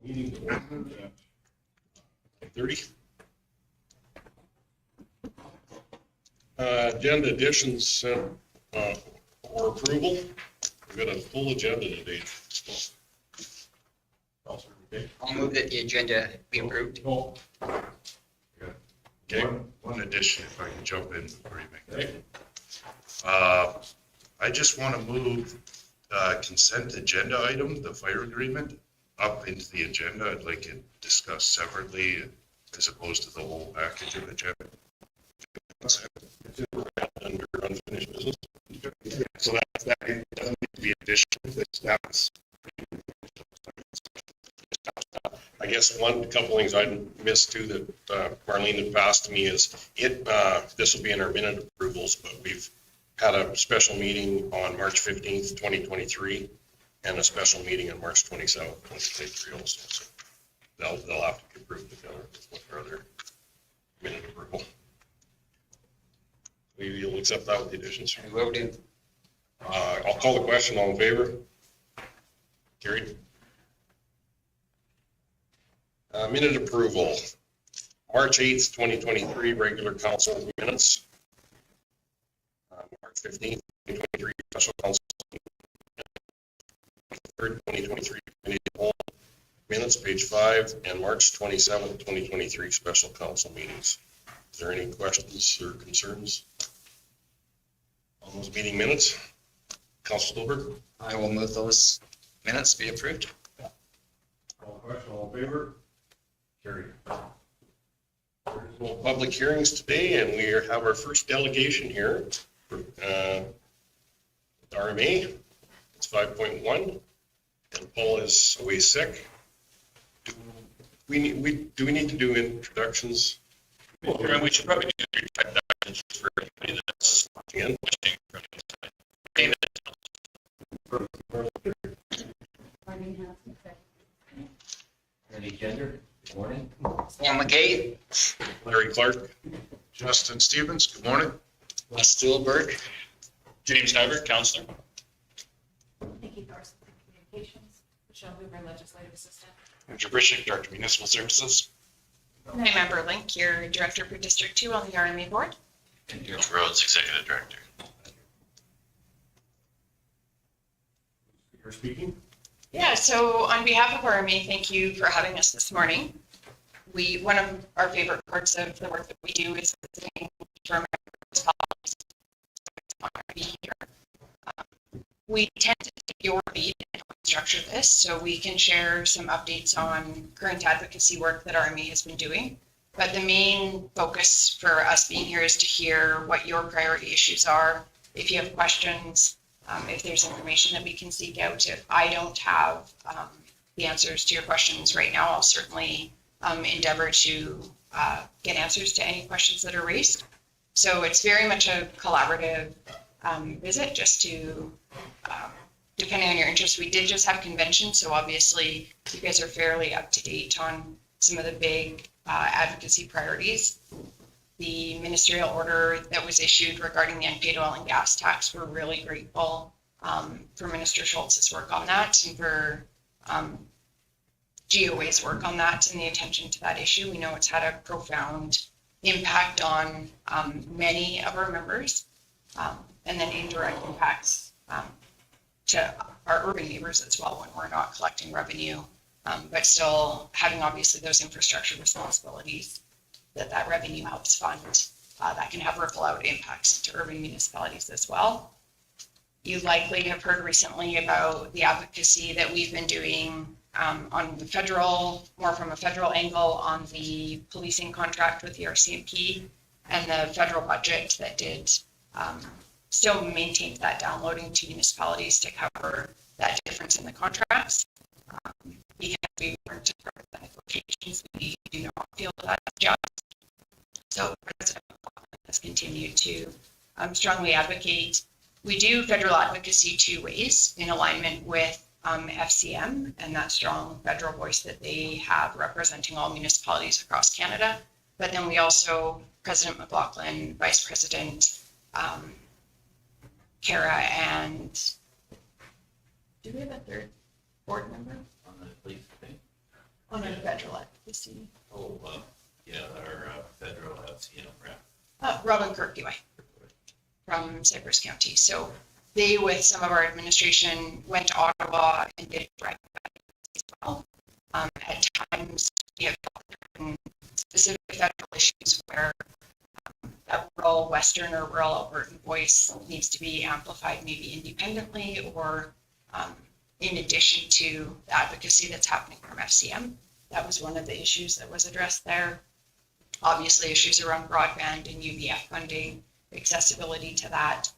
Meeting to order at 30. Agenda additions or approval. We've got a full agenda today. I'll move that the agenda be approved. Okay, one addition, if I can jump in before you make that. I just want to move consent agenda item, the fire agreement, up into the agenda. I'd like it discussed separately as opposed to the whole package of agenda. Under unfinished business. So that doesn't need to be additional. That's I guess one couple things I missed too that Marlene had passed to me is this will be in our minute approvals, but we've had a special meeting on March 15th, 2023, and a special meeting on March 27th, 2023 also. So they'll have to be approved together with our other minute approval. You'll accept that with the additions. I will do. I'll call the question. All in favor? Carried. Minute approval. March 8th, 2023, regular council minutes. March 15th, 2023, special council. 3rd, 2023, committee of the whole minutes, page 5, and March 27th, 2023, special council meetings. Is there any questions or concerns on those meeting minutes? Councilor Stolberg? I will move those minutes be approved. All question, all in favor? Carried. There's no public hearings today, and we have our first delegation here for RMA. It's 5.1, and Paul is away sick. Do we need to do introductions? Well, we should probably do introductions for anybody that's Again? David. Any gender? Good morning. Paul McKay, Larry Clark? Justin Stevens, good morning. Wes Steelberg, James Nyberg, Counselor. Nikki Thorson, Communications. Michelle Hoover, Legislative Assistant. Andrew Brishik, Director of Municipal Services. And I'm Amber Link, your Director for District 2 on the RMA Board. And George Rhodes, Executive Director. You're speaking? Yeah, so on behalf of RMA, thank you for having us this morning. One of our favorite parts of the work that we do is visiting from we tend to take your lead and structure this so we can share some updates on current advocacy work that RMA has been doing. But the main focus for us being here is to hear what your priority issues are. If you have questions, if there's information that we can seek out. If I don't have the answers to your questions right now, I'll certainly endeavor to get answers to any questions that are raised. So it's very much a collaborative visit just to, depending on your interest. We did just have convention, so obviously you guys are fairly up to date on some of the big advocacy priorities. The ministerial order that was issued regarding the unpaid oil and gas tax, we're really grateful for Minister Schultz's work on that and for GOA's work on that and the attention to that issue. We know it's had a profound impact on many of our members and then indirect impacts to our urban neighbors as well when we're not collecting revenue, but still having obviously those infrastructure responsibilities that revenue helps fund. That can have ripple out impacts to urban municipalities as well. You likely have heard recently about the advocacy that we've been doing on the federal, more from a federal angle on the policing contract with the RCMP and the federal budget that did still maintain that downloading to municipalities to cover that difference in the contracts. Because we weren't part of the negotiations, we do not feel that's just. So President has continued to strongly advocate. We do federal advocacy two ways in alignment with FCM and that strong federal voice that they have representing all municipalities across Canada. But then we also, President McLaughlin, Vice President Kara, and do we have a third board member? On the police thing? On a federal advocacy. Oh, yeah, our federal FCM rep. Robin Kirkeway from Cypress County. So they, with some of our administration, went to Ottawa and did direct as well. At times, we have specific federal issues where that rural Western or rural Albertan voice needs to be amplified, maybe independently or in addition to the advocacy that's happening from FCM. That was one of the issues that was addressed there. Obviously, issues around broadband and UBF funding, accessibility to that.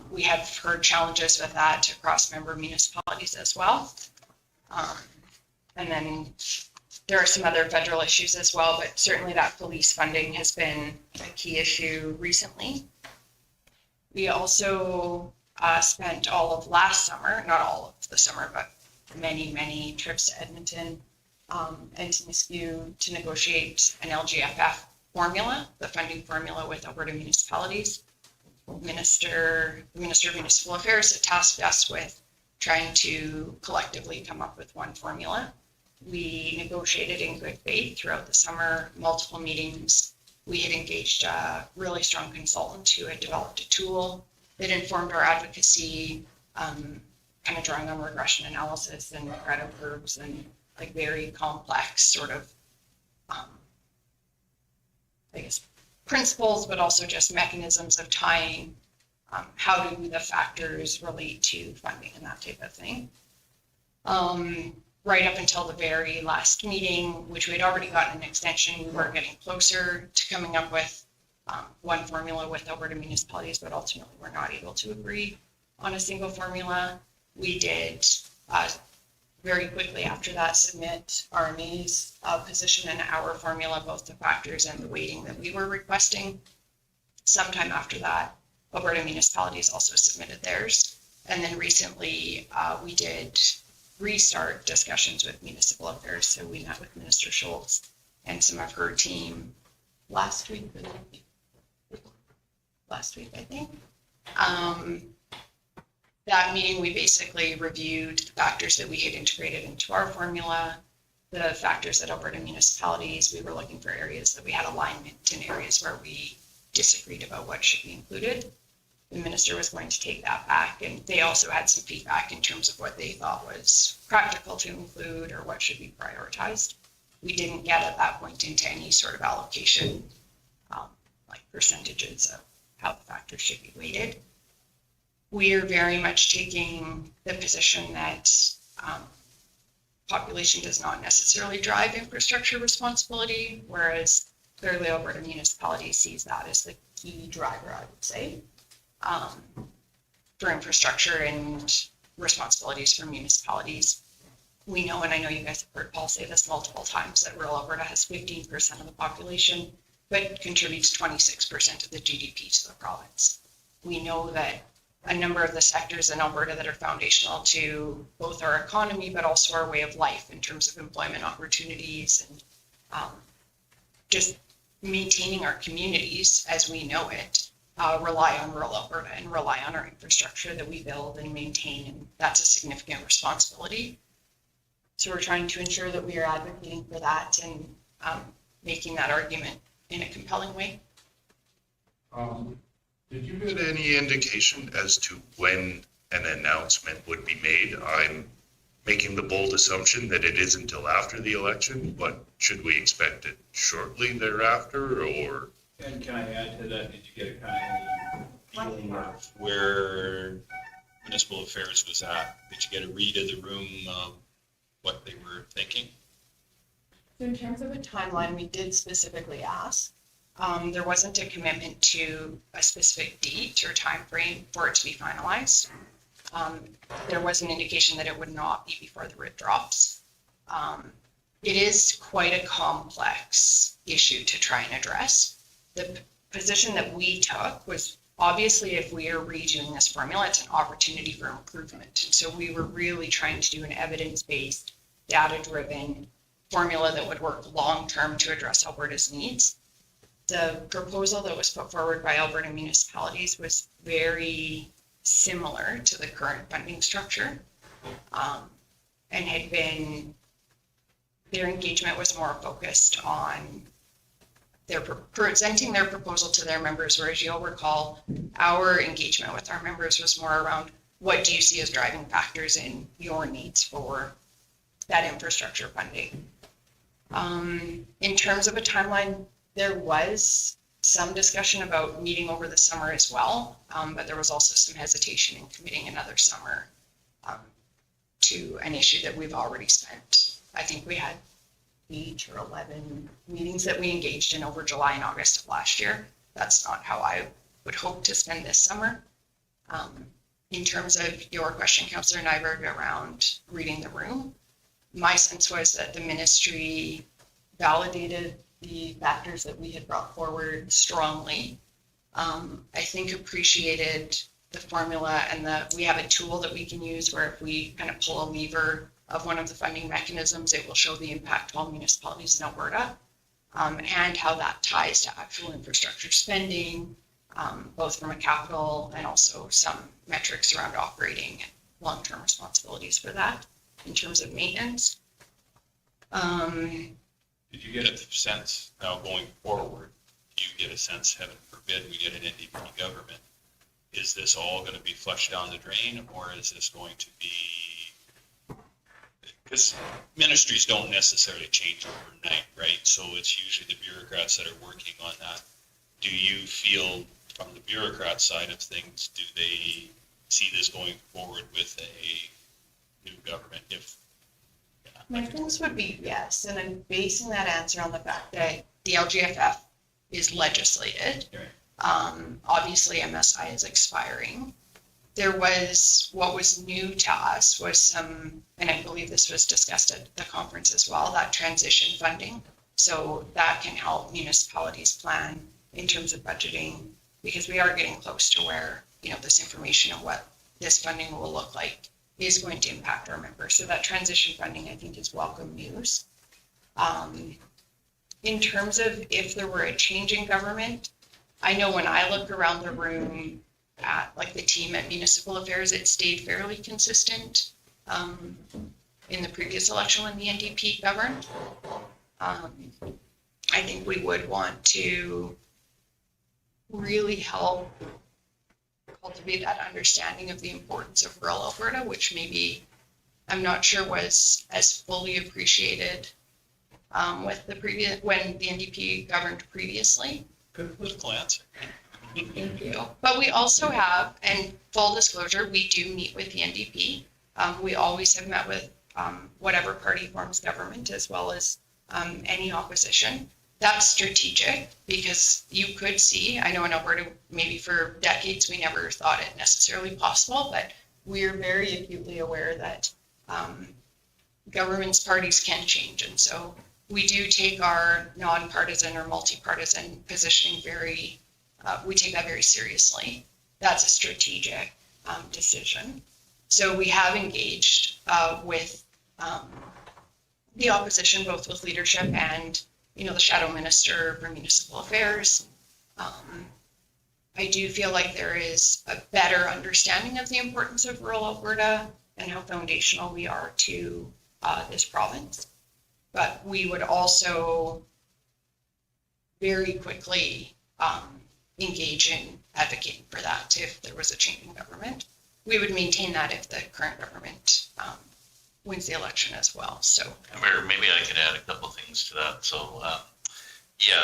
We have heard challenges with that across member municipalities as well. And then there are some other federal issues as well, but certainly that police funding has been a key issue recently. We also spent all of last summer, not all of the summer, but many trips to Edmonton and to Nisku to negotiate an LGFF formula, the funding formula with Alberta municipalities. The Minister of Municipal Affairs had tasked us with trying to collectively come up with one formula. We negotiated in good faith throughout the summer, multiple meetings. We had engaged a really strong consultant who had developed a tool that informed our advocacy, kind of drawing on regression analysis and credit curves and like very complex sort of, I guess, principles, but also just mechanisms of tying how do the factors relate to funding and that type of thing. Right up until the very last meeting, which we had already gotten an extension, we were getting closer to coming up with one formula with Alberta municipalities, but ultimately we're not able to agree on a single formula. We did very quickly after that submit RMA's position and our formula, both the factors and the weighting that we were requesting. Sometime after that, Alberta municipalities also submitted theirs. And then recently we did restart discussions with municipal affairs. So we met with Minister Schultz and some of her team last week, I think. That meeting, we basically reviewed the factors that we had integrated into our formula, the factors that Alberta municipalities, we were looking for areas that we had alignment and areas where we disagreed about what should be included. The minister was going to take that back, and they also had some feedback in terms of what they thought was practical to include or what should be prioritized. We didn't get at that point into any sort of allocation, like percentages of how the factors should be weighted. We are very much taking the position that population does not necessarily drive infrastructure responsibility, whereas clearly Alberta municipality sees that as the key driver, I would say, for infrastructure and responsibilities for municipalities. We know, and I know you guys have heard Paul say this multiple times, that rural Alberta has 15% of the population, but contributes 26% of the GDP to the province. We know that a number of the sectors in Alberta that are foundational to both our economy, but also our way of life in terms of employment opportunities and just maintaining our communities as we know it, rely on rural Alberta and rely on our infrastructure that we build and maintain. And that's a significant responsibility. So we're trying to ensure that we are advocating for that and making that argument in a compelling way. Did you get any indication as to when an announcement would be made? I'm making the bold assumption that it isn't until after the election, but should we expect it shortly thereafter, or? And can I add to that, did you get a kind of feeling of where municipal affairs was at? Did you get a read of the room of what they were thinking? So in terms of a timeline, we did specifically ask. There wasn't a commitment to a specific date or time frame for it to be finalized. There was an indication that it would not be before the writ drops. It is quite a complex issue to try and address. The position that we took was obviously if we are redoing this formula, it's an opportunity for improvement. And so we were really trying to do an evidence-based, data-driven formula that would work long-term to address Alberta's needs. The proposal that was put forward by Alberta municipalities was very similar to the current funding structure and had been their engagement was more focused on presenting their proposal to their members, whereas you'll recall our engagement with our members was more around what do you see as driving factors in your needs for that infrastructure funding. In terms of a timeline, there was some discussion about meeting over the summer as well, but there was also some hesitation in committing another summer to an issue that we've already spent. I think we had 8 or 11 meetings that we engaged in over July and August of last year. That's not how I would hope to spend this summer. In terms of your question, Councillor Nyberg, around reading the room, my sense was that the ministry validated the factors that we had brought forward strongly. I think appreciated the formula and we have a tool that we can use where if we kind of pull a lever of one of the funding mechanisms, it will show the impact to all municipalities in Alberta, and how that ties to actual infrastructure spending, both from a capital and also some metrics around operating and long-term responsibilities for that in terms of maintenance. Did you get a sense now going forward? Do you get a sense, heaven forbid, we get an NDP government? Is this all going to be flushed down the drain, or is this going to be, because ministries don't necessarily change overnight, right? So it's usually the bureaucrats that are working on that. Do you feel from the bureaucrat side of things, do they see this going forward with a new government? My sense would be yes, and I'm basing that answer on the fact that the LGFF is legislated. Obviously, MSI is expiring. There was, what was new to us was some, and I believe this was discussed at the conference as well, that transition funding. So that can help municipalities plan in terms of budgeting, because we are getting close to where, this information of what this funding will look like is going to impact our members. So that transition funding, I think, is welcome news. In terms of if there were a change in government, I know when I look around the room at the team at Municipal Affairs, it stayed fairly consistent in the previous election when the NDP governed. I think we would want to really help cultivate that understanding of the importance of rural Alberta, which maybe I'm not sure was as fully appreciated with the previous, when the NDP governed previously. Good political answer. Thank you. But we also have, and full disclosure, we do meet with the NDP. We always have met with whatever party forms government, as well as any opposition. That's strategic, because you could see, I know in Alberta, maybe for decades, we never thought it necessarily possible, but we're very acutely aware that government's parties can change. And so we do take our nonpartisan or multi-partisan positioning we take that very seriously. That's a strategic decision. So we have engaged with the opposition, both with leadership and the shadow minister for municipal affairs. I do feel like there is a better understanding of the importance of rural Alberta and how foundational we are to this province. But we would also very quickly engage in advocating for that if there was a change in government. We would maintain that if the current government wins the election as well. So Mayor, maybe I could add a couple of things to that. So,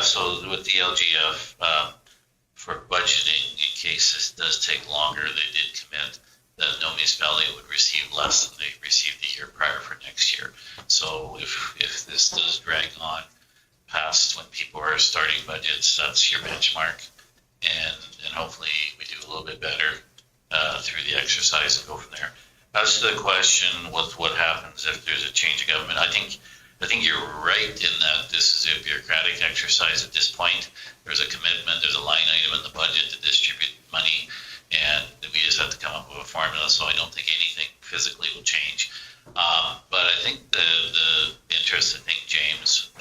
so with the LGF, for budgeting, in case this does take longer, they did commit that no municipality would receive less than they received the year prior for next year. So if this does drag on past when people are starting budgets, that's your benchmark. And hopefully we do a little bit better through the exercise and go from there. As to the question with what happens if there's a change of government, I think you're right in that this is a bureaucratic exercise at this point. There's a commitment, there's a line item in the budget to distribute money, and we just have to come up with a formula. So I don't think anything physically will change. But I think the interesting thing, James,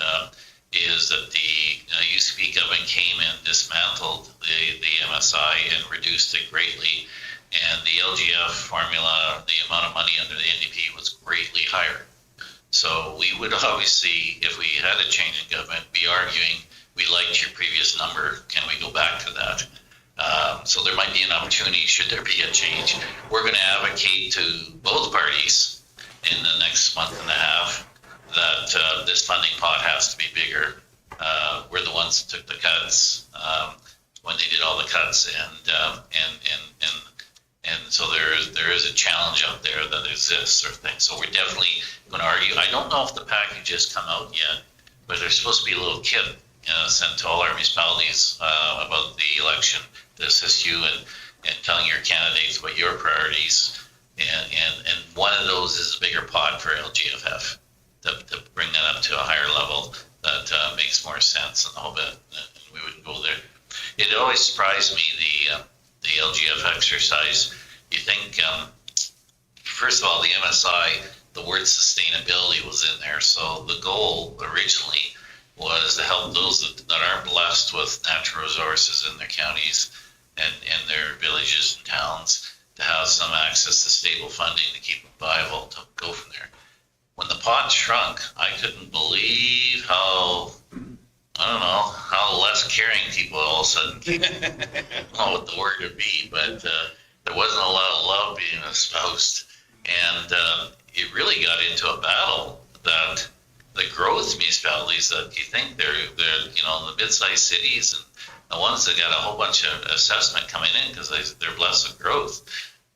is that the UCP government came and dismantled the MSI and reduced it greatly. And the LGF formula, the amount of money under the NDP was greatly higher. So we would obviously, if we had a change in government, be arguing, we liked your previous number, can we go back to that? So there might be an opportunity, should there be a change. We're going to advocate to both parties in the next month and a half that this funding pot has to be bigger. We're the ones that took the cuts when they did all the cuts, and so there is a challenge out there that exists, sort of thing. So we're definitely going to argue. I don't know if the package has come out yet, but there's supposed to be a little kit sent to all our municipalities about the election to assist you and telling your candidates what your priorities. And one of those is a bigger pot for LGFF to bring that up to a higher level that makes more sense in the whole bit. And we wouldn't go there. It always surprised me, the LGF exercise. You think, first of all, the MSI, the word sustainability was in there. So the goal originally was to help those that aren't blessed with natural resources in their counties and their villages and towns to have some access to stable funding to keep them viable, to go from there. When the pot shrunk, I couldn't believe how, I don't know, how less caring people all of a sudden came. I don't know what the word would be, but there wasn't a lot of love being espoused. And it really got into a battle that the growth municipalities that you think they're you know, the mid-sized cities and the ones that got a whole bunch of assessment coming in because they're blessed with growth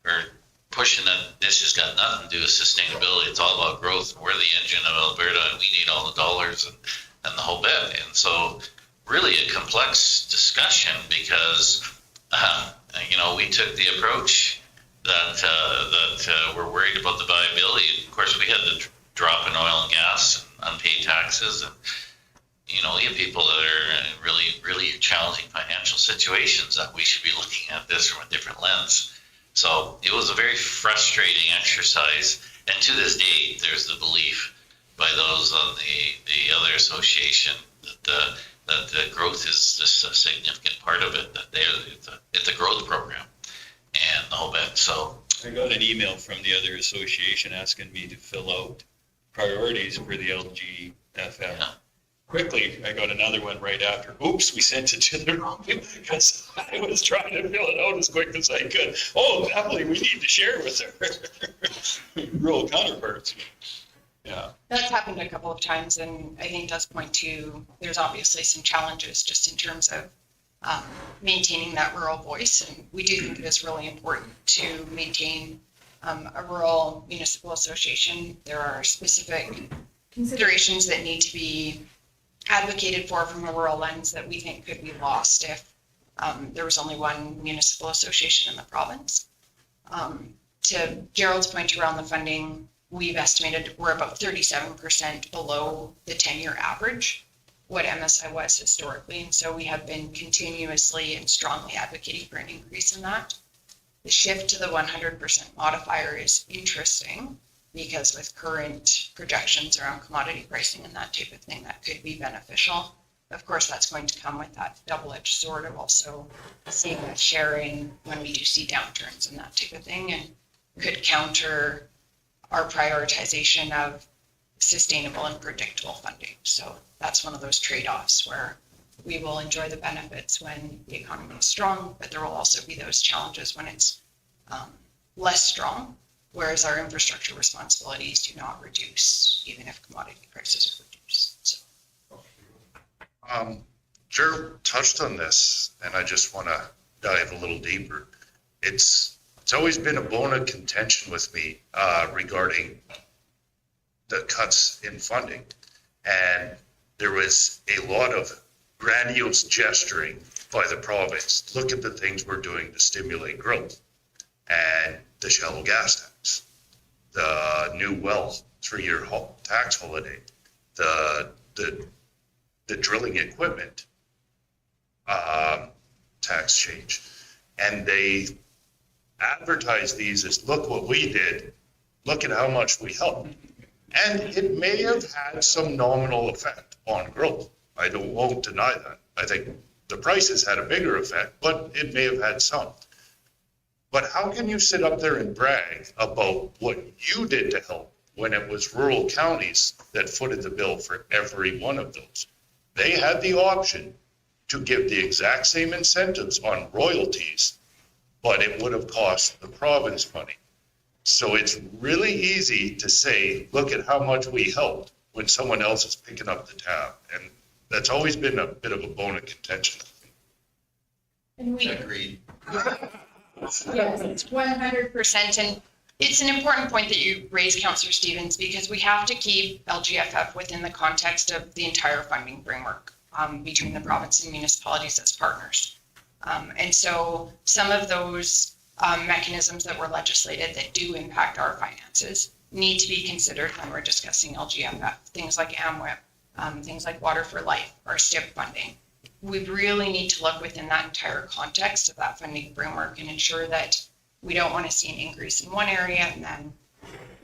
are pushing that this has got nothing to do with sustainability. It's all about growth. We're the engine of Alberta and we need all the dollars and the whole bit. And so really a complex discussion because, you know, we took the approach that we're worried about the viability. Of course, we had the drop in oil and gas and unpaid taxes. And, you know, we have people that are in really, really challenging financial situations that we should be looking at this from a different lens. So it was a very frustrating exercise. And to this day, there's the belief by those on the other association that the growth is just a significant part of it, that it's a growth program and the whole bit. So I got an email from the other association asking me to fill out priorities for the LGFF. Yeah. Quickly, I got another one right after. Oops, we sent it to the wrong because I was trying to fill it out as quick as I could. Oh, definitely, we need to share with our rural counterparts. Yeah. That's happened a couple of times, and I think does point to there's obviously some challenges just in terms of maintaining that rural voice. And we do think it is really important to maintain a rural municipal association. There are specific considerations that need to be advocated for from a rural lens that we think could be lost if there was only one municipal association in the province. To Gerald's point around the funding, we've estimated we're about 37% below the 10-year average, what MSI was historically. And so we have been continuously and strongly advocating for an increase in that. The shift to the 100% modifier is interesting because with current projections around commodity pricing and that type of thing, that could be beneficial. Of course, that's going to come with that double-edged sword of also seeing that sharing when we do see downturns and that type of thing, and could counter our prioritization of sustainable and predictable funding. So that's one of those trade-offs where we will enjoy the benefits when the economy is strong, but there will also be those challenges when it's less strong, whereas our infrastructure responsibilities do not reduce even if commodity prices are reduced. So. Jared touched on this, and I just want to dive a little deeper. It's always been a bone of contention with me regarding the cuts in funding. And there was a lot of grandiose gesturing by the province. Look at the things we're doing to stimulate growth. And the shallow gas tax, the new well 3-year tax holiday, the drilling equipment tax change. And they advertise these as, look what we did, look at how much we helped. And it may have had some nominal effect on growth. I won't deny that. I think the prices had a bigger effect, but it may have had some. But how can you sit up there and brag about what you did to help when it was rural counties that footed the bill for every one of those. They had the option to give the exact same incentives on royalties, but it would have cost the province money. So it's really easy to say, look at how much we helped when someone else is picking up the tab. And that's always been a bit of a bone of contention. And we, Agreed. yes, it's 100%. And it's an important point that you raise, Councillor Stevens, because we have to keep LGFF within the context of the entire funding framework between the province and municipalities as partners. And so some of those mechanisms that were legislated that do impact our finances need to be considered when we're discussing LGFF, things like AMWIP, things like Water for Life or STIP funding. We really need to look within that entire context of that funding framework and ensure that we don't want to see an increase in one area and then,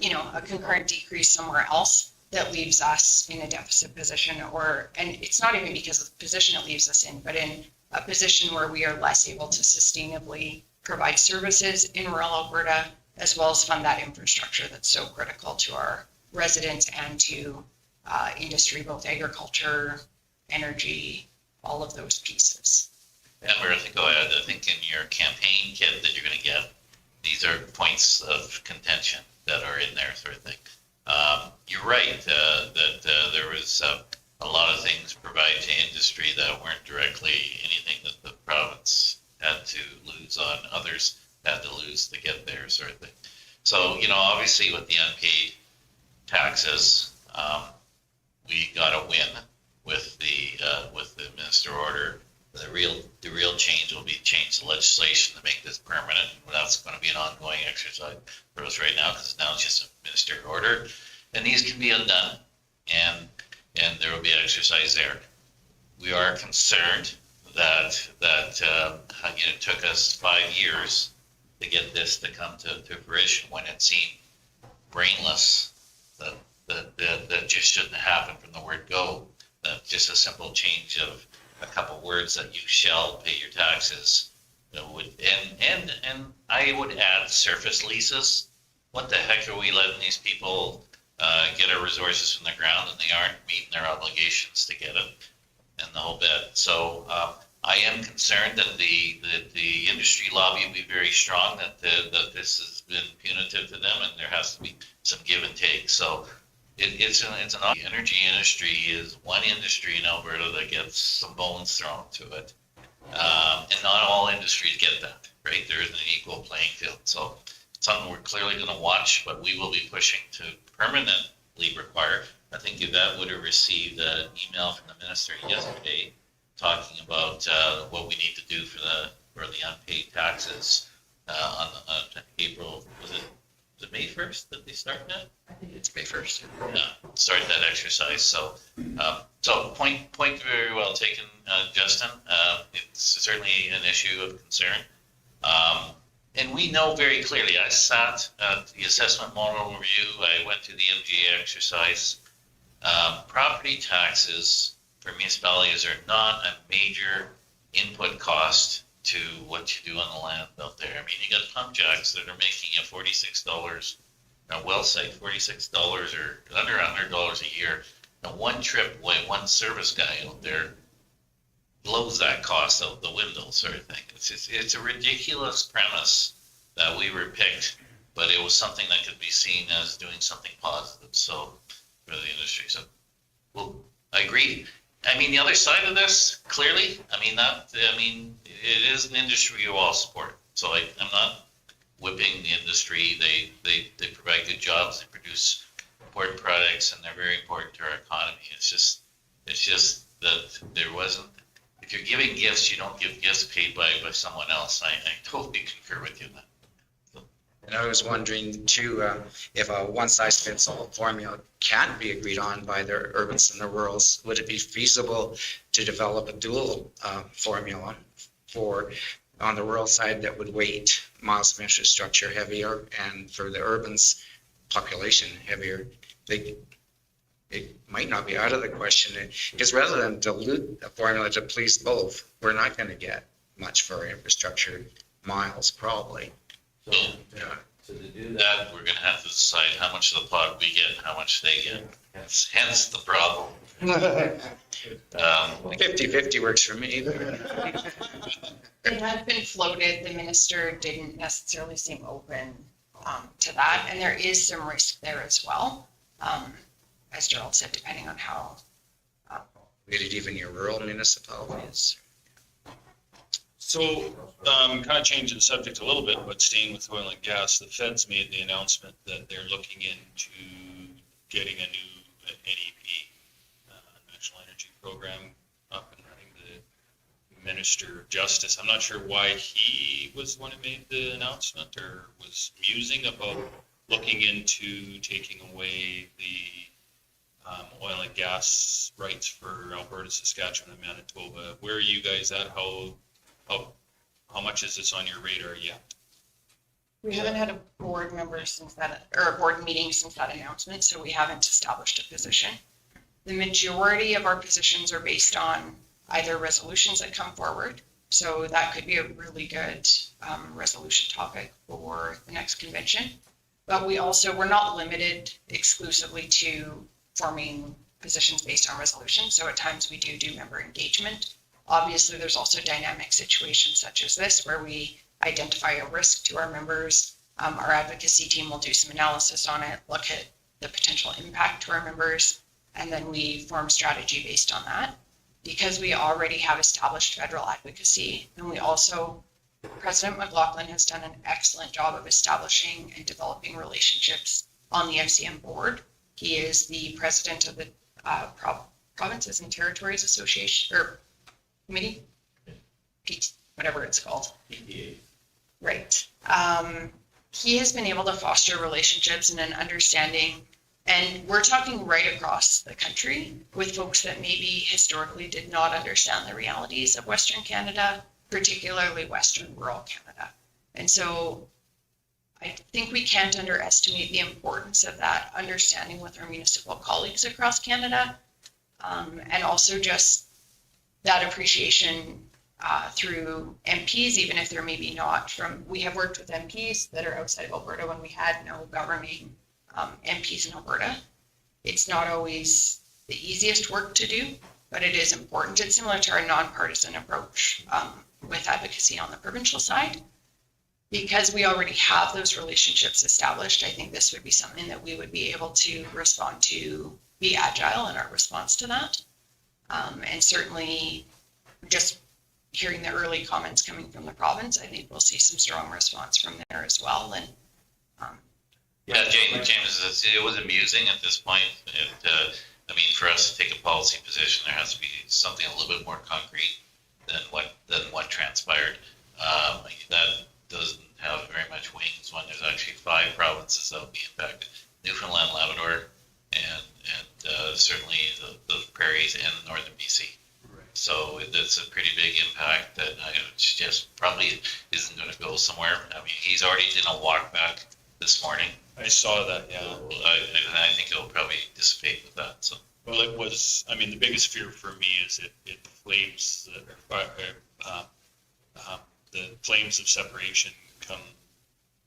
you know, a concurrent decrease somewhere else that leaves us in a deficit position, and it's not even because of the position it leaves us in, but in a position where we are less able to sustainably provide services in rural Alberta, as well as fund that infrastructure that's so critical to our residents and to industry, both agriculture, energy, all of those pieces. Amber, I think I think in your campaign kit that you're going to get, these are points of contention that are in there, sort of thing. You're right that there was a lot of things provided to industry that weren't directly anything that the province had to lose on. Others had to lose to get there, sort of thing. So, you know, obviously with the unpaid taxes, we got a win with the minister order. The real change will be change the legislation to make this permanent. That's going to be an ongoing exercise for us right now, because now it's just a ministerial order, and these can be undone, and there will be exercise there. We are concerned that it took us 5 years to get this to come to fruition when it seemed brainless that just shouldn't happen from the word go. That just a simple change of a couple words that you shall pay your taxes would, and I would add surface leases. What the heck are we letting these people get our resources from the ground and they aren't meeting their obligations to get it and the whole bit? So I am concerned that the industry lobby will be very strong, that this has been punitive to them, and there has to be some give and take. So it's an the energy industry is one industry in Alberta that gets some bones thrown to it, and not all industries get that, right? There isn't an equal playing field. So it's something we're clearly going to watch, but we will be pushing to permanently require. I think Yvette would have received an email from the minister yesterday talking about what we need to do for the unpaid taxes on April, was it May 1st that they start that? I think it's May 1st. Yeah, start that exercise. So point very well taken, Justin. It's certainly an issue of concern. And we know very clearly, I sat at the assessment model review, I went through the MGA exercise. Property taxes for municipalities are not a major input cost to what you do on the land out there. I mean, you got pump jacks that are making you $46, a well site, $46 or under $100 a year. Now, one trip away, one service guy out there blows that cost out the window, sort of thing. It's a ridiculous premise that we were picked, but it was something that could be seen as doing something positive. So for the industry, so well, I agree. I mean, the other side of this, clearly, it is an industry you all support. So I'm not whipping the industry. They provide good jobs. They produce important products, and they're very important to our economy. It's just that there wasn't. If you're giving gifts, you don't give gifts paid by someone else. I totally concur with you on that. And I was wondering too, if a one-size-fits-all formula can't be agreed on by the urbans and the rurals, would it be feasible to develop a dual formula for on the rural side that would weight miles of infrastructure heavier, and for the urbans population heavier? It might not be out of the question, because rather than dilute a formula to please both, we're not going to get much for our infrastructure miles probably. So, yeah. So to do that, we're gonna have to decide how much of the pot we get and how much they get. Hence the problem. 50-50 works for me. It has been floated, the minister didn't necessarily seem open to that, and there is some risk there as well. As Gerald said, depending on how. Get it even your rural municipalities. So, kind of changing the subject a little bit, but staying with oil and gas, the feds made the announcement that they're looking into getting a new NEP, National Energy Program, up and running. The Minister of Justice, I'm not sure why he was the one who made the announcement or was musing about looking into taking away the oil and gas rights for Alberta, Saskatchewan, and Manitoba. Where are you guys at? How much is this on your radar yet? We haven't had a board member since that, or a board meeting since that announcement, so we haven't established a position. The majority of our positions are based on either resolutions that come forward, so that could be a really good resolution topic for the next convention. But we're not limited exclusively to forming positions based on resolutions, so at times we do member engagement. Obviously, there's also dynamic situations such as this where we identify a risk to our members. Our advocacy team will do some analysis on it, look at the potential impact to our members, and then we form strategy based on that. Because we already have established federal advocacy, and we also, President McLaughlin has done an excellent job of establishing and developing relationships on the FCM board. He is the president of the Provinces and Territories Association, or Committee, whatever it's called. Right. He has been able to foster relationships and an understanding, and we're talking right across the country with folks that maybe historically did not understand the realities of Western Canada, particularly Western rural Canada. And so I think we can't underestimate the importance of that understanding with our municipal colleagues across Canada, and also just that appreciation through MPs, even if they're maybe not from, we have worked with MPs that are outside of Alberta when we had no governing MPs in Alberta. It's not always the easiest work to do, but it is important. It's similar to our nonpartisan approach with advocacy on the provincial side. Because we already have those relationships established, I think this would be something that we would be able to respond to, be agile in our response to that. And certainly just hearing the early comments coming from the province, I think we'll see some strong response from there as well. And Yeah, James, it was amusing at this point. I mean, for us to take a policy position, there has to be something a little bit more concrete than what transpired. That doesn't have very much wings when there's actually 5 provinces that will be impacted: Newfoundland, Labrador, and certainly the prairies and northern BC. Right. So it's a pretty big impact that just probably isn't going to go somewhere. I mean, he's already did a walk back this morning. I saw that, yeah. So I think it'll probably dissipate with that. So. Well, it was, I mean, the biggest fear for me is it flames, the flames of separation come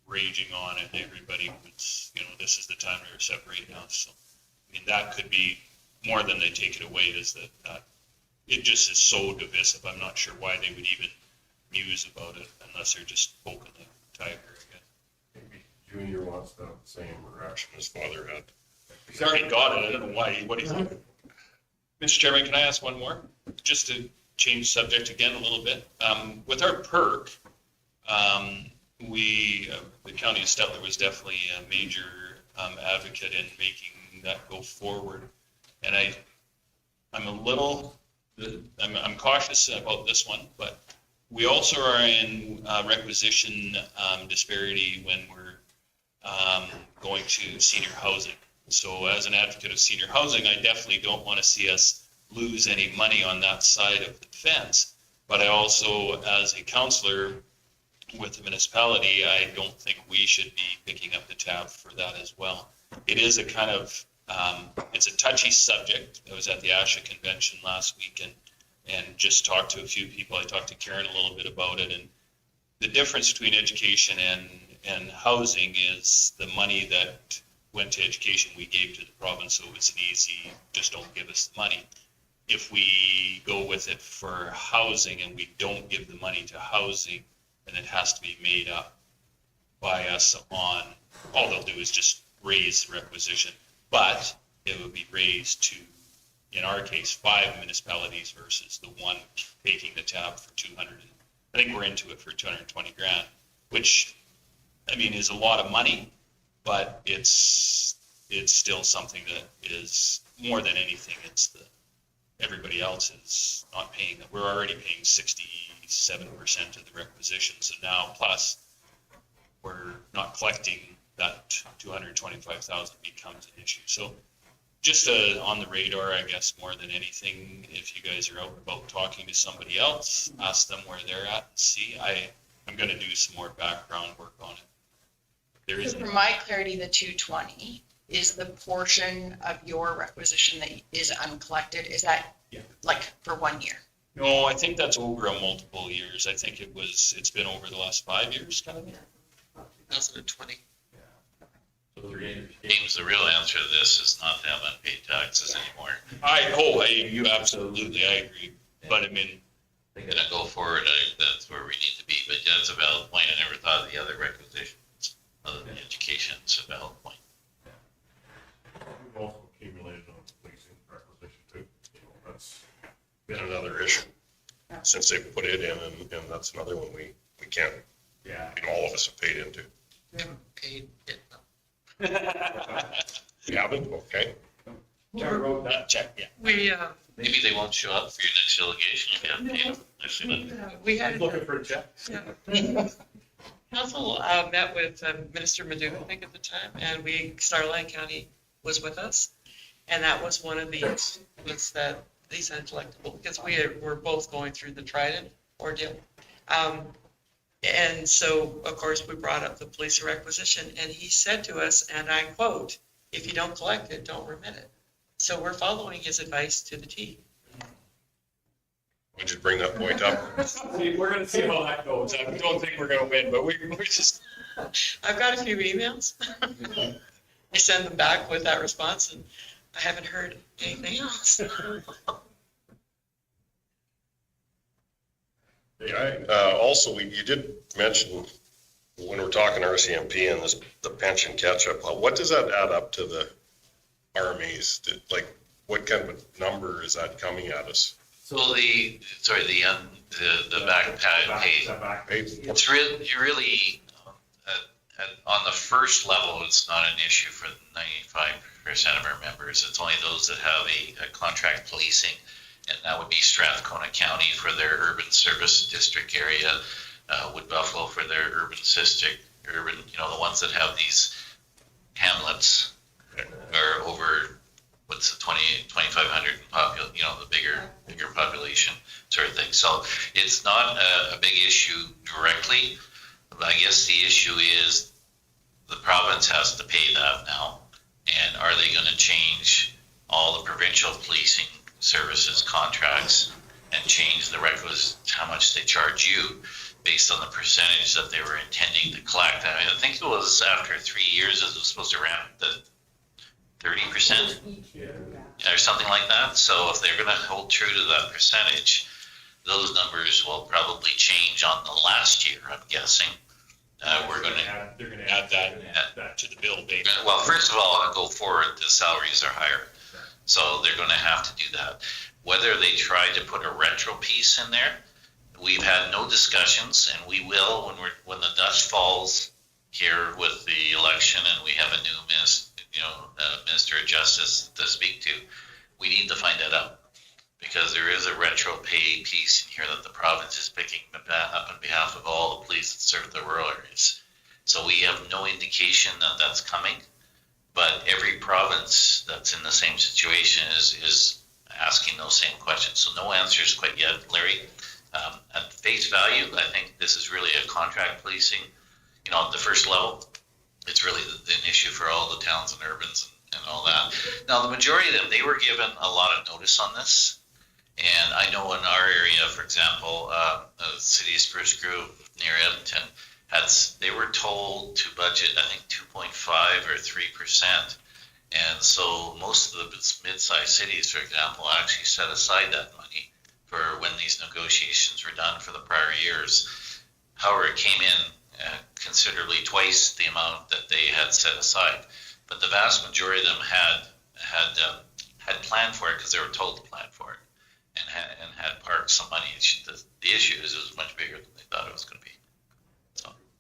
raging on, and everybody was, this is the time to separate now. So, I mean, that could be more than they take it away, is that it just is so divisive. I'm not sure why they would even muse about it unless they're just poking the tiger again. Maybe Junior wants the same reaction his father had. He's already got it. I don't know why. What do you think? Mr. Chairman, can I ask one more? Just to change subject again a little bit. With our perk, the county of Stettler was definitely a major advocate in making that go forward. And I'm cautious about this one, but we also are in requisition disparity when we're going to senior housing. So as an advocate of senior housing, I definitely don't want to see us lose any money on that side of the fence. But I also, as a counselor with the municipality, I don't think we should be picking up the tab for that as well. It is a kind of, it's a touchy subject. I was at the ASHA convention last week and just talked to a few people. I talked to Karen a little bit about it, and the difference between education and housing is the money that went to education we gave to the province, so it's an easy, just don't give us the money. If we go with it for housing and we don't give the money to housing, then it has to be made up by us on, all they'll do is just raise the requisition, but it would be raised to, in our case, 5 municipalities versus the one taking the tab for 200. I think we're into it for 220 grand, which, I mean, is a lot of money, but it's still something that is more than anything. It's the, everybody else is not paying. We're already paying 67% of the requisitions, and now plus we're not collecting that 225,000 becomes an issue. So just on the radar, I guess, more than anything, if you guys are out and about talking to somebody else, ask them where they're at and see. I'm going to do some more background work on it. There So is, for my clarity, the 220 is the portion of your requisition that is uncollected. Is that like for 1 year? no, I think that's over a multiple years. I think it's been over the last 5 years kind of. 2020. James, the real answer to this is not to have unpaid taxes anymore. You absolutely, I agree. But I mean, They're gonna go forward, that's where we need to be, but that's a valid point. I never thought of the other requisitions, other than education, it's a valid point. We've also accumulated on the policing requisition too. That's Been another issue since they put it in, and that's another one we can't, all of us have paid into. We haven't paid it. You haven't? Okay. I wrote that check, yeah. We, Maybe they won't show up for your next delegation if you haven't paid them. Actually, we had, looking for a check. yeah. Council met with Minister Madu, I think at the time, and Starline County was with us. And that was one of these, was that these uncollectible, because we're both going through the Trident ordeal. And so, of course, we brought up the police requisition, and he said to us, and I quote, "If you don't collect it, don't remit it." So we're following his advice to the T. We just bring that point up. We're going to see how that goes. I don't think we're going to win, but we just. I've got a few emails. I send them back with that response, and I haven't heard anything else. Yeah, also, you did mention when we're talking RCMP and the pension catch-up, what does that add up to the RMAs? Like, what kind of a number is that coming at us? So the back pay, Back. it's really, on the first level, it's not an issue for 95% of our members. It's only those that have a contract policing, and that would be Strathcona County for their urban service district area, Wood Buffalo for their urban, the ones that have these hamlets are over, what's the 2,500 the bigger population sort of thing. So it's not a big issue directly, but I guess the issue is the province has to pay that now. And are they going to change all the provincial policing services contracts and change the requisite, how much they charge you based on the percentage that they were intending to collect? I mean, I think it was after 3 years, it was supposed to ramp to 30% or something like that. So if they're going to hold true to that percentage, those numbers will probably change on the last year, I'm guessing. They're going to Add that to the bill, baby. well, first of all, on go forward, the salaries are higher. So they're going to have to do that. Whether they try to put a retro piece in there, we've had no discussions, and we will when the dust falls here with the election and we have a new Minister of Justice to speak to. We need to find that out, because there is a retro pay piece in here that the province is picking up on behalf of all the police that serve the rural areas. So we have no indication that that's coming. But every province that's in the same situation is asking those same questions. So no answers quite yet, Larry. At face value, I think this is really a contract policing. At the first level, it's really an issue for all the towns and urbans and all that. Now, the majority of them, they were given a lot of notice on this. And I know in our area, for example, the city of Spruce Grove near Edmonton they were told to budget, I think, 2.5 or 3%. And so most of the mid-sized cities, for example, actually set aside that money for when these negotiations were done for the prior years. However, it came in considerably twice the amount that they had set aside. But the vast majority of them had planned for it because they were told to plan for it, and had parked some money. The issue is it was much bigger than they thought it was going to be.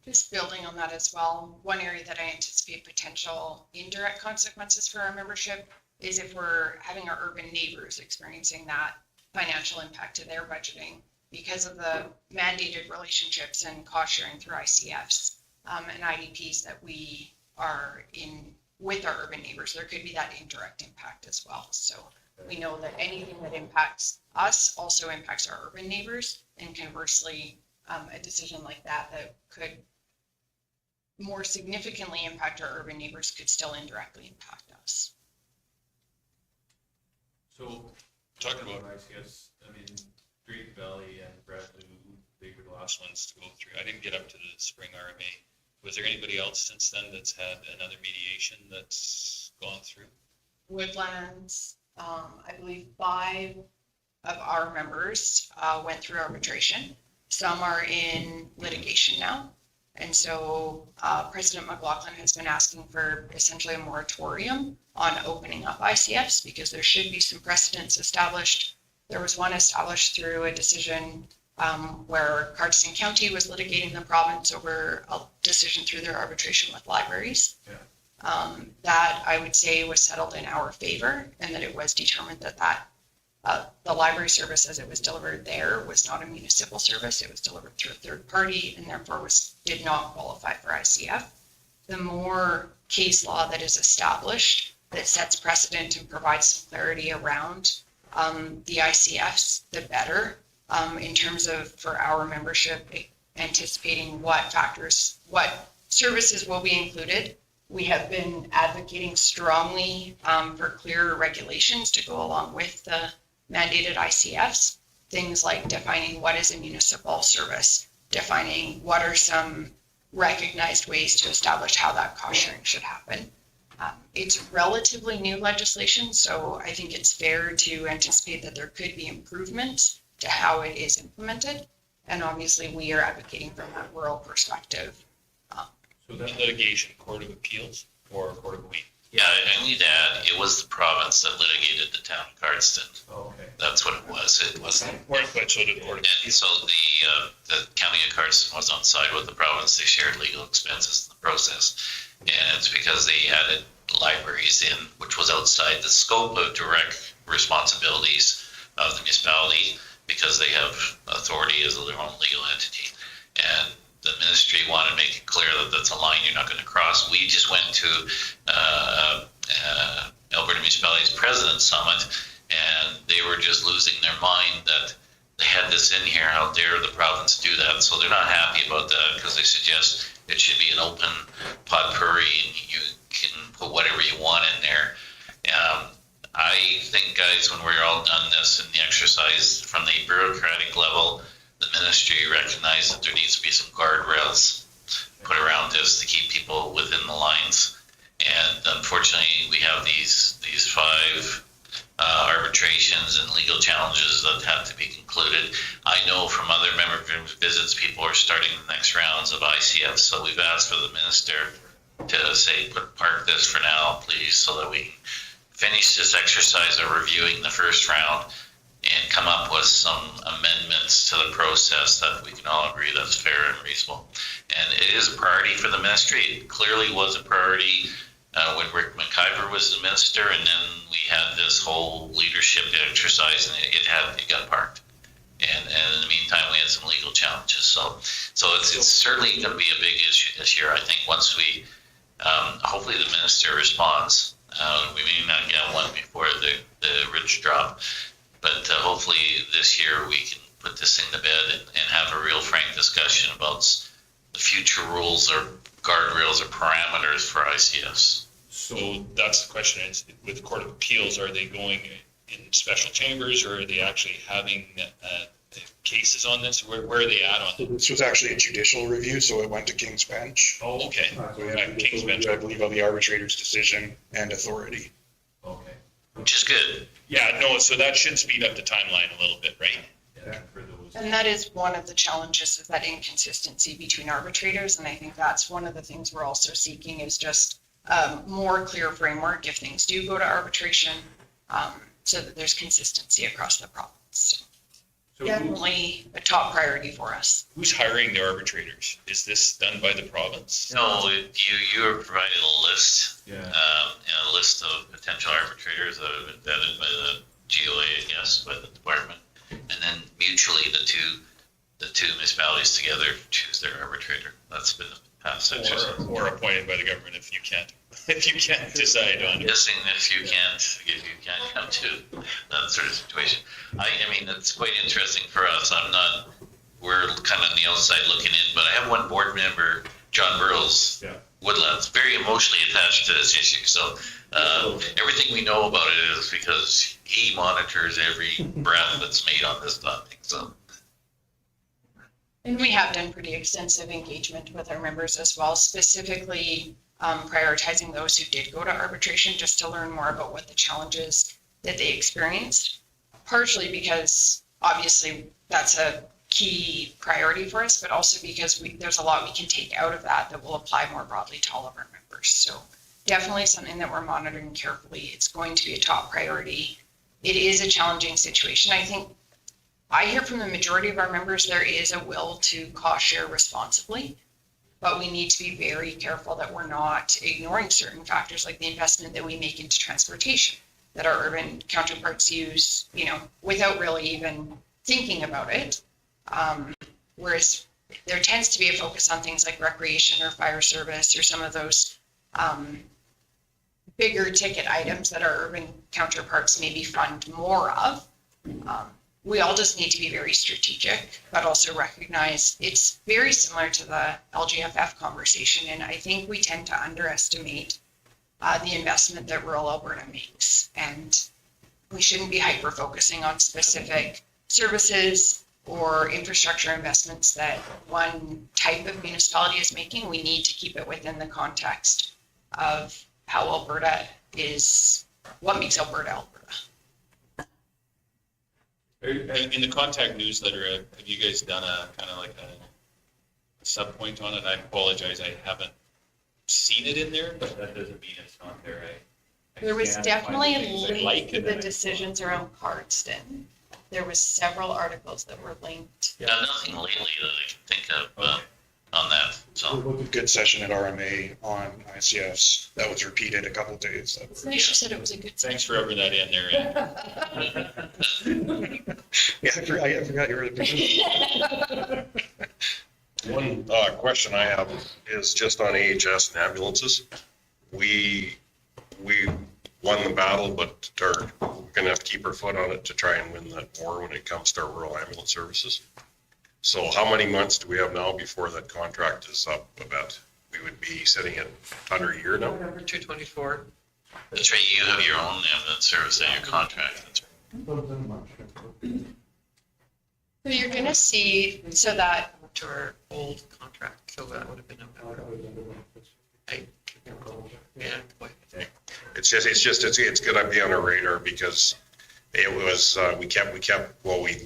Just building on that as well, one area that I anticipate potential indirect consequences for our membership is if we're having our urban neighbors experiencing that financial impact to their budgeting because of the mandated relationships and cost sharing through ICFs and IDPs that we are in with our urban neighbors. There could be that indirect impact as well. So we know that anything that impacts us also impacts our urban neighbors, and conversely, a decision like that could more significantly impact our urban neighbors could still indirectly impact us. So talking about ICS, I mean, Drayton Valley and Bradley, they were the last ones to go through. I didn't get up to the spring RMA. Was there anybody else since then that's had another mediation that's gone through? Woodlands, I believe 5 of our members went through arbitration. Some are in litigation now. And so President McLaughlin has been asking for essentially a moratorium on opening up ICFs because there should be some precedents established. There was one established through a decision where Cardston County was litigating the province over a decision through their arbitration with libraries. Yeah. That I would say was settled in our favor, and that it was determined that the library service as it was delivered there was not a municipal service. It was delivered through a third party and therefore did not qualify for ICF. The more case law that is established that sets precedent and provides some clarity around the ICFs, the better in terms of for our membership anticipating what services will be included. We have been advocating strongly for clearer regulations to go along with the mandated ICFs, things like defining what is a municipal service, defining what are some recognized ways to establish how that cost sharing should happen. It's relatively new legislation, so I think it's fair to anticipate that there could be improvements to how it is implemented. And obviously we are advocating from that rural perspective. So that litigation, Court of Appeals or Court of Queen? Yeah, I need to add, it was the province that litigated the town of Cardston. Oh, okay. That's what it was. It wasn't. But so did Court of And so the county of Cardston was on side with the province. They shared legal expenses in the process. And it's because they added libraries in, which was outside the scope of direct responsibilities of the municipality because they have authority as their own legal entity. And the ministry wanted to make it clear that that's a line you're not going to cross. We just went to Alberta Municipalities President Summit, and they were just losing their mind that they had this in here. How dare the province do that? So they're not happy about that because they suggest it should be an open potpourri and you can put whatever you want in there. I think, guys, when we're all done this in the exercise from the bureaucratic level, the ministry recognized that there needs to be some guardrails put around this to keep people within the lines. And unfortunately, we have these 5 arbitrations and legal challenges that have to be concluded. I know from other member visits, people are starting the next rounds of ICF. So we've asked for the minister to say, park this for now, please, so that we can finish this exercise of reviewing the first round and come up with some amendments to the process that we can all agree that's fair and reasonable. And it is a priority for the ministry. It clearly was a priority when Rick McIver was the minister, and then we had this whole leadership exercise, and it got parked. And in the meantime, we had some legal challenges. So it's certainly going to be a big issue this year. I think once we, hopefully the minister responds. We may not get one before the ridge drop. But hopefully this year we can put this thing to bed and have a real frank discussion about the future rules or guardrails or parameters for ICFs. So that's the question is, with the Court of Appeals, are they going in special chambers or are they actually having cases on this? Where are they at on it? This was actually a judicial review, so it went to King's Bench. Oh, okay. So we have King's Bench, I believe, on the arbitrator's decision and authority. Okay. Which is good. Yeah, no, so that should speed up the timeline a little bit, right? Yeah, for those. And that is one of the challenges, is that inconsistency between arbitrators. And I think that's one of the things we're also seeking, is just more clear framework if things do go to arbitration, so that there's consistency across the province. So So definitely a top priority for us. who's hiring the arbitrators? Is this done by the province? No, you are provided a list, Yeah. a list of potential arbitrators that have been vetted by the GOA, I guess, by the department. And then mutually, the two municipalities together choose their arbitrator. That's been the past exercise. Or appointed by the government if you can't decide on I'm it. guessing if you can't come to that sort of situation. I mean, it's quite interesting for us. We're kind of on the outside looking in, but I have one board member, John Burrows, Yeah. Woodlands, very emotionally attached to this issue. So everything we know about it is because he monitors every breath that's made on this topic. So And we have done pretty extensive engagement with our members as well, specifically prioritizing those who did go to arbitration, just to learn more about what the challenges that they experienced. Partially because obviously that's a key priority for us, but also because there's a lot we can take out of that will apply more broadly to all of our members. So definitely something that we're monitoring carefully. It's going to be a top priority. It is a challenging situation. I think I hear from the majority of our members, there is a will to cost share responsibly, but we need to be very careful that we're not ignoring certain factors, like the investment that we make into transportation that our urban counterparts use, without really even thinking about it. Whereas there tends to be a focus on things like recreation or fire service or some of those bigger ticket items that our urban counterparts maybe fund more of. We all just need to be very strategic, but also recognize it's very similar to the LGFF conversation. And I think we tend to underestimate the investment that rural Alberta makes. And we shouldn't be hyper-focusing on specific services or infrastructure investments that one type of municipality is making. We need to keep it within the context of how Alberta is, what makes Alberta Alberta. In the contact newsletter, have you guys done a kind of like a sub point on it? I apologize, I haven't seen it in there, but that doesn't mean it's not there. There was definitely a things I link like to and the then I- decisions around Cardston. There was several articles that were linked. yeah, nothing lately that I can think of on that. So. Good session at RMA on ICFs. That was repeated a couple days. It's nice you said it was a good. Thanks for rubbing that in there. Yeah, I forgot you were the One question I have is just on AHS and ambulances. We won the battle, but we're going to have to keep our foot on it to try and win that war when it comes to our rural ambulance services. So how many months do we have now before that contract is up about? We would be sitting at under a year now. November 224. That's right, you have your own ambulance service and your contract. That's right. So you're gonna see, so that, To our old contract, so that would have been November. Yeah, boy. It's gonna be on our radar because it was,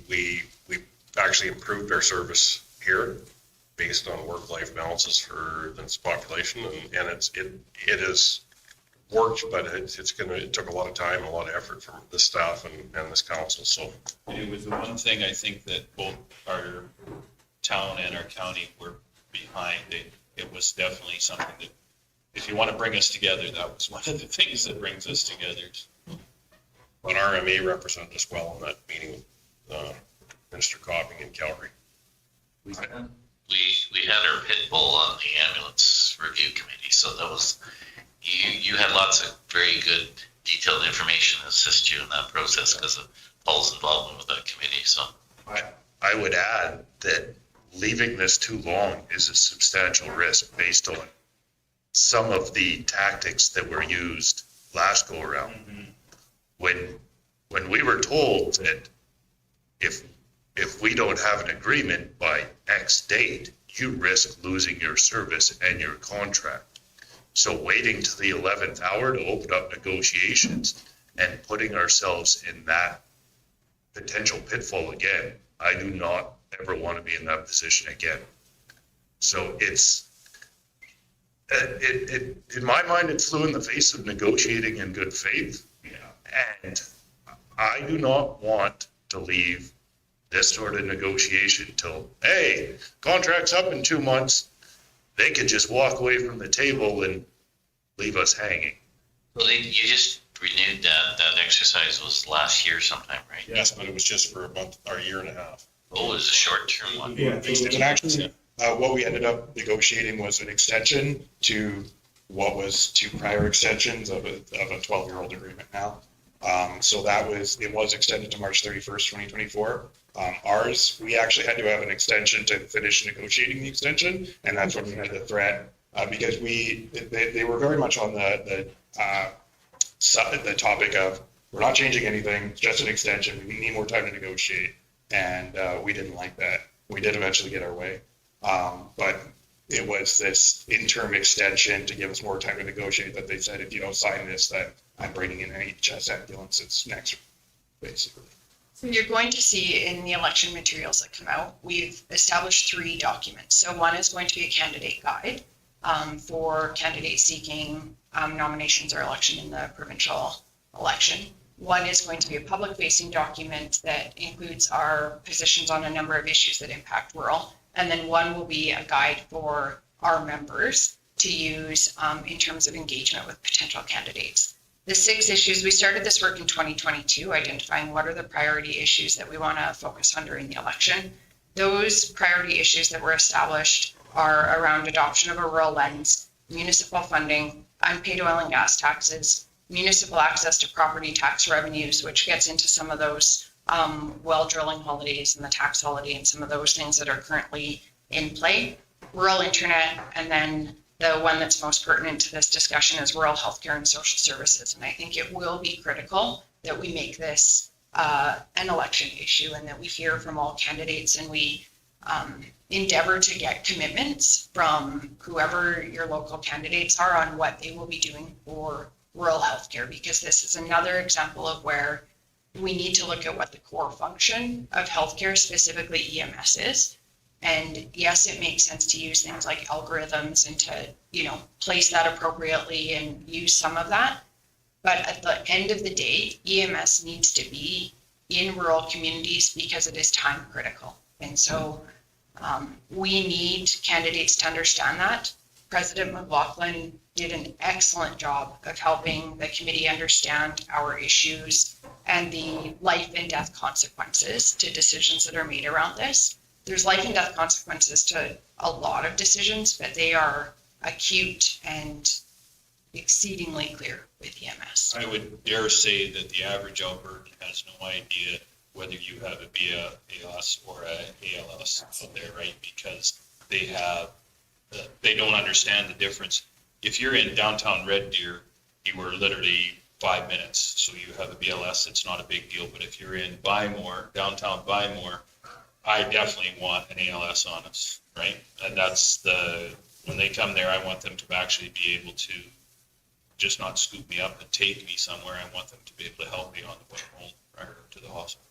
we actually improved our service here based on work-life balances for this population, and it has worked, but it took a lot of time, a lot of effort from the staff and this council, so. It was the one thing I think that both our town and our county were behind. It was definitely something that, if you want to bring us together, that was one of the things that brings us together. But RMA represented us well in that meeting with Minister Copping in Calgary. We had our pit bull on the ambulance review committee, so that was, you had lots of very good detailed information to assist you in that process because of Paul's involvement with that committee, so. I would add that leaving this too long is a substantial risk based on some of the tactics that were used last go around. When we were told that if if we don't have an agreement by X date, you risk losing your service and your contract. So waiting to the 11th hour to open up negotiations and putting ourselves in that potential pitfall again, I do not ever want to be in that position again. So it's, in my mind, it flew in the face of negotiating in good faith. And I do not want to leave this sort of negotiation till, hey, contract's up in 2 months. They could just walk away from the table and leave us hanging. Well, you just renewed that exercise was last year sometime, right? Yes, but it was just for a month or a year and a half. Oh, it was a short-term one. Yeah, and actually, what we ended up negotiating was an extension to what was two prior extensions of a 12-year-old agreement now. So it was extended to March 31st, 2024. Ours, we actually had to have an extension to finish negotiating the extension, and that's when we had the threat, because they were very much on the topic of, we're not changing anything, it's just an extension, we need more time to negotiate, and we didn't like that. We did eventually get our way, but it was this interim extension to give us more time to negotiate that they said, if you don't sign this, then I'm bringing in NHS ambulances next, basically. So you're going to see in the election materials that come out, we've established 3 documents. So one is going to be a candidate guide for candidates seeking nominations or election in the provincial election. One is going to be a public-facing document that includes our positions on a number of issues that impact rural. And then one will be a guide for our members to use in terms of engagement with potential candidates. The 6 issues, we started this work in 2022, identifying what are the priority issues that we want to focus on during the election. Those priority issues that were established are around adoption of a rural lens, municipal funding, unpaid oil and gas taxes, municipal access to property tax revenues, which gets into some of those well drilling holidays and the tax holiday and some of those things that are currently in play, rural internet, and then the one that's most pertinent to this discussion is rural healthcare and social services. And I think it will be critical that we make this an election issue and that we hear from all candidates and we endeavor to get commitments from whoever your local candidates are on what they will be doing for rural healthcare, because this is another example of where we need to look at what the core function of healthcare, specifically EMS, is. And yes, it makes sense to use things like algorithms and to, place that appropriately and use some of that. But at the end of the day, EMS needs to be in rural communities because it is time critical. And so we need candidates to understand that. President McLaughlin did an excellent job of helping the committee understand our issues and the life and death consequences to decisions that are made around this. There's life and death consequences to a lot of decisions, but they are acute and exceedingly clear with EMS. I would dare say that the average Albertan has no idea whether you have a BLS or a ALS out there, right? Because they don't understand the difference. If you're in downtown Red Deer, you were literally 5 minutes. So you have a BLS, it's not a big deal. But if you're in Bymore, downtown Bymore, I definitely want an ALS on us, right? And that's when they come there, I want them to actually be able to just not scoop me up and take me somewhere. I want them to be able to help me on the way home or to the hospital.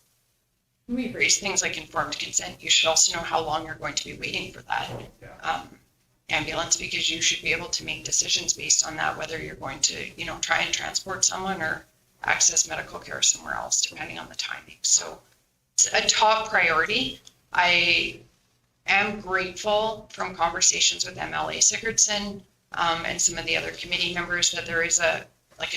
We've raised things like informed consent. You should also know how long you're going to be waiting for that ambulance, because you should be able to make decisions based on that, whether you're going to, try and transport someone or access medical care somewhere else, depending on the timing. So it's a top priority. I am grateful from conversations with MLA Sigurdsson and some of the other committee members that there is a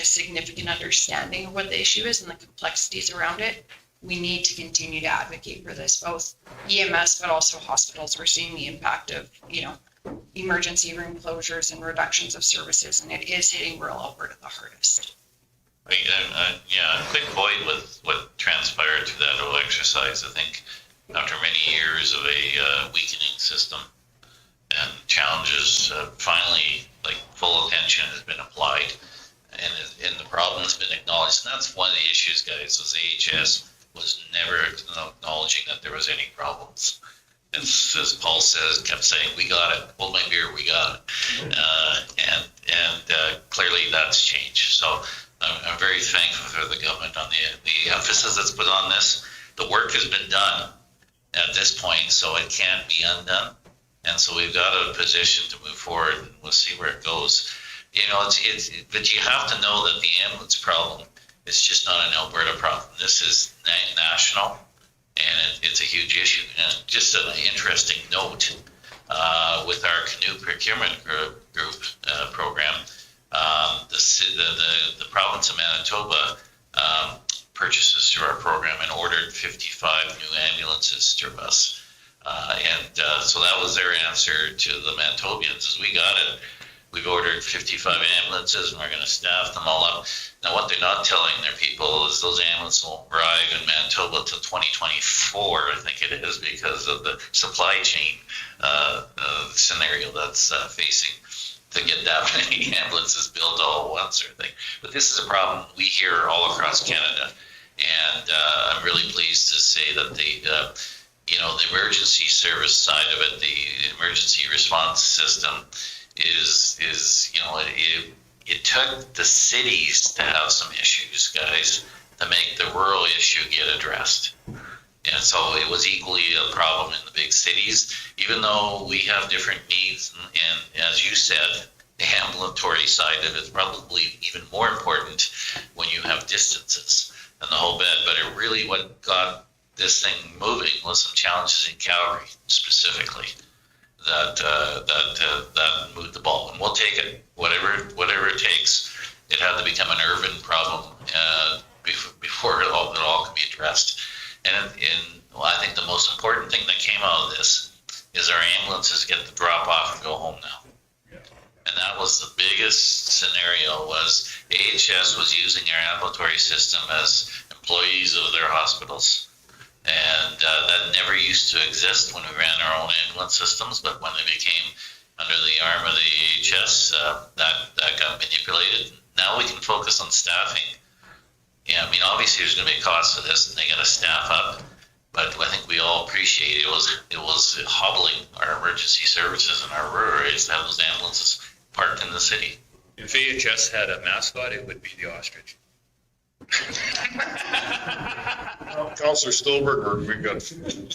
significant understanding of what the issue is and the complexities around it. We need to continue to advocate for this, both EMS, but also hospitals. We're seeing the impact of, emergency room closures and reductions of services, and it is hitting rural Alberta the hardest. A quick point with what transpired through that whole exercise. I think after many years of a weakening system and challenges, finally, full attention has been applied, and the problem has been acknowledged. And that's one of the issues, guys, was AHS was never acknowledging that there was any problems. And as Paul says, kept saying, "We got it. Hold my beer. We got it." Clearly that's changed. So I'm very thankful for the government on the emphasis that's put on this. The work has been done at this point, so it can't be undone. And so we've got a position to move forward, and we'll see where it goes. You know, but you have to know that the ambulance problem is just not an Alberta problem. This is national, and it's a huge issue. And just an interesting note, with our canoe procurement group program, the province of Manitoba purchases through our program and ordered 55 new ambulances through us. So that was their answer to the Manitobians, is we got it. We've ordered 55 ambulances and we're going to staff them all up. Now, what they're not telling their people is those ambulances won't arrive in Manitoba till 2024, I think it is, because of the supply chain scenario that's facing to get that many ambulances built all at once or thing. But this is a problem we hear all across Canada. And I'm really pleased to say that the emergency service side of it, the emergency response system, it took the cities to have some issues, guys, to make the rural issue get addressed. And so it was equally a problem in the big cities, even though we have different needs. And as you said, the ambulatory side of it is probably even more important when you have distances and the whole bit. But it really, what got this thing moving was some challenges in Calgary specifically that moved the ball, and we'll take it, whatever it takes. It had to become an urban problem before it all can be addressed. And I think the most important thing that came out of this is our ambulances get to drop off and go home now. And that was the biggest scenario, was AHS was using our ambulatory system as employees of their hospitals. And that never used to exist when we ran our own ambulance systems, but when they became under the arm of the AHS, that got manipulated. Now we can focus on staffing. Yeah, I mean, obviously there's going to be a cost to this, and they got to staff up. But I think we all appreciate it was hobbling our emergency services in our rural areas to have those ambulances parked in the city. If AHS had a mascot, it would be the ostrich. Councillor Stolberg, we've got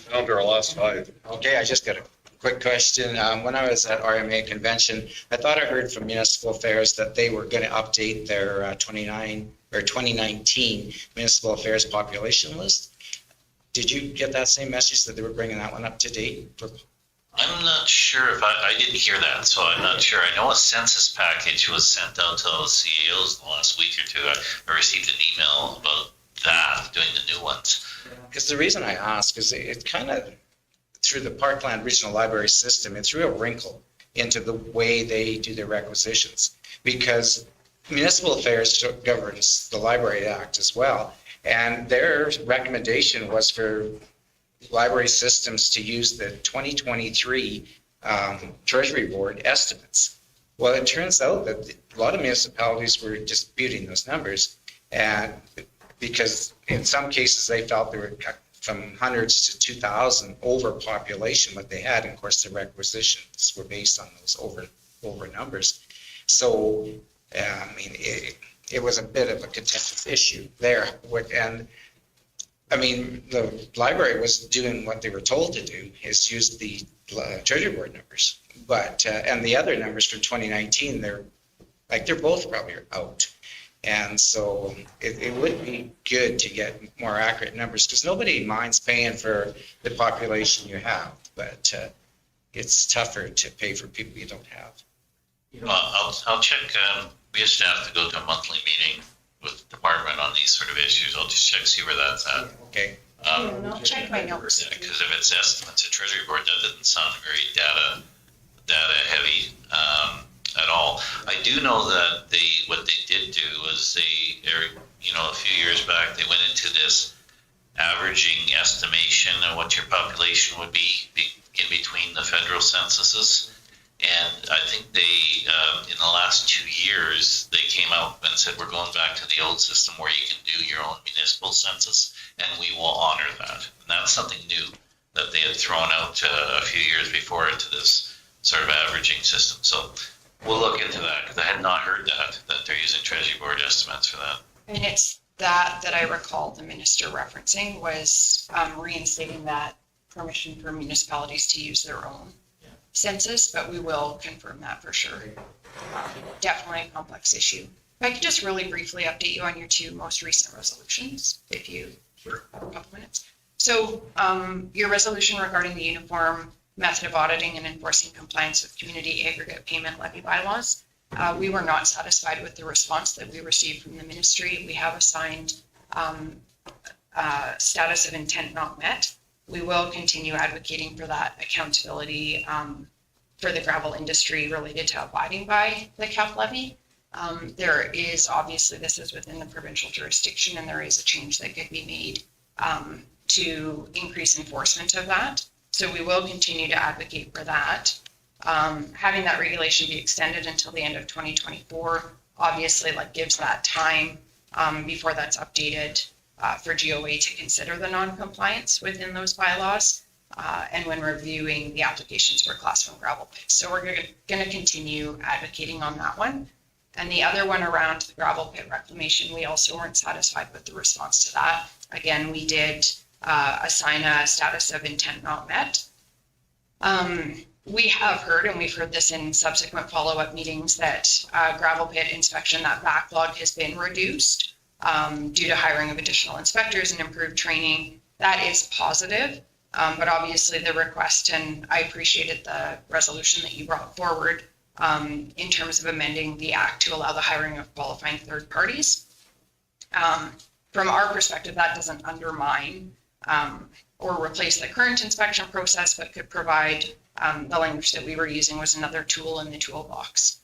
down to our last 5. Okay, I just got a quick question. When I was at RMA convention, I thought I heard from Municipal Affairs that they were going to update their 2019 Municipal Affairs population list. Did you get that same message that they were bringing that one up to date? I'm not sure if I didn't hear that, so I'm not sure. I know a census package was sent out to all the CEOs the last week or two. I received an email about that, doing the new ones. Because the reason I ask is it kind of, through the Parkland Regional Library system, it threw a wrinkle into the way they do their requisitions. Because Municipal Affairs governs the Library Act as well, and their recommendation was for library systems to use the 2023 Treasury Board estimates. Well, it turns out that a lot of municipalities were disputing those numbers, and because in some cases they felt they were from hundreds to 2,000 overpopulation what they had, and of course the requisitions were based on those over numbers. So I mean, it was a bit of a contentious issue there, and I mean, the library was doing what they were told to do, is use the Treasury Board numbers. But, and the other numbers for 2019, they're both probably out. And so it would be good to get more accurate numbers, because nobody minds paying for the population you have, but it's tougher to pay for people you don't have. I'll check. We used to have to go to a monthly meeting with the department on these sort of issues. I'll just check, see where that's at. Okay. I'll check my notes. Because if it's estimates at Treasury Board, that doesn't sound very data heavy at all. I do know that what they did do was a few years back, they went into this averaging estimation of what your population would be in between the federal censuses. And I think they, in the last 2 years, they came out and said, we're going back to the old system where you can do your own municipal census and we will honor that. And that's something new that they had thrown out a few years before into this sort of averaging system. So we'll look into that, because I had not heard that they're using Treasury Board estimates for that. And it's that I recall the minister referencing was reinstating that permission for municipalities to use their own census, but we will confirm that for sure. Definitely a complex issue. If I could just really briefly update you on your two most recent resolutions, if you have a couple minutes. So your resolution regarding the uniform method of auditing and enforcing compliance with community aggregate payment levy bylaws. We were not satisfied with the response that we received from the ministry. We have assigned status of intent not met. We will continue advocating for that accountability for the gravel industry related to abiding by the cap levy. There is obviously, this is within the provincial jurisdiction, and there is a change that could be made to increase enforcement of that. So we will continue to advocate for that. Having that regulation be extended until the end of 2024, obviously gives that time before that's updated for GOA to consider the non-compliance within those bylaws and when reviewing the applications for class 1 gravel pits. So we're going to continue advocating on that one. And the other one around the gravel pit reclamation, we also weren't satisfied with the response to that. Again, we did assign a status of intent not met. We have heard, and we've heard this in subsequent follow-up meetings, that gravel pit inspection, that backlog has been reduced due to hiring of additional inspectors and improved training. That is positive, but obviously the request, and I appreciated the resolution that you brought forward in terms of amending the act to allow the hiring of qualifying third parties. From our perspective, that doesn't undermine or replace the current inspection process, but could provide the language that we were using was another tool in the toolbox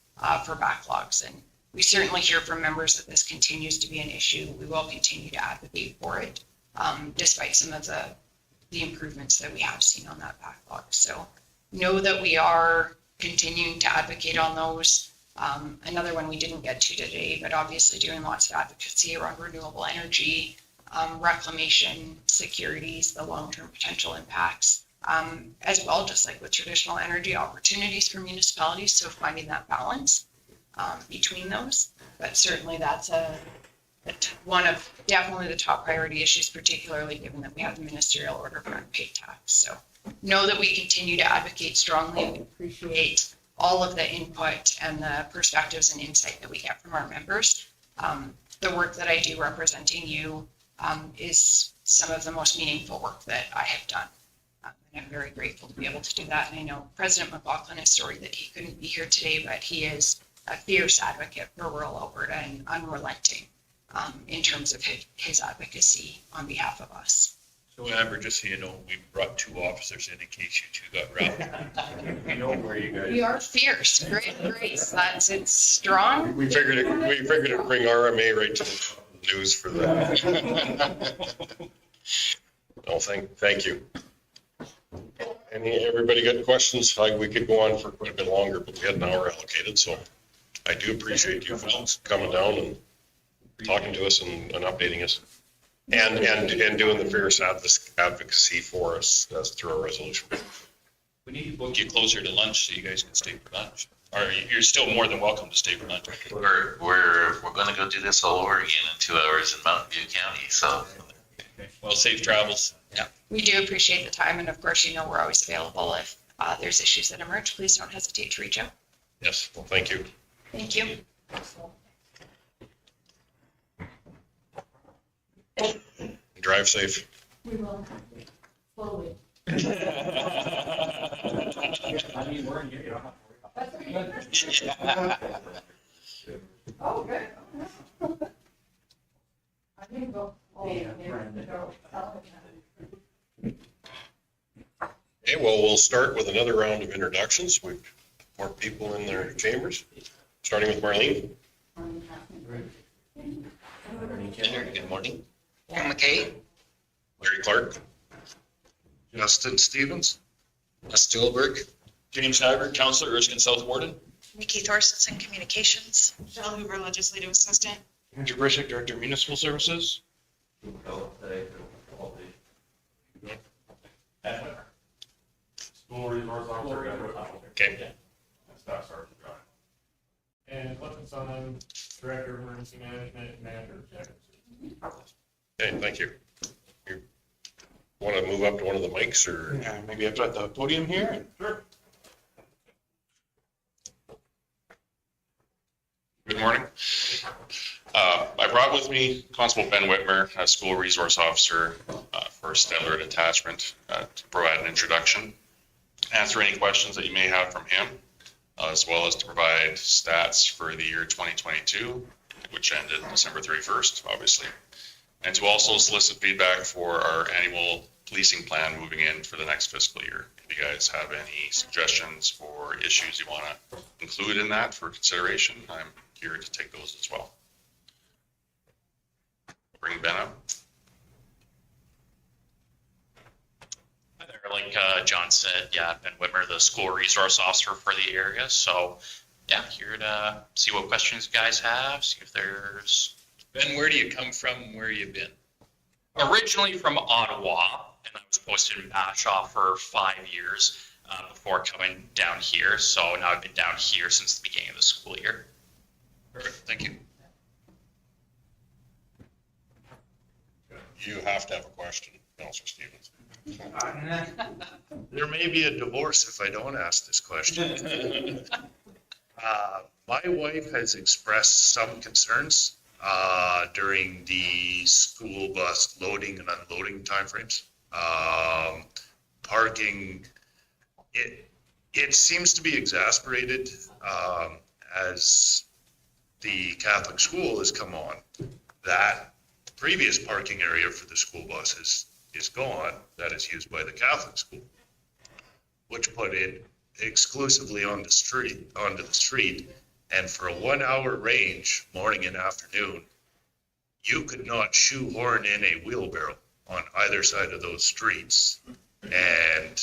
for backlogs. And we certainly hear from members that this continues to be an issue. We will continue to advocate for it, despite some of the improvements that we have seen on that backlog. So know that we are continuing to advocate on those. Another one we didn't get to today, but obviously doing lots of advocacy around renewable energy, reclamation, securities, the long-term potential impacts, as well, just like with traditional energy opportunities for municipalities. So finding that balance between those, but certainly that's one of definitely the top priority issues, particularly given that we have the ministerial order for unpaid tax. So know that we continue to advocate strongly, and we appreciate all of the input and the perspectives and insight that we get from our members. The work that I do representing you is some of the most meaningful work that I have done. And I'm very grateful to be able to do that. And I know President McLaughlin is sorry that he couldn't be here today, but he is a fierce advocate for rural Alberta and unrelenting in terms of his advocacy on behalf of us. So Amber, just so you know, we brought 2 officers in case you 2 got routed. We know where you guys. We are fierce, great grace. It's strong. We figured to bring RMA right to the news for that. No, thank you. Everybody got questions? We could go on for quite a bit longer, but we had an hour allocated, so I do appreciate you folks coming down and talking to us and updating us. And doing the fierce advocacy for us through our resolution. We need to book you closer to lunch so you guys can stay for lunch. Or you're still more than welcome to stay for lunch. We're going to go do this all over again in 2 hours in Mountain View County. So, well, safe travels. Yeah, we do appreciate the time, and of course, we're always available if there's issues that emerge. Please don't hesitate to reach out. Yes, well, thank you. Thank you. Drive safe. We will. Slowly. I mean, we're in here, you don't have to worry about it. Oh, good. I think we'll. Okay, well, we'll start with another round of introductions. We've more people in their chambers, starting with Marlene. good morning. Paul McKay, Larry Clark. Justin Stevens? Les Stuhlberg, James Haggard, Councillor, Erskine South Warden. Nikki Thorstensen, Communications. Michelle Hoover, Legislative Assistant. Andrew Brishik, Director of Municipal Services. Okay, That's Staff Sergeant John. And Clifton Son, Director of Emergency Management, Manager of Executive. okay, thank you. You want to move up to one of the mics or? Yeah, maybe up at the podium here. Sure. Good morning. I brought with me Constable Ben Whitmer, a school resource officer for Stettler Detachment, to provide an introduction, answer any questions that you may have from him, as well as to provide stats for the year 2022, which ended December 31st, obviously, and to also solicit feedback for our annual policing plan moving in for the next fiscal year. If you guys have any suggestions or issues you want to include in that for consideration, I'm here to take those as well. Bring Ben up. Hi there. Like John said, yeah, Ben Whitmer, the school resource officer for the area. So, yeah, here to see what questions you guys have, see if there's... Ben, where do you come from? Where you been? Originally from Ottawa, and I was posted in Bashaw for 5 years before coming down here. So now I've been down here since the beginning of the school year. Perfect, thank you. You have to have a question, Counselor Stevens. There may be a divorce if I don't ask this question. My wife has expressed some concerns during the school bus loading and unloading timeframes. Parking, it seems to be exasperated as the Catholic school has come on. That previous parking area for the school buses is gone, that is used by the Catholic school, which put it exclusively on the street, onto the street. And for a 1 hour range, morning and afternoon, you could not shoehorn in a wheelbarrow on either side of those streets. And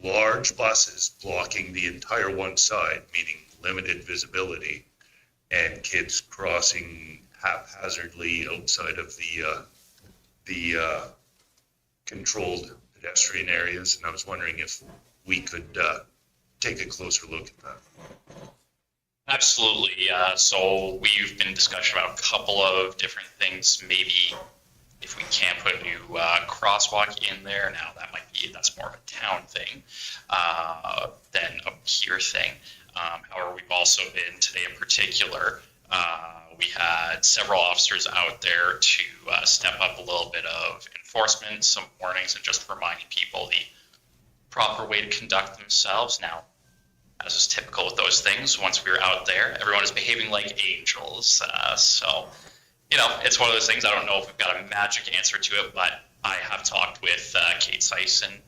large buses blocking the entire one side, meaning limited visibility, and kids crossing haphazardly outside of the controlled pedestrian areas. And I was wondering if we could take a closer look at that. Absolutely. So we've been in discussion about a couple of different things. Maybe if we can't put a new crosswalk in there, now that's more of a town thing than a here thing. However, we've also been today in particular, we had several officers out there to step up a little bit of enforcement, some warnings, and just reminding people the proper way to conduct themselves. Now, as is typical with those things, once we were out there, everyone is behaving like angels. So, it's one of those things. I don't know if we've got a magic answer to it, but I have talked with Kate Sison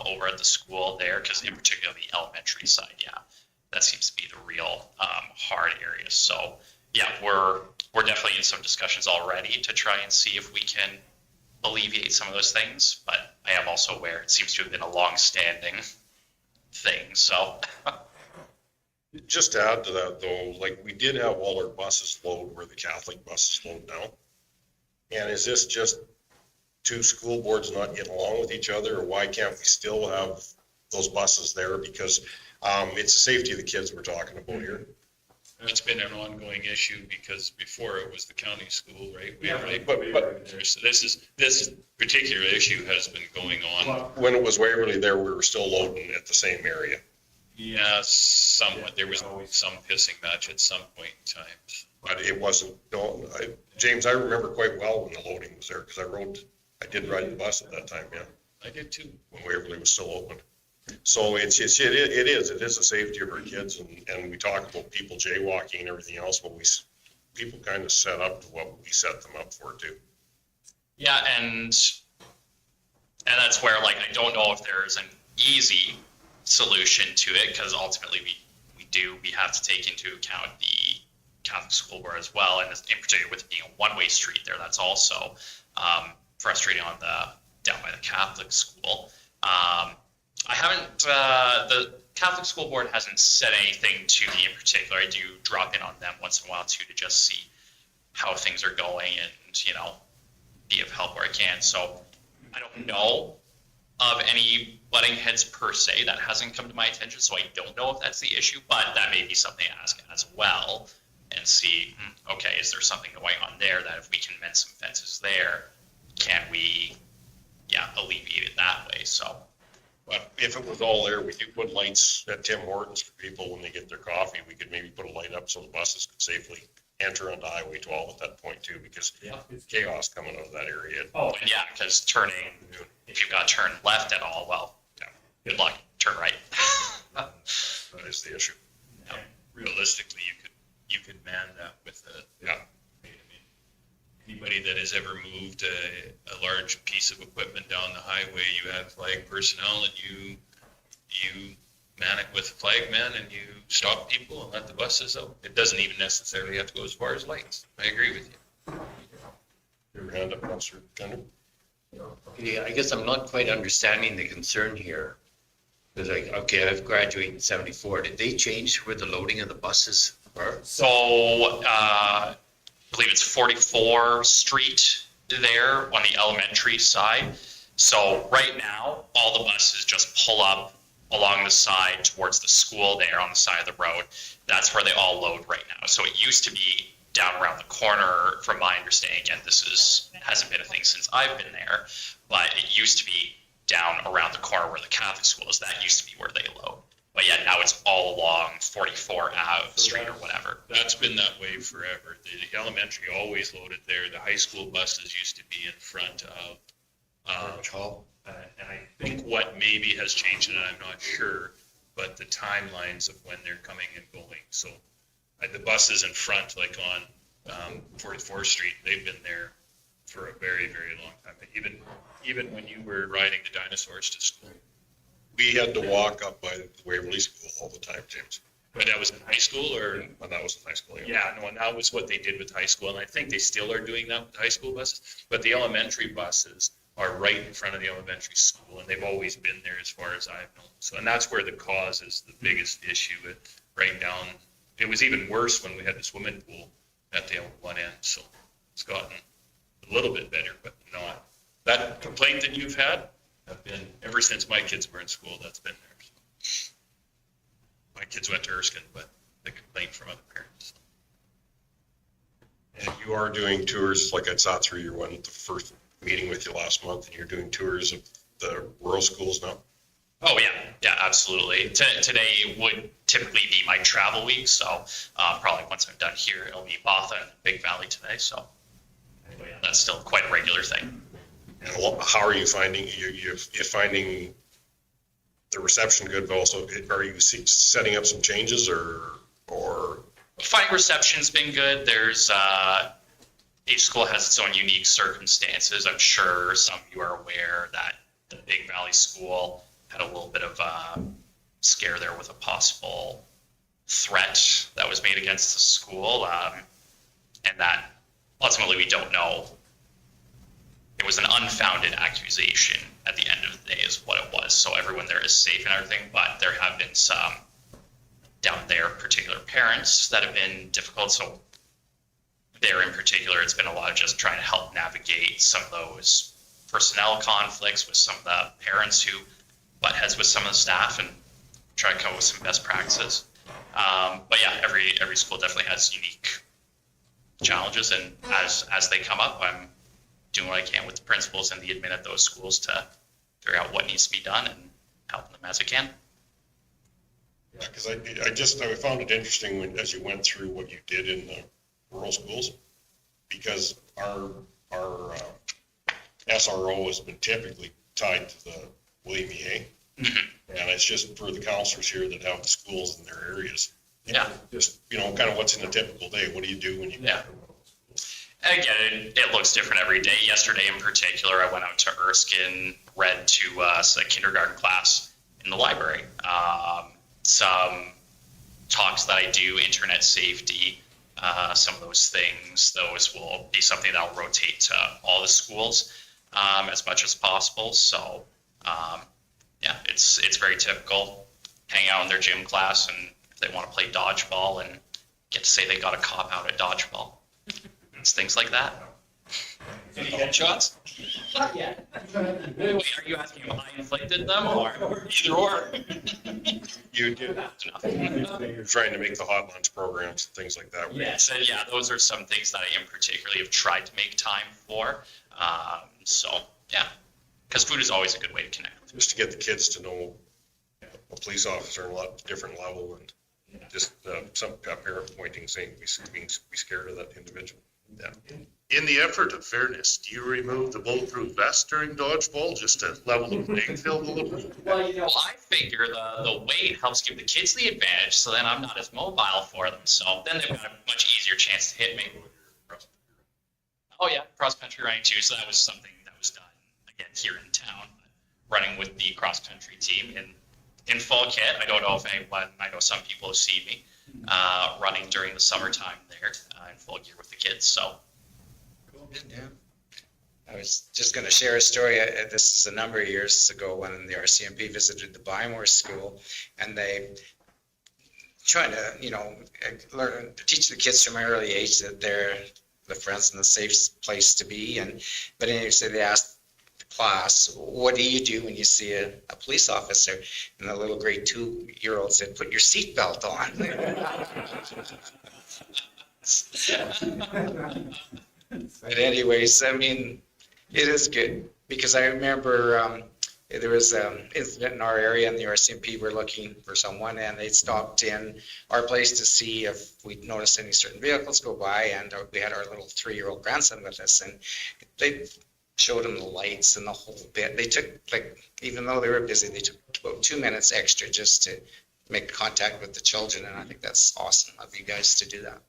over at the school there, because in particular the elementary side, that seems to be the real hard area. So, we're definitely in some discussions already to try and see if we can alleviate some of those things. But I am also aware it seems to have been a long-standing thing. So. Just to add to that though, like we did have all our buses load where the Catholic buses load now. And is this just two school boards not getting along with each other, or why can't we still have those buses there? Because it's the safety of the kids we're talking about here. It's been an ongoing issue because before it was the county school, right? But This particular issue has been going on. when it was Waverly there, we were still loading at the same area. Yeah, somewhat. There was always some pissing match at some point in time. But it wasn't, James, I remember quite well when the loading was there, because I did ride the bus at that time, yeah, I did too. when Waverly was still open. So it is the safety of our kids, and we talk about people jaywalking and everything else, but people kind of set up to what we set them up for too. Yeah, and that's where, like, I don't know if there's an easy solution to it, because ultimately we have to take into account the Catholic school board as well, and in particular with it being a one-way street there, that's also frustrating on down by the Catholic school. I haven't, the Catholic school board hasn't said anything to me in particular. I do drop in on them once in a while too, to just see how things are going and, be of help where I can. So I don't know of any butting heads per se. That hasn't come to my attention, so I don't know if that's the issue, but that may be something to ask as well and see, okay, is there something going on there that if we can mend some fences there, can we, alleviate it that way? So, But if it was all there, we could put lights at Tim Hortons for people when they get their coffee. We could maybe put a light up so the buses could safely enter onto Highway 12 at that point too, because it's chaos coming out of that area. Oh, yeah, because turning, if you've got to turn left at all, well, good luck, turn right. That is the issue. Realistically, you could man that with a, I mean, anybody that has ever moved a large piece of equipment down the highway, you have flag personnel and you man it with flagmen and you stop people and let the buses out. It doesn't even necessarily have to go as far as lights. I agree with you. Your hand up, Councilor Tender. Yeah, I guess I'm not quite understanding the concern here. Because okay, I've graduated in 74. Did they change where the loading of the buses were? So, I believe it's 44 Street there on the elementary side. So right now, all the buses just pull up along the side towards the school there on the side of the road. That's where they all load right now. So it used to be down around the corner, from my understanding. Again, hasn't been a thing since I've been there, but it used to be down around the corner where the Catholic school is. That used to be where they load. But yeah, now it's all along 44 Ave Street or whatever. That's been that way forever. The elementary always loaded there. The high school buses used to be in front of Hall. And I think what maybe has changed, and I'm not sure, but the timelines of when they're coming and going. So the buses in front, like on 44th Street, they've been there for a very, very long time. Even when you were riding the dinosaurs to school. We had to walk up by the Waverly School all the time, James. But that was in high school, or? And that was in high school. Yeah, no, and that was what they did with high school, and I think they still are doing that with high school buses. But the elementary buses are right in front of the elementary school, and they've always been there as far as I've known. So, and that's where the cause is the biggest issue. Right down, it was even worse when we had the swimming pool at the one end. So it's gotten a little bit better, but not. That complaint that you've had, have been ever since my kids were in school. That's been there. So. My kids went to Erskine, but the complaint from other parents. And you are doing tours, like I saw through your the first meeting with you last month, and you're doing tours of the rural schools now? Oh, yeah, absolutely. Today would typically be my travel week, so probably once I'm done here, it'll be Botha and Big Valley today, so that's still quite a regular thing. And how are you finding, you're finding the reception good, but also are you setting up some changes or? Finding reception's been good. There's, each school has its own unique circumstances. I'm sure some of you are aware that the Big Valley School had a little bit of a scare there with a possible threat that was made against the school, and that ultimately we don't know. It was an unfounded accusation at the end of the day is what it was. So everyone there is safe and everything, but there have been some down there particular parents that have been difficult. So there in particular, it's been a lot of just trying to help navigate some of those personnel conflicts with some of the parents who butt heads with some of the staff and try to come up with some best practices. But yeah, every school definitely has unique challenges, and as they come up, I'm doing what I can with the principals and the admin at those schools to figure out what needs to be done and help them as I can. Yeah, because I found it interesting as you went through what you did in the rural schools, because our SRO has been typically tied to the William E. Hay. And it's just for the counselors here that have the schools in their areas. Yeah. Just, kind of what's in a typical day. What do you do when you? Yeah. And again, it looks different every day. Yesterday in particular, I went out to Erskine, read to a kindergarten class in the library. Some talks that I do, internet safety, some of those things, those will be something that I'll rotate to all the schools as much as possible. So, yeah, it's very typical. Hang out in their gym class, and if they want to play dodgeball and get to say they got a cop out at dodgeball. It's things like that. Any headshots? Yeah. Wait, are you asking if I inflicted them or either or? You did, trying to make the hot lunch programs, and things like that. Yes, and yeah, those are some things that I am particularly have tried to make time for. So, yeah, because food is always a good way to connect with. Just to get the kids to know a police officer on a lot different level, and just some parent pointing saying, be scared of that individual. Yeah. In the effort of fairness, do you remove the bulletproof vest during dodgeball just to level the playing field a little bit? Well, I figure the weight helps give the kids the advantage, so then I'm not as mobile for them. So then they've got a much easier chance to hit me. Oh yeah, cross country running too. So that was something that was done again here in town, running with the cross country team in full kit. I don't know if anyone, I know some people have seen me running during the summertime there in full gear with the kids. So. Yeah. I was just going to share a story. This is a number of years ago when the RCMP visited the Bymore School, and they trying to, learn to teach the kids from an early age that they're the friends and the safe place to be. But anyway, so they asked the class, "What do you do when you see a police officer?" And the little grade 2-year-old said, "Put your seatbelt on." But anyways, I mean, it is good because I remember there was an incident in our area and the RCMP were looking for someone and they stopped in our place to see if we'd noticed any certain vehicles go by, and we had our little 3-year-old grandson with us, and they showed him the lights and the whole bit. They took, even though they were busy, they took about 2 minutes extra just to make contact with the children, and I think that's awesome of you guys to do that.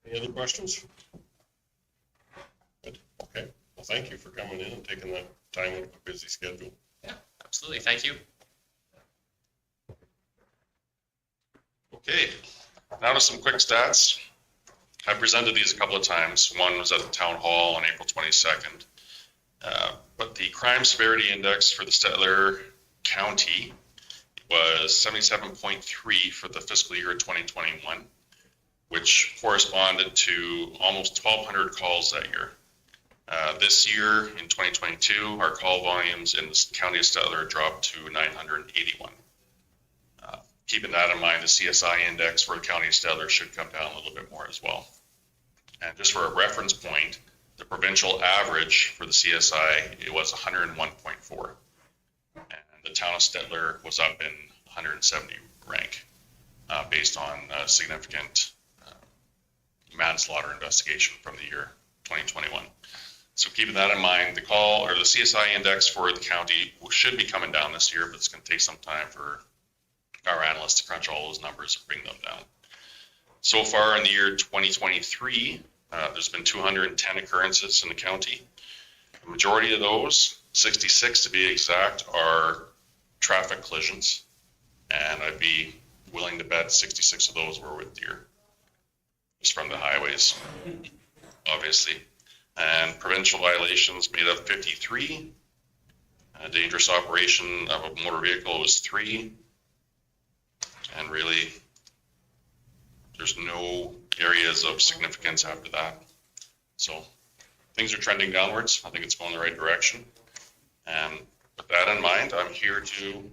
Any other questions? Good. Okay. Well, thank you for coming in and taking the time out of a busy schedule. Yeah, absolutely. Thank you. Okay, now to some quick stats. I presented these a couple of times. One was at the town hall on April 22nd. But the crime severity index for the Stettler County was 77.3 for the fiscal year 2021, which corresponded to almost 1,200 calls that year. This year, in 2022, our call volumes in the county of Stettler dropped to 981. Keeping that in mind, the CSI index for the county of Stettler should come down a little bit more as well. And just for a reference point, the provincial average for the CSI, it was 101.4. And the town of Stettler was up in 170 rank based on significant manslaughter investigation from the year 2021. So keeping that in mind, the CSI index for the county should be coming down this year, but it's going to take some time for our analysts to crunch all those numbers and bring them down. So far in the year 2023, there's been 210 occurrences in the county. The majority of those, 66 to be exact, are traffic collisions. And I'd be willing to bet 66 of those were with deer. Just from the highways, obviously. And provincial violations made up 53. A dangerous operation of a motor vehicle was 3. And really, there's no areas of significance after that. So things are trending downwards. I think it's going the right direction. And with that in mind, I'm here to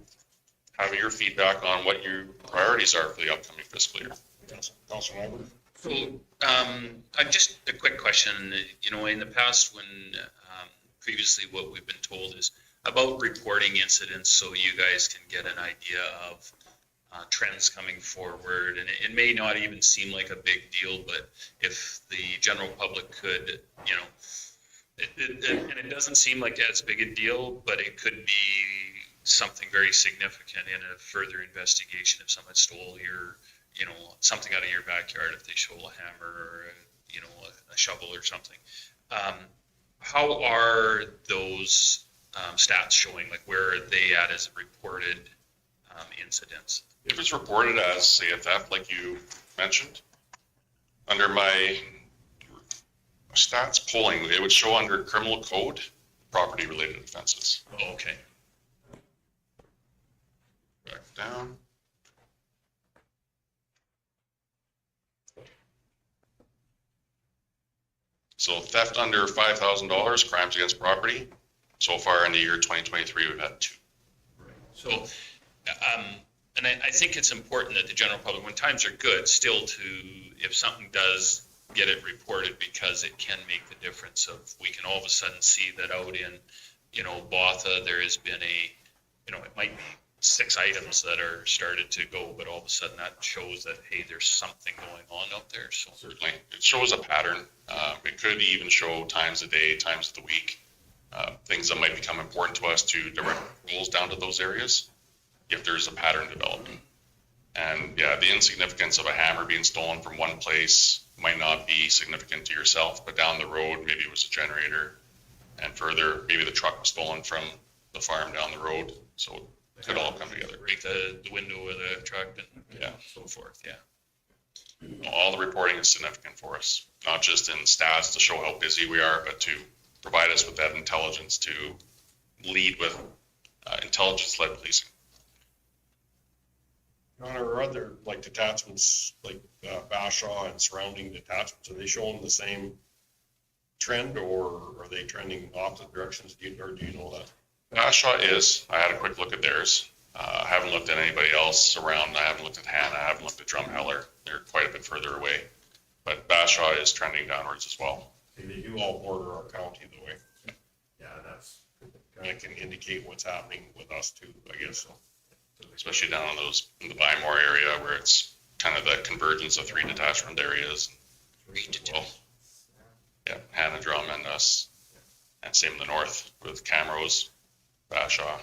have your feedback on what your priorities are for the upcoming fiscal year. Councilor Lambert? So, just a quick question. In the past, when previously what we've been told is about reporting incidents so you guys can get an idea of trends coming forward, and it may not even seem like a big deal, but if the general public could, and it doesn't seem like as big a deal, but it could be something very significant in a further investigation if someone stole your, something out of your backyard, if they stole a hammer or, a shovel or something. How are those stats showing? Like, where are they at as reported incidents? If it's reported as, say, a theft, like you mentioned, under my stats polling, it would show under criminal code, property-related offenses. Oh, okay. Back down. So theft under $5,000, crimes against property. So far in the year 2023, we've had 2. So, and I think it's important that the general public, when times are good, still to, if something does get it reported, because it can make the difference of, we can all of a sudden see that out in, Botha, there has been it might be 6 items that are started to go, but all of a sudden that shows that, hey, there's something going on out there. So Certainly, it shows a pattern. It could even show times of day, times of the week, things that might become important to us to direct rules down to those areas if there's a pattern developing. And yeah, the insignificance of a hammer being stolen from one place might not be significant to yourself, but down the road, maybe it was a generator, and further, maybe the truck was stolen from the farm down the road. So it could all come together. break the window of the truck and so forth, yeah. All the reporting is significant for us, not just in stats to show how busy we are, but to provide us with that intelligence to lead with intelligence-led policing. On our other, like detachments, like Bashaw and surrounding detachments, are they showing the same trend, or are they trending opposite directions? Do you know that? Bashaw is. I had a quick look at theirs. I haven't looked at anybody else around. I haven't looked at Hannah. I haven't looked at Drumheller. They're quite a bit further away. But Bashaw is trending downwards as well. They do all border our county the way. Yeah, that's kind of can indicate what's happening with us too, I guess. So. Especially down in the Bymore area where it's kind of the convergence of 3 detachment areas. Well, yeah, Hannah, Drum, and us. And same in the north with Camrose, Bashaw.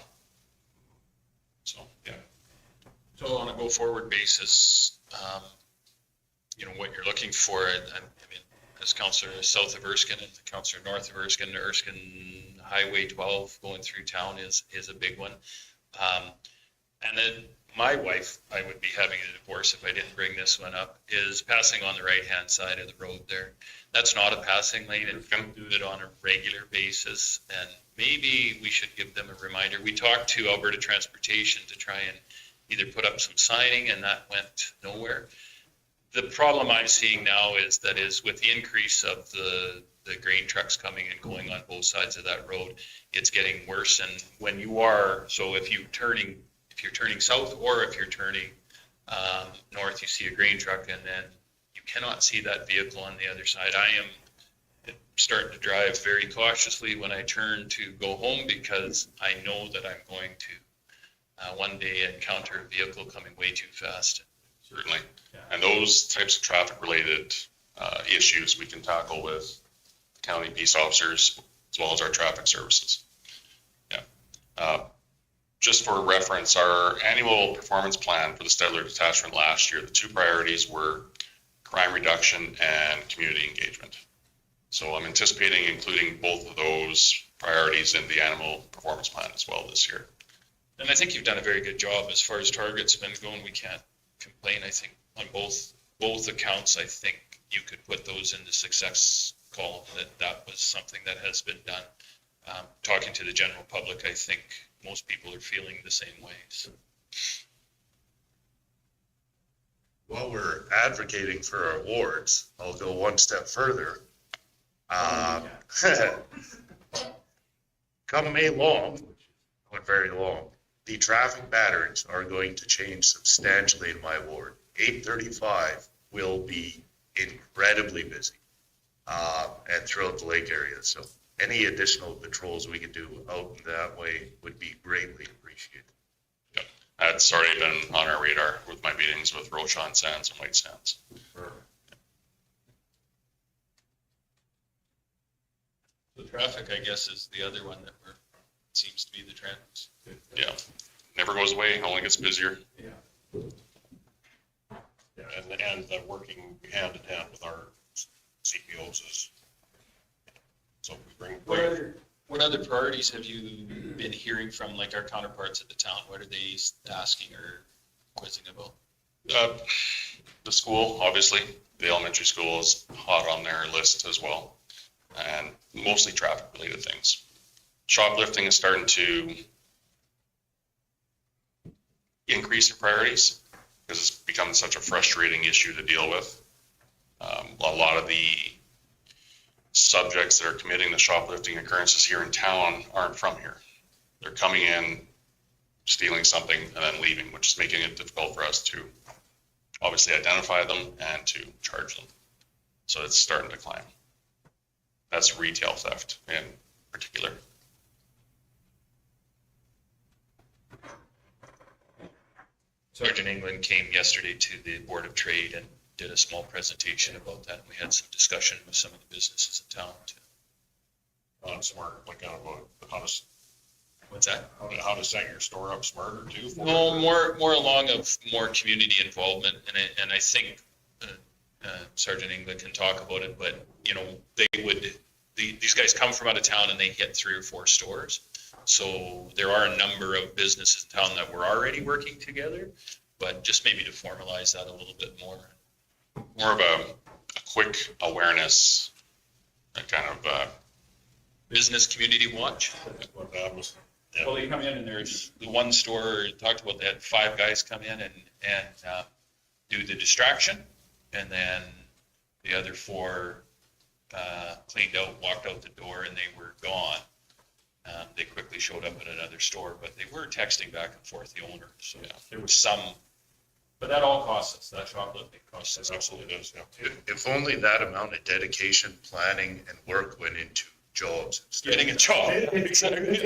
So, yeah. So on a go forward basis, what you're looking for, I mean, as Councillor south of Erskine and Councillor north of Erskine Highway 12 going through town is a big one. And then my wife, I would be having a divorce if I didn't bring this one up, is passing on the right-hand side of the road there. That's not a passing lane, and we do it on a regular basis, and maybe we should give them a reminder. We talked to Alberta Transportation to try and either put up some signing, and that went nowhere. The problem I'm seeing now is with the increase of the grain trucks coming and going on both sides of that road, it's getting worse. And when you are, so if you're turning south or if you're turning north, you see a grain truck and then you cannot see that vehicle on the other side. I am starting to drive very cautiously when I turn to go home, because I know that I'm going to one day encounter a vehicle coming way too fast. Certainly. And those types of traffic related issues we can tackle with county peace officers as well as our traffic services. Yeah. Just for reference, our annual performance plan for the Stettler detachment last year, the 2 priorities were crime reduction and community engagement. So I'm anticipating including both of those priorities in the annual performance plan as well this year. And I think you've done a very good job as far as targets have been going. We can't complain. I think on both accounts, I think you could put those in the success column, that was something that has been done. Talking to the general public, I think most people are feeling the same way. So. While we're advocating for our awards, I'll go one step further. Come May long, not very long, the traffic patterns are going to change substantially in my ward. 8:35 will be incredibly busy and throughout the lake area. So any additional patrols we could do out in that way would be greatly appreciated. Yep. That's already been on our radar with my meetings with Roshan Sands and White Sands. The traffic, I guess, is the other one that seems to be the trend. Yeah. Never goes away, only gets busier. Yeah, and the working hand in hand with our CPOs is, so we bring. What other priorities have you been hearing from, like, our counterparts at the town? What are they asking or quizzing about? The school, obviously, the elementary school is hot on their list as well, and mostly traffic related things. Shoplifting is starting to increase in priorities because it's become such a frustrating issue to deal with. A lot of the subjects that are committing the shoplifting occurrences here in town aren't from here. They're coming in, stealing something, and then leaving, which is making it difficult for us to obviously identify them and to charge them. So it's starting to climb. That's retail theft in particular. Sergeant England came yesterday to the Board of Trade and did a small presentation about that. We had some discussion with some of the businesses in town too. Smart, like how to, What's that? how to set your store up smarter too. No, more along of more community involvement, and I think Sergeant England can talk about it, but you know, these guys come from out of town and they hit 3 or 4 stores. So there are a number of businesses in town that were already working together, but just maybe to formalize that a little bit more. More of a quick awareness, a kind of Business community watch. What that was. Well, they come in and there's the one store talked about, they had 5 guys come in and do the distraction, and then the other 4 cleaned out, walked out the door, and they were gone. They quickly showed up at another store, but they were texting back and forth, the owner. So yeah, there was some, but that all costs us. That shoplifting costs us. Absolutely does, yeah. If only that amount of dedication, planning, and work went into jobs. Getting a job. Exactly.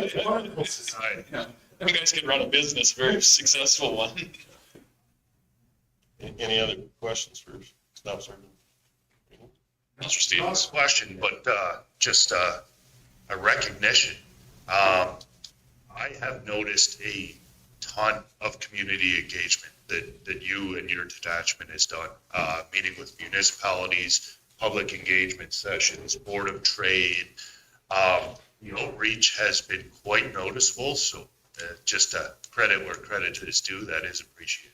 Yeah. You guys can run a business, very successful one. Any other questions for Staff Sergeant? Mr. Stevens. Question, but just a recognition. I have noticed a ton of community engagement that you and your detachment has done, meeting with municipalities, public engagement sessions, Board of Trade. The outreach has been quite noticeable, so just credit where credit is due, that is appreciated.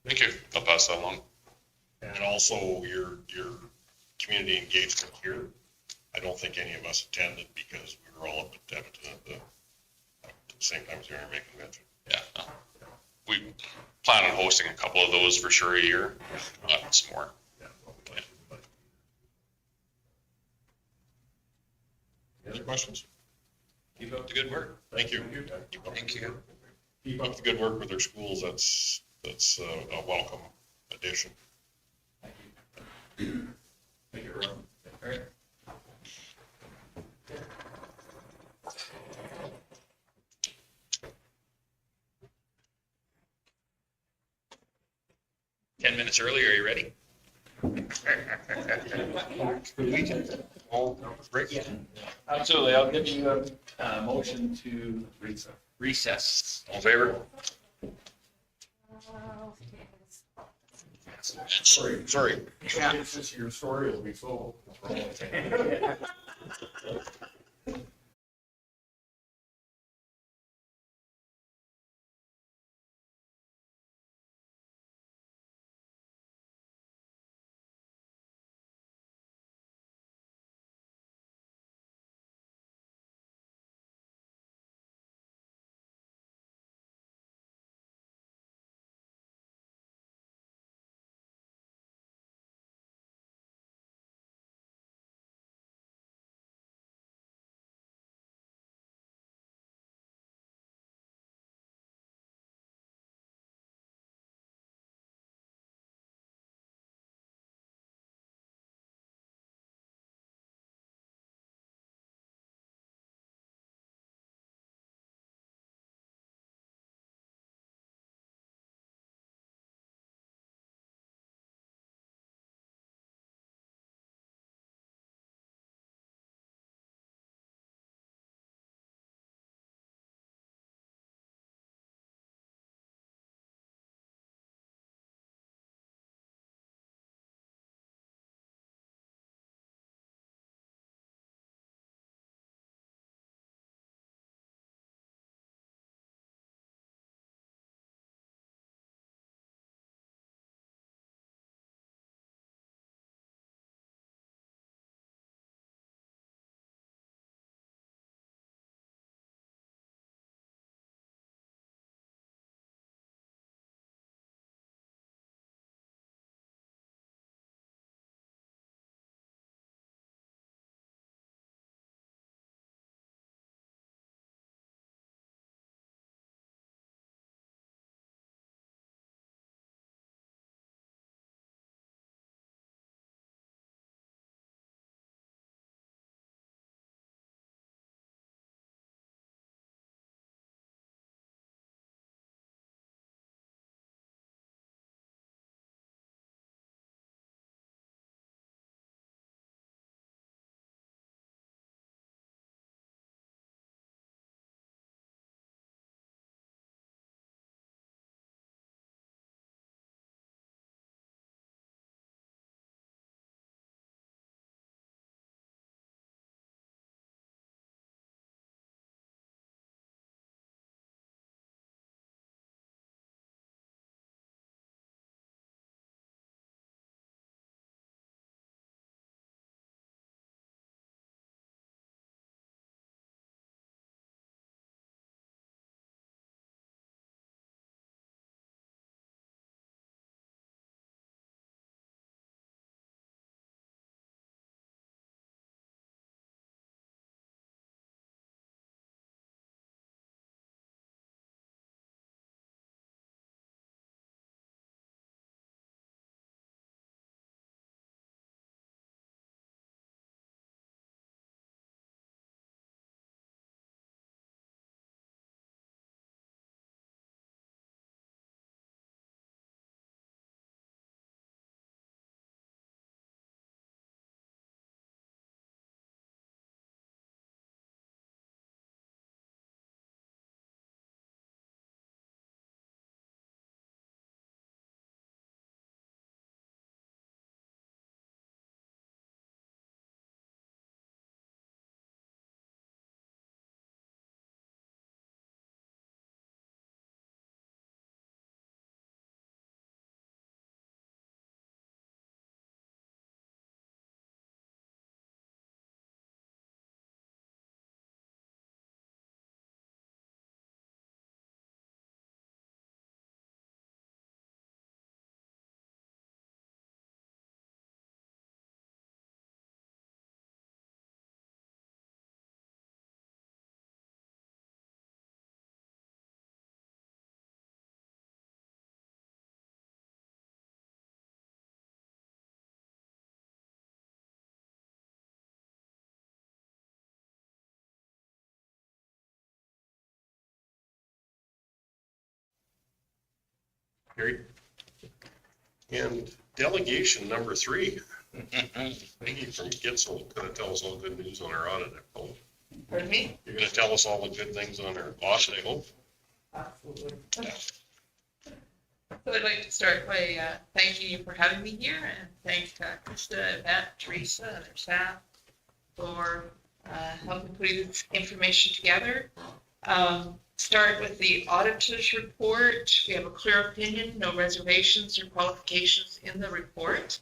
Thank you. I'll pass that along. And also your community engagement here. I don't think any of us attended because we were all up at Edmonton at the same time as the Army Convention. Yeah. We plan on hosting a couple of those for sure a year, not some more. Any other questions? Keep up the good work. Thank you. Thank you. Keep up the good work with our schools. That's a welcome addition. Thank you, Ron. All right. Ten minutes early, are you ready? Absolutely, I'll give you a motion to recess. All in favor? Sorry. If this is your story, it'll be full. Carried. And delegation number 3. Thank you from Gitzel, going to tell us all good news on our audit, I hope. Pardon me? You're going to tell us all the good things on our audit, I hope. Absolutely. So I'd like to start by thanking you for having me here and thank Krista, Yvette, Teresa, and their staff for helping put this information together. Start with the auditor's report. We have a clear opinion, no reservations or qualifications in the report.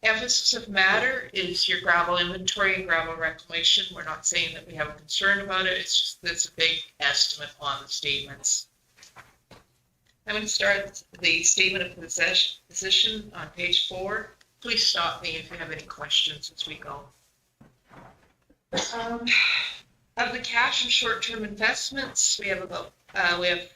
Emphasis of matter is your gravel inventory and gravel reclamation. We're not saying that we have a concern about it. It's just that's a big estimate on the statements. I'm going to start with the statement of position on page 4. Please stop me if you have any questions as we go. Of the cash and short-term investments, we have about the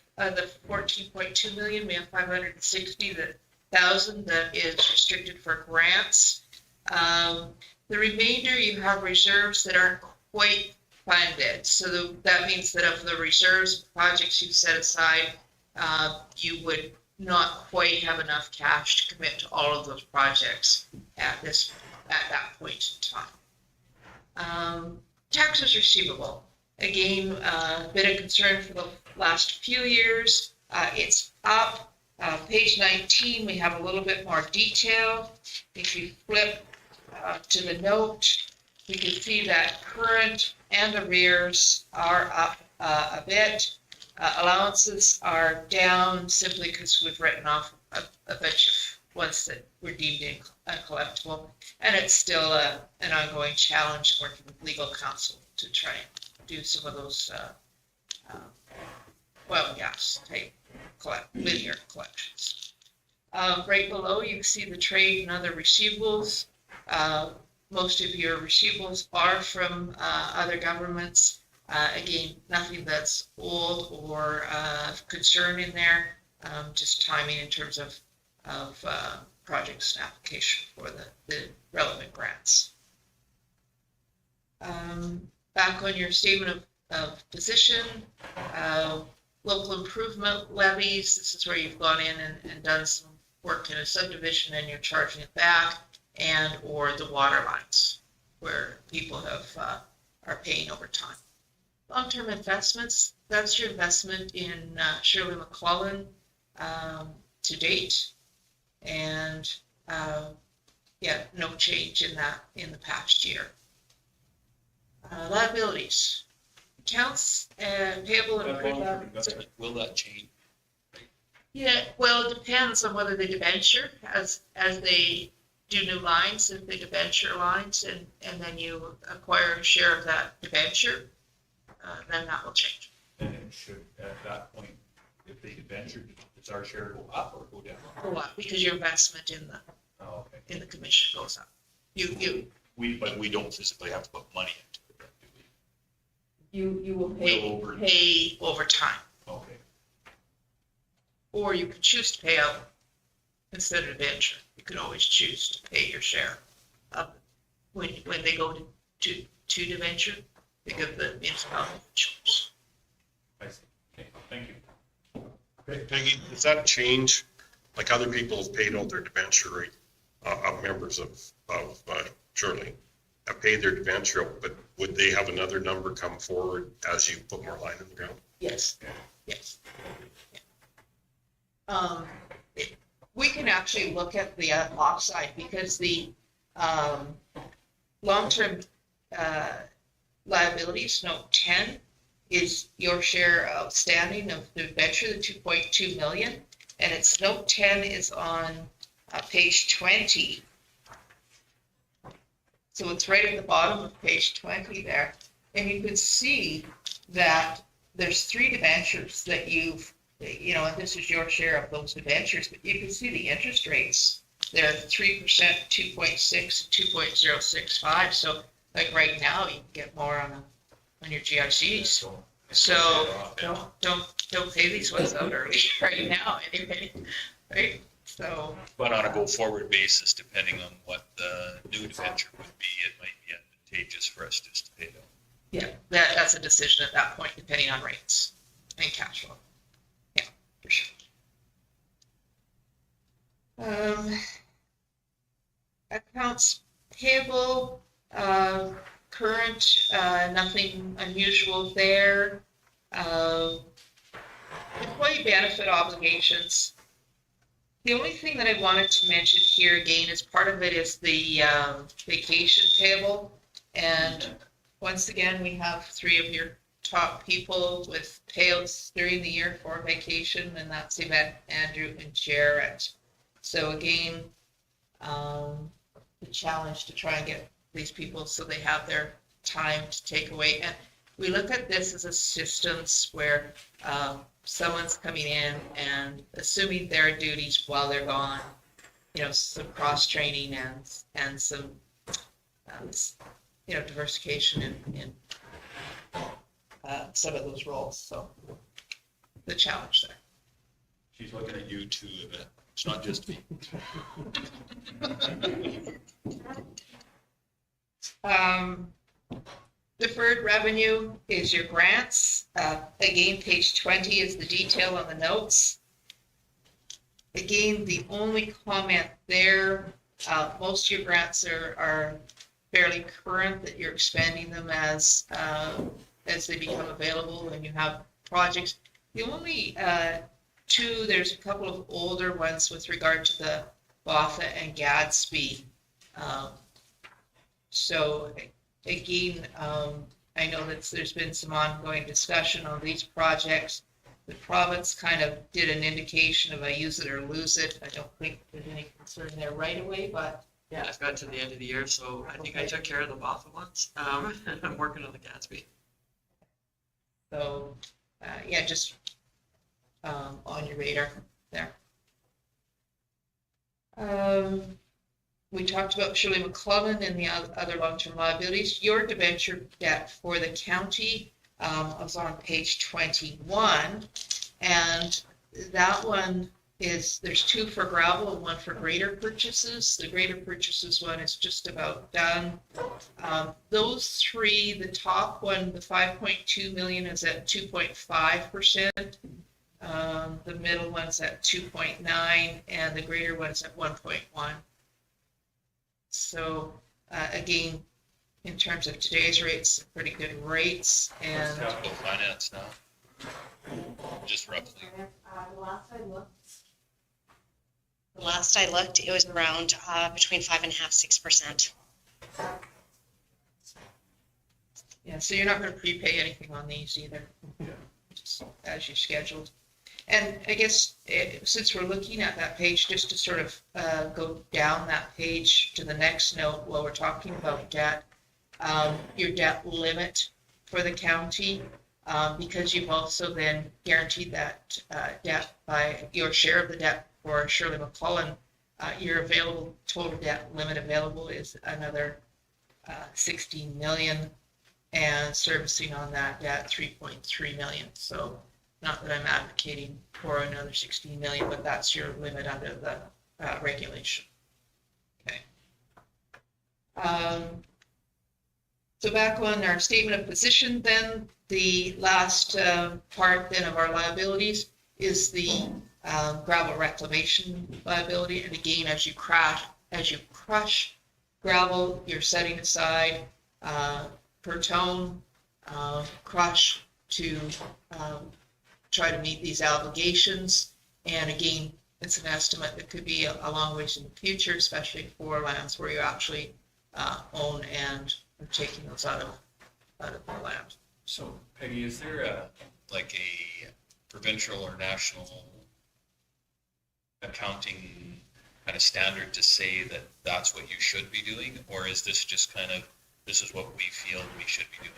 14.2 million. We have 560,000 that is restricted for grants. The remainder, you have reserves that aren't quite funded. So that means that of the reserves projects you've set aside, you would not quite have enough cash to commit to all of those projects at that point in time. Taxes receivable, again, a bit of concern for the last few years. It's up. Page 19, we have a little bit more detail. If you flip to the note, we can see that current and arrears are up a bit. Allowances are down simply because we've written off a bunch of ones that were deemed uncollectible. And it's still an ongoing challenge working with legal counsel to try and do some of those oil and gas type linear collections. Right below, you see the trade and other receivables. Most of your receivables are from other governments. Again, nothing that's old or concern in there, just timing in terms of projects and application for the relevant grants. Back on your statement of position, local improvement levies, this is where you've gone in and done some work in a subdivision and you're charging it back, and or the water lines where people are paying over time. Long-term investments, that's your investment in Shirley McClellan to date. And no change in that in the past year. Liabilities, accounts payable and accrued. Will that change? Yeah, well, it depends on whether they debenture as they do new lines, if they debenture lines and then you acquire a share of that debenture, then that will change. And it should, at that point, if they debenture, does our share go up or go down? Go up because your investment in the commission goes up. But we don't physically have to put money into it, do we? You will pay over time. Okay. Or you could choose to pay out instead of debenture. You could always choose to pay your share of when they go to debenture. They give the municipality the choice. I see. Okay, thank you. Peggy, does that change? Like other people have paid out their debenture rate, members of Shirley have paid their debenture, but would they have another number come forward as you put more line in the ground? Yes. Yes. We can actually look at the offside because the long-term liabilities, note 10, is your share outstanding of the debenture, the 2.2 million, and its note 10 is on page 20. So it's right at the bottom of page 20 there, and you can see that there's 3 debentures that and this is your share of those debentures, but you can see the interest rates. They're 3%, 2.6, 2.065. So like right now, you can get more on your GICs. So don't pay these ones out early right now anyway, right? So. But on a go-forward basis, depending on what the new debenture would be, it might be advantageous for us just to pay them. Yeah, that's a decision at that point, depending on rates and cash flow. Yeah, for sure. Accounts payable, current, nothing unusual there. Employee benefit obligations. The only thing that I wanted to mention here again is part of it is the vacation payable. And once again, we have 3 of your top people with payouts during the year for vacation, and that's Yvette, Andrew, and Jarrett. So again, the challenge to try and get these people so they have their time to take away. And we look at this as assistance where someone's coming in and assuming their duties while they're gone, some cross training and some, diversification in some of those roles. So the challenge there. She's looking at you too, Yvette. It's not just me. Deferred revenue is your grants. Again, page 20 is the detail on the notes. Again, the only comment there, most of your grants are fairly current, that you're expanding them as they become available and you have projects. The only 2, there's a couple of older ones with regard to the Botha and Gadsby. So again, I know that there's been some ongoing discussion on these projects. The province kind of did an indication of a use it or lose it. I don't think there's any concern there right away, but Yeah, I've got to the end of the year, so I think I took care of the Botha ones. And I'm working on the Gatsby. so, yeah, just on your radar there. We talked about Shirley McClellan and the other long-term liabilities. Your debenture debt for the county was on page 21, and that one is, there's 2 for gravel and 1 for grader purchases. The grader purchases one is just about done. Those 3, the top one, the 5.2 million is at 2.5%. The middle one's at 2.9, and the greater one's at 1.1. So again, in terms of today's rates, pretty good rates. What's And capital finance now? Just roughly. The last I looked, it was around between 5.5%, 6%. yeah, so you're not going to prepay anything on these either, just as you scheduled. And I guess since we're looking at that page, just to sort of go down that page to the next note while we're talking about debt, your debt limit for the county, because you've also then guaranteed that debt by your share of the debt for Shirley McClellan, your available total debt limit available is another 16 million, and servicing on that debt 3.3 million. So not that I'm advocating for another 16 million, but that's your limit under the regulation. Okay. So back on our statement of position, then the last part then of our liabilities is the gravel reclamation liability. And again, as you crush gravel, you're setting aside per ton crush to try to meet these obligations. And again, it's an estimate that could be a long ways in the future, especially for lands where you actually own and are taking those out of the land. So Peggy, is there a provincial or national accounting kind of standard to say that that's what you should be doing? Or is this just kind of, this is what we feel we should be doing?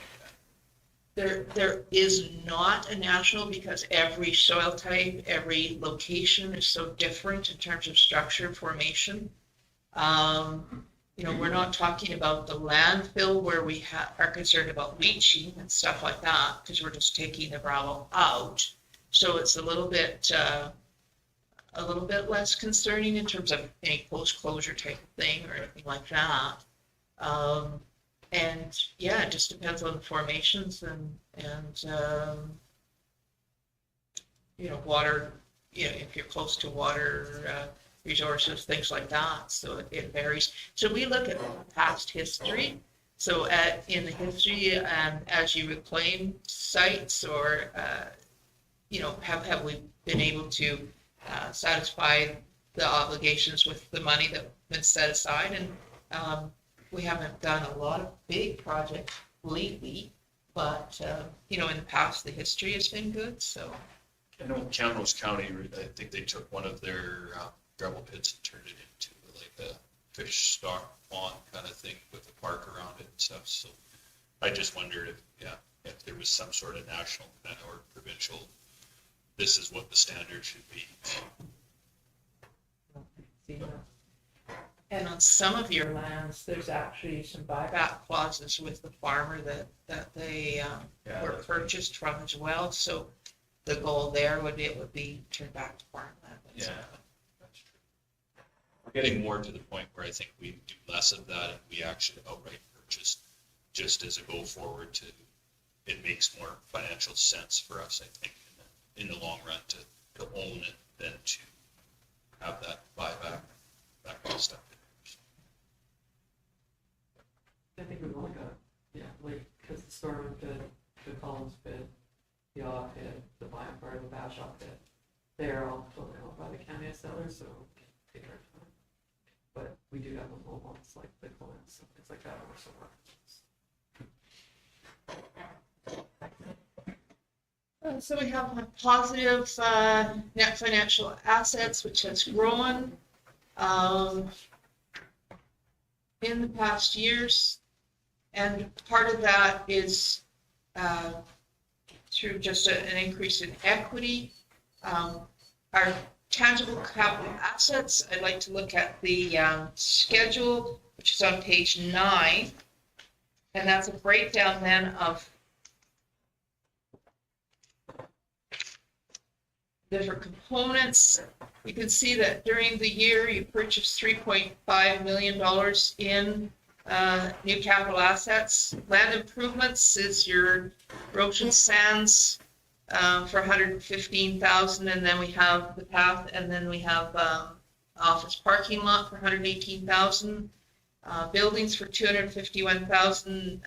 There is not a national, because every soil type, every location is so different in terms of structure, formation. We're not talking about the landfill where we are concerned about leaching and stuff like that, because we're just taking the gravel out. So it's a little bit less concerning in terms of any post-closure type of thing or anything like that. And yeah, it just depends on the formations and water, if you're close to water resources, things like that. So it varies. So we look at past history. So in the history, as you reclaim sites or, have we been able to satisfy the obligations with the money that's been set aside? And we haven't done a lot of big projects lately, but, in the past, the history has been good, so. I know Kamloops County, I think they took one of their gravel pits and turned it into like a fish stock pond kind of thing with a park around it and stuff. So I just wondered if there was some sort of national or provincial, this is what the standard should be. And on some of your lands, there's actually some buyback clauses with the farmer that they were purchased from as well. So the goal there would be turned back to farmland. Yeah, that's true. We're getting more to the point where I think we do less of that and we actually outright purchase just as a go forward it makes more financial sense for us, I think, in the long run to own it than to have that buyback, that kind of stuff. I think we've only got, because the storm pit, the Collins pit, the off pit, the Lion part of the Bashaw pit, they're all totally owned by the county of Stettler, so we can take our time. But we do have the little ones like the Collins and things like that over somewhere. So we have a positive net financial assets, which has grown in the past years. And part of that is through just an increase in equity. Our tangible capital assets, I'd like to look at the schedule, which is on page 9. And that's a breakdown then of different components. You can see that during the year you purchased $3.5 million in new capital assets. Land improvements is your roads and sands for $115,000, and then we have the path, and then we have office parking lot for $118,000. Buildings for $251,000.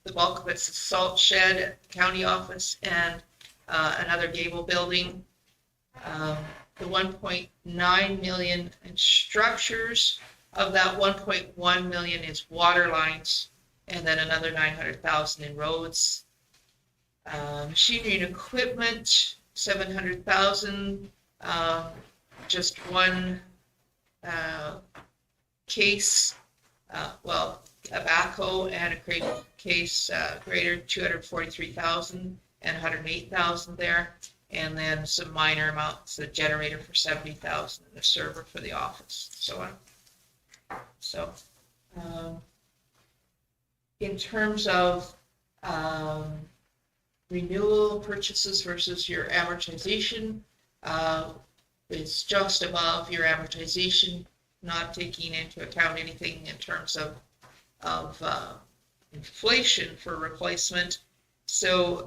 The bulk of it's a salt shed at the county office and another gable building. The 1.9 million in structures. Of that, 1.1 million is water lines, and then another 900,000 in roads. Machinery and equipment, 700,000. Just one case, a backhoe and a crate case grader, 243,000 and 108,000 there. And then some minor amounts, a generator for 70,000 and a server for the office, so on. So, in terms of renewal purchases versus your amortization, it's just above your amortization, not taking into account anything in terms of inflation for replacement. So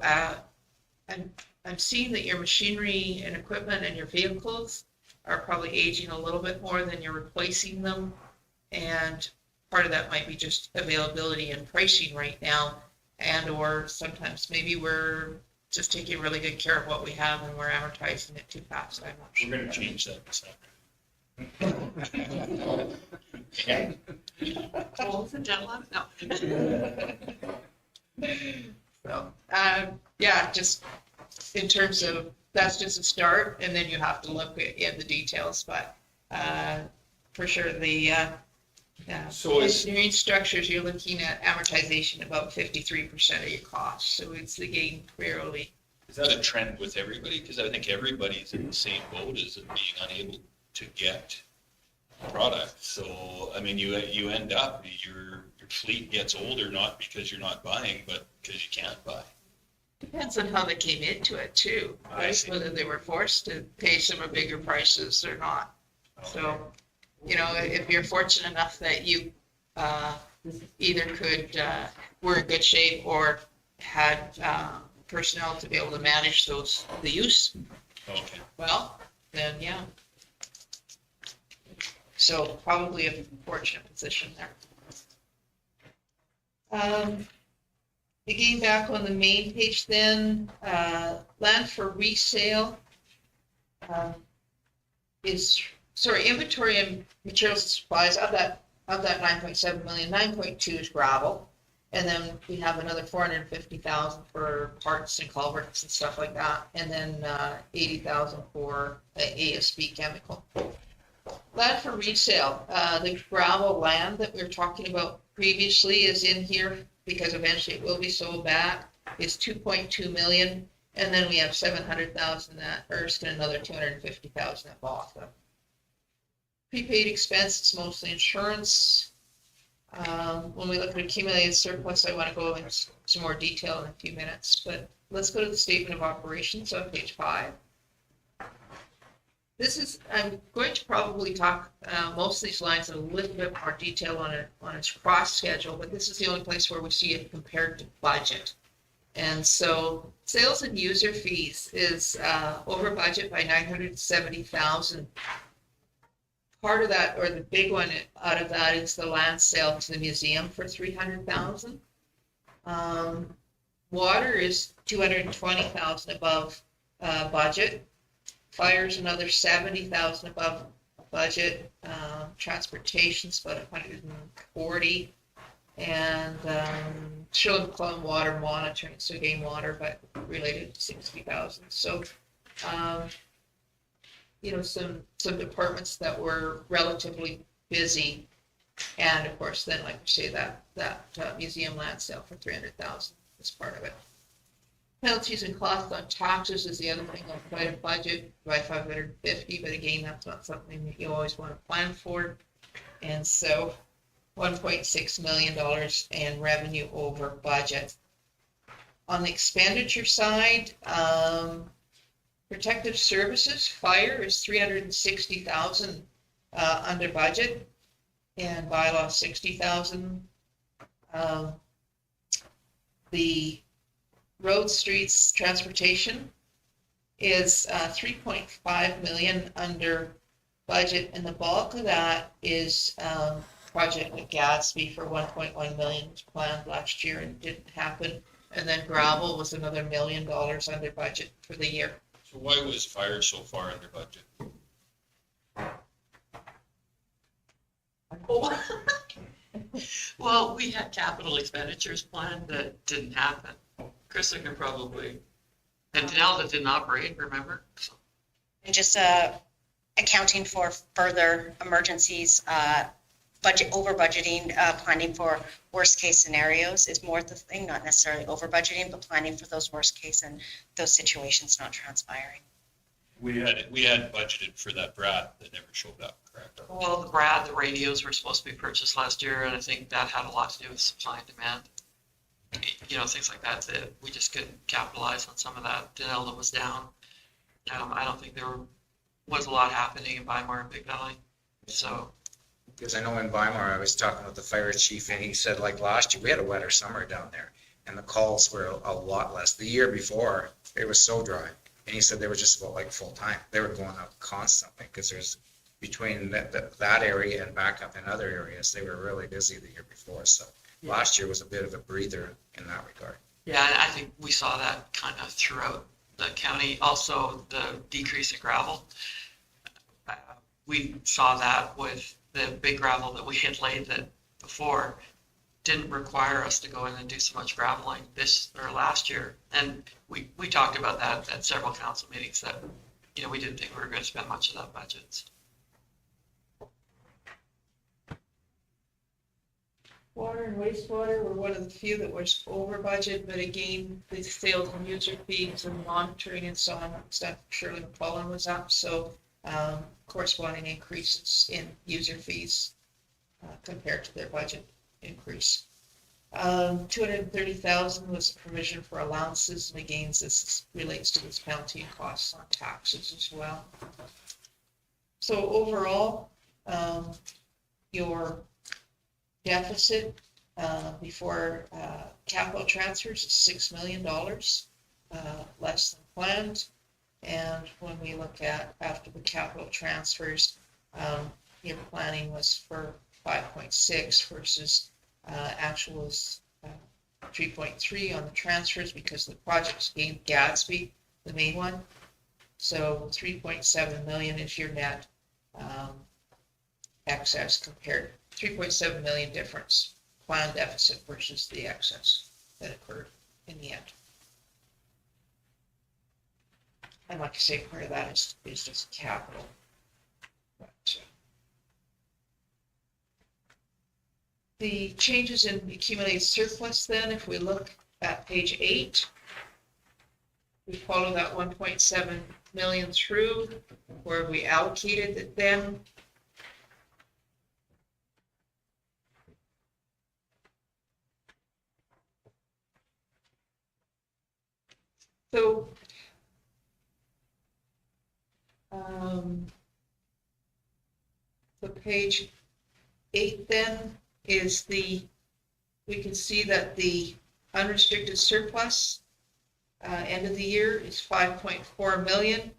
I'm seeing that your machinery and equipment and your vehicles are probably aging a little bit more than you're replacing them. And part of that might be just availability and pricing right now. And or sometimes maybe we're just taking really good care of what we have and we're amortizing it too fast. I'm not sure. We're going to change that this afternoon. Well, isn't that one? No. So, just in terms of, that's just a start, and then you have to look in the details, but for sure the So is- engineering structures, you're looking at amortization about 53% of your cost, so it's the gain clearly. Is that a trend with everybody? Because I think everybody's in the same boat as being unable to get product. So, I mean, you end up, your fleet gets older, not because you're not buying, but because you can't buy. Depends on how they came into it too, I right? see. Whether they were forced to pay some of bigger prices or not. So, if you're fortunate enough that you either were in good shape or had personnel to be able to manage the use, Okay. well, then yeah. So probably a fortunate position there. Again, back on the main page then, land for resale inventory and materials and supplies of that 9.7 million, 9.2 is gravel. And then we have another 450,000 for parts and culverts and stuff like that. And then 80,000 for ASB chemical. Land for resale, the gravel land that we were talking about previously is in here because eventually it will be sold back. It's 2.2 million. And then we have 700,000 at Erskine, another 250,000 at Botha. Prepaid expense, it's mostly insurance. When we look at accumulated surplus, I want to go into some more detail in a few minutes, but let's go to the statement of operations on page 5. I'm going to probably talk most of these lines in a little bit more detail on its cross schedule, but this is the only place where we see it compared to budget. And so sales and user fees is over budget by 970,000. Part of that, or the big one out of that, is the land sale to the museum for 300,000. Water is 220,000 above budget. Fire's another 70,000 above budget. Transportation's about 140, and Children Club water monitoring, so again water, but related to 60,000. So, some departments that were relatively busy, and of course, then like we say that museum land sale for 300,000 is part of it. Penalties and costs on taxes is the other thing on quite a budget by 550, but again, that's not something that you always want to plan for. And so $1.6 million in revenue over budget. On the expenditure side, protective services, fire is 360,000 under budget, and bylaw 60,000. The road, streets, transportation is 3.5 million under budget, and the bulk of that is project at Gadsby for 1.1 million was planned last year and didn't happen. And then gravel was another $1 million under budget for the year. So why was fire so far under budget? Well, we had capital expenditures planned that didn't happen. Krista can probably, and Denell that didn't operate, remember? So. And just accounting for further emergencies, over budgeting, planning for worst case scenarios is more the thing, not necessarily over budgeting, but planning for those worst case and those situations not transpiring. We had budgeted for that brat that never showed up, correct? Well, the radios were supposed to be purchased last year, and I think that had a lot to do with supply and demand. Things like that we just couldn't capitalize on some of that. Denelda was down. I don't think there was a lot happening in Weimar and Big Valley. So. Because I know in Weimar, I was talking with the fire chief, and he said like last year, we had a wetter summer down there, and the calls were a lot less. The year before, it was so dry. And he said they were just about like full time. They were going out constantly because there's between that area and back up in other areas, they were really busy the year before. So last year was a bit of a breather in that regard. Yeah, and I think we saw that kind of throughout the county. Also, the decrease in gravel. We saw that with the big gravel that we had laid that before didn't require us to go in and do so much graveling this or last year. And we talked about that at several council meetings that, we didn't think we were going to spend much of that budget. Water and wastewater were one of the few that was over budget, but again, the sales and user fees and monitoring and so on, stuff Shirley McClellan was up. So corresponding increases in user fees compared to their budget increase. 230,000 was a provision for allowances, and again, this relates to this penalty and costs on taxes as well. So overall, your deficit before capital transfers is $6 million, less than planned. And when we look at after the capital transfers, your planning was for 5.6 versus actual was 3.3 on the transfers because the projects gained Gadsby, the main one. So 3.7 million is your net excess compared, 3.7 million difference, planned deficit versus the excess that occurred in the end. And like I say, part of that is just capital. But, the changes in accumulated surplus then, if we look at page 8, we follow that 1.7 million through where we allocated it then. So page 8 then is we can see that the unrestricted surplus end of the year is 5.4 million.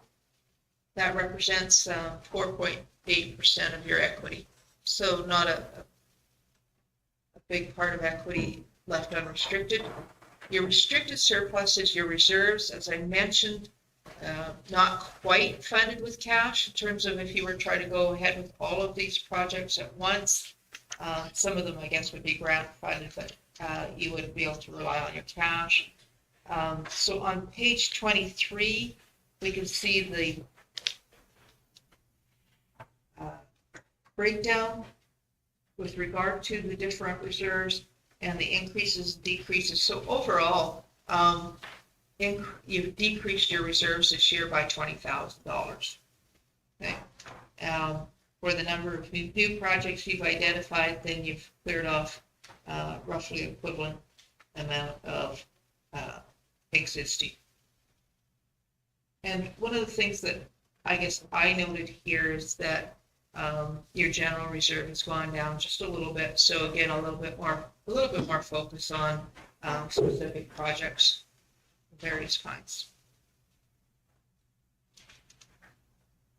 That represents 4.8% of your equity. So not a big part of equity left unrestricted. Your restricted surplus is your reserves, as I mentioned, not quite funded with cash in terms of if you were trying to go ahead with all of these projects at once. Some of them, I guess, would be grant funded, but you would be able to rely on your cash. So on page 23, we can see the breakdown with regard to the different reserves and the increases and decreases. So overall, you've decreased your reserves this year by $20,000. Okay. For the number of new projects you've identified, then you've cleared off roughly equivalent amount of existing. And one of the things that I guess I noted here is that your general reserve has gone down just a little bit. So again, a little bit more focus on specific projects of various kinds.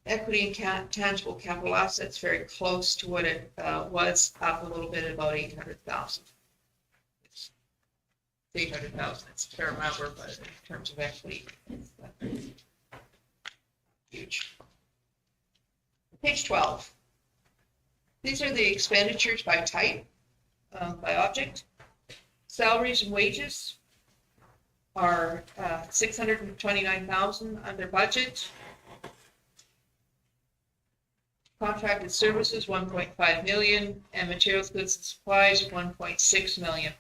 Equity and tangible capital assets very close to what it was, up a little bit, about 800,000. 800,000. It's a fair number, but in terms of equity, it's huge. Page 12. These are the expenditures by type, by object. Salaries and wages are 629,000 under budget. Contracted services 1.5 million, and materials, goods, and supplies 1.6 million.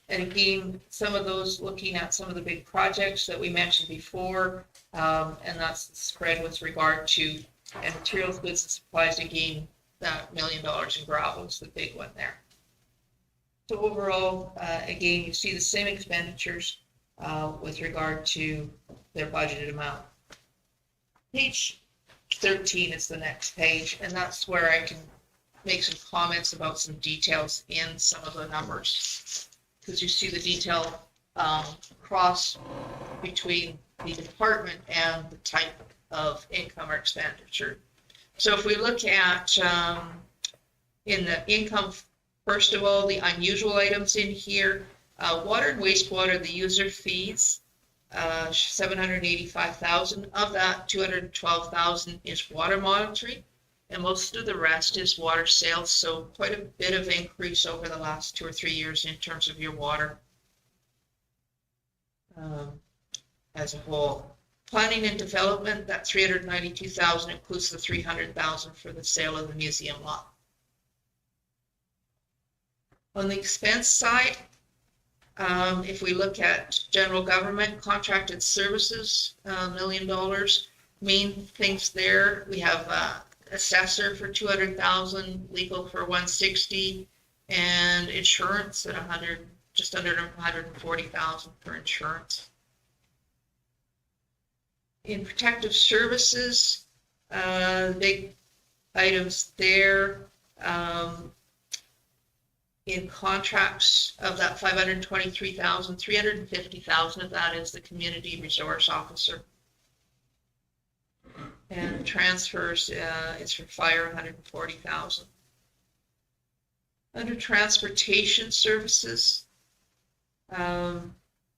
And again, some of those looking at some of the big projects that we mentioned before, and that's the spread with regard to and materials, goods, and supplies. Again, that $1 million in gravel is the big one there. So overall, again, you see the same expenditures with regard to their budgeted amount. Page 13 is the next page, and that's where I can make some comments about some details in some of the numbers, because you see the detail cross between the department and the type of income or expenditure. So if we look at in the income, first of all, the unusual items in here, water and wastewater, the user fees, 785,000. Of that, 212,000 is water monitoring, and most of the rest is water sales. So quite a bit of increase over the last 2 or 3 years in terms of your water as a whole. Planning and development, that 392,000 includes the 300,000 for the sale of the museum lot. On the expense side, if we look at general government contracted services, $1 million, main things there, we have assessor for 200,000, legal for 160, and insurance at 100, just under 140,000 for insurance. In protective services, big items there. In contracts of that 523,000, 350,000 of that is the community resource officer. And transfers, is for fire, 140,000. Under transportation services,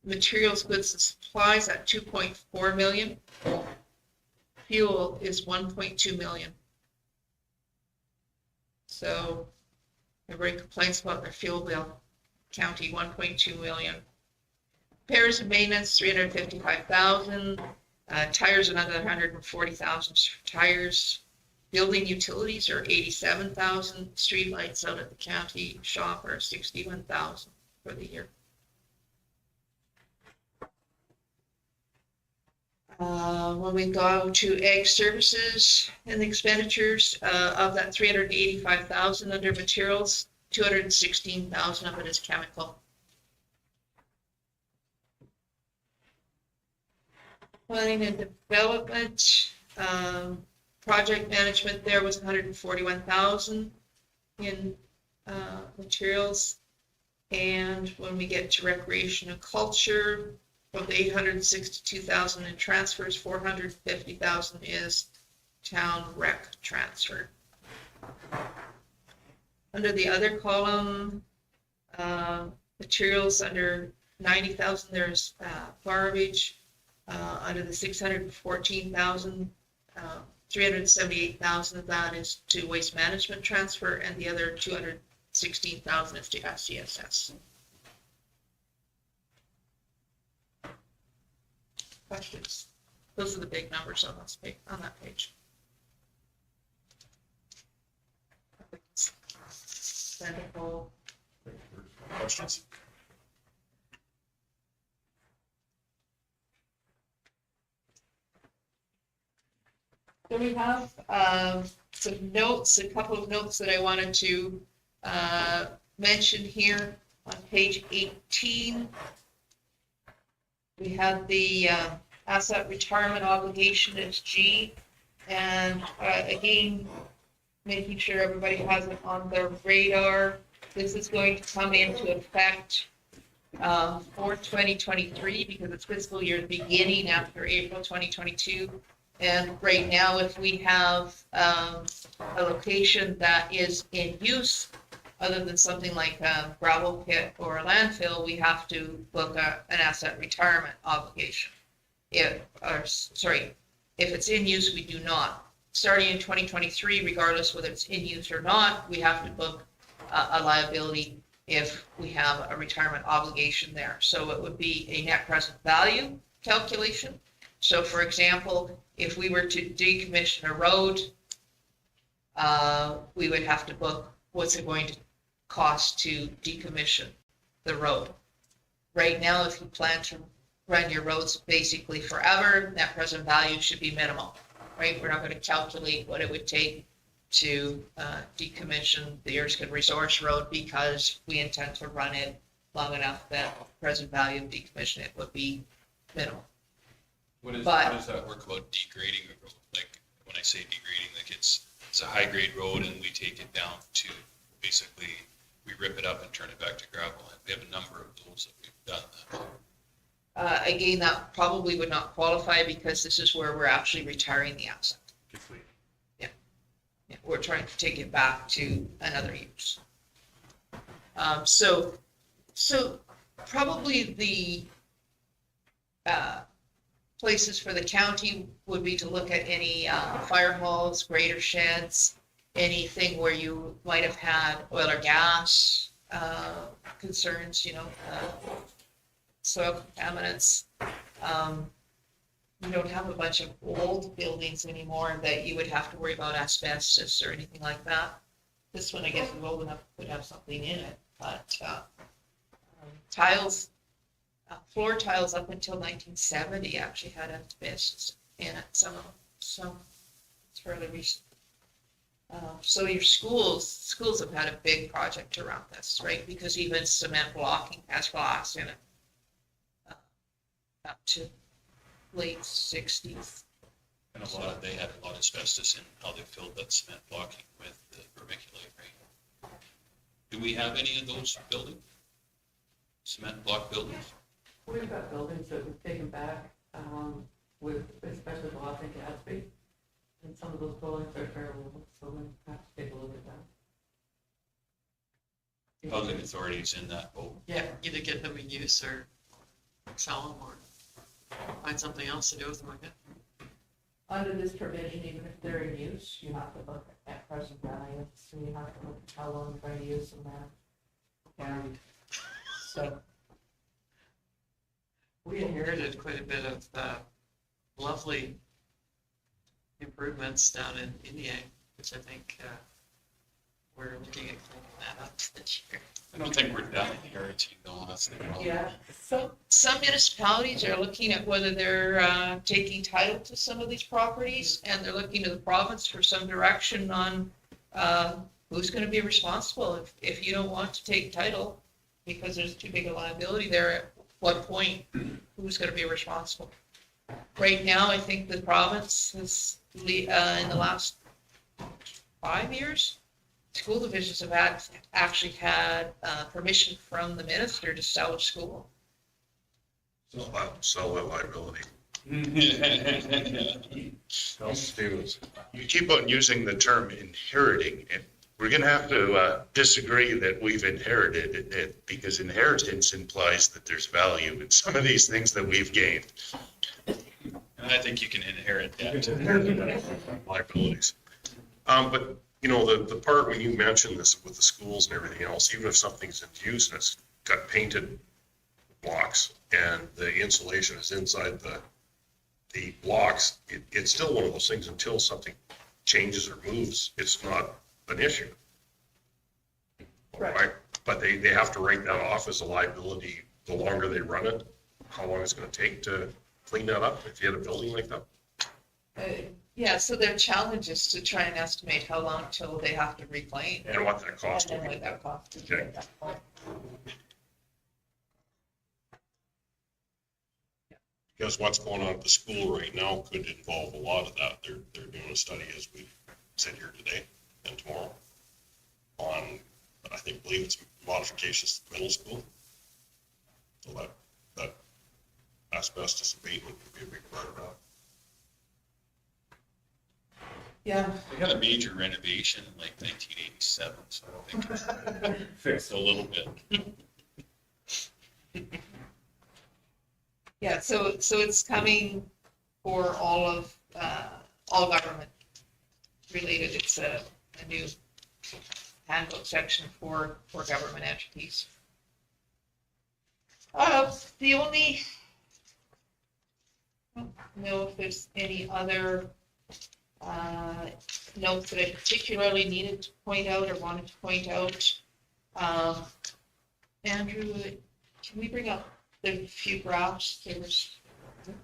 materials, goods and supplies at 2.4 million. Fuel is 1.2 million. So everybody complains about their fuel bill. County, 1.2 million. Repairs and maintenance, 355,000. Tires, another 140,000 for tires. Building utilities are 87,000. Streetlights out at the county shop are 61,000 for the year. When we go to ag services and the expenditures, of that 385,000 under materials, 216,000 of it is chemical. Planning and development, project management, there was 141,000 in materials. And when we get to recreation and culture, of the 862,000 in transfers, 450,000 is town rec transfer. Under the other column, materials under 90,000, there's garbage. Under the 614,000, 378,000 of that is to waste management transfer, and the other 216,000 is to SCSS. Questions? Those are the big numbers on this page, on that page. Questions? So we have some notes, a couple of notes that I wanted to mention here on page 18. We have the asset retirement obligation as G, and again, making sure everybody has it on their radar. This is going to come into effect for 2023 because it's fiscal year beginning after April 2022. And right now, if we have a location that is in use, other than something like a gravel pit or a landfill, we have to book an asset retirement obligation. If it's in use, we do not. Starting in 2023, regardless whether it's in use or not, we have to book a liability if we have a retirement obligation there. So it would be a net present value calculation. So for example, if we were to decommission a road, we would have to book what's it going to cost to decommission the road. Right now, if you plan to run your roads basically forever, net present value should be minimal, right? We're not going to calculate what it would take to decommission the Erskine Resource Road because we intend to run it long enough that present value of decommission it would be minimal. How does that work about degrading a road? Like when I say degrading, like it's a high grade road and we take it down to basically we rip it up and turn it back to gravel. And we have a number of those that we've done that. Again, that probably would not qualify because this is where we're actually retiring the asset. Yeah. We're trying to take it back to another use. So probably the places for the county would be to look at any fire halls, grader sheds, anything where you might have had oil or gas concerns, soil contaminants. You don't have a bunch of old buildings anymore that you would have to worry about asbestos or anything like that. This one, I guess, is old enough to have something in it, but tiles, floor tiles up until 1970 actually had asbestos in it, some of them, so it's fairly recent. So your schools have had a big project around this, right? Because even cement blocking has glass in it. Up to late 60s. And they had a lot of asbestos in how they filled that cement blocking with the vermiculite, right? Do we have any of those buildings? Cement block buildings? We've got buildings that we've taken back, with, especially the lot in Gatsby, And some of those buildings are fairly old, so we have to take a look at that. Housing authorities in that boat. Yeah, either get them in use or sell them or find something else to do with them, I guess. Under this provision, even if they're in use, you have to look at present value, so you have to look at how long you're going to use them now. And so. We inherited quite a bit of lovely improvements down in Indiana, which I think we're looking at cleaning that up this year. I don't think we're done inheriting the last thing. Yeah, so some municipalities are looking at whether they're taking title to some of these properties, and they're looking to the province for some direction on who's gonna be responsible if you don't want to take title, because there's too big a liability there, at what point, who's gonna be responsible? Right now, I think the province has, in the last 5 years, school divisions have actually had permission from the minister to sell a school. Sell that liability. You keep on using the term inheriting, and we're gonna have to disagree that we've inherited it, because inheritance implies that there's value in some of these things that we've gained. And I think you can inherit that. Liabilities. But, you know, the part when you mentioned this with the schools and everything else, even if something's in use and it's got painted blocks and the insulation is inside the blocks, it's still one of those things until something changes or moves, it's not an issue. Right? But they have to write that off as a liability the longer they run it, how long it's gonna take to clean that up if you had a building like that. Yeah, so their challenge is to try and estimate how long till they have to reclaim. And what that cost And will then be. what that cost would be Okay. at that point. Because what's going on at the school right now could involve a lot of that. They're doing a study as we sit here today and tomorrow on, believe it's modifications to middle school. So that asbestos abatement would be a big part of that. Yeah. They had a major renovation in like 1987, so I think it's fixed a little bit. Yeah, so it's coming for all government related. It's a new handbook section for government entities. The only, I don't know if there's any other notes that I particularly needed to point out or wanted to point out. Andrew, can we bring up the few graphs? There was, I'm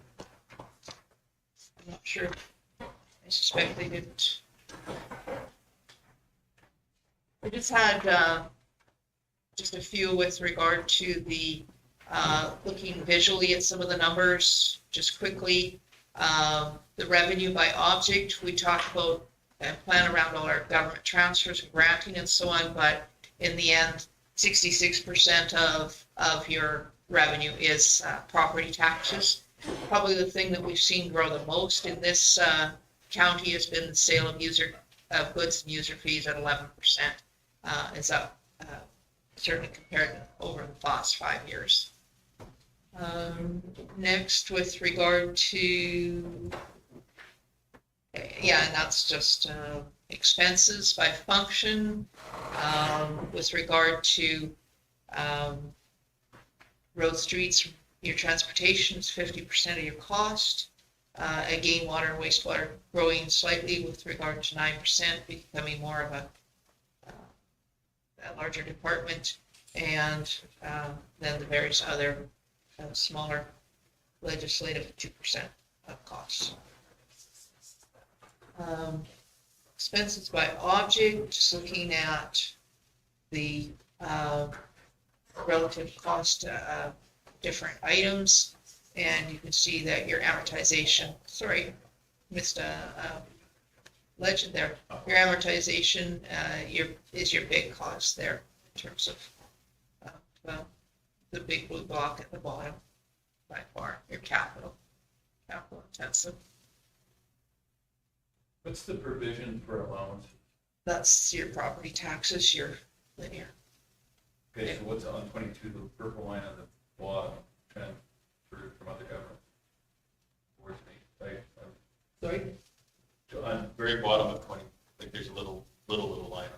not sure. I suspect they didn't. I just had just a few with regard to the looking visually at some of the numbers, just quickly. The revenue by object, we talked about and plan around all our government transfers and granting and so on, but in the end, 66% of your revenue is property taxes. Probably the thing that we've seen grow the most in this county has been the sale of goods and user fees at 11%. It's up certainly compared to over the last 5 years. Next, with regard to, yeah, and that's just expenses by function. With regard to road, streets, your transportation is 50% of your cost. Again, water and wastewater growing slightly with regard to 9%, becoming more of a larger department, and then the various other smaller legislative 2% of costs. Expenses by object, just looking at the relative cost of different items, and you can see that your amortization, sorry, missed a legend there. Your amortization is your big cost there in terms of the big blue block at the bottom, by far, your capital intensive. What's the provision for allowance? That's your property taxes, your linear. Okay, so what's on 22, the purple line on the bottom, transfer from other government? Towards me, right? Sorry? On very bottom of 20, like there's a little line.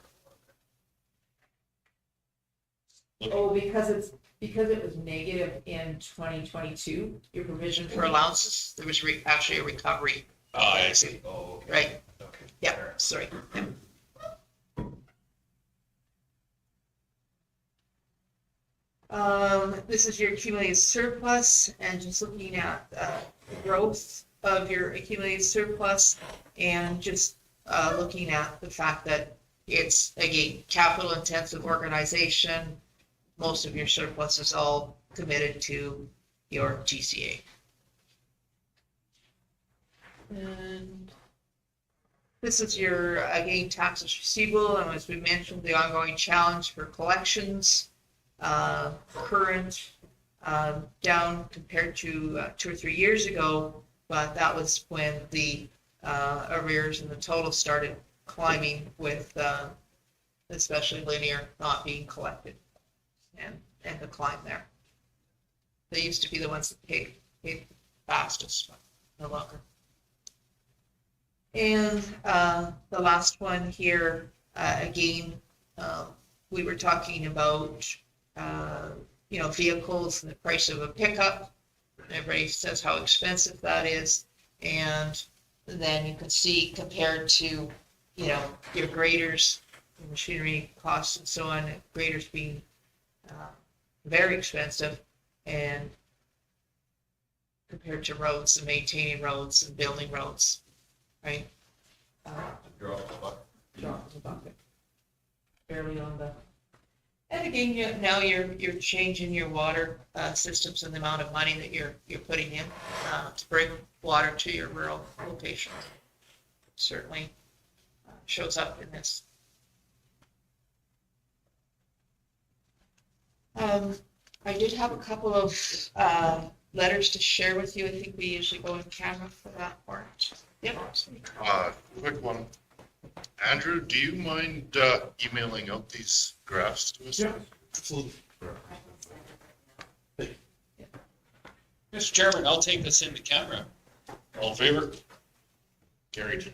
Oh, because it was negative in 2022, your provision for allowances, there was actually a recovery. Oh, I see. Oh, okay. Right, Okay. yeah, sorry. Yeah. This is your accumulated surplus and just looking at the growth of your accumulated surplus and just looking at the fact that it's, again, capital intensive organization. Most of your surplus is all committed to your GCA. And this is your, again, taxes receivable, and as we mentioned, the ongoing challenge for collections. Current, down compared to 2 or 3 years ago, but that was when the arrears and the total started climbing with especially linear not being collected and the climb there. They used to be the ones that paid fastest, but no longer. And the last one here, again, we were talking about vehicles and the price of a pickup. Everybody says how expensive that is. And then you can see compared to, your graders, machinery costs and so on, graders being very expensive, and compared to roads and maintaining roads and building roads, right? Drop the bucket. Drop the bucket. Barely on the. And again, now you're changing your water systems and the amount of money that you're putting in to bring water to your rural locations. Certainly shows up in this. I did have a couple of letters to share with you. I think we usually go in camera for that part. Yep. Quick one. Andrew, do you mind emailing out these graphs to us? Yeah, absolutely. Mr. Chairman, I'll take this into camera. All in favor? Carried.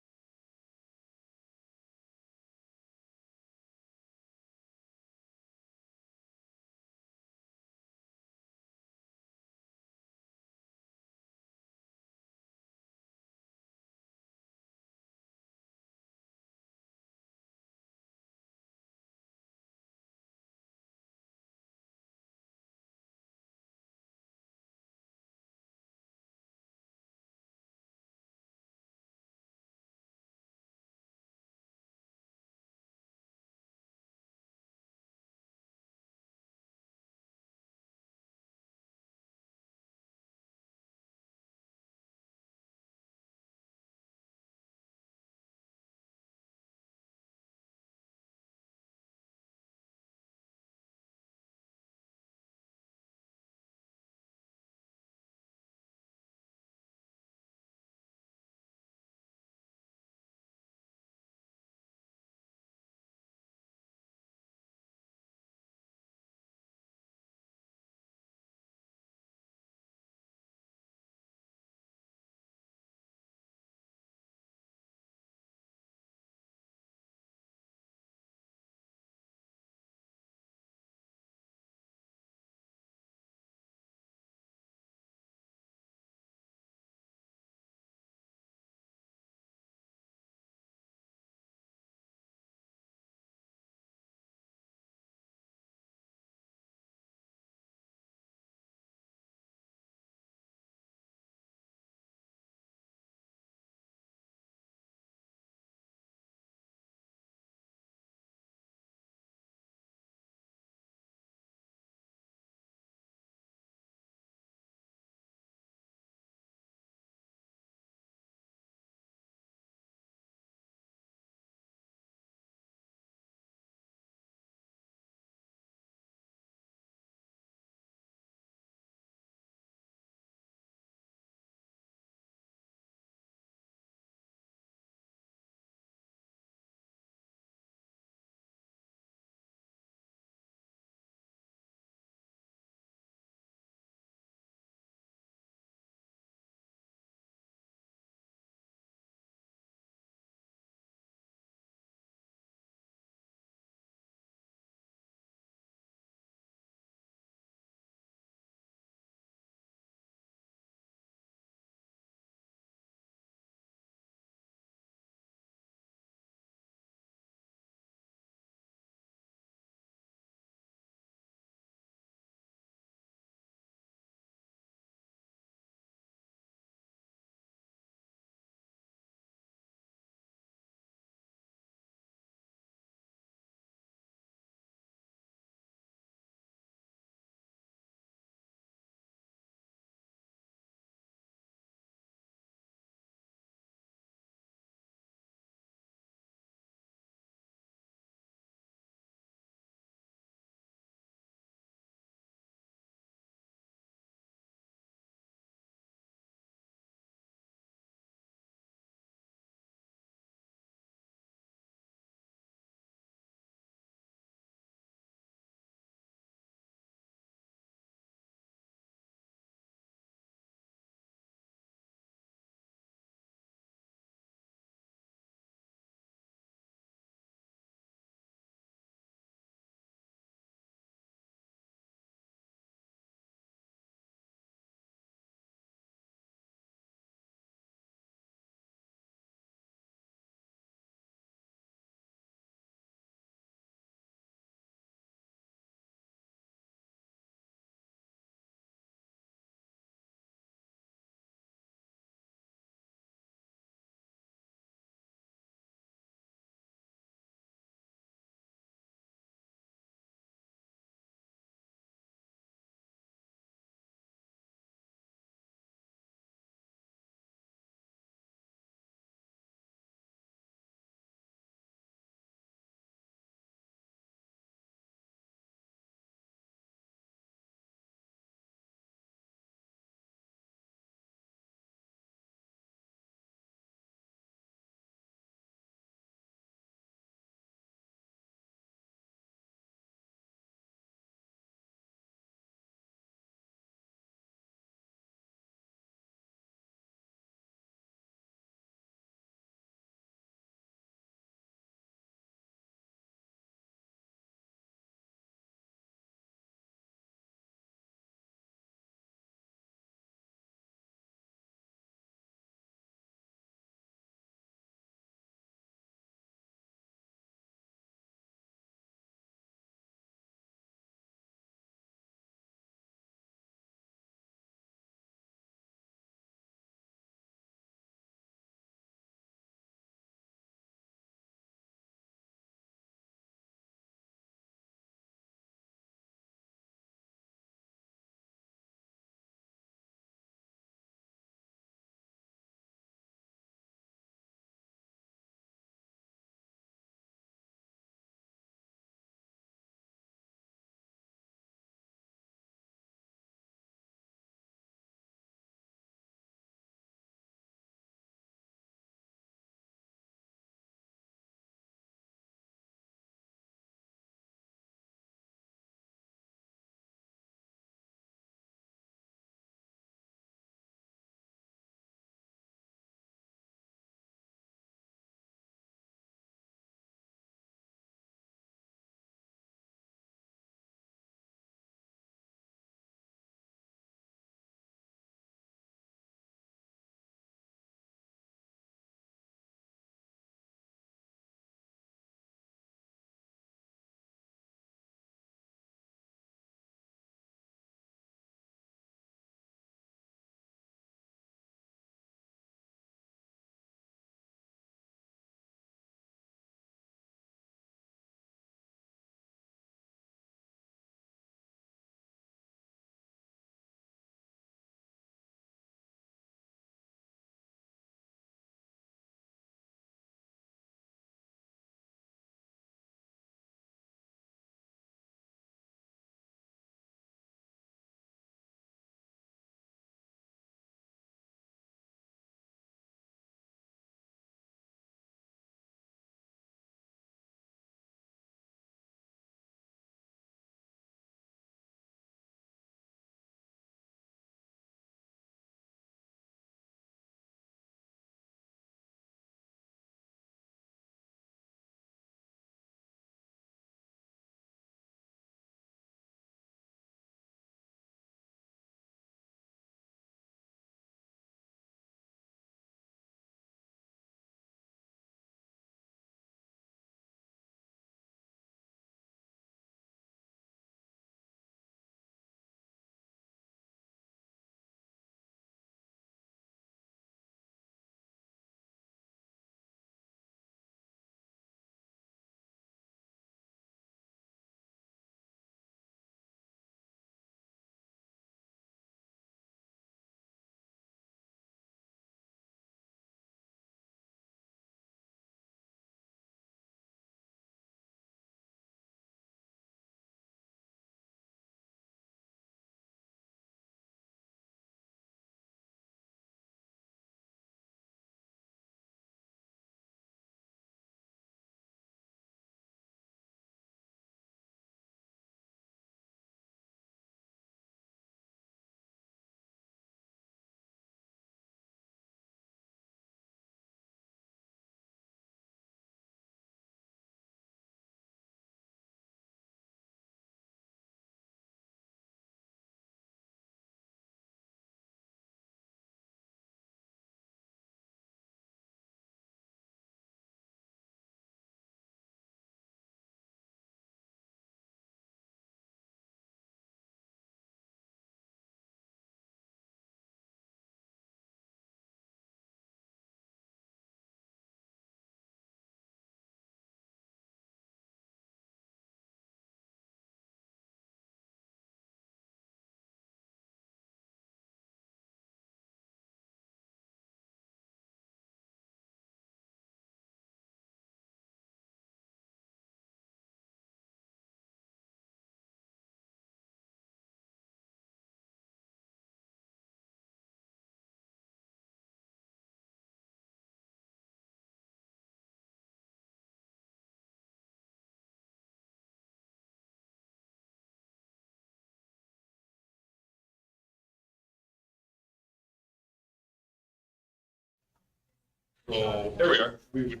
So There we are. we would,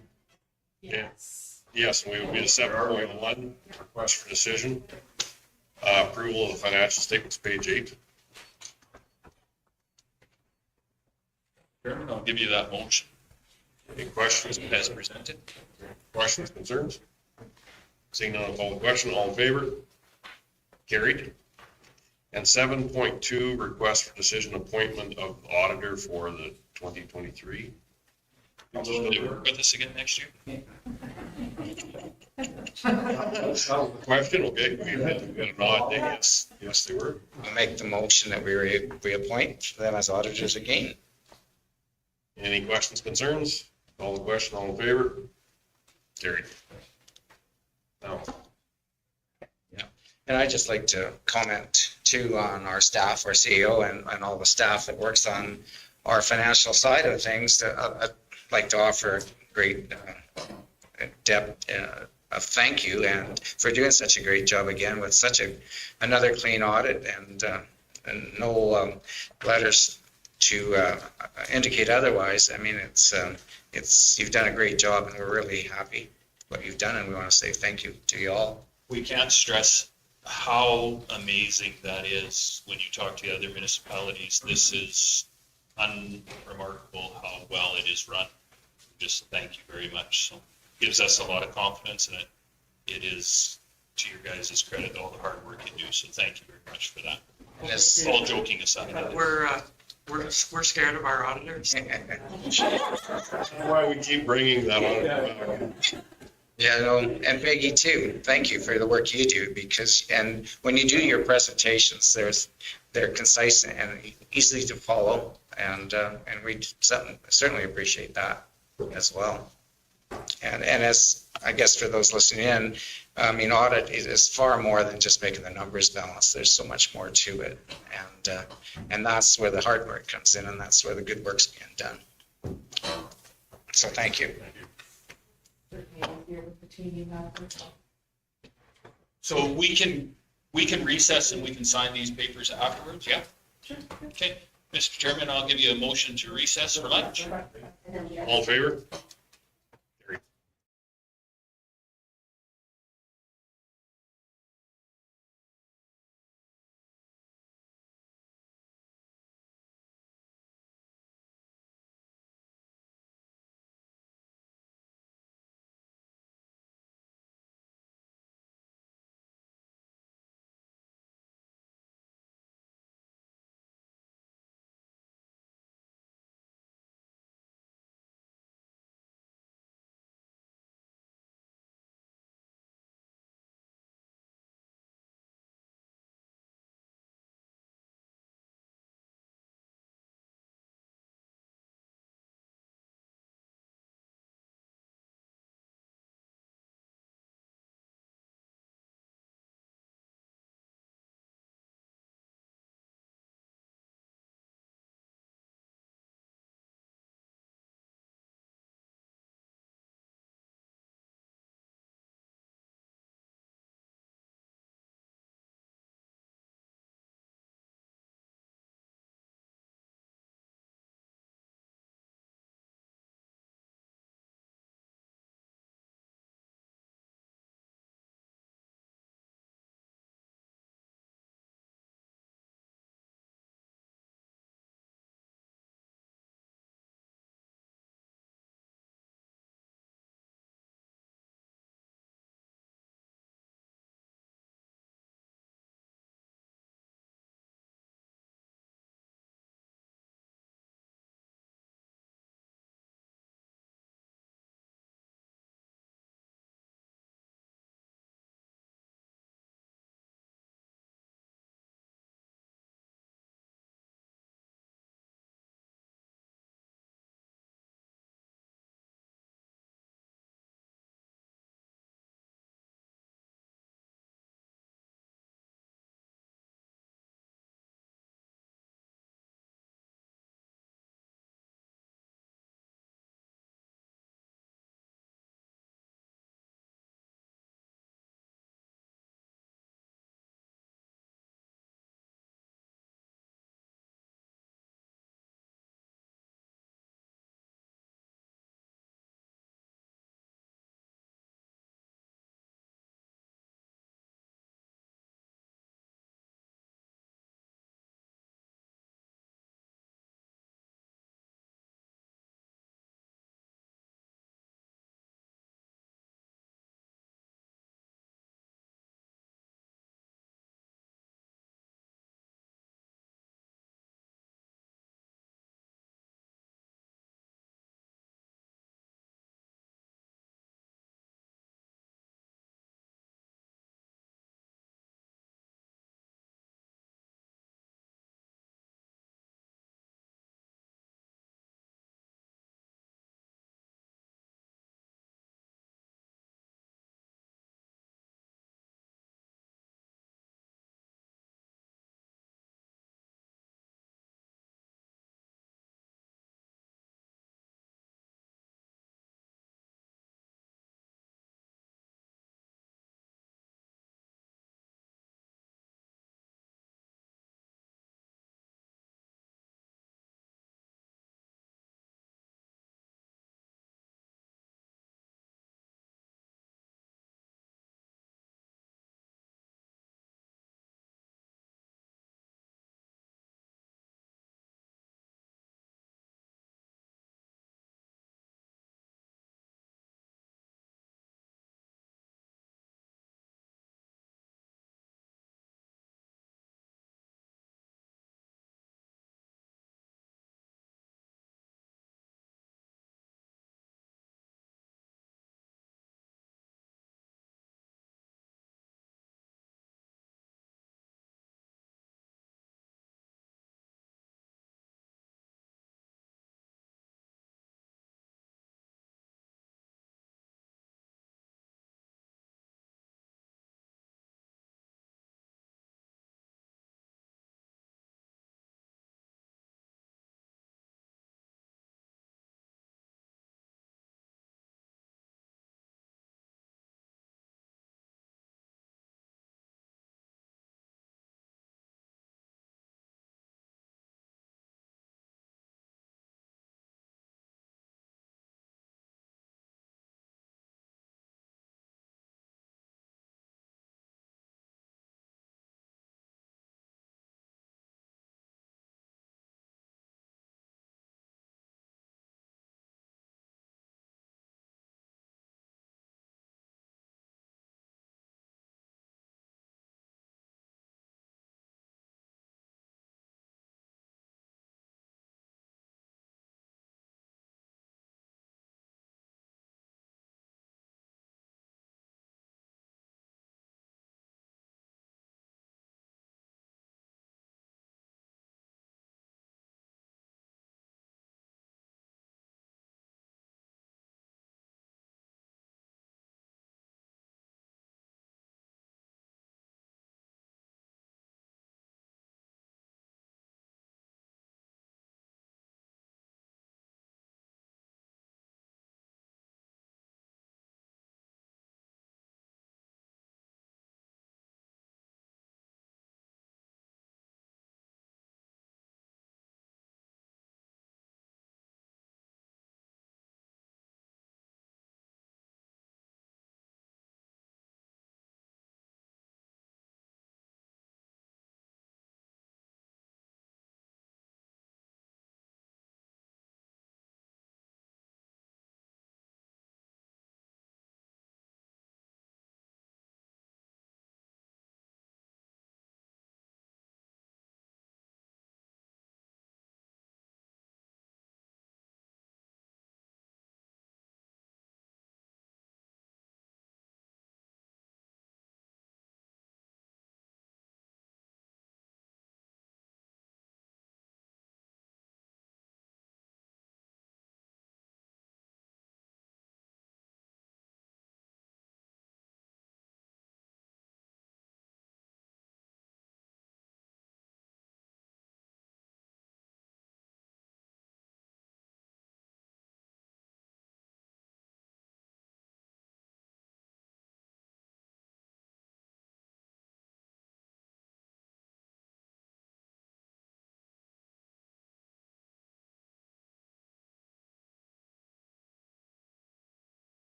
yes, we would be a 7.1 request for decision. Approval of the financial statements, page 8. Chairman, I'll give you that motion Any questions? as presented. Questions, concerns? Seeing none, I'll call the question. All in favor? Carried. And 7.2, request for decision appointment of auditor for the 2023. Will they work with us again next year? Question, okay, we had a nod, yes, yes, they were. I'll make the motion that we reappoint them as auditors again. Any questions, concerns? Call the question, all in favor? Carried. Now, And I'd just like to comment too on our staff, our CEO and all the staff that works on our financial side of things. I'd like to offer a great depth of thank you and for doing such a great job again with such another clean audit and no letters to indicate otherwise. I mean, you've done a great job and we're really happy what you've done and we want to say thank you to you all. We can't stress how amazing that is when you talk to other municipalities. This is unremarkable how well it is run. Just thank you very much. So gives us a lot of confidence and it is to your guys' credit, all the hard work you do. So thank you very much for that. Yes. All joking aside. We're scared of our auditors. that's why we keep bringing that on. Yeah, no, and Peggy too, thank you for the work you do and when you do your presentations, they're concise and easy to follow and we certainly appreciate that as well. And as, I guess for those listening in, I mean, audit is far more than just making the numbers balance. There's so much more to it. And that's where the hard work comes in and that's where the good work's being done. So thank you. So we can recess and we can sign these papers afterwards, yeah? Sure. Okay, Mr. Chairman, I'll give you a motion to recess for lunch. All in favor?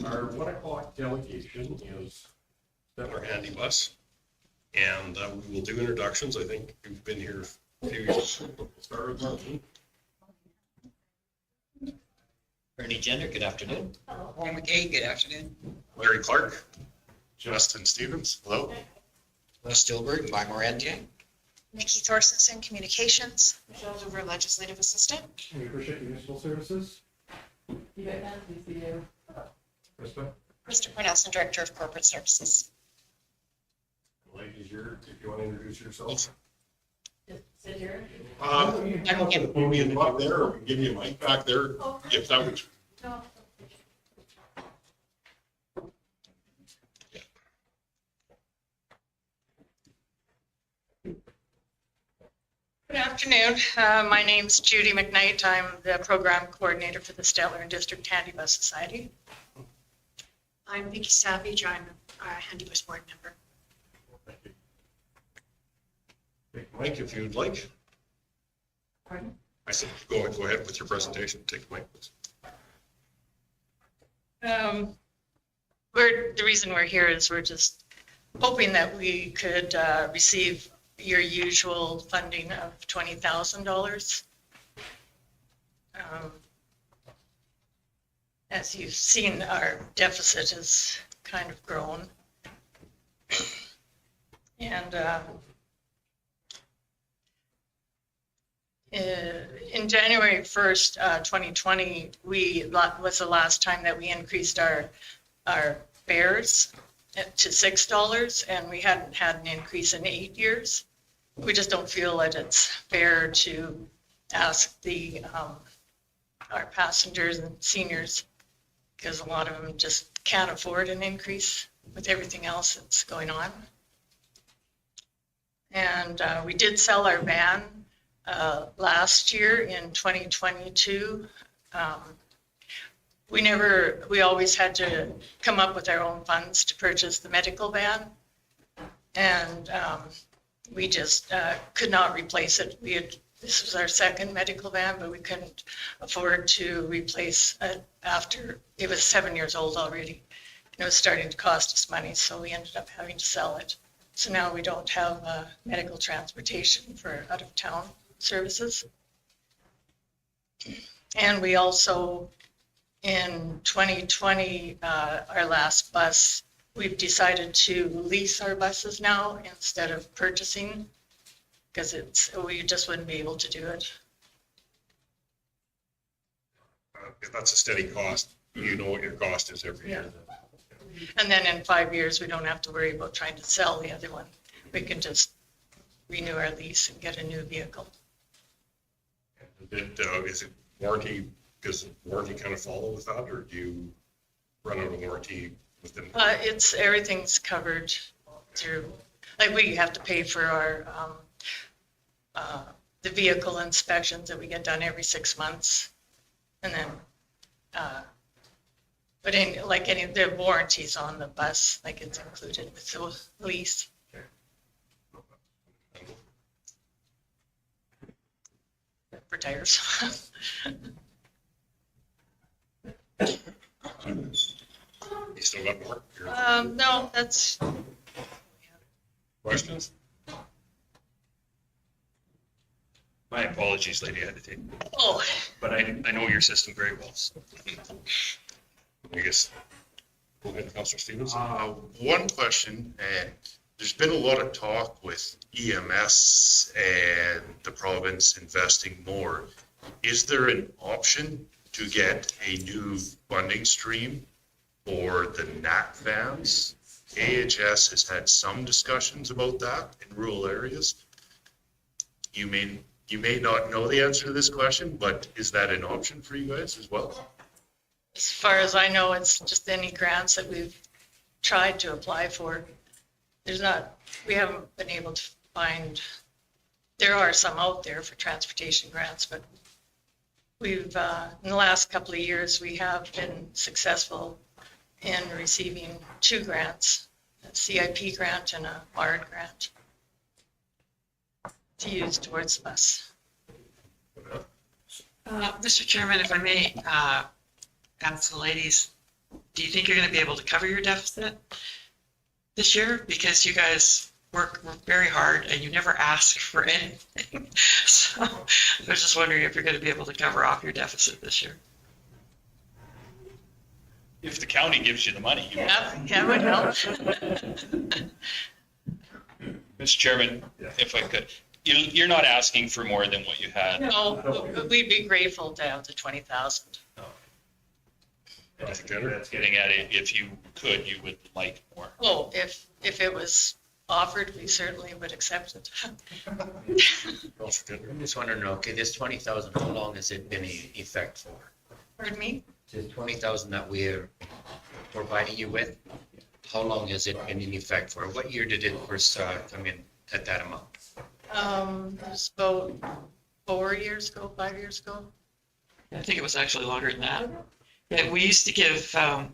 Our 1 o'clock delegation is Stettler Handy Bus. And we will do introductions. I think you've been here a few years. We'll start with Martin. Bernie Jenner, good afternoon. Warren McKay, good afternoon. Larry Clark. Justin Stevens. Hello. Les Stillberg, by Morentier. Nikki Thorstensen, Communications. Michelle Dover, Legislative Assistant. Leadership Municipal Services. Yvette Nancy, CEO. Krista. Christopher Nelson, Director of Corporate Services. Ladies, if you want to introduce yourself. Just sit here. You can come up to the podium up there, or we can give you a mic back there, if that was. No. Good afternoon. My name's Judy McKnight. I'm the program coordinator for the Stettler and District Handy Bus Society. I'm Vicki Savage. I'm a Handy Bus Board member. Take the mic if you'd like. Pardon? I said, go ahead with your presentation. Take the mic, please. The reason we're here is we're just hoping that we could receive your usual funding of $20,000. As you've seen, our deficit has kind of grown. And in January 1st, 2020, was the last time that we increased our fares to $6, and we hadn't had an increase in 8 years. We just don't feel that it's fair to ask our passengers and seniors, because a lot of them just can't afford an increase with everything else that's going on. And we did sell our van last year in 2022. We always had to come up with our own funds to purchase the medical van. And we just could not replace it. This was our second medical van, but we couldn't afford to replace it after it was 7 years old already. It was starting to cost us money, so we ended up having to sell it. So now we don't have medical transportation for out-of-town services. And we also, in 2020, our last bus, we've decided to lease our buses now instead of purchasing, because we just wouldn't be able to do it. If that's a steady cost, you know what your cost is every year. And then in 5 years, we don't have to worry about trying to sell the other one. We can just renew our lease and get a new vehicle. Is it warranty, does warranty kind of follow with that, or do you run out of warranty within? Everything's covered through, like we have to pay for our, the vehicle inspections that we get done every 6 months. And then, but the warranties on the bus, like it's included with the lease. For tires. You still got more? No, that's. Questions? My apologies, lady, I had to take, Oh, but I know your system very well. So. I guess. Go ahead, Councilor Stevens. One question, and there's been a lot of talk with EMS and the province investing more. Is there an option to get a new funding stream for the NAT vans? AHS has had some discussions about that in rural areas. You may not know the answer to this question, but is that an option for you guys as well? as far as I know, it's just any grants that we've tried to apply for. We haven't been able to find, there are some out there for transportation grants, but we've, in the last couple of years, we have been successful in receiving 2 grants, a CIP grant and a BARD grant to use towards the bus. Mr. Chairman, if I may ask the ladies, do you think you're gonna be able to cover your deficit this year? Because you guys work very hard and you never ask for anything. So I was just wondering if you're gonna be able to cover off your deficit this year. If the county gives you the money, you will. Yeah, would help. Mr. Chairman, if I could, you're not asking for more than what you had. No, we'd be grateful to have the 20,000. That's getting at it, if you could, you would like more. Oh, if it was offered, we certainly would accept it. I'm just wondering, okay, this 20,000, how long has it been in effect for? Pardon me? This 20,000 that we're providing you with, how long has it been in effect for? What year did it first come in at that amount? It was about 4 years ago, 5 years ago. I think it was actually longer than that. Yeah, we used to give the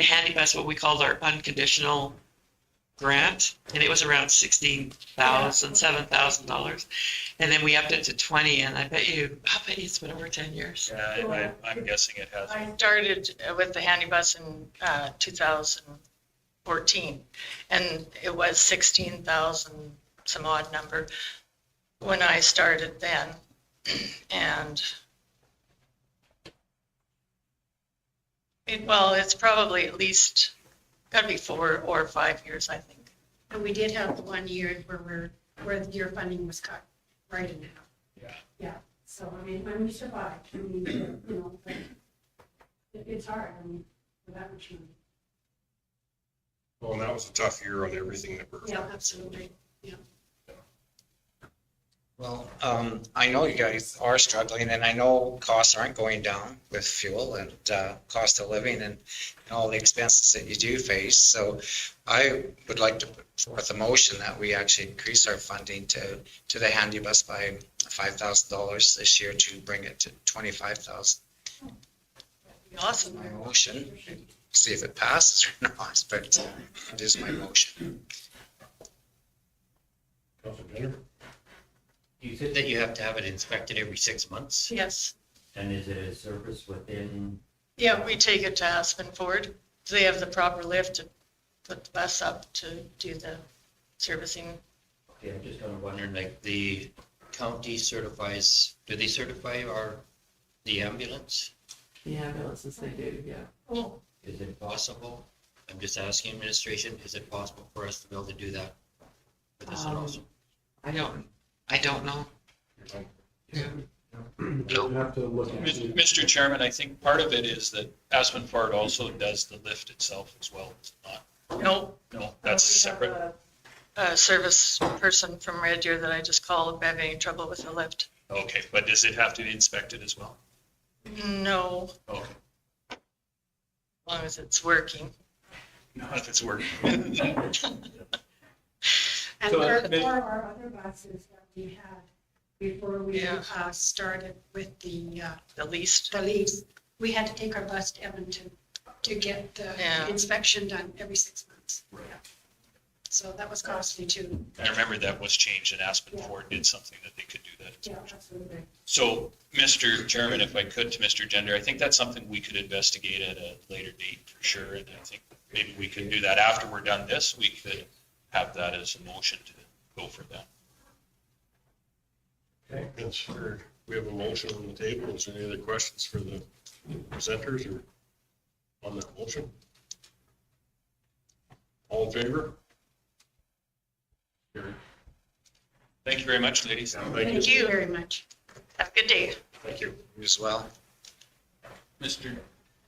handy bus what we called our unconditional grant, and it was around $16,000, $7,000. And then we upped it to 20, and I'll bet you it's been over 10 years. Yeah, I'm guessing it has. I started with the handy bus in 2014, and it was 16,000 some odd number when I started then. And it's probably at least got to be 4 or 5 years, I think. And we did have the 1 year where your funding was cut right in half. Yeah. Yeah, so I mean, when we survived, I mean, you know, but it's hard, I mean, for that much money. Well, and that was a tough year on everything that we're. Yeah, absolutely, yeah. Well, I know you guys are struggling, and I know costs aren't going down with fuel and cost of living and all the expenses that you do face. So I would like to put forth a motion that we actually increase our funding to the handy bus by $5,000 this year to bring it to 25,000. Awesome. My motion, see if it passes or not, but it is my motion. Councilor Jenner? You said that you have to have it inspected every 6 months? Yes. And is it a service within? Yeah, we take it to Aspen Ford. They have the proper lift to put the bus up to do the servicing. Okay, I'm just kind of wondering, like, the county certifies, do they certify the ambulance? The ambulances, they do, yeah. Oh, Is it possible? I'm just asking administration, is it possible for us to be able to do that? For this also? I don't know. Mr. Chairman, I think part of it is that Aspen Ford also does the lift itself as well. It's not. no. No, that's separate. A service person from Red Deer that I just called if I have any trouble with the lift. Okay, but does it have to be inspected as well? No, Okay, as long as it's working. not if it's working. And So, for our other buses that we had before we started with the lease, we had to take our bus to Edmonton to get the Yeah. inspection done every 6 months. Yeah. So that was costly too. I remember that was changed and Aspen Ford did something that they could do that. Yeah, absolutely. So, Mr. Chairman, if I could, to Mr. Gender, I think that's something we could investigate at a later date for sure. And I think maybe we could do that after we're done this. We could have that as a motion to go for that. Okay, that's for, we have a motion on the table. Is there any other questions for the presenters or on that motion? All in favor? Carried. Thank you very much, ladies. Thank you very much. Have a good day. Thank you. You as well. Mr.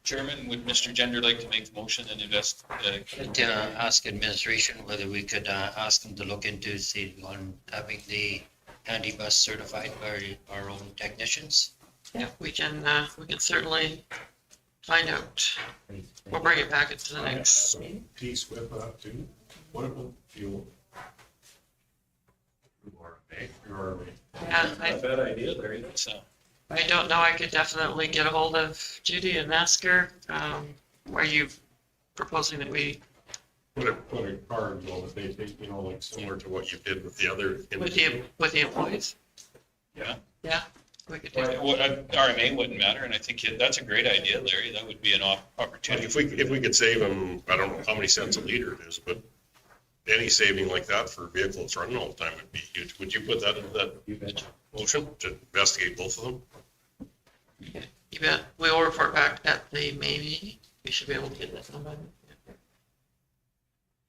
Chairman, would Mr. Gender like to make the motion and invest? Could ask administration whether we could ask them to look into, see, on having the handy bus certified by our own technicians? Yeah, we can certainly find out. We'll bring it back into the next. Piece whip up too. What about fuel? Yeah, Not a bad idea, Larry. So, I don't know. I could definitely get a hold of Judy and ask her, are you proposing that we, Put a card on if they think, you know, like similar to what you did with the other. with the employees? yeah. Yeah, We could do Well, RMA wouldn't matter, and I think that's a great idea, Larry. That would be an opportunity. If we could save them, I don't know how many cents a liter it is, but any saving like that for vehicles running all the time would be huge. Would you put that in that motion to investigate both of them? You bet. We will report back at the May meeting. We should be able to get that done by then.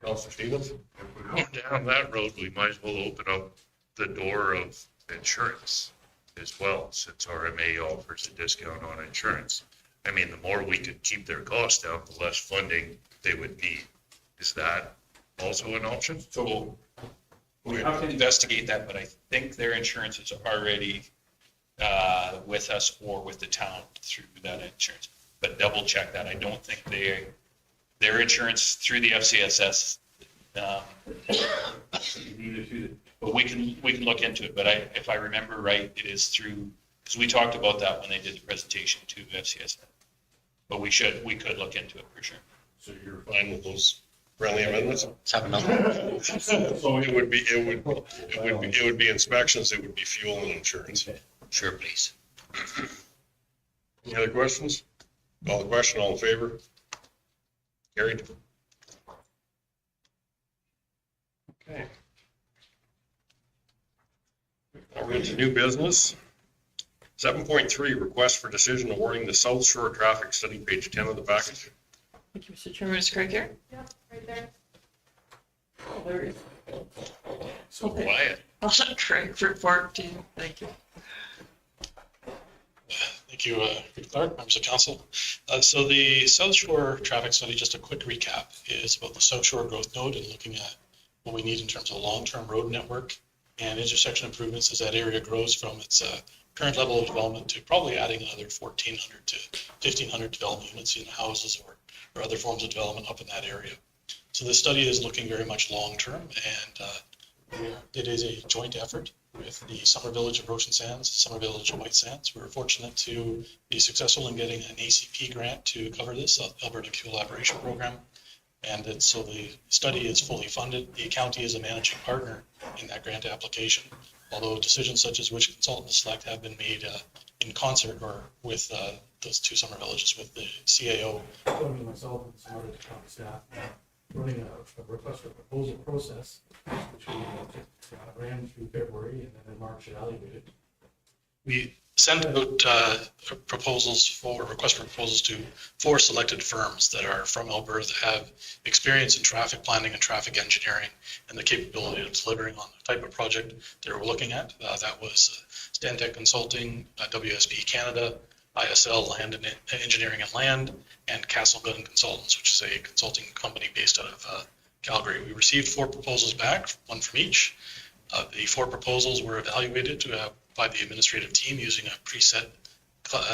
Councilor Stevens? If we're going down that road, we might as well open up the door of insurance as well, since RMA offers a discount on insurance. I mean, the more we could keep their costs down, the less funding they would need. Is that also an option? So we have to investigate that, but I think their insurance is already with us or with the town through that insurance. But double check that. I don't think their insurance through the FCSS. But we can look into it. But if I remember right, it is through, because we talked about that when they did the presentation to FCSS. But we could look into it for sure. So you're fine with those friendly amendments? Have another. So it would be inspections, it would be fuel and insurance. Sure, please. Any other questions? Call the question, all in favor? Carried. Okay. Now we're into new business. 7.3, request for decision awarding the South Shore Traffic Study, page 10 of the package. Thank you, Mr. Chairman. Is Craig here? Yeah, right there. Oh, there he is. So quiet. I'll let Craig report to you. Thank you. Thank you, Clark, members of council. So the South Shore traffic study, just a quick recap, is about the South Shore growth node and looking at what we need in terms of a long-term road network and intersection improvements as that area grows from its current level of development to probably adding another 1,400 to 1,500 development units in houses or other forms of development up in that area. So this study is looking very much long-term, and it is a joint effort with the Summer Village of Ocean Sands, Summer Village of White Sands. We were fortunate to be successful in getting an ACP grant to cover this, Alberta Collaboration Program. And so the study is fully funded. The county is a managing partner in that grant application, although decisions such as which consultant to select have been made in concert or with those two summer villages, with the CAO. Including myself and some other county staff, running a request for proposal process, which we ran through February and then in March evaluated. We sent out requests for proposals to 4 selected firms that are from Alberta that have experience in traffic planning and traffic engineering and the capability of delivering on the type of project they were looking at. That was Stantec Consulting, WSP Canada, ISL Land and Engineering and Land, and Castleton Consultants, which is a consulting company based out of Calgary. We received 4 proposals back, 1 from each. The 4 proposals were evaluated by the administrative team using a preset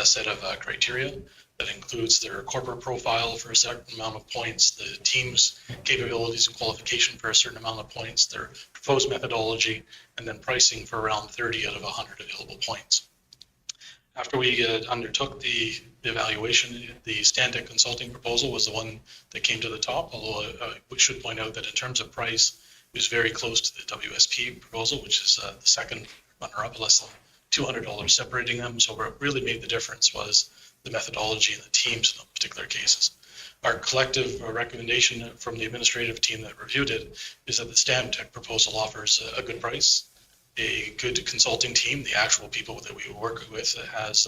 set of criteria that includes their corporate profile for a certain amount of points, the team's capabilities and qualification for a certain amount of points, their proposed methodology, and then pricing for around 30 out of 100 available points. After we undertook the evaluation, the Stantec Consulting proposal was the one that came to the top, although we should point out that in terms of price, it was very close to the WSP proposal, which is the second runner-up, less than $200 separating them. So what really made the difference was the methodology and the teams in those particular cases. Our collective recommendation from the administrative team that reviewed it is that the Stantec proposal offers a good price, a good consulting team, the actual people that we work with has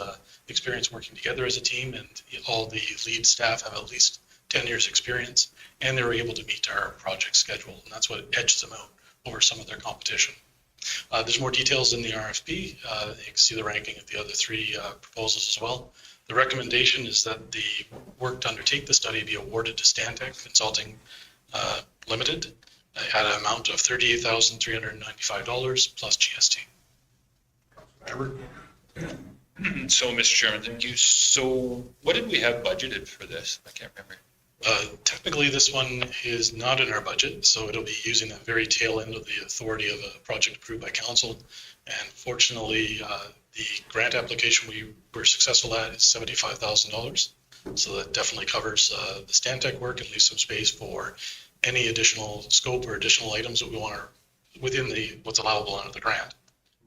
experience working together as a team, and all the lead staff have at least 10 years experience, and they were able to meet our project schedule, and that's what edged them out over some of their competition. There's more details in the RFP. You can see the ranking of the other 3 proposals as well. The recommendation is that the work to undertake the study be awarded to Stantec Consulting Limited at an amount of $38,395 plus GST. So, Mr. Chairman, thank you. So what did we have budgeted for this? I can't remember. Technically, this one is not in our budget, so it'll be using the very tail end of the authority of a project approved by council. And fortunately, the grant application we were successful at is $75,000. So that definitely covers the Stantec work and leaves some space for any additional scope or additional items that we want to within what's allowable under the grant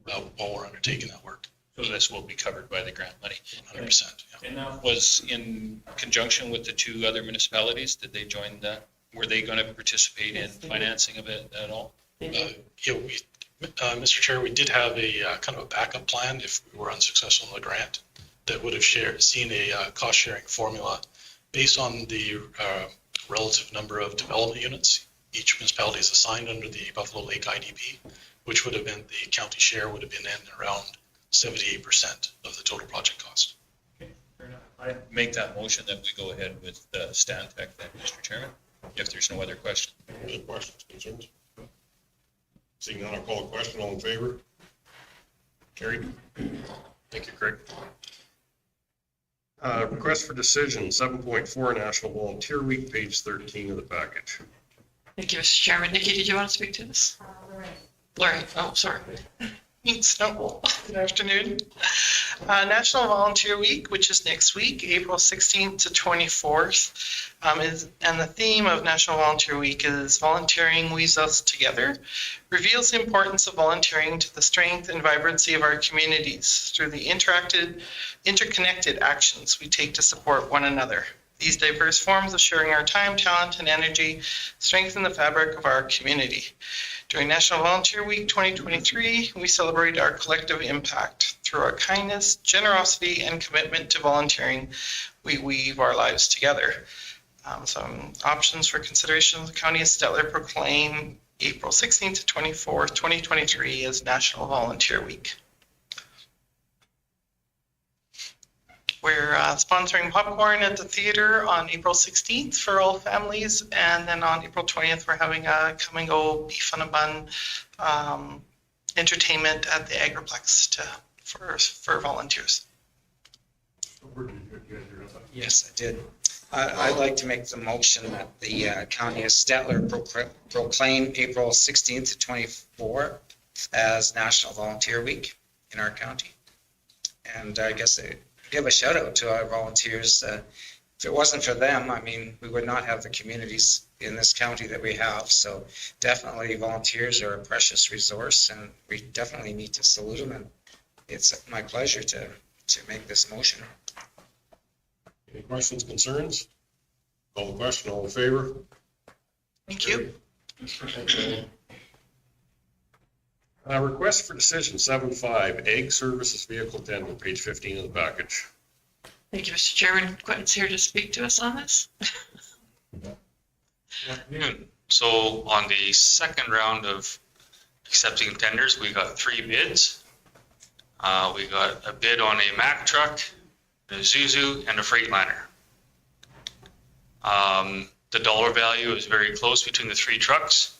while we're undertaking that work. So this will be covered by the grant money. 100%. Yeah. And that was in conjunction with the two other municipalities? Did they join that? Were they going to participate in financing of it at all? Yeah, Mr. Chair, we did have a kind of a backup plan if we were unsuccessful in the grant that would have seen a cost sharing formula based on the relative number of development units each municipality is assigned under the Buffalo Lake IDP, which would have been the county share would have been in around 78% of the total project cost. Okay, fair enough. I make that motion that we go ahead with Stantec then, Mr. Chairman, if there's no other questions. Any other questions, concerns? Seeing none, I'll call a question. All in favor? Carried. Thank you, Craig. Request for decision, 7.4 National Volunteer Week, page 13 of the package. Thank you, Mr. Chairman. Nikki, did you want to speak to this? Lorraine, oh, sorry. So, good afternoon. National Volunteer Week, which is next week, April 16th to 24th. And the theme of National Volunteer Week is Volunteering Weaves Us Together, reveals the importance of volunteering to the strength and vibrancy of our communities through the interconnected actions we take to support one another. These diverse forms of sharing our time, talent, and energy strengthen the fabric of our community. During National Volunteer Week 2023, we celebrate our collective impact. Through our kindness, generosity, and commitment to volunteering, we weave our lives together. Some options for consideration: the County of Stettler proclaim April 16th to 24th, 2023 as National Volunteer Week. We're sponsoring popcorn at the theater on April 16th for all families. And then on April 20th, we're having a come and go beef on a bun entertainment at the Agriplex for volunteers. Yes, I did. I'd like to make the motion that the County of Stettler proclaim April 16th to 24th as National Volunteer Week in our county. And I guess give a shout out to our volunteers. If it wasn't for them, I mean, we would not have the communities in this county that we have. So definitely volunteers are a precious resource, and we definitely need to salute them. And it's my pleasure to make this motion. Any questions, concerns? Call the question. All in favor? Thank you. Request for decision, 7.5 Ag Services Vehicle Tender, page 15 of the package. Thank you, Mr. Chairman. Quentin's here to speak to us on this. Afternoon. So on the second round of accepting tenders, we got 3 bids. We got a bid on a Mack truck, a Isuzu, and a Freightliner. The dollar value is very close between the 3 trucks.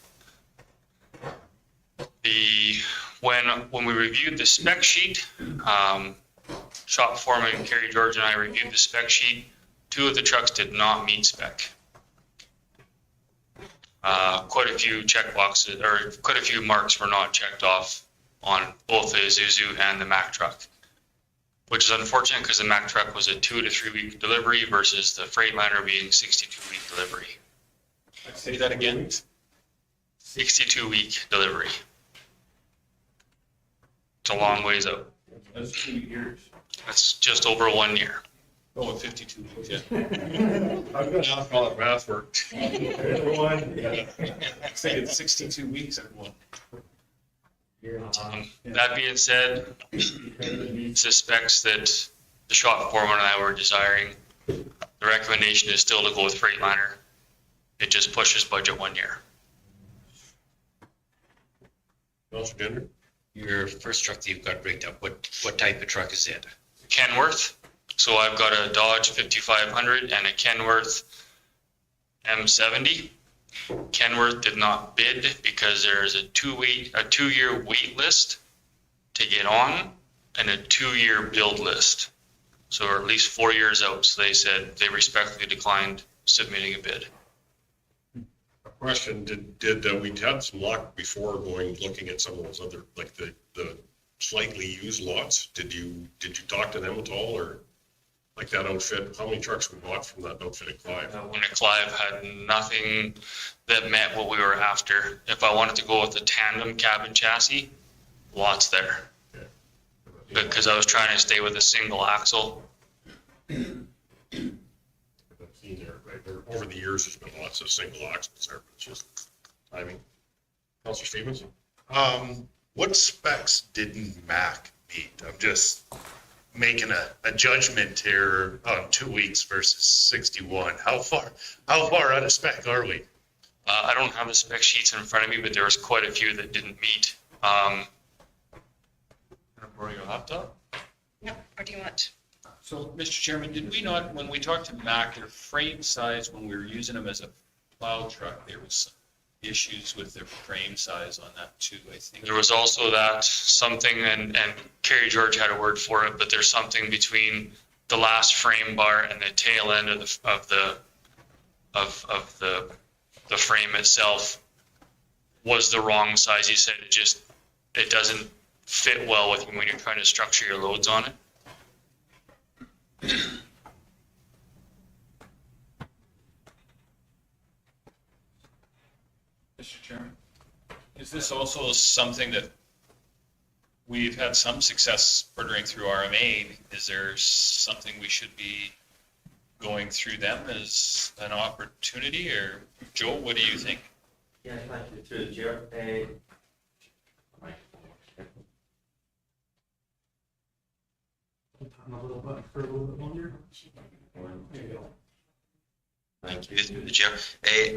When we reviewed the spec sheet, shop foreman Kerry George and I reviewed the spec sheet. 2 of the trucks did not meet spec. Quite a few check boxes, or quite a few marks were not checked off on both the Isuzu and the Mack truck, which is unfortunate because the Mack truck was a 2 to 3 week delivery versus the Freightliner being 62 week delivery. Say that again. 62 week delivery. It's a long ways out. That's 2 years. That's just over 1 year. Oh, 52 weeks, yeah. I'm going to call it math work. Everyone, yeah. Say it's 62 weeks, everyone. That being said, suspects that the shop foreman and I were desiring, the recommendation is still to go with Freightliner. It just pushes budget 1 year. Councilor Gender? Your first truck that you've got rigged up, what type of truck is it? Kenworth. So I've got a Dodge 5500 and a Kenworth M70. Kenworth did not bid because there's a 2-year wait list to get on and a 2-year build list. So at least 4 years out. So they said they respectfully declined submitting a bid. Question, did we had some luck before looking at some of those other, like the slightly used lots? Did you talk to them at all, or like that outfit? How many trucks we bought from that outfit at Clive? When at Clive had nothing that met what we were after. If I wanted to go with the tandem cabin chassis, lots there. Okay. because I was trying to stay with a single axle. I've seen over the years, there's been lots of single axles there, but it's just timing. Councilor Stevens? What specs didn't Mac meet? I'm just making a judgment here on 2 weeks versus 61. How far out of spec are we? I don't have the spec sheets in front of me, but there was quite a few that didn't meet. Borrow your laptop? Yep, what do you want? So, Mr. Chairman, did we not, when we talked to Mac, their frame size, when we were using them as a plow truck, there was some issues with their frame size on that too, I think. There was also that something, and Kerry George had a word for it, but there's something between the last frame bar and the tail end of the frame itself was the wrong size. He said it doesn't fit well with when you're trying to structure your loads on it. Mr. Chairman, is this also something that we've had some success ordering through RMA? Is there something we should be going through them as an opportunity, or Joe, what do you think? Yeah, thank you, through the chair. I'm a little bit for a little bit longer. There you go. Thank you, through the chair.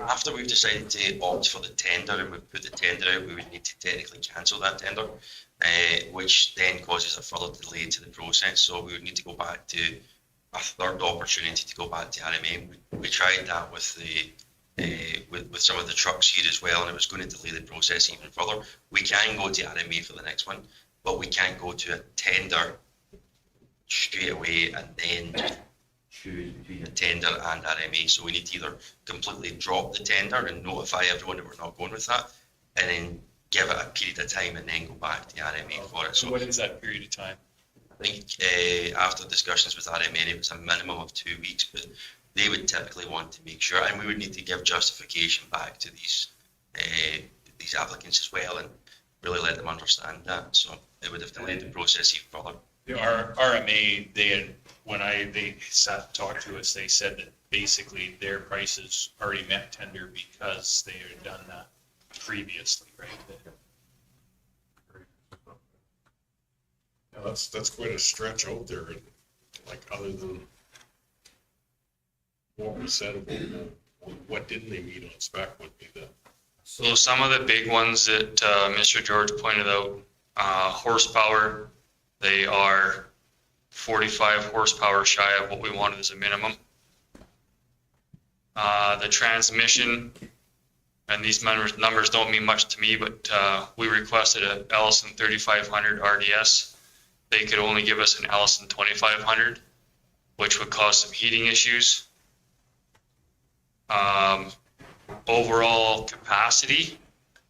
After we've decided to opt for the tender and we've put the tender out, we would need to technically cancel that tender, which then causes a further delay to the process. So we would need to go back to a third opportunity to go back to RMA. We tried that with with some of the trucks here as well, and it was going to delay the process even further. We can go to RMA for the next one, but we can't go to a tender straight away and then choose between a tender and RMA. So we need to either completely drop the tender and notify everyone that we're not going with that, and then give it a period of time and then go back to RMA for it. So what is that period of time? I think after discussions with RMA, it was a minimum of 2 weeks, but they would typically want to make sure, and we would need to give justification back to these applicants as well, and really let them understand that. So it would have delayed the process even further. Our RMA, they sat and talked to us, they said that basically their prices already met tender because they had done that previously, right? Yeah, that's quite a stretch out there, like, other than what we said about what didn't they meet on spec would be the. So some of the big ones that Mr. George pointed out, horsepower, they are 45 horsepower shy of what we wanted as a minimum. The transmission, and these numbers don't mean much to me, but we requested a Ellison 3500 RDS. They could only give us an Ellison 2500, which would cause some heating issues. Overall capacity,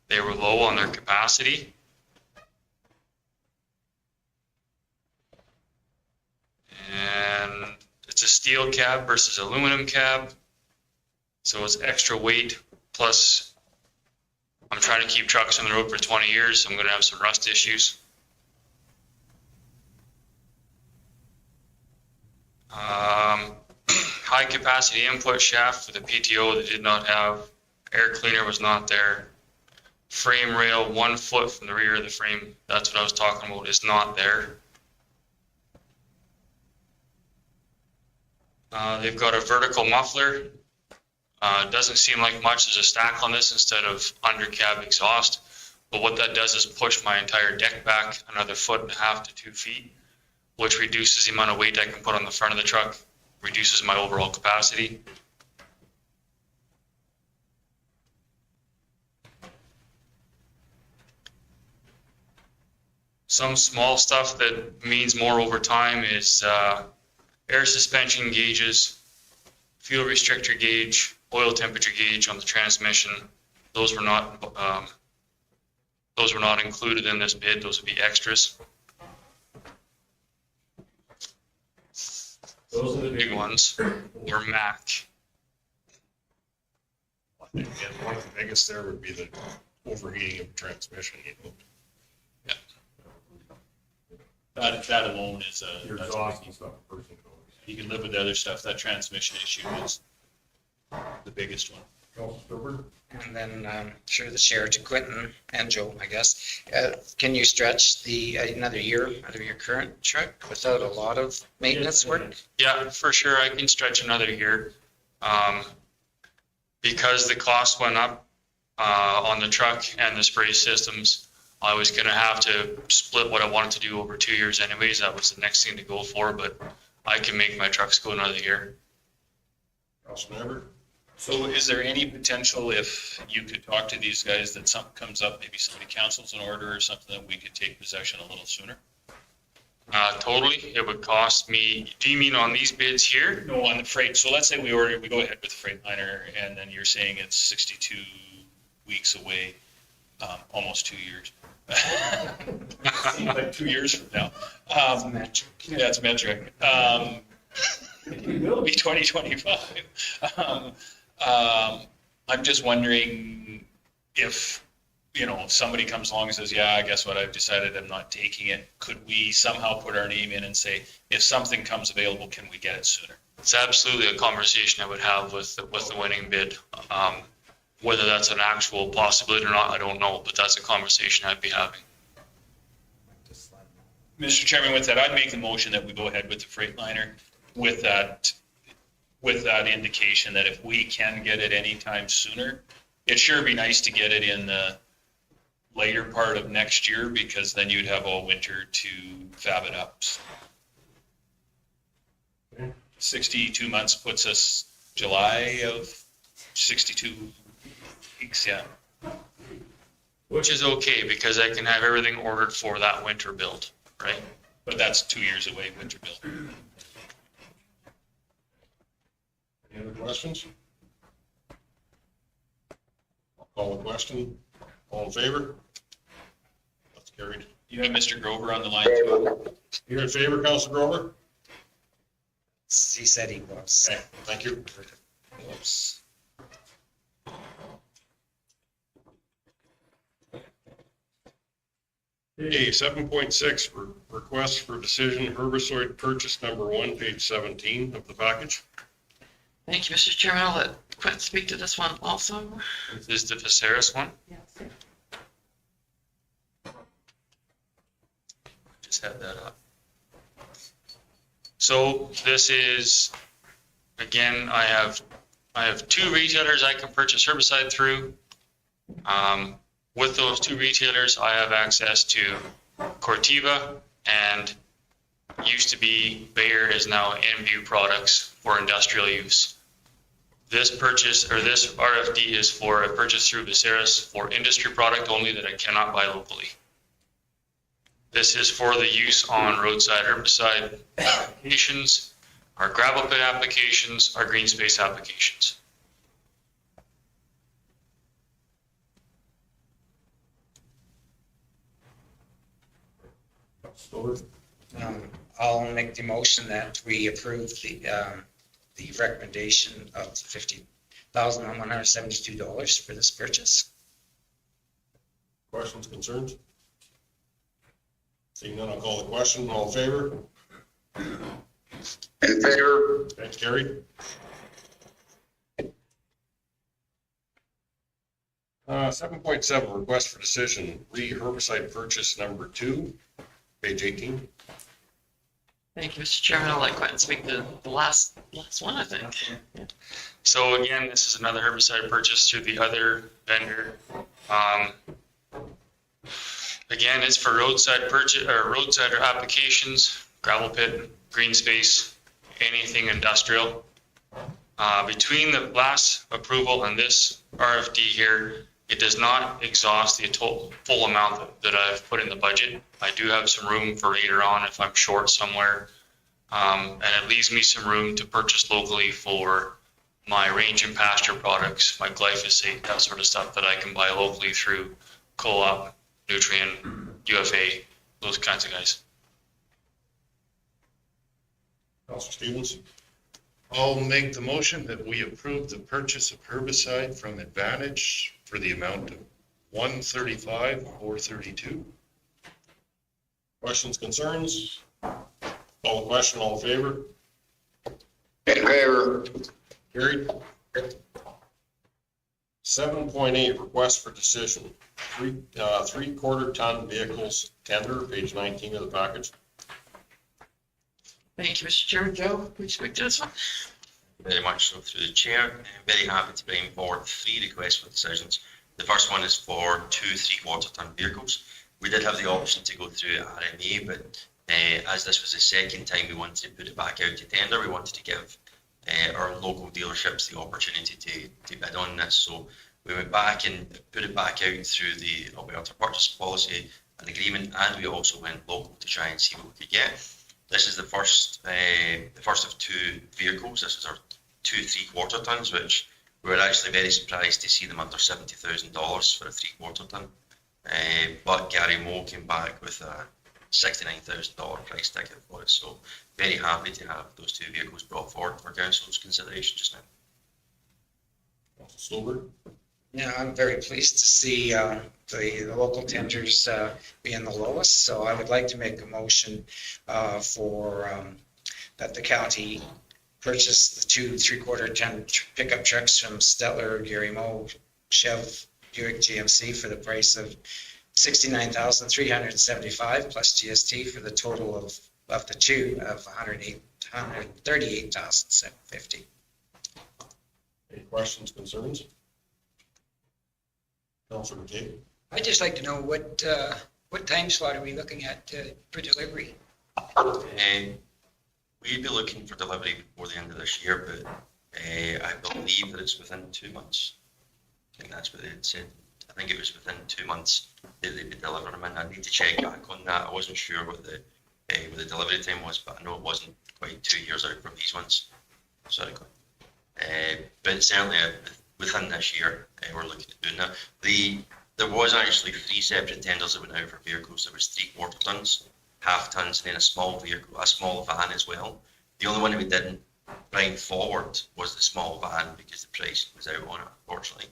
they were low on their capacity. And it's a steel cab versus aluminum cab. So it's extra weight, plus I'm trying to keep trucks on the road for 20 years, so I'm gonna have some rust issues. High capacity input shaft for the PTO that did not have, air cleaner was not there. Frame rail 1 foot from the rear of the frame, that's what I was talking about, is not there. They've got a vertical muffler. It doesn't seem like much. There's a stack on this instead of under cab exhaust, but what that does is push my entire deck back another 1.5 to 2 feet, which reduces the amount of weight I can put on the front of the truck, reduces my overall capacity. Some small stuff that means more over time is air suspension gauges, fuel restrictor gauge, oil temperature gauge on the transmission. Those were not included in this bid. Those would be extras. Those are the big ones, or Mac. I think one of the biggest there would be the overheating of transmission. That alone is Your that's exhaust and stuff, person goes. you can live with the other stuff. That transmission issue is the biggest one. And then, through the chair to Quentin and Joe, I guess, can you stretch another year out of your current truck without a lot of maintenance work? Yeah, for sure, I can stretch another year. Because the cost went up on the truck and the spray systems, I was gonna have to split what I wanted to do over 2 years anyways. That was the next thing to go for, but I can make my trucks go another year. Councilmember? So is there any potential, if you could talk to these guys, that something comes up, maybe somebody cancels an order or something, that we could take possession a little sooner? Totally, it would cost me, do you mean on these bids here? No, on the freight. So let's say we go ahead with the Freightliner, and then you're saying it's 62 weeks away, almost 2 years. Seems like 2 years from now. Yeah, it's metric. It will be 2025. I'm just wondering if, if somebody comes along and says, yeah, guess what, I've decided I'm not taking it. Could we somehow put our name in and say, if something comes available, can we get it sooner? It's absolutely a conversation I would have with the winning bid. Whether that's an actual possibility or not, I don't know, but that's a conversation I'd be having. Mr. Chairman, with that, I'd make the motion that we go ahead with the Freightliner with that indication that if we can get it anytime sooner, it'd sure be nice to get it in the later part of next year, because then you'd have all winter to fab it up. 62 months puts us July of 62 weeks, yeah. Which is okay, because I can have everything ordered for that winter build, right? But that's 2 years away, winter build. Any other questions? I'll call the question. All in favor? That's carried. You have Mr. Grover on the line too. You're in favor, Council Grover? He said he was. Okay, thank you. Oops. Okay, 7.6, request for decision herbicide purchase number 1, page 17 of the package. Thank you, Mr. Chairman. I'll let Quentin speak to this one also. This is the Viserys one. Yes. Just had that up. So this is, again, I have 2 retailers I can purchase herbicide through. With those 2 retailers, I have access to Corteva, and used to be Bayer, is now Enview products for industrial use. This purchase, or this RFD, is for a purchase through Viserys for industry product only that I cannot buy locally. This is for the use on roadside herbicide applications, our gravel pit applications, our green space applications. I'll make the motion that we approve the recommendation of $50,172 for this purchase. Questions, concerns? Seeing none, I'll call the question. All in favor? In favor. That's carried. 7.7, request for decision, herbicide purchase number 2, page 18. Thank you, Mr. Chairman. I'll let Quentin speak to the last one, I think. Yeah. So again, this is another herbicide purchase through the other vendor. Again, it's for roadside purchase or roadside applications, gravel pit, green space, anything industrial. Between the last approval and this RFD here, it does not exhaust the full amount that I've put in the budget. I do have some room for later on if I'm short somewhere. And it leaves me some room to purchase locally for my range and pasture products, my glyphosate, that sort of stuff that I can buy locally through Co-op, Nutrient, UFA, those kinds of guys. Councilor Stevens? I'll make the motion that we approve the purchase of herbicide from Advantage for the amount of $135,432. Questions, concerns? Call the question, all in favor? In favor. Carried. 7.8, request for decision. Three-quarter ton vehicles tender, page 19 of the package. Thank you, Mr. Chairman. Joe, please speak to this one. Very much so through the chair. I'm very happy to bring forward 3 requests for decisions. The first one is for 2 3/4 ton vehicles. We did have the option to go through RMA, but as this was the second time we wanted to put it back out to tender, we wanted to give our local dealerships the opportunity to bid on this. So we went back and put it back out through the Alberta Purchase Policy and Agreement, and we also went local to try and see what we could get. This is the first of 2 vehicles. This is our 2 3/4 tons, which we were actually very surprised to see them under $70,000 for a 3/4 ton. But Gary Moe came back with a $69,000 price ticket for it. So very happy to have those 2 vehicles brought forward for council's consideration just now. Slover? Yeah, I'm very pleased to see the local tenders being the lowest. So I would like to make a motion for that the county purchase the 2 3/4 ton pickup trucks from Stettler, Gary Moe, Chev, Buick GMC for the price of $69,375 plus GST for the total of the 2 of $138,750. Any questions, concerns? Councilor McCabe? I'd just like to know what time slot are we looking at for delivery? We'd be looking for delivery before the end of this year, but I believe that it's within 2 months. I think that's what they had said. I think it was within 2 months that they'd be delivering them in. I need to check back on that. I wasn't sure what the delivery time was, but I know it wasn't quite 2 years out from these ones. Sorry, Glenn. But certainly within this year, we're looking at doing that. There was actually 3 separate tenders that went out for vehicles. There was 3/4 tons, half tons, and then a small vehicle, a small van as well. The only one that we didn't bring forward was the small van because the price was out on it, unfortunately.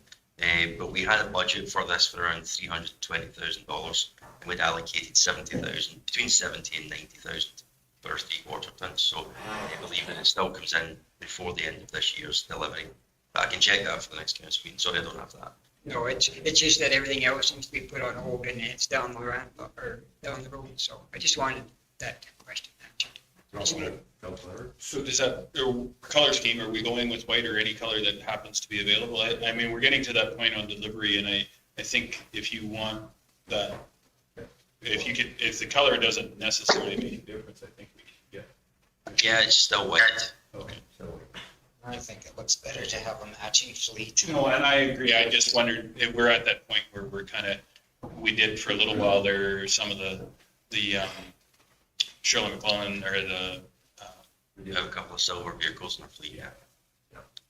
But we had a budget for this for around $320,000, and we'd allocated $70,000, between $70,000 and $90,000 for 3/4 tons. So I believe that it still comes in before the end of this year's delivery. But I can check that for the next council meeting. Sorry, I don't have that. No, it's just that everything else seems to be put on hold and it's down the ramp or down the road. So I just wanted that question answered. So does that color scheme, are we going with white or any color that happens to be available? I mean, we're getting to that point on delivery, and I think if you want that, if the color doesn't necessarily make a difference, I think we can get. Yeah, it's still white. Okay. I think it looks better to have a matching fleet. No, and I agree. I just wondered if we're at that point where we did for a little while there, some of the Shirley McClellan or We do have a couple of silver vehicles in our fleet, yeah.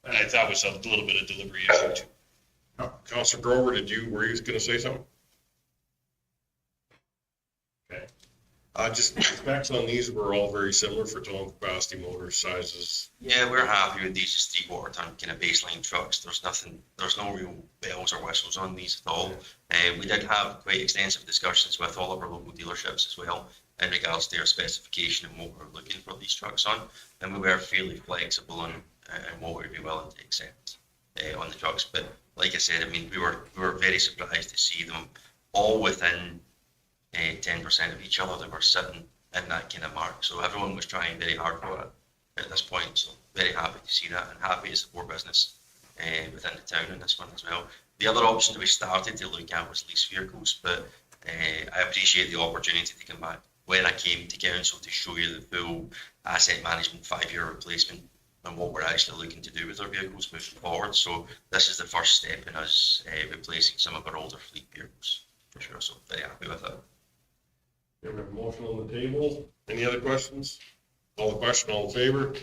and I thought it was a little bit of delivery issue too. Councilor Grover, were you going to say something? Okay. Just specs on these were all very similar for towing capacity, motor sizes. Yeah, we're happy with these as 3/4 ton kind of baseline trucks. There's no real bells or whistles on these at all. We did have quite extensive discussions with all of our local dealerships as well in regards to their specification and what we're looking for these trucks on. And we were fairly flexible on what we'd be willing to accept on the trucks. But like I said, I mean, we were very surprised to see them all within 10% of each other that were sitting in that kind of mark. So everyone was trying very hard for it at this point. So very happy to see that and happy to support business within the town in this one as well. The other option that we started to look at was lease vehicles, but I appreciate the opportunity to come back when I came to council to show you the full asset management 5-year replacement and what we're actually looking to do with our vehicles moving forward. So this is the first step in us replacing some of our older fleet vehicles for sure. So very happy with that. We have a motion on the table. Any other questions? Call the question, all in favor?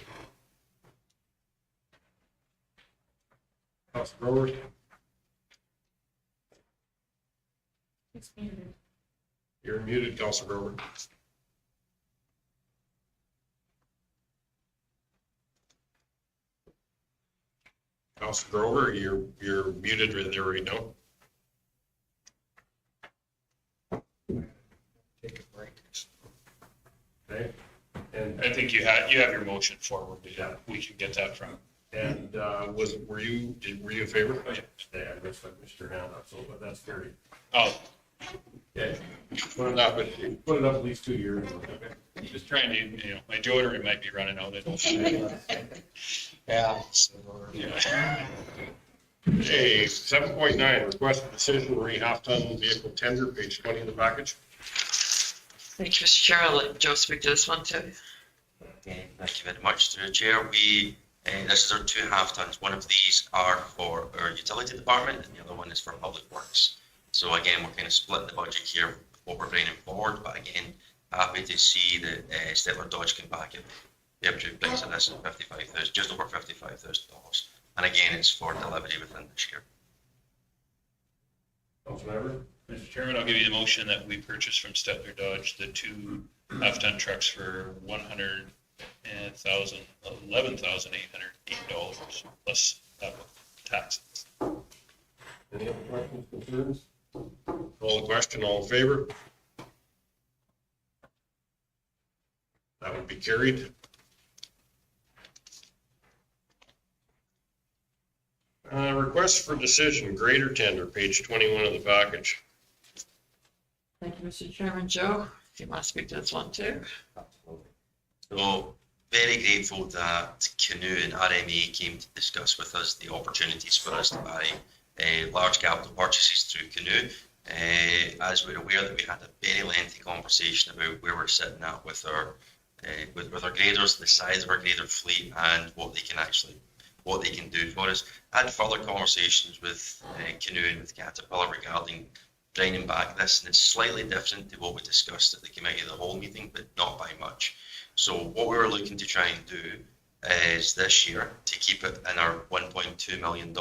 Councilor Grover? It's muted. You're muted, Councilor Grover. Councilor Grover, you're muted right there right now. Take a break. And I think you have your motion forward. Yeah, we can get that from. And, were you in favor? Oh, yeah. Yeah, that's like Mr. Hand, so, but that's carried. Oh, Yeah, Put it up, put it up at least 2 years. just trying to, my deodorant might be running out. I don't. Yeah. Yeah. Okay, 7.9, request a decision re half-ton vehicle tender, page 20 of the package. Thank you, Mr. Chair. I'll let Joe speak to this one too. Okay, thank you very much, through the chair. This is our 2 half-tons. One of these are for our utility department and the other one is for public works. So again, we're kind of splitting the budget here with what we're bringing forward, but again, happy to see that Stettler Dodge came back and the approved price of this is $55,000, just over $55,000. And again, it's for delivery within this year. Mr. Chairman, I'll give you the motion that we purchase from Stettler Dodge the 2 half-ton trucks for $11,808 plus taxes. Any other questions, concerns? Call the question, all in favor? That would be carried. Request for decision, greater tender, page 21 of the package. Thank you, Mr. Chairman. Joe, if you want to speak to this one too. So very grateful that Canoe and RMA came to discuss with us the opportunities for us to buy large capital purchases through Canoe. As we're aware that we had a very lengthy conversation about where we're sitting at with our graders, the size of our grader fleet, and what they can do for us. I had further conversations with Canoe and with Caterpillar regarding bringing back this, and it's slightly different to what we discussed at the committee of the whole meeting, but not by much. So what we were looking to try and do is this year, to keep it in our $1.2 million,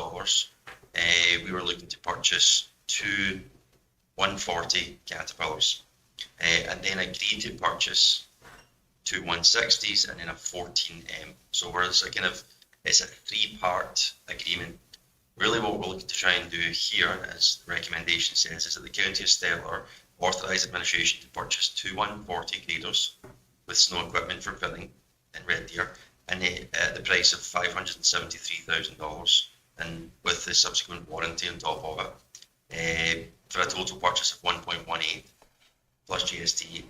we were looking to purchase 2 140 Caterpillars, and then agree to purchase 2 160s and then a 14M. So it's a 3-part agreement. Really what we're looking to try and do here, as the recommendation says, is that the County of Stettler authorise administration to purchase 2 140 graders with snow equipment for filling in Red Deer, and at the price of $573,000, and with the subsequent warranty on top of it, for a total purchase of 1.18 plus GST,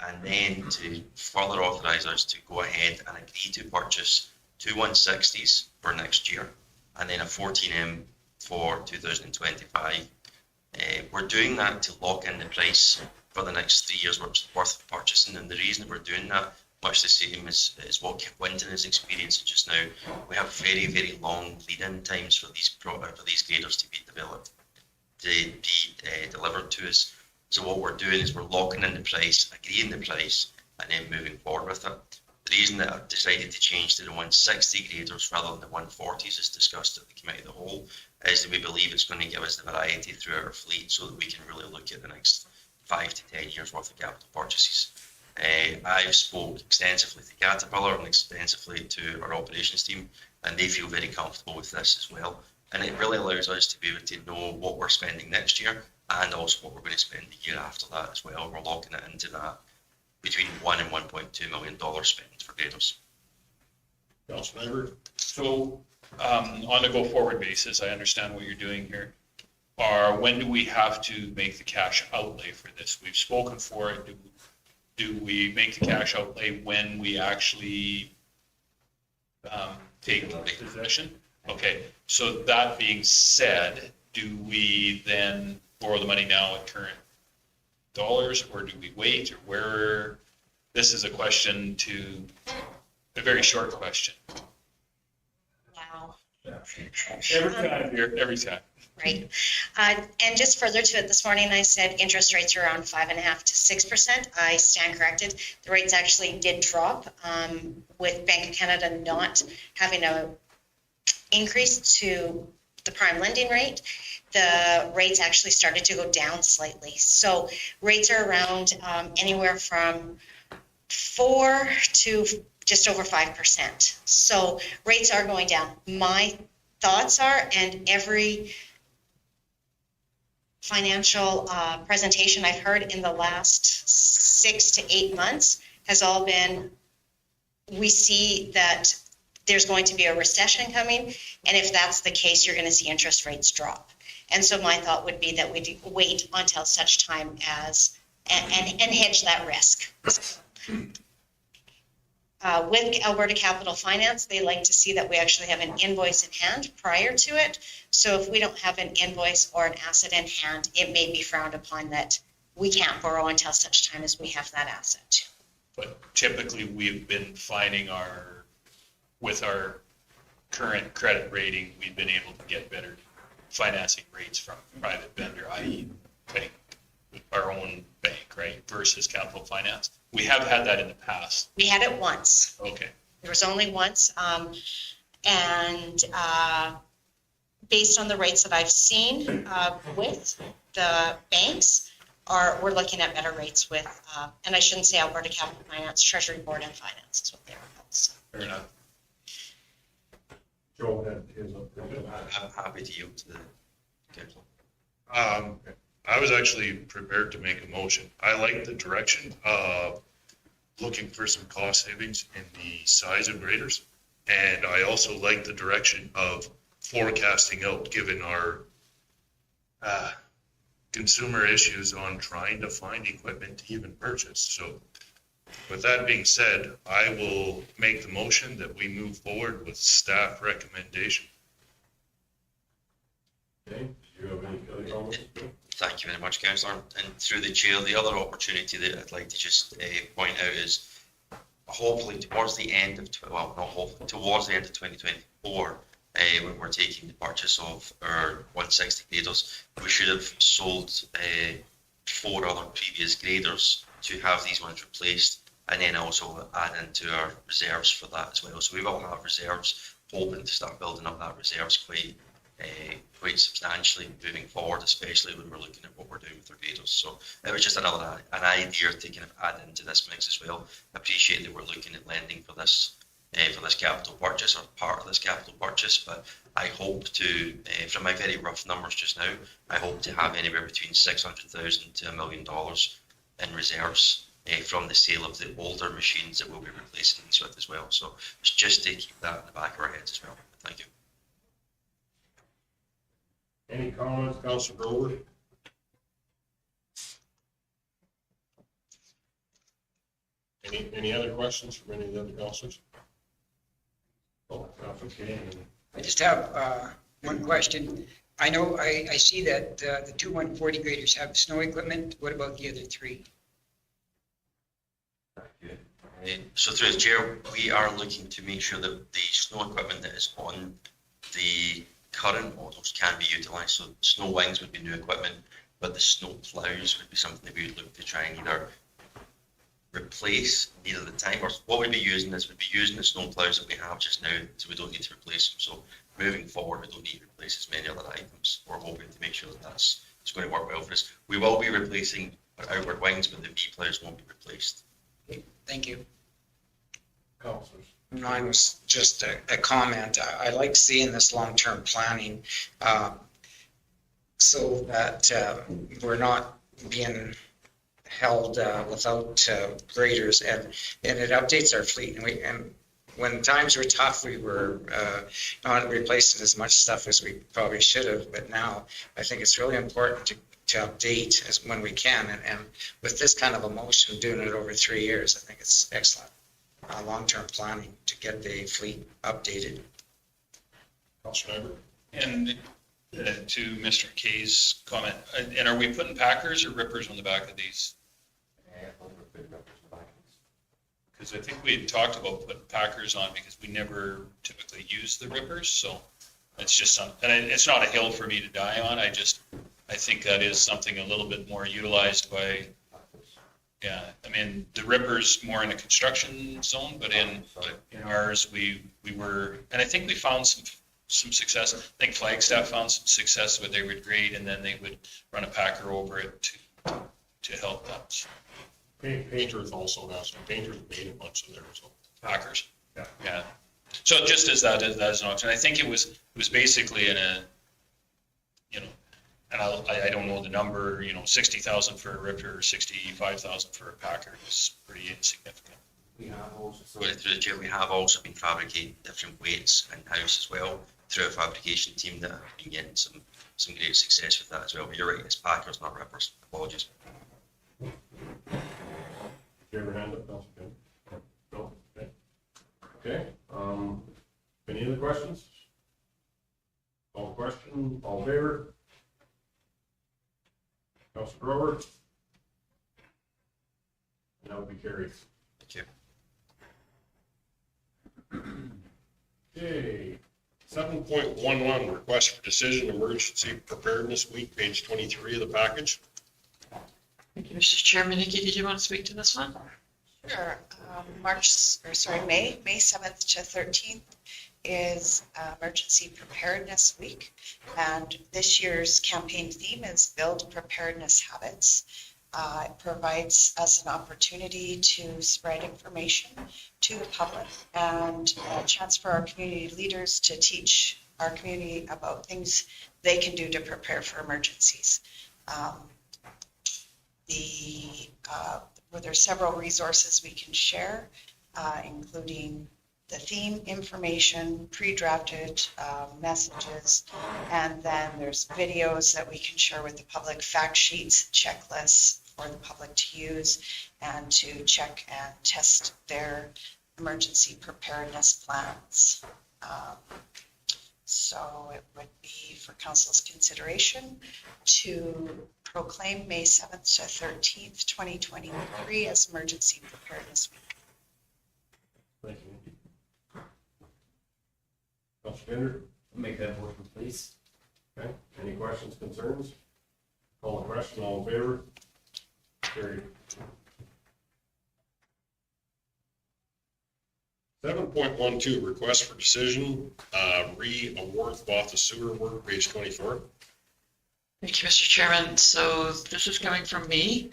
and then to further authorise us to go ahead and agree to purchase 2 160s for next year, and then a 14M for 2025. We're doing that to lock in the price for the next 3 years worth of purchasing, and the reason we're doing that, much the same as what Winton is experiencing just now. We have very, very long lead-in times for these graders to be developed, to be delivered to us. So what we're doing is we're locking in the price, agreeing the price, and then moving forward with it. The reason that I've decided to change to the 160 graders rather than the 140s, as discussed at the committee of the whole, is that we believe it's going to give us the variety throughout our fleet so that we can really look at the next 5 to 10 years worth of capital purchases. I've spoke extensively to Caterpillar and extensively to our operations team, and they feel very comfortable with this as well. And it really allows us to be able to know what we're spending next year and also what we're going to spend the year after that as well. We're locking it into that between $1 and $1.2 million spent for graders. Councilmember? So on a go forward basis, I understand what you're doing here. When do we have to make the cash outlay for this? We've spoken for it. Do we make the cash outlay when we actually take possession? Okay, so that being said, do we then borrow the money now at current dollars, or do we wait, or where? This is a question a very short question. Wow. Every time. Right. And just further to it, this morning I said interest rates are around 5.5% to 6%. I stand corrected. The rates actually did drop with Bank of Canada not having a increase to the prime lending rate. The rates actually started to go down slightly. So rates are around anywhere from 4 to just over 5%. So rates are going down. My thoughts are, and every financial presentation I've heard in the last 6 to 8 months has all been we see that there's going to be a recession coming, and if that's the case, you're going to see interest rates drop. And so my thought would be that we wait until such time as, and hedge that risk. With Alberta Capital Finance, they like to see that we actually have an invoice in hand prior to it. So if we don't have an invoice or an asset in hand, it may be frowned upon that we can't borrow until such time as we have that asset. But typically, we've been finding with our current credit rating, we've been able to get better financing rates from private vendor, i.e. our own bank, right, versus capital finance. We have had that in the past. We had it once. Okay. There was only once. And based on the rates that I've seen with the banks, we're looking at better rates with, and I shouldn't say Alberta Capital Finance, Treasury Board and Finance is what they're called. So. Fair enough. Joe had his opinion. I'm happy to yield to the council. I was actually prepared to make a motion. I like the direction of looking for some cost savings in the size of graders. And I also like the direction of forecasting out, given our consumer issues on trying to find equipment to even purchase. So with that being said, I will make the motion that we move forward with staff recommendation. Okay, do you have any other comments? Thank you very much, Councillor. And through the chair, the other opportunity that I'd like to just point out is hopefully towards the end of, well, not hopefully, towards the end of 2024, when we're taking the purchase of our 160 graders, we should have sold 4 other previous graders to have these ones replaced, and then also add into our reserves for that as well. So we will have reserves, hoping to start building up that reserves quite substantially moving forward, especially when we're looking at what we're doing with our graders. So it was just an idea to kind of add into this mix as well. I appreciate that we're looking at lending for this capital purchase, or part of this capital purchase, but I hope to, from my very rough numbers just now, I hope to have anywhere between $600,000 to $1 million in reserves from the sale of the older machines that we'll be replacing these with as well. So it's just to keep that in the back of our heads as well. Thank you. Any comments, Councillor Grover? Any other questions from any of the other councillors? Oh, okay. I just have one question. I know, I see that the 2 140 graders have snow equipment. What about the other 3? So through the chair, we are looking to make sure that the snow equipment that is on the current models can be utilised. So snow wings would be new equipment, but the snow ploughs would be something that we would look to try and either replace near the time, or what we'd be using is we'd be using the snow ploughs that we have just now, so we don't need to replace them. So moving forward, we don't need to replace as many other items. We're hoping to make sure that it's going to work well for us. We will be replacing our outward wings, but the V ploughs won't be replaced. Thank you. Councillors. Mine was just a comment. I like seeing this long-term planning so that we're not being held without graders, and it updates our fleet. And when times were tough, we were not replacing as much stuff as we probably should have. But now I think it's really important to update as when we can. And with this kind of a motion, doing it over 3 years, I think it's excellent. Long-term planning to get the fleet updated. And to Mr. Kay's comment, and are we putting packers or rippers on the back of these? Because I think we had talked about putting packers on because we never typically use the rippers, so it's just something, and it's not a hill for me to die on. I think that is something a little bit more utilized by. Yeah, I mean, the rippers more in a construction zone, but in ours, we were, and I think we found some success. I think Flagstaff found some success where they would grade and then they would run a packer over it to help them. Painters also have some, painters made a bunch of theirs, so. Packers. Yeah. So just as that as an option, I think it was basically in a, and I don't know the number, 60,000 for a ripper or 65,000 for a packer is pretty insignificant. We have also. Through the chair, we have also been fabricating different weights in-house as well, through a fabrication team that have been getting some great success with that as well. But you're right, it's packers, not rippers. Apologies. Did you ever hand up, Councilor Ken? No? Okay. Okay, any other questions? All question, all in favor? Councilor Grover? And that will be carried. Thank you. Okay. 7.11, request for decision, emergency preparedness week, page 23 of the package. Thank you, Mr. Chairman. Nikki, did you want to speak to this one? Sure. May 7th to 13th is Emergency Preparedness Week. And this year's campaign theme is Build Preparedness Habits. It provides us an opportunity to spread information to the public and a chance for our community leaders to teach our community about things they can do to prepare for emergencies. There's several resources we can share, including the theme, information, pre-drafted messages, and then there's videos that we can share with the public, fact sheets, checklists for the public to use and to check and test their emergency preparedness plans. So it would be for council's consideration to proclaim May 7th to 13th, 2023 as Emergency Preparedness Week. Thank you. Councilor Bender? Make that motion, please. Okay, any questions, concerns? Call the question, all in favor? Carried. 7.12, request for decision, re-award Botha sewer work, page 24. Thank you, Mr. Chairman. So this is coming from me.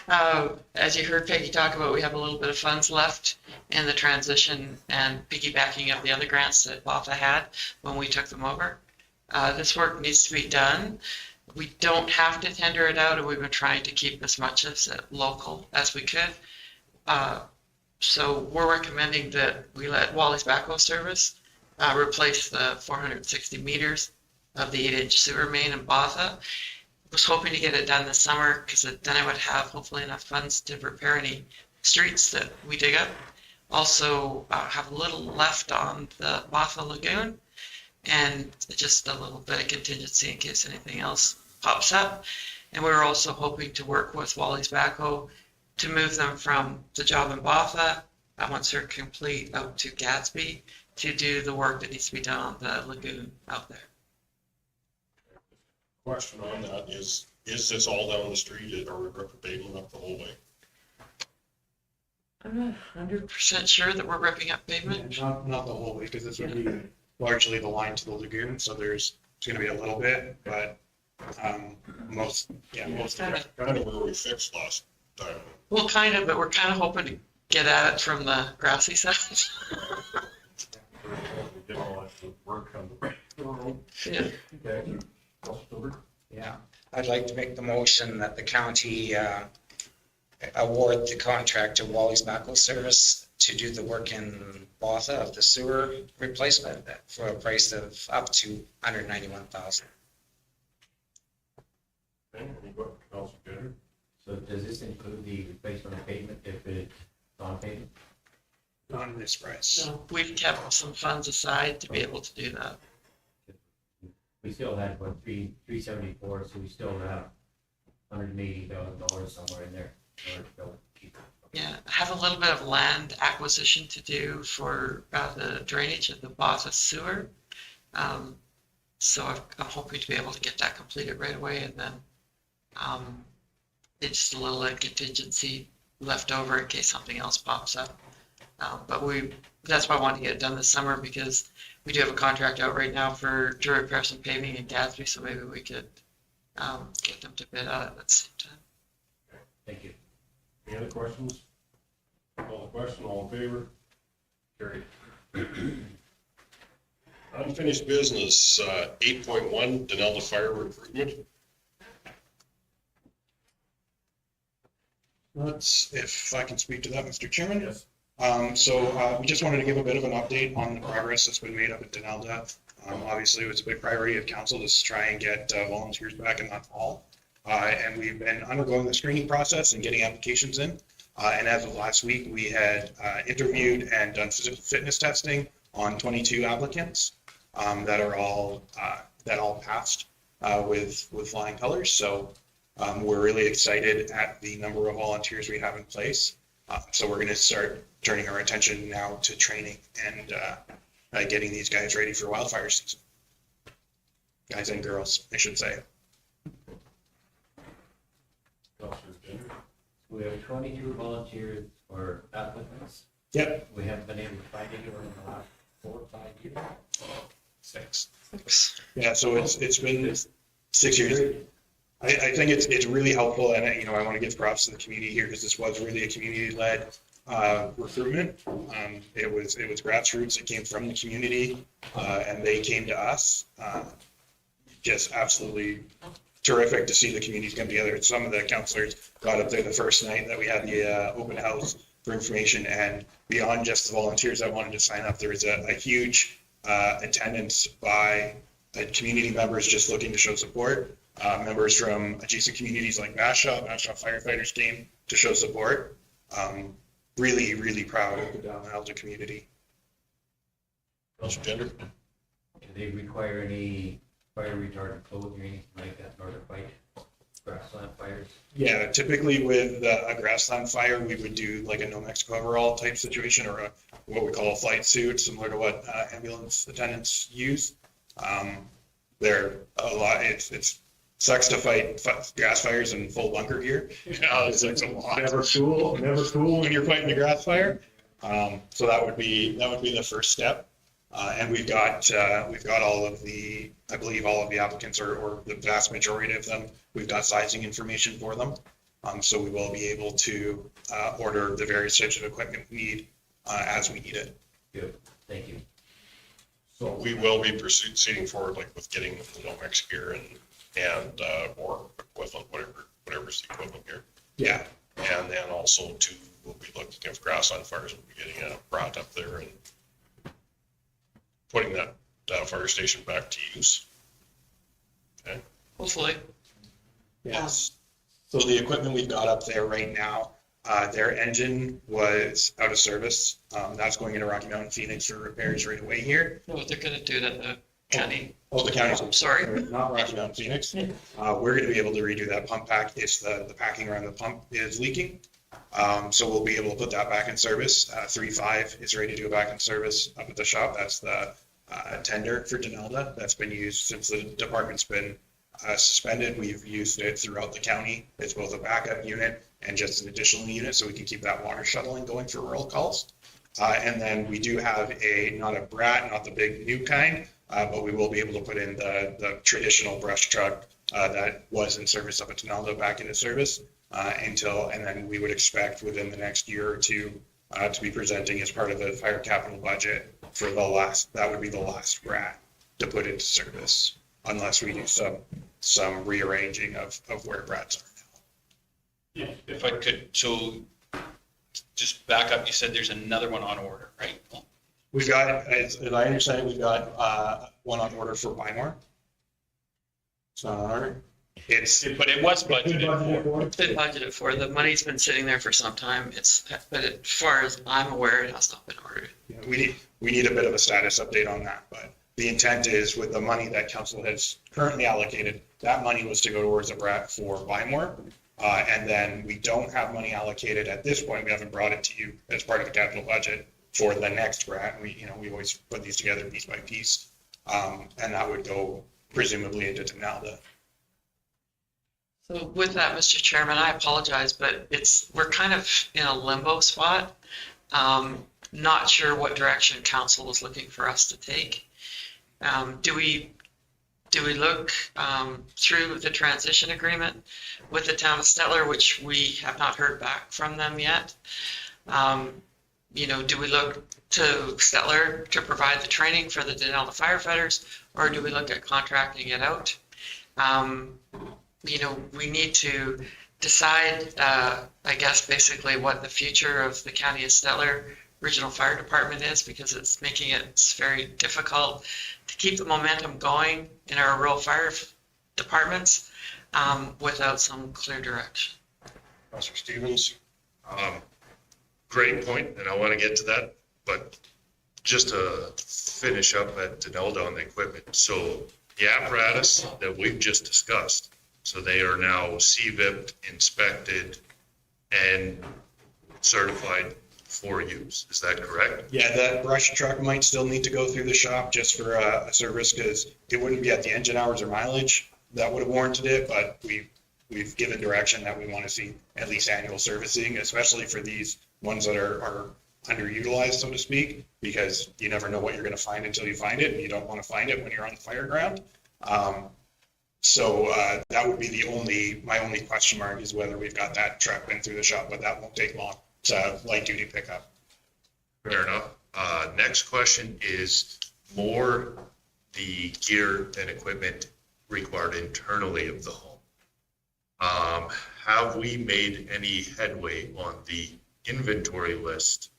As you heard Peggy talk about, we have a little bit of funds left in the transition and piggybacking of the other grants that Botha had when we took them over. This work needs to be done. We don't have to tender it out, and we've been trying to keep as much as local as we could. So we're recommending that we let Wally's Backhoe Service replace the 460 meters of the 8-inch sewer main in Botha. Was hoping to get it done this summer because then I would have hopefully enough funds to repair any streets that we dig up. Also have a little left on the Botha Lagoon and just a little bit of contingency in case anything else pops up. And we're also hoping to work with Wally's Backhoe to move them from the job in Botha, once they're complete, out to Gatsby to do the work that needs to be done on the lagoon out there. Question on that is this all down the street or we rip pavement up the whole way? I'm not 100% sure that we're ripping up pavement. Not the whole way, because this would be largely the line to the lagoon, so there's gonna be a little bit, but most of it. Kind of where we fixed last time. Well, kind of, but we're kind of hoping to get at it from the grassy side. Get all that work on the. Yeah. Okay. Yeah, I'd like to make the motion that the county award the contract to Wally's Backhoe Service to do the work in Botha of the sewer replacement for a price of up to $191,000. Okay, any questions, Councilor Bender? So does this include the replacement of pavement if it's on pavement? Not in this price. So we've kept some funds aside to be able to do that. We still had, what, 374, so we still have $180,000 somewhere in there. Yeah, I have a little bit of land acquisition to do for the drainage of the Botha sewer. So I'm hoping to be able to get that completed right away, and then it's a little contingency left over in case something else pops up. But that's why I wanted to get it done this summer, because we do have a contract out right now to repair some paving in Gatsby, so maybe we could get them to bid out at the same time. Thank you. Any other questions? Call the question, all in favor? Carried. Unfinished business, 8.1, Denelda Fire Recruitment. If I can speak to that, Mr. Chairman? Yes. We just wanted to give a bit of an update on the progress that's been made up at Denelda. Obviously, it was a big priority of council to try and get volunteers back in that hall. And we've been undergoing the screening process and getting applications in. And as of last week, we had interviewed and done physical fitness testing on 22 applicants that all passed with flying colors. So we're really excited at the number of volunteers we have in place. So we're going to start turning our attention now to training and getting these guys ready for wildfire season. Guys and girls, I should say. We have 22 volunteers or applicants. Yep. We haven't been able to find anyone in the last 4 or 5 years. 6. Yeah, so it's been 6 years. I think it's really helpful, and I want to give props to the community here because this was really a community-led recruitment. It was grassroots. It came from the community, and they came to us. Just absolutely terrific to see the community come together. Some of the councillors got up there the first night that we had the open house for information, and beyond just the volunteers that wanted to sign up, there was a huge attendance by community members just looking to show support. Members from adjacent communities like Bashaw firefighters came to show support. Really, really proud of the Denelda community. Councilor Gender? Do they require any fire retardant clothing or anything like that in order to fight grassland fires? Yeah, typically with a grassland fire, we would do like a No Mexico overall type situation or what we call a flight suit, similar to what ambulance attendants use. They're a lot. It sucks to fight grass fires in full bunker gear. It's a lot. Never cool when you're fighting a grass fire. So that would be the first step. And we've got all of the, I believe all of the applicants or the vast majority of them, we've got sizing information for them. So we will be able to order the various types of equipment we need as we need it. Good, thank you. So we will be proceeding forward like with getting the Nomex gear and or equivalent, whatever's the equivalent here. Yeah. And then also too, we'll be looking if grassland fires, we'll be getting a brat up there and putting that fire station back to use. Okay. Hopefully. Yes. So the equipment we've got up there right now, their engine was out of service. That's going into Rocky Mountain Phoenix for repairs right away here. No, they're gonna do it at the county. Oh, the county's. I'm sorry. Not Rocky Mountain Phoenix. We're gonna be able to redo that pump pack if the packing around the pump is leaking. So we'll be able to put that back in service. 3.5 is ready to go back in service up at the shop. That's the tender for Denelda that's been used since the department's been suspended. We've used it throughout the county. It's both a backup unit and just an additional unit, so we can keep that water shuttling going for rural calls. And then we do have not a brat, not the big new kind, but we will be able to put in the traditional brush truck that was in service up at Denelda back into service and then we would expect within the next year or two to be presenting as part of the fire capital budget for that would be the last brat to put into service, unless we do some rearranging of where brats are now. If I could, so just back up, you said there's another one on order, right? We've got, as I understand it, we've got one on order for Bymore. It's not on order. But it was budgeted for. It's been budgeted for. The money's been sitting there for some time. But as far as I'm aware, it has not been ordered. Yeah, we need a bit of a status update on that, but the intent is with the money that council has currently allocated, that money was to go towards a brat for Bymore. And then we don't have money allocated at this point. We haven't brought it to you as part of the capital budget for the next brat. We always put these together piece by piece. And that would go presumably into Denelda. So with that, Mr. Chairman, I apologize, but we're kind of in a limbo spot. Not sure what direction council is looking for us to take. Do we look through the transition agreement with the town of Stettler, which we have not heard back from them yet? Do we look to Stettler to provide the training for the Denelda firefighters, or do we look at contracting it out? We need to decide, I guess, basically what the future of the County of Stettler Regional Fire Department is, because it's making it very difficult to keep the momentum going in our rural fire departments without some clear direction. Councilor Stevens? Great point, and I want to get to that, but just to finish up at Denelda on the equipment. So the apparatus that we've just discussed, so they are now CVIP inspected and certified for use. Is that correct? Yeah, that brush truck might still need to go through the shop just for a service, because it wouldn't be at the engine hours or mileage that would have warranted it, but we've given direction that we want to see at least annual servicing, especially for these ones that are underutilized, so to speak, because you never know what you're going to find until you find it, and you don't want to find it when you're on the fire ground. So that would be my only question mark, is whether we've got that truck been through the shop, but that won't take long. It's a light duty pickup. Fair enough. Next question is more the gear and equipment required internally of the home. Have we made any headway on the inventory list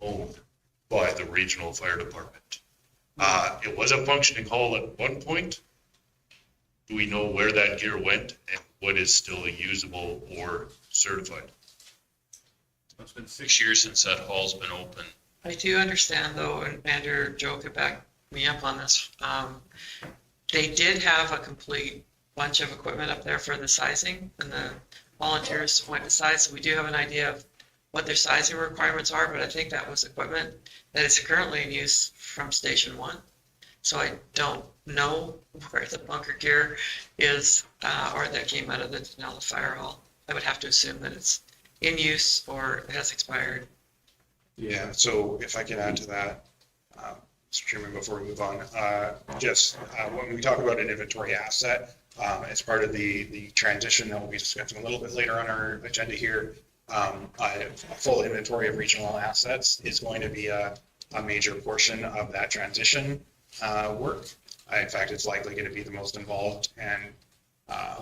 owned by the regional fire department? It was a functioning hall at one point. Do we know where that gear went and what is still usable or certified? It's been 6 years since that hall's been open. I do understand though, and Andrew, Joe could back me up on this. They did have a complete bunch of equipment up there for the sizing, and the volunteers went to size. So we do have an idea of what their sizing requirements are, but I think that was equipment that is currently in use from Station 1. So I don't know where the bunker gear is, or that came out of the Denelda Fire Hall. I would have to assume that it's in use or has expired. Yeah, so if I can add to that, Mr. Chairman, before we move on, when we talk about an inventory asset, as part of the transition that we'll be discussing a little bit later on our agenda here, a full inventory of regional assets is going to be a major portion of that transition work. In fact, it's likely going to be the most involved and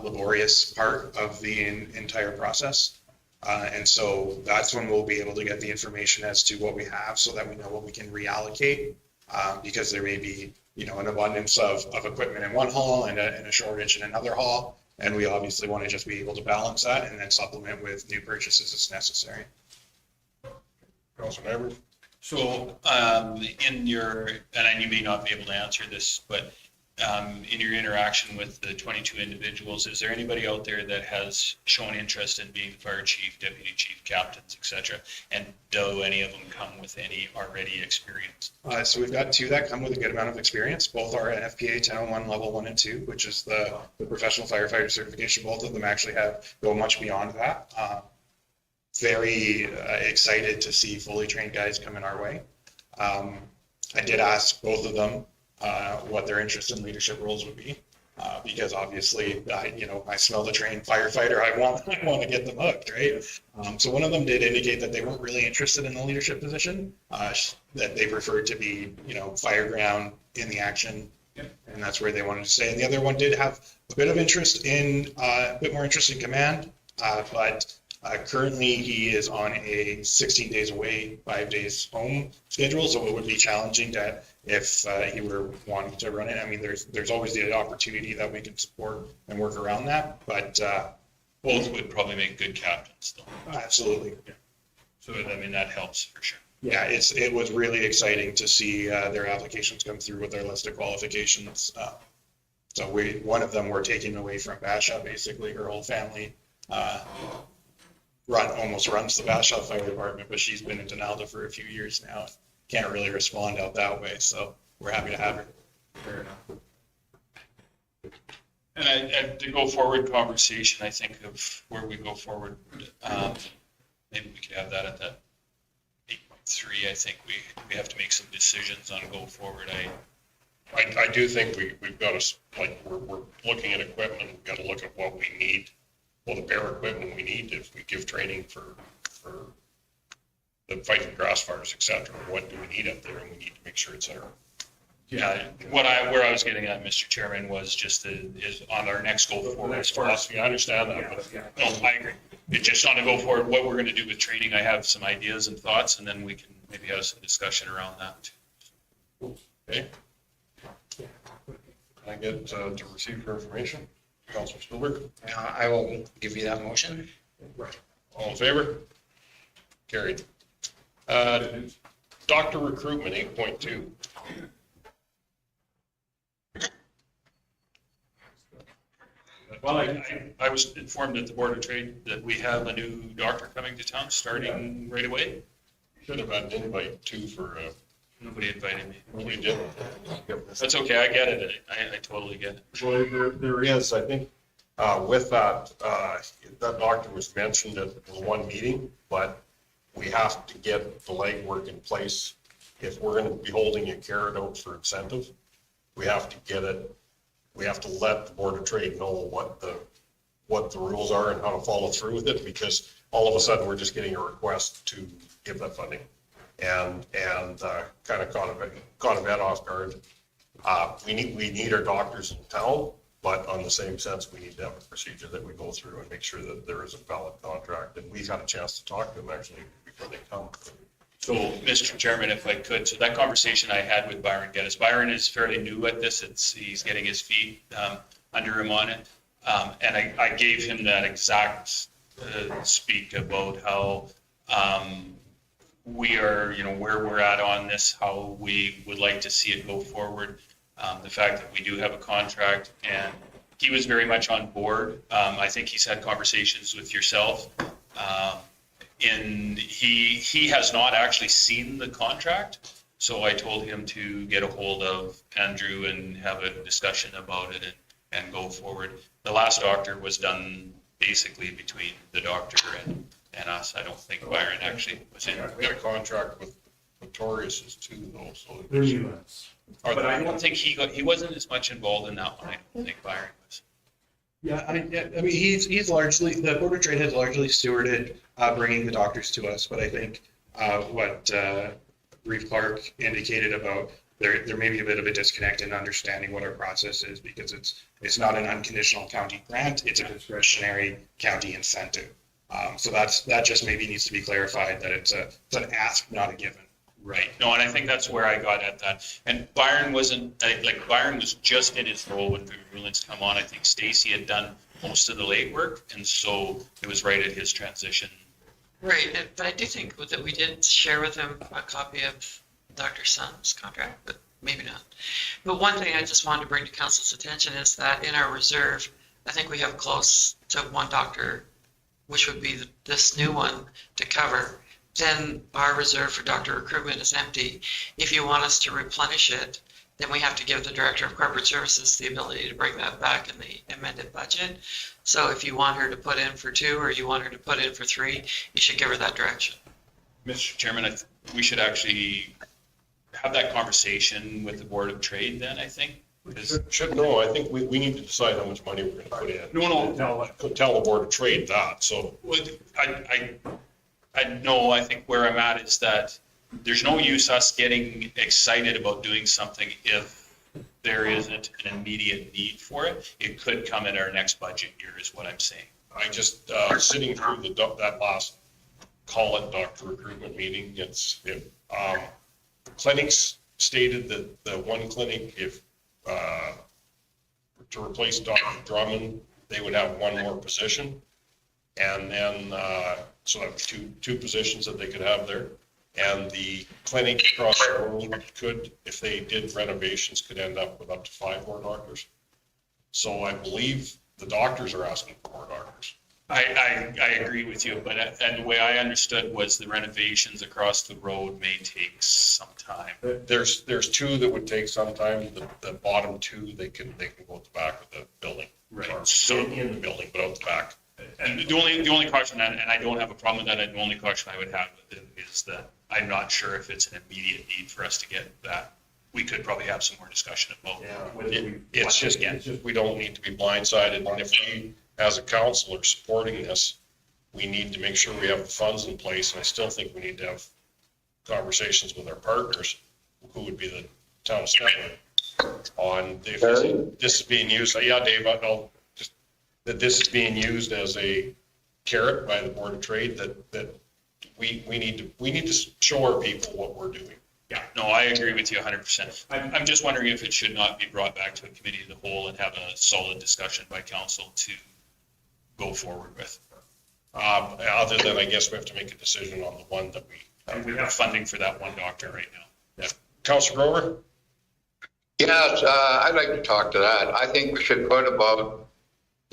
laborious part of the entire process. And so that's when we'll be able to get the information as to what we have, so that we know what we can reallocate, because there may be, an abundance of equipment in one hall and a shortage in another hall. And we obviously want to just be able to balance that and then supplement with new purchases as necessary. Councilor Member? So in your, and you may not be able to answer this, but in your interaction with the 22 individuals, is there anybody out there that has shown interest in being fire chief, deputy chief, captains, etc.? And do any of them come with any already experience? So we've got 2 that come with a good amount of experience. Both are NFPA 1001 level 1 and 2, which is the professional firefighter certification. Both of them actually go much beyond that. Very excited to see fully trained guys coming our way. I did ask both of them what their interest in leadership roles would be, because obviously, I smell the trained firefighter. I want to get them hooked, right? So one of them did indicate that they weren't really interested in the leadership position, that they preferred to be, fire ground in the action, and that's where they wanted to stay. And the other one did have a bit of interest a bit more interest in command, but currently he is on a 16 days away, 5 days home schedule, so it would be challenging if he were wanting to run it. I mean, there's always the opportunity that we can support and work around that, but both would probably make good captains, though. Absolutely. Yeah. So that helps for sure. Yeah, it was really exciting to see their applications come through with their list of qualifications. So one of them we're taking away from Basha. Basically, her whole family almost runs the Basha Fire Department, but she's been in Denelda for a few years now. Can't really respond out that way, so we're happy to have her. Fair enough. And to go forward conversation, I think of where we go forward. Maybe we could have that at that 8.3. I think we have to make some decisions on go forward. I do think we've got to, we're looking at equipment, we've got to look at what we need. Well, the bare equipment we need if we give training for the fighting grass fires, et cetera. What do we need up there? And we need to make sure it's there. Yeah, where I was getting at, Mr. Chairman, was just is on our next go forward philosophy. I understand that, but no, I agree. It's just on a go forward, what we're gonna do with training. I have some ideas and thoughts, and then we can maybe have some discussion around that. Okay. Can I get to receive for information? Councilor Spielberg? I will give you that motion. All in favor? Carried. Doctor recruitment, 8.2. Well, I was informed at the Board of Trade that we have a new doctor coming to town, starting right away. Should have had an invite too for, Nobody invited me. nobody did. That's okay, I get it. I totally get it. Well, there is, I think, with that, that doctor was mentioned at one meeting, but we have to get the legwork in place. If we're gonna be holding a carrot out for incentive, we have to get it, we have to let the Board of Trade know what the rules are and how to follow through with it, because all of a sudden, we're just getting a request to give that funding. And kind of caught a vet off guard. We need our doctors in town, but on the same sense, we need to have a procedure that we go through and make sure that there is a valid contract. And we've had a chance to talk to them actually before they come. So, Mr. Chairman, if I could, so that conversation I had with Byron Geddes, Byron is fairly new at this. He's getting his feet under him on it. And I gave him that exact speak about how we are, where we're at on this, how we would like to see it go forward. The fact that we do have a contract, and he was very much on board. I think he's had conversations with yourself. And he has not actually seen the contract. So I told him to get a hold of Andrew and have a discussion about it and go forward. The last doctor was done basically between the doctor and us. I don't think Byron actually was in. We had a contract with Notorious too, though, so. They're UNs. But I don't think he wasn't as much involved in that one. I don't think Byron was. Yeah, I mean, he's largely, the Board of Trade has largely stewarded bringing the doctors to us, but I think what Reeve Clark indicated about there may be a bit of a disconnect in understanding what our process is, because it's not an unconditional county grant, it's a discretionary county incentive. So that just maybe needs to be clarified, that it's an ask, not a given. Right. No, and I think that's where I got at that. And Byron wasn't, Byron was just in his role when the rulings come on. I think Stacy had done most of the late work, and so it was right at his transition. Right, but I do think that we did share with him a copy of Dr. Sun's contract, but maybe not. But one thing I just wanted to bring to council's attention is that in our reserve, I think we have close to one doctor, which would be this new one, to cover. Then our reserve for doctor recruitment is empty. If you want us to replenish it, then we have to give the Director of Corporate Services the ability to bring that back in the amended budget. So if you want her to put in for 2 or you want her to put in for 3, you should give her that direction. Mr. Chairman, we should actually have that conversation with the Board of Trade then, I think. No, I think we need to decide how much money we're gonna put in. No. Tell the Board of Trade that, so. I think where I'm at is that there's no use us getting excited about doing something if there isn't an immediate need for it. It could come in our next budget year is what I'm saying. I just, sitting through that last, call it doctor recruitment meeting, clinics stated that the one clinic, if, to replace Dr. Drummond, they would have one more position. And then, so that was two positions that they could have there. And the clinic across the road could, if they did renovations, could end up with up to 5 more doctors. So I believe the doctors are asking for more doctors. I agree with you, but and the way I understood was the renovations across the road may take some time. There's 2 that would take some time. The bottom 2, they can go at the back of the building. Right. So in the building, but out the back. And the only caution, and I don't have a problem with that, the only caution I would have with it is that I'm not sure if it's an immediate need for us to get that. We could probably have some more discussion about it. It's just, we don't need to be blindsided. And if we, as a council, are supporting this, we need to make sure we have the funds in place. And I still think we need to have conversations with our partners, who would be town of Stettler on if this is being used, yeah, Dave, I'll just, that this is being used as a carrot by the Board of Trade, that we need to show our people what we're doing. Yeah, no, I agree with you 100%. I'm just wondering if it should not be brought back to a committee of the whole and have a solid discussion by council to go forward with. Other than, I guess we have to make a decision on the one that we have funding for that one doctor right now. Yeah. Councilor Grover? Yes, I'd like to talk to that. I think we should put about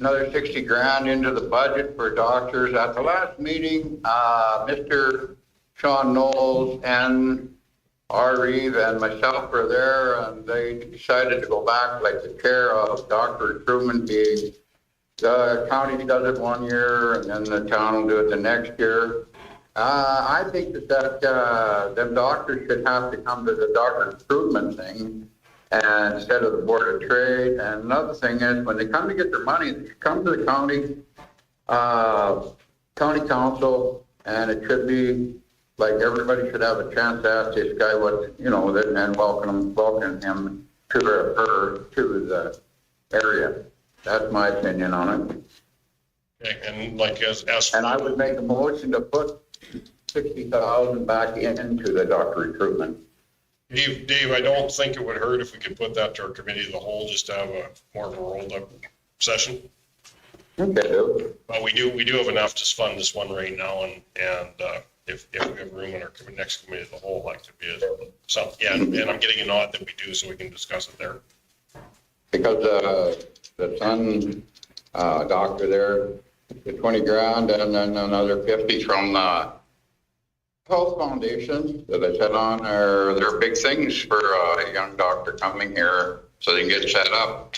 another 60 grand into the budget for doctors. At the last meeting, Mr. Sean Knowles and Reeve and myself were there, and they decided to go back like the chair of doctor recruitment being the county does it one year and then the town will do it the next year. I think that them doctors should have to come to the doctor recruitment thing and instead of the Board of Trade. And another thing is when they come to get their money, they should come to the county council, and it should be like everybody should have a chance to ask this guy what, and welcome him to her to the area. That's my opinion on it. Okay, and like and I would make a motion to put 60,000 back into the doctor recruitment. Dave, I don't think it would hurt if we could put that to our committee of the whole, just to have a more of a rolled up session. Okay. But we do have enough to fund this one right now, and if we have room in our next committee of the whole, like to be some, yeah, and I'm getting a nod that we do, so we can discuss it there. Because the son doctor there, the 20 grand, and then another 50 from the Health Foundation that I said on, they're big things for a young doctor coming here so they can get set up.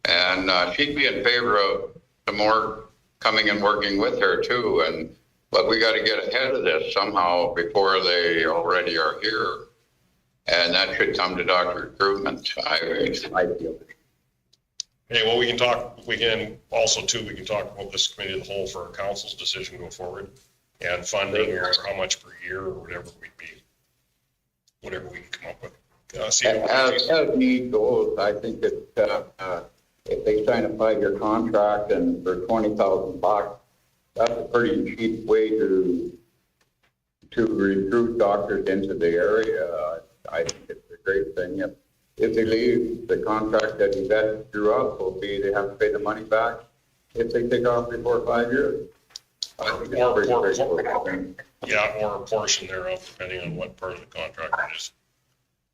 And she'd be in favor of some more coming and working with her too. But we got to get ahead of this somehow before they already are here. And that should come to doctor recruitment. I feel. Okay, well, we can talk about this committee of the whole for our council's decision going forward, and funding or how much per year or whatever we can come up with. As need goes, I think that if they sign a 5-year contract and for $20,000, that's a pretty cheap way to recruit doctors into the area. I think it's a great thing. If they leave, the contract that Yvette drew up will be they have to pay the money back if they take off before 5 years. I think it's pretty straightforward. Yeah, or a portion thereof, depending on what part of the contract it is.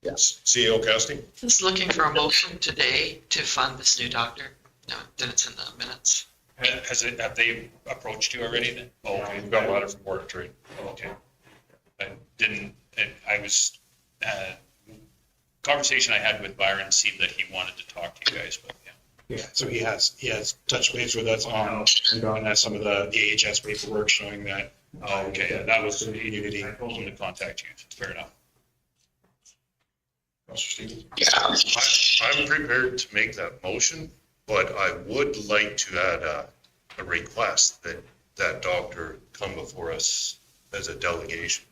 Yes. CEO Kesting? Just looking for a motion today to fund this new doctor. No, then it's in the minutes. Have they approached you already then? Oh, we've got a letter from Board of Trade. Okay. Conversation I had with Byron seemed that he wanted to talk to you guys, but yeah. Yeah, so he has touched base with us on some of the AHS paperwork showing that. Okay, yeah, that was the unity. I told him to contact you. Fair enough. Councilor Stevens? Yeah, I'm prepared to make that motion, but I would like to add a request that that doctor come before us as a delegation.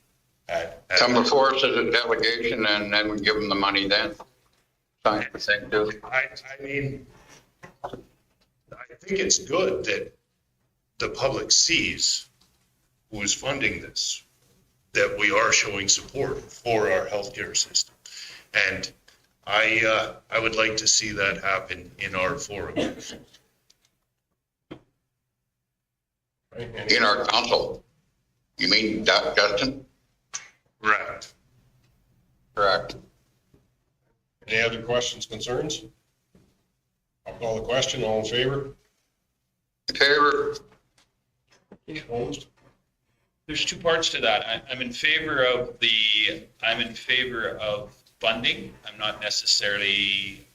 Come before us as a delegation, and then we give them the money then. Sign the thing too. I mean, I think it's good that the public sees who is funding this, that we are showing support for our healthcare system. And I would like to see that happen in our forum. In our council. You mean Justin? Correct. Correct. Any other questions, concerns? I'll call the question. All in favor? In favor. Opposed? There's two parts to that. I'm in favor of funding. I'm not necessarily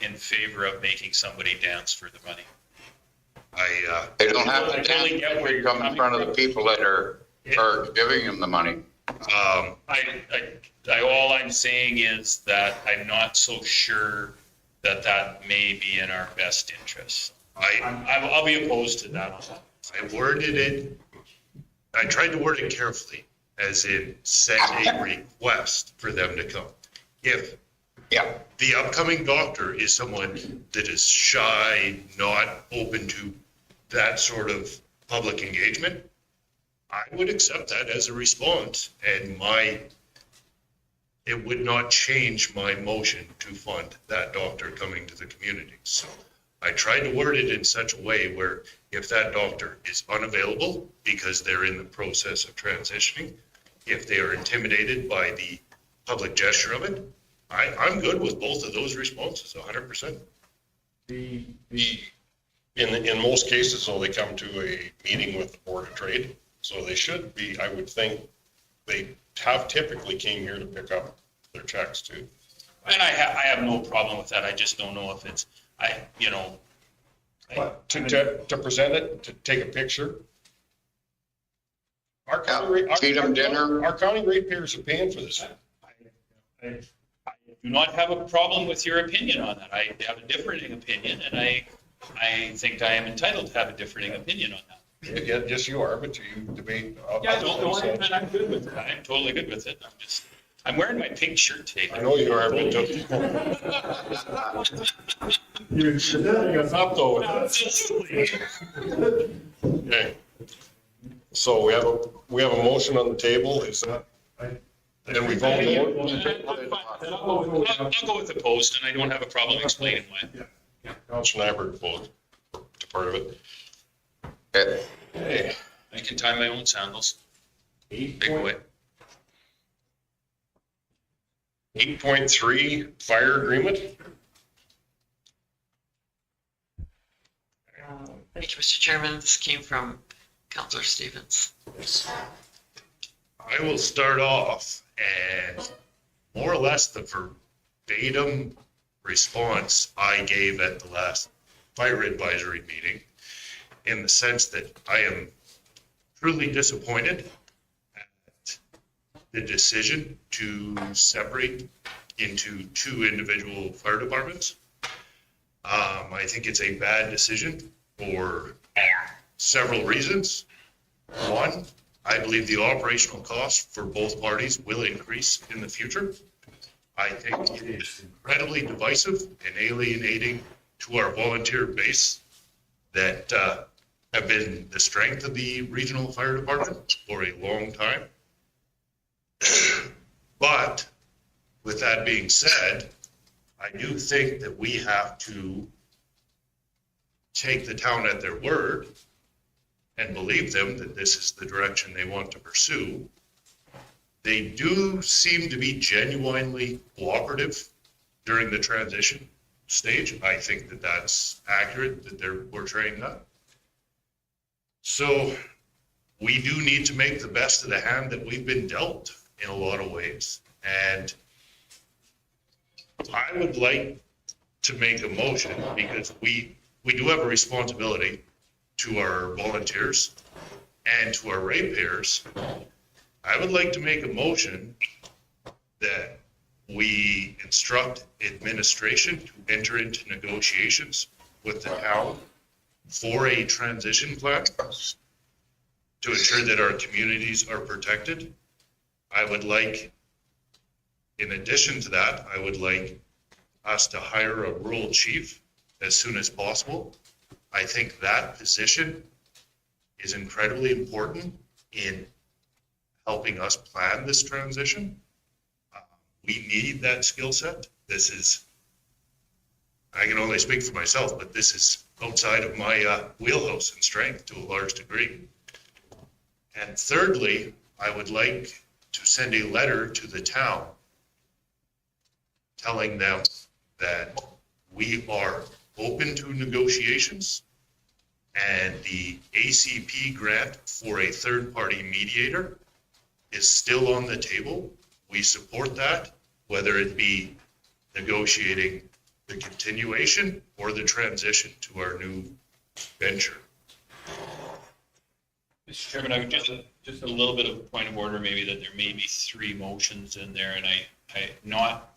in favor of making somebody dance for the money. They don't have to dance. Come in front of the people that are giving them the money. All I'm saying is that I'm not so sure that may be in our best interest. I'll be opposed to that. I tried to word it carefully, as in send a request for them to come. If Yeah. The upcoming doctor is someone that is shy, not open to that sort of public engagement. I would accept that as a response, and it would not change my motion to fund that doctor coming to the community. So I tried to word it in such a way where if that doctor is unavailable because they're in the process of transitioning, if they are intimidated by the public gesture of it, I'm good with both of those responses, 100%. In most cases, though, they come to a meeting with the Board of Trade, so they should be, I would think, they have typically came here to pick up their checks too. And I have no problem with that. I just don't know if it's, But to present it, to take a picture. Our county ratepayers are paying for this. I do not have a problem with your opinion on that. I have a differing opinion, and I think I am entitled to have a differing opinion on that. Yeah, just you are, but you debate. Yeah, and I'm good with it. I'm totally good with it. I'm wearing my pink shirt today. I know you are, but you're setting us up though. Okay. So we have a motion on the table. Is that? And we vote. I'll go with opposed, and I don't have a problem explaining why. Yeah. Councilor Nyberg opposed to part of it. Hey, I can tie my own sandals. Big boy. 8.3 fire agreement. Thank you, Mr. Chairman. This came from Councillor Stevens. I will start off and more or less the verbatim response I gave at the last fire advisory meeting, in the sense that I am truly disappointed at the decision to separate into two individual fire departments. I think it's a bad decision for several reasons. One, I believe the operational costs for both parties will increase in the future. I think it is incredibly divisive and alienating to our volunteer base that have been the strength of the regional fire department for a long time. But with that being said, I do think that we have to take the town at their word and believe them that this is the direction they want to pursue. They do seem to be genuinely cooperative during the transition stage. I think that that's accurate, that they're portraying that. So we do need to make the best of the hand that we've been dealt in a lot of ways. And I would like to make a motion, because we do have a responsibility to our volunteers and to our ratepayers. I would like to make a motion that we instruct administration to enter into negotiations with the town for a transition plan to ensure that our communities are protected. I would like, in addition to that, I would like us to hire a rural chief as soon as possible. I think that position is incredibly important in helping us plan this transition. We need that skill set. This is, I can only speak for myself, but this is outside of my wheelhouse and strength to a large degree. And thirdly, I would like to send a letter to the town telling them that we are open to negotiations, and the ACP grant for a third-party mediator is still on the table. We support that, whether it be negotiating the continuation or the transition to our new venture. Mr. Chairman, I would just a little bit of a point of order, maybe, that there may be three motions in there, and I not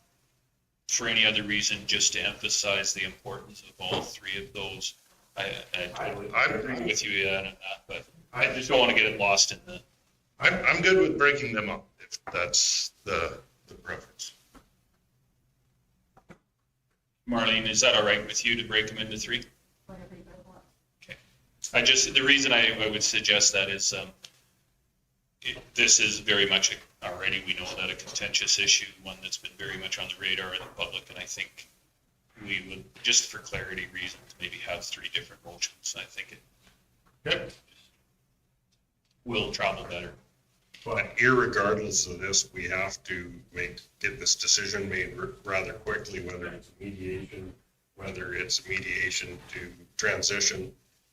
for any other reason, just to emphasize the importance of all three of those. I agree with you, Ian, on that, but I just don't want to get it lost in the. I'm good with breaking them up if that's the preference. Marlene, is that all right with you to break them into three? Whatever you guys want. The reason I would suggest that is, this is very much already, we know that a contentious issue, one that's been very much on the radar of the public, and I think we would, just for clarity reasons, maybe have three different motions. I think it will travel better. But irregardless of this, we have to get this decision made rather quickly, whether it's mediation to transition,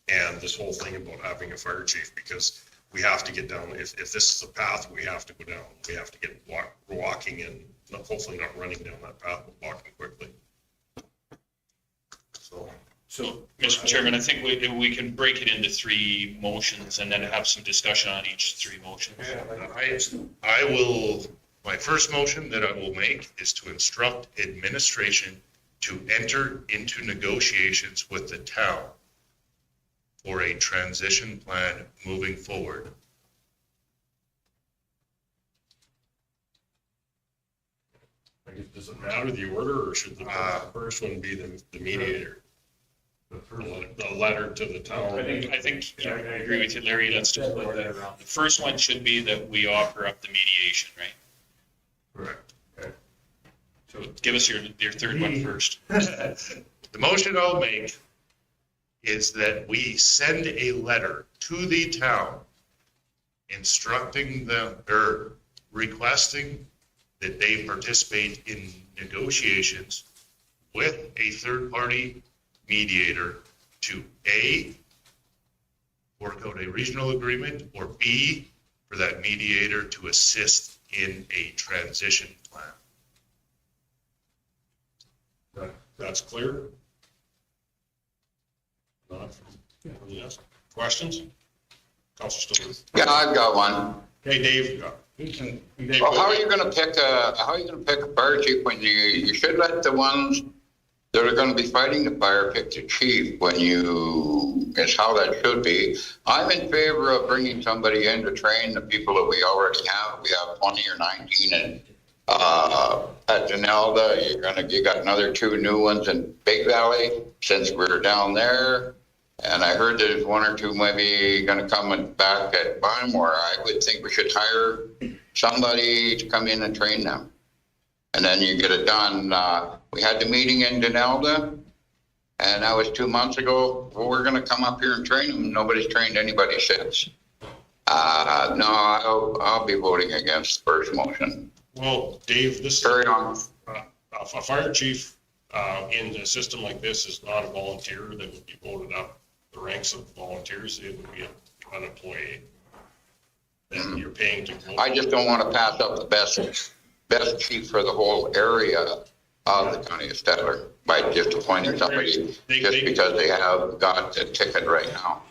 and this whole thing about having a fire chief, because we have to get down, if this is a path we have to go down, we have to get walking and hopefully not running down that path, but walking quickly. So, Mr. Chairman, I think we can break it into three motions and then have some discussion on each three motions. I will, my first motion that I will make is to instruct administration to enter into negotiations with the town for a transition plan moving forward. I guess, does it matter the order, or should the first one be the mediator? The letter to the town. I think, I agree with you, Larry, let's just put that around. The first one should be that we offer up the mediation, right? Correct. Okay. So give us your third one first. The motion I'll make is that we send a letter to the town instructing them, or requesting that they participate in negotiations with a third-party mediator to A, work out a regional agreement, or B, for that mediator to assist in a transition plan. That's clear? Not from, yes. Questions? Councilor Stewart. Yeah, I've got one. Hey, Dave. Well, how are you gonna pick a fire chief when you should let the ones that are gonna be fighting the fire pick the chief when it's how that should be. I'm in favor of bringing somebody in to train the people that we already have. We have 20 or 19 and at Denelda, you got another 2 new ones in Big Valley since we're down there. And I heard there's 1 or 2 maybe gonna come back at Bymore. I would think we should hire somebody to come in and train them. And then you get it done. We had the meeting in Denelda, and that was 2 months ago. Well, we're gonna come up here and train them. Nobody's trained anybody since. No, I'll be voting against the first motion. Well, Dave, this Carry on. A fire chief in a system like this is not a volunteer that would be voted up the ranks of volunteers. It would be an employee that you're paying to vote. I just don't want to pass up the best chief for the whole area of the county of Stettler by just appointing somebody just because they have got a ticket right now.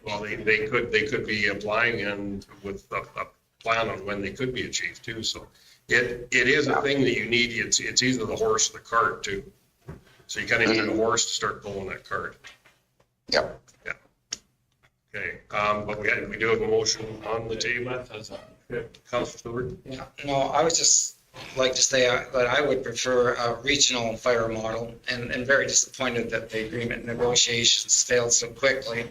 Well, they could be applying and with a plan on when they could be a chief too. So it is a thing that you need. It's either the horse or the cart too. So you kind of need a horse to start pulling that cart. Yep. Yeah. Okay. But we do have a motion on the table. Councilor Stewart. Yeah, no, I would just like to say that I would prefer a regional fire model, and very disappointed that the agreement negotiations failed so quickly,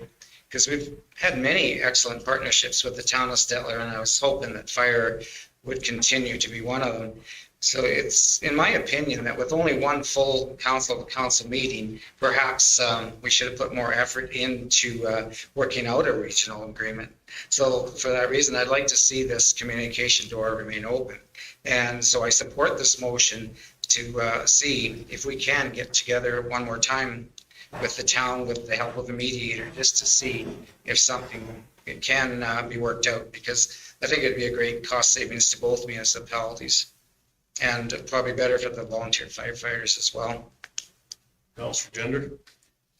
because we've had many excellent partnerships with the town of Stettler, and I was hoping that fire would continue to be one of them. So it's, in my opinion, that with only one full council meeting, perhaps we should have put more effort into working out a regional agreement. So for that reason, I'd like to see this communication door remain open. And so I support this motion to see if we can get together one more time with the town with the help of the mediator, just to see if something can be worked out, because I think it'd be a great cost savings to both municipalities. And probably better for the volunteer firefighters as well. Councilor Gender.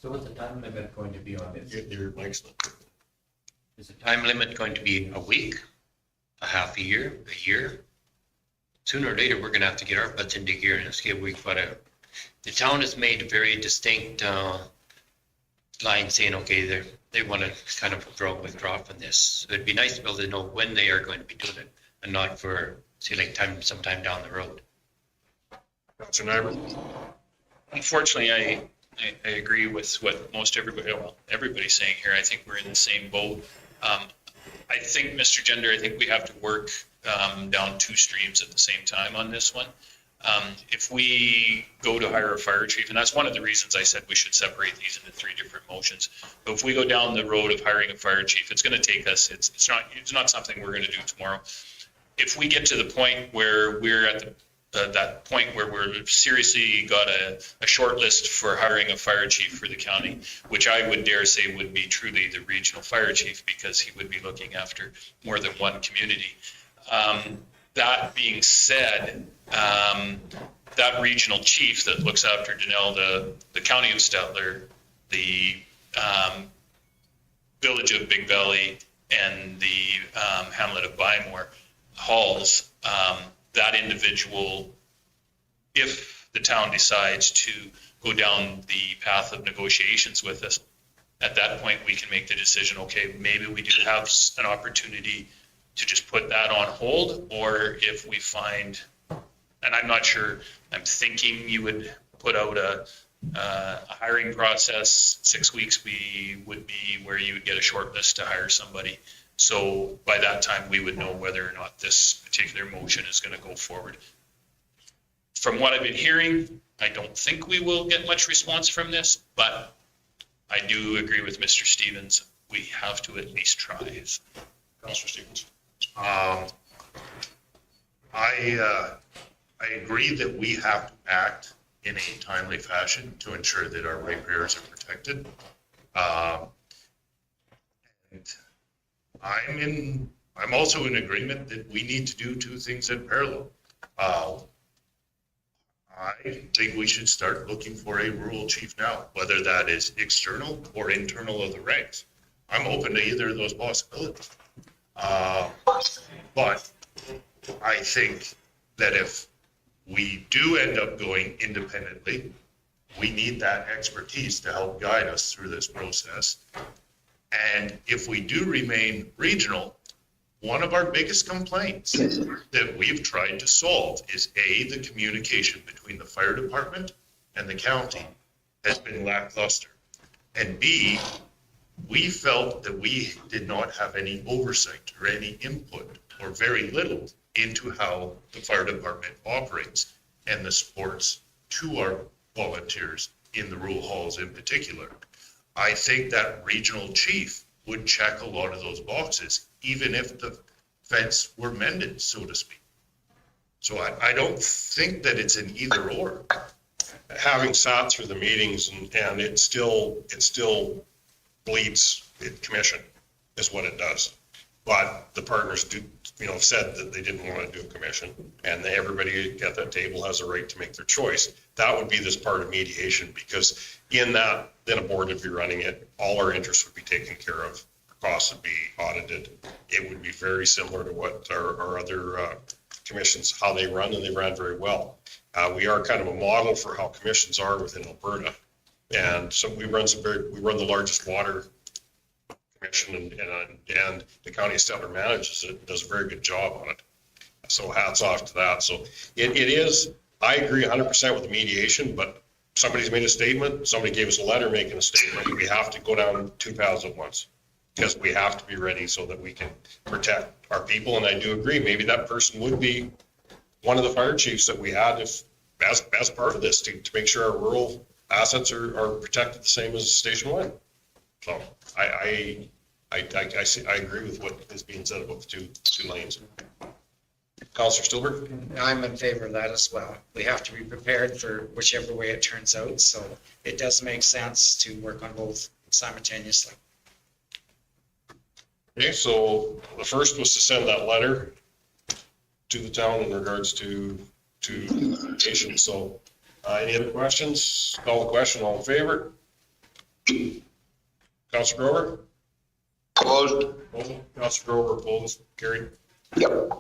So what's the time limit going to be on this? Your mic's not. Is the time limit going to be a week, a half a year, a year? Sooner or later, we're gonna have to get our butts into gear and let's get a week flat out. The town has made a very distinct line saying, okay, they want to kind of withdraw from this. So it'd be nice to be able to know when they are going to be doing it and not for, say, like sometime down the road. Councilor Nyberg. unfortunately, I agree with what everybody's saying here. I think we're in the same boat. I think, Mr. Gender, I think we have to work down two streams at the same time on this one. If we go to hire a fire chief, and that's one of the reasons I said we should separate these into three different motions. But if we go down the road of hiring a fire chief, it's going to take us, it's not something we're going to do tomorrow. If we get to the point where we're at that point where we're seriously got a short list for hiring a fire chief for the county, which I would dare say would be truly the regional fire chief, because he would be looking after more than one community. That being said, that regional chief that looks after Denell, the county of Stettler, the village of Big Valley, and the hamlet of Bymore Halls, that individual, if the town decides to go down the path of negotiations with us, at that point we can make the decision, okay, maybe we do have an opportunity to just put that on hold, or if we find, and I'm not sure, I'm thinking you would put out a hiring process. 6 weeks would be where you would get a short list to hire somebody. So by that time, we would know whether or not this particular motion is going to go forward. From what I've been hearing, I don't think we will get much response from this, but I do agree with Mr. Stevens. We have to at least try. Councillor Stevens. I agree that we have to act in a timely fashion to ensure that our ratepayers are protected. And I'm also in agreement that we need to do two things in parallel. I think we should start looking for a rural chief now, whether that is external or internal of the ranks. I'm open to either of those possibilities. But I think that if we do end up going independently, we need that expertise to help guide us through this process. And if we do remain regional, one of our biggest complaints that we've tried to solve is A, the communication between the fire department and the county has been lackluster. And B, we felt that we did not have any oversight or any input, or very little, into how the fire department operates and the supports to our volunteers in the rural halls in particular. I think that regional chief would check a lot of those boxes, even if the fence were mended, so to speak. So I don't think that it's an either or. Having sat through the meetings and it still bleeds commission is what it does. But the partners said that they didn't want to do a commission, and everybody at that table has a right to make their choice. That would be this part of mediation, because in that, then a board would be running it. All our interests would be taken care of. Costs would be audited. It would be very similar to what our other commissions, how they run, and they ran very well. We are kind of a model for how commissions are within Alberta. And so we run the largest water commission, and the county of Stettler manages it, does a very good job on it. So hats off to that. So it is, I agree 100% with the mediation, but somebody's made a statement, somebody gave us a letter making a statement, we have to go down two paths at once, because we have to be ready so that we can protect our people. And I do agree, maybe that person would be one of the fire chiefs that we had as part of this to make sure our rural assets are protected the same as Station 1. So I agree with what is being said about the two lanes. Councillor Stilberg? I'm in favor of that as well. We have to be prepared for whichever way it turns out, so it does make sense to work on both simultaneously. Okay, so the first was to send that letter to the town in regards to communication. So any other questions? Call the question, all in favor? Councillor Grover? Opposed. Councillor Grover, opposed, carried. Yep.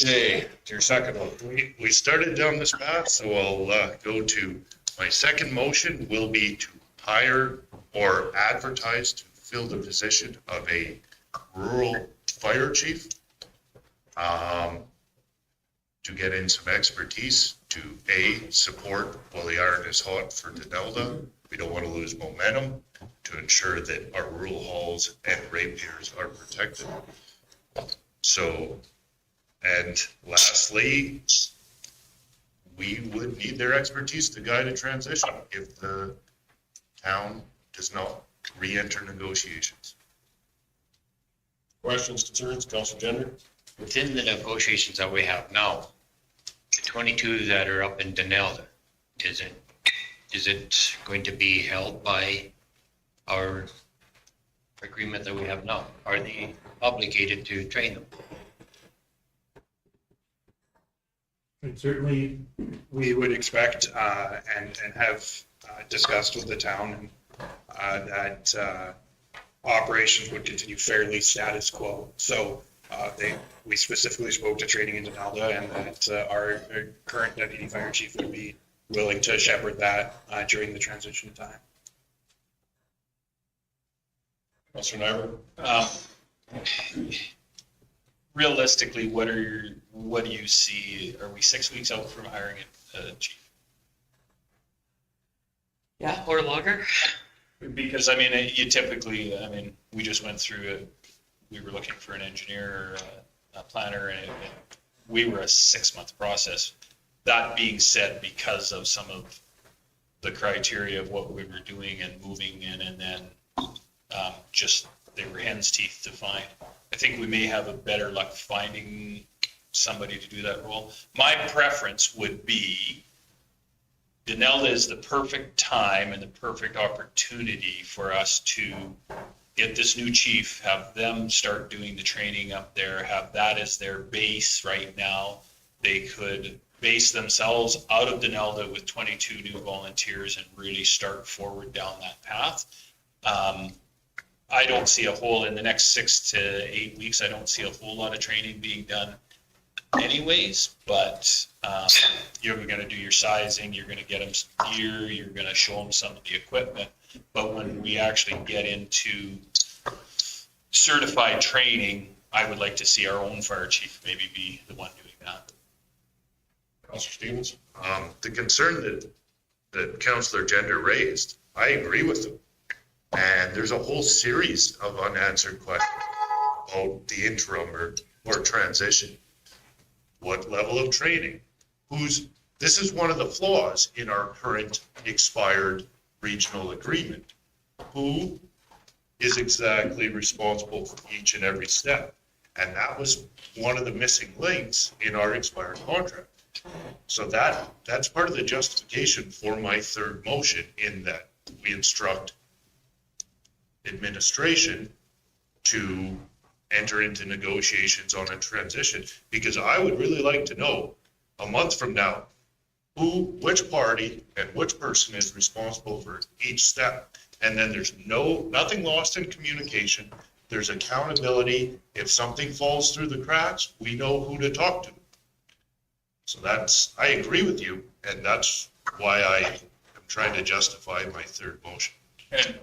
Okay, to your second one. We started down this path, so I'll go to my second motion will be to hire or advertise to fill the position of a rural fire chief. to get in some expertise to support while the iron is hot for Denelda. We don't want to lose momentum, to ensure that our rural halls and ratepayers are protected. So, and lastly, we would need their expertise to guide a transition if the town does not re-enter negotiations. Questions, concerns, Councilor Gender? Within the negotiations that we have now, the 22 that are up in Denelda, is it going to be held by our agreement that we have now? Are they obligated to train them? And certainly, we would expect and have discussed with the town that operations would continue fairly status quo. So we specifically spoke to training in Denelda, and that our current deputy fire chief would be willing to shepherd that during the transition time. Councilor Nyberg? Realistically, what do you see? Are we 6 weeks out from hiring a chief? Yeah, or longer. Because I mean, you typically, I mean, we just went through it. We were looking for an engineer, a planner, and we were a 6-month process. That being said, because of some of the criteria of what we were doing and moving in, and then just they were hen's teeth to find. I think we may have a better luck finding somebody to do that role. My preference would be Denelda is the perfect time and the perfect opportunity for us to get this new chief, have them start doing the training up there, have that as their base right now. They could base themselves out of Denelda with 22 new volunteers and really start forward down that path. I don't see a whole, in the next 6 to 8 weeks, I don't see a whole lot of training being done anyways, but you're going to do your sizing, you're going to get them some gear, you're going to show them some of the equipment. But when we actually get into certified training, I would like to see our own fire chief maybe be the one doing that. Councilor Stevens? The concern that Councilor Gender raised, I agree with them. And there's a whole series of unanswered questions about the interim or transition. What level of training? This is one of the flaws in our current expired regional agreement. Who is exactly responsible for each and every step? And that was one of the missing links in our expired contract. So that's part of the justification for my third motion, in that we instruct administration to enter into negotiations on a transition, because I would really like to know a month from now which party and which person is responsible for each step. And then there's nothing lost in communication. There's accountability. If something falls through the cracks, we know who to talk to. So I agree with you, and that's why I am trying to justify my third motion. And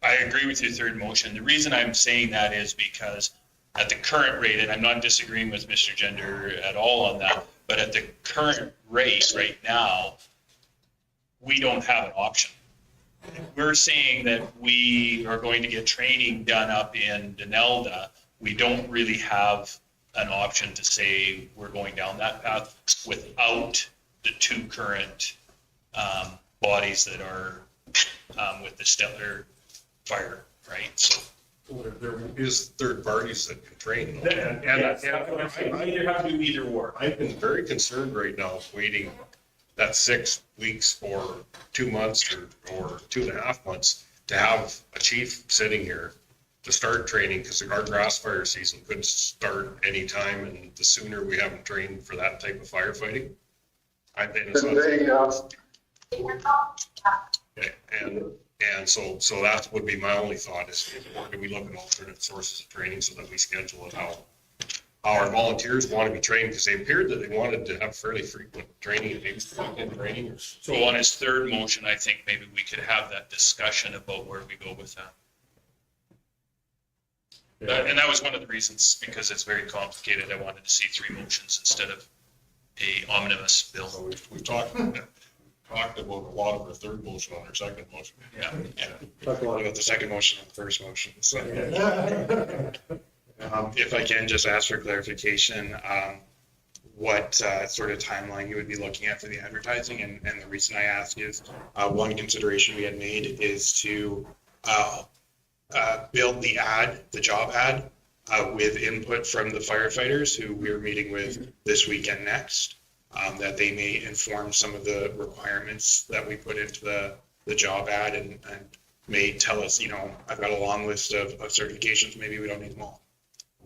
I agree with your third motion. The reason I'm saying that is because at the current rate, and I'm not disagreeing with Mr. Gender at all on that, but at the current rate right now, we don't have an option. We're saying that we are going to get training done up in Denelda. We don't really have an option to say we're going down that path without the 2 current bodies that are with the Stettler fire, right? So there is third parties that can train. We either have to do either or. I've been very concerned right now waiting that 6 weeks or 2 months or 2.5 months to have a chief sitting here to start training, because our grass fire season could start anytime, and the sooner we have them trained for that type of firefighting. And so that would be my only thought is, do we look at alternate sources of training so that we schedule it how our volunteers want to be trained, because they appeared that they wanted to have fairly frequent training and maybe weekend training. So on his third motion, I think maybe we could have that discussion about where we go with that. And that was one of the reasons, because it's very complicated. I wanted to see 3 motions instead of a omnibus bill. We've talked about a lot of our third motion on our second motion. Yeah. Talked a lot about the second motion and the first motion. So, if I can just ask for clarification, what sort of timeline you would be looking at for the advertising? And the reason I ask is one consideration we had made is to build the ad, the job ad, with input from the firefighters who we're meeting with this week and next, that they may inform some of the requirements that we put into the job ad and may tell us, you know, I've got a long list of certifications, maybe we don't need them all.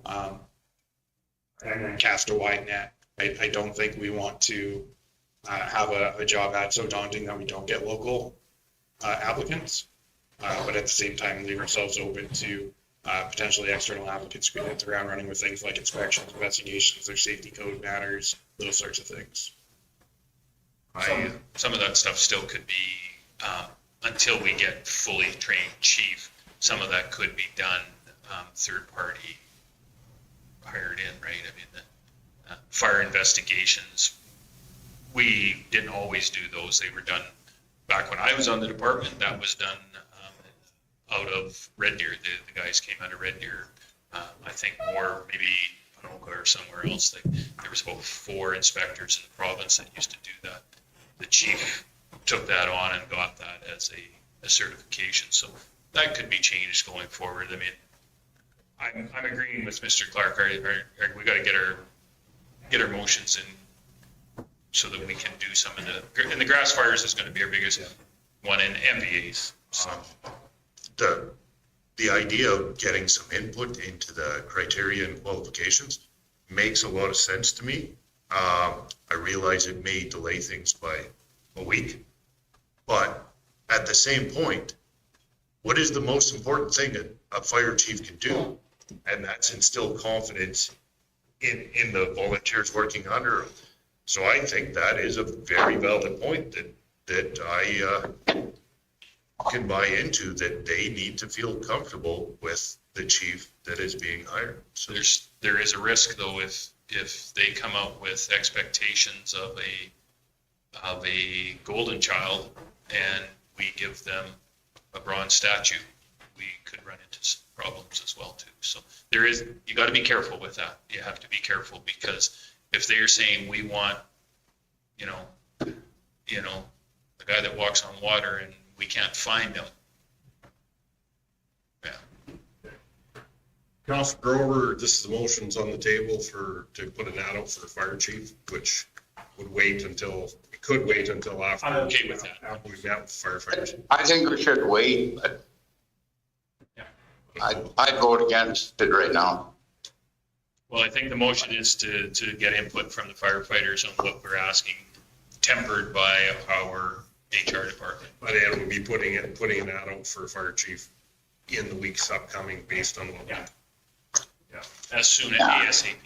And then cast a wide net. I don't think we want to have a job ad so daunting that we don't get local applicants, but at the same time leave ourselves open to potentially external applicants who can hit the ground running with things like inspections, investigations, their safety code matters, those sorts of things. Some of that stuff still could be, until we get fully trained chief, some of that could be done third party hired in, right? I mean, the fire investigations, we didn't always do those. They were done back when I was on the department. That was done out of Red Deer. The guys came out of Red Deer. I think more maybe Anoka or somewhere else. There was about 4 inspectors in the province that used to do that. The chief took that on and got that as a certification. So that could be changed going forward. I mean, I'm agreeing with Mr. Clark. We got to get our motions in so that we can do some of and the grass fires is going to be our biggest one in MVAs. So. The idea of getting some input into the criteria and qualifications makes a lot of sense to me. I realize it may delay things by a week, but at the same point, what is the most important thing that a fire chief can do? And that's instill confidence in the volunteers working under them. So I think that is a very valid point that I can buy into, that they need to feel comfortable with the chief that is being hired. So there is a risk though if they come out with expectations of a golden child and we give them a bronze statue, we could run into some problems as well too. So you got to be careful with that. You have to be careful, because if they're saying we want, you know, the guy that walks on water and we can't find him. Yeah. Councilor Grover, this is the motions on the table to put an ad out for fire chief, which could wait until after. I'm okay with that. After we've met with firefighters. I think we should wait, but I'd vote against it right now. Well, I think the motion is to get input from the firefighters on what we're asking, tempered by our HR department. But it would be putting an ad out for fire chief in the weeks upcoming based on what as soon as ASAP.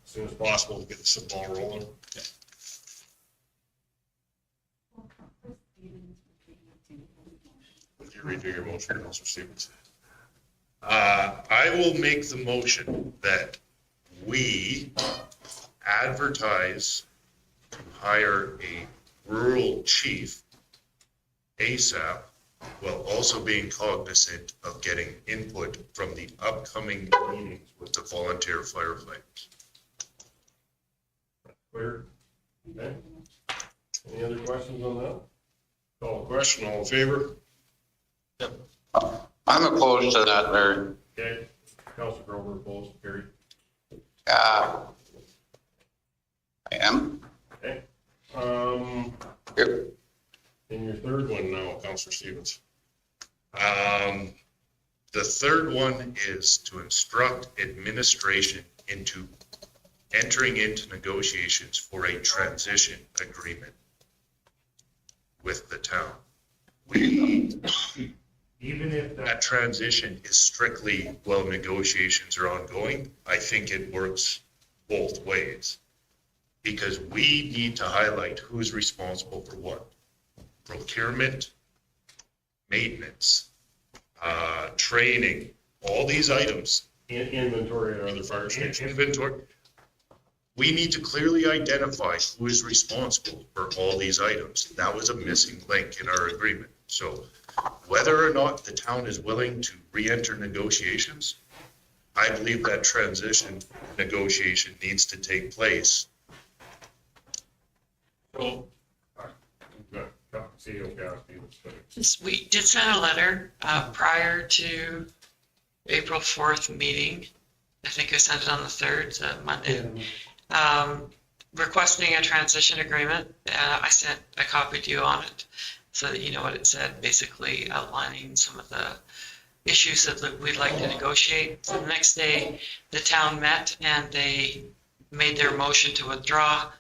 As soon as possible to get the ball rolling. Yeah. Would you redo your motion, Councilor Stevens? I will make the motion that we advertise to hire a rural chief ASAP, while also being cognizant of getting input from the upcoming meetings with the volunteer firefighters. Clear? Okay. Any other questions on that? Call the question, all in favor? I'm opposed to that, Larry. Okay, Councilor Grover opposed, carried. I am. Okay. In your third one now, Councilor Stevens. The third one is to instruct administration into entering into negotiations for a transition agreement with the town. Even if that transition is strictly while negotiations are ongoing, I think it works both ways. Because we need to highlight who's responsible for what. Procurement, maintenance, training, all these items. Inventory or other fire stations. Inventory. we need to clearly identify who is responsible for all these items. That was a missing link in our agreement. So whether or not the town is willing to re-enter negotiations, I believe that transition negotiation needs to take place. So, good. CEO Gatsby. We did send a letter prior to April 4th meeting. I think I sent it on the 3rd, Monday, requesting a transition agreement. I sent a copy to you on it so that you know what it said, basically outlining some of the issues that we'd like to negotiate. So the next day, the town met and they made their motion to withdraw.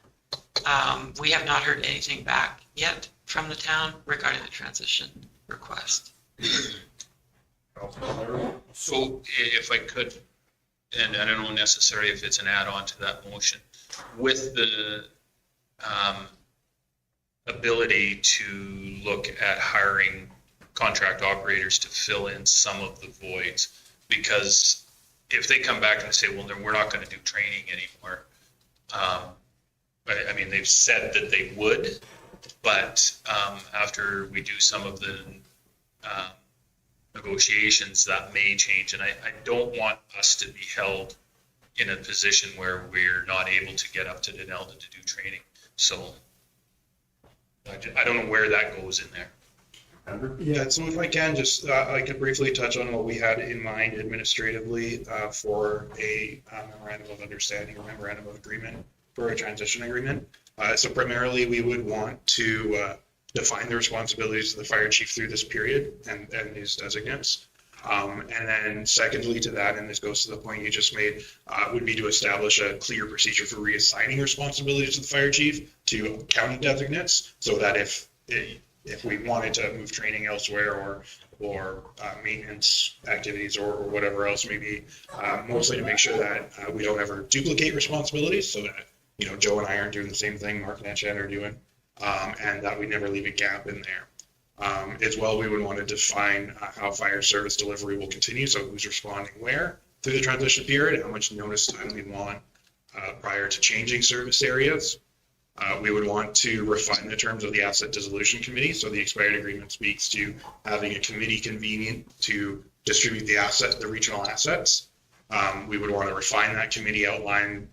We have not heard anything back yet from the town regarding the transition request. So if I could, and I don't know necessarily if it's an add-on to that motion, with the ability to look at hiring contract operators to fill in some of the voids, because if they come back and say, well, then we're not going to do training anymore. I mean, they've said that they would, but after we do some of the negotiations, that may change. And I don't want us to be held in a position where we're not able to get up to Denelda to do training. So I don't know where that goes in there. Yeah, so if I can just, I could briefly touch on what we had in mind administratively for a memorandum of understanding or memorandum of agreement for a transition agreement. So primarily, we would want to define the responsibilities of the fire chief through this period and these designates. And then secondly to that, and this goes to the point you just made, would be to establish a clear procedure for reassigning responsibilities to the fire chief to county designates, so that if we wanted to move training elsewhere or maintenance activities or whatever else, maybe mostly to make sure that we don't ever duplicate responsibilities, so that, you know, Joe and I aren't doing the same thing Mark and Chen are doing, and that we never leave a gap in there. As well, we would want to define how fire service delivery will continue, so who's responding where through the transition period, how much notice time we want prior to changing service areas. We would want to refine the terms of the asset dissolution committee. So the expired agreement speaks to having a committee convenient to distribute the regional assets. We would want to refine that committee outline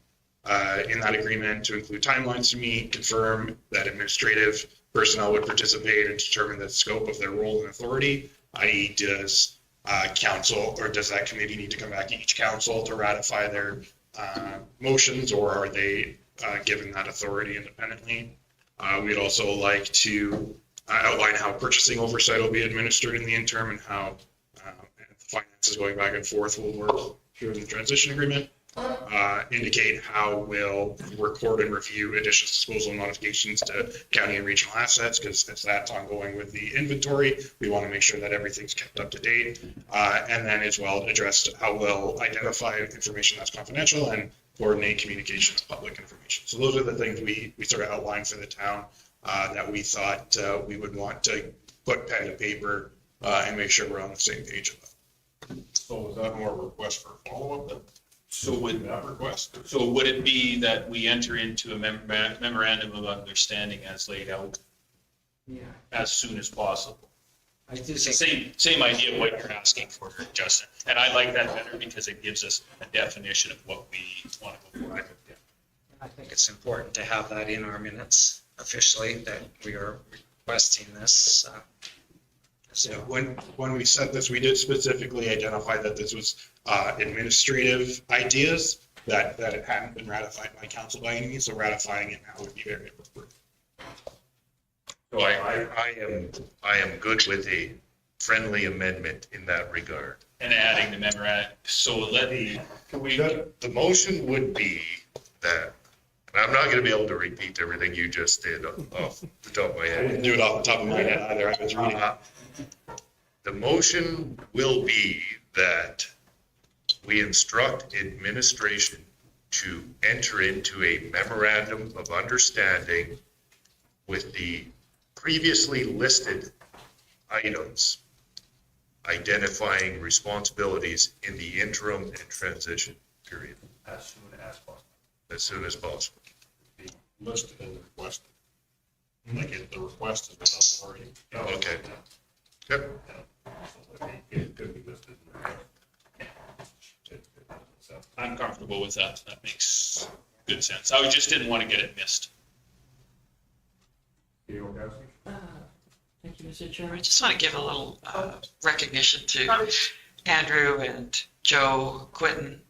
in that agreement to include timelines to meet, confirm that administrative personnel would participate and determine the scope of their role and authority, i.e. does council or does that committee need to come back to each council to ratify their motions, or are they given that authority independently? We'd also like to outline how purchasing oversight will be administered in the interim and how finances going back and forth will work during the transition agreement. Indicate how we'll record and review additional disposal modifications to county and regional assets, because as that's ongoing with the inventory, we want to make sure that everything's kept up to date. And then as well address how we'll identify information that's confidential and coordinate communication of public information. So those are the things we sort of outlined for the town that we thought we would want to put pen to paper and make sure we're on the same page about. So is that more a request for follow-up then? So would that request? So would it be that we enter into a memorandum of understanding as laid out as soon as possible? It's the same idea of what you're asking for, Justin. And I like that better because it gives us a definition of what we want to go forward with. I think it's important to have that in our minutes officially, that we are requesting this. So when we said this, we did specifically identify that this was administrative ideas, that it hadn't been ratified by council by any means, so ratifying it now would be very appropriate. So I am good with a friendly amendment in that regard. And adding the memorandum. So the motion would be that, and I'm not going to be able to repeat everything you just did off the top of my head. I didn't do it off the top of my head either. I was reading. The motion will be that we instruct administration to enter into a memorandum of understanding with the previously listed items, identifying responsibilities in the interim and transition period. As soon as possible. as soon as possible. Listed in the request. Like if the request is without wording. Okay. Yep. It could be listed. I'm comfortable with that. That makes good sense. I just didn't want to get it missed. Thank you, Mr. I Chairman. just want to give a little recognition to Andrew and Joe, Quentin,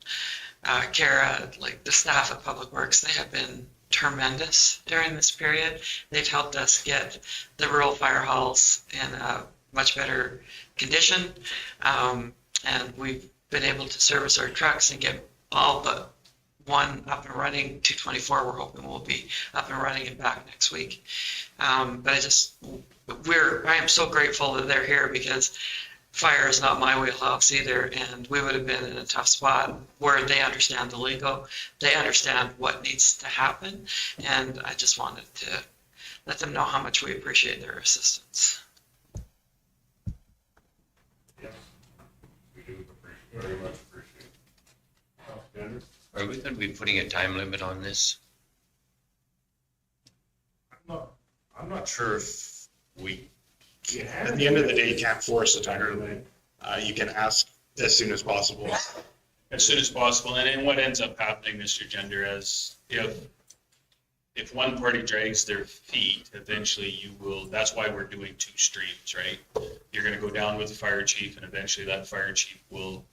Kara, like the staff at Public Works. They have been tremendous during this period. They've helped us get the rural fire halls in a much better condition. And we've been able to service our trucks and get all but one up and running. 224, we're hoping will be up and running and back next week. But I am so grateful that they're here, because fire is not my wheelhouse either, and we would have been in a tough spot where they understand the lingo, they understand what needs to happen, and I just wanted to let them know how much we appreciate their assistance. Yes, we do very much appreciate it. Are we going to be putting a time limit on this? I'm not sure if we, at the end of the day, you can't force a time limit. You can ask as soon as possible. As soon as possible. And then what ends up happening, Mr. Gender, as if one party drags their feet, eventually you will, that's why we're doing two streams, right? You're going to go down with the fire chief, and eventually that fire chief will,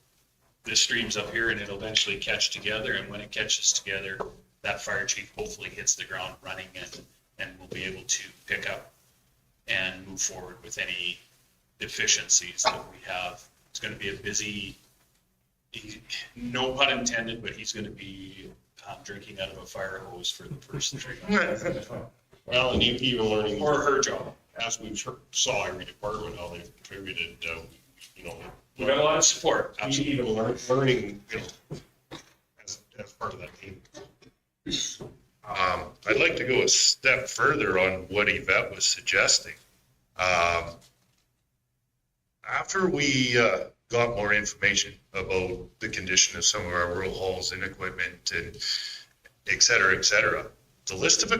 this stream's up here and it'll eventually catch together. And when it catches together, that fire chief hopefully hits the ground running and will be able to pick up and move forward with any deficiencies that we have. It's going to be a busy, no pun intended, but he's going to be drinking out of a fire hose for the first 3 months. Well, and even learning. Or her job. As we saw every department, how they've contributed, We got a lot of support. Even learning, as part of that team. I'd like to go a step further on what Yvette was suggesting. After we got more information about the condition of some of our rural halls and equipment and et cetera, the list of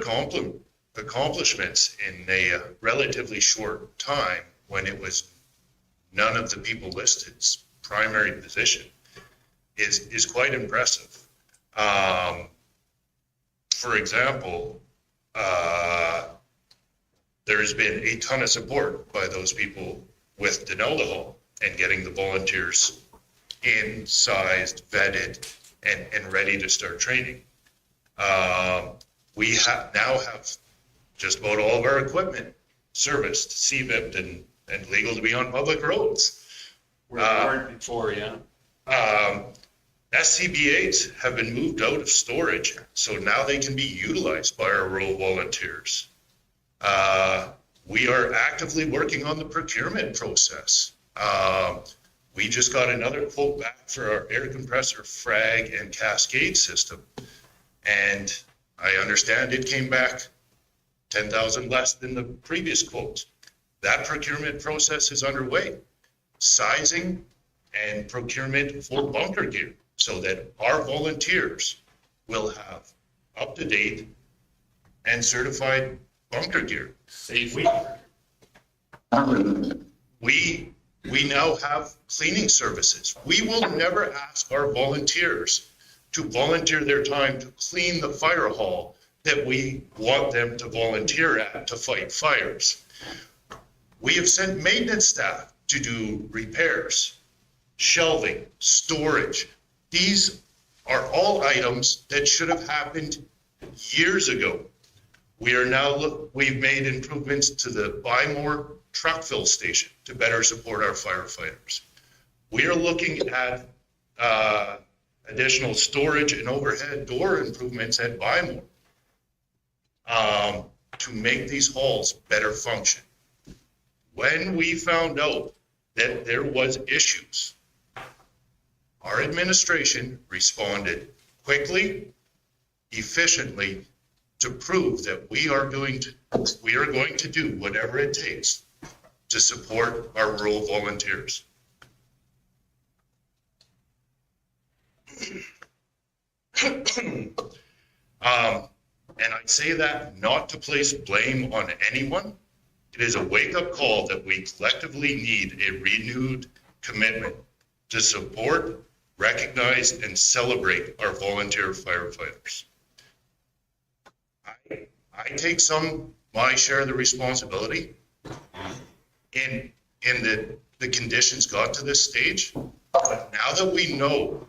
accomplishments in a relatively short time, when it was none of the people listed's primary position, is quite impressive. For example, there has been a ton of support by those people with Denelda Hall and getting the volunteers in, sized, vetted, and ready to start training. We now have just about all of our equipment serviced, CVIP'd, and legal to be on public roads. We weren't before, yeah. SCBA's have been moved out of storage, so now they can be utilized by our rural volunteers. We are actively working on the procurement process. We just got another quote back for our air compressor, frag, and cascade system. And I understand it came back 10,000 less than the previous quote. That procurement process is underway. Sizing and procurement for bunker gear, so that our volunteers will have up-to-date and certified bunker gear. We now have cleaning services. We will never ask our volunteers to volunteer their time to clean the fire hall that we want them to volunteer at to fight fires. We have sent maintenance staff to do repairs, shelving, storage. These are all items that should have happened years ago. We've made improvements to the Buy More truck fill station to better support our firefighters. We are looking at additional storage and overhead door improvements at Buy More to make these halls better function. When we found out that there was issues, our administration responded quickly, efficiently, to prove that we are going to do whatever it takes to support our rural volunteers. And I say that not to place blame on anyone. It is a wake-up call that we collectively need a renewed commitment to support, recognize, and celebrate our volunteer firefighters. I take my share of the responsibility in the conditions got to this stage. But now that we know,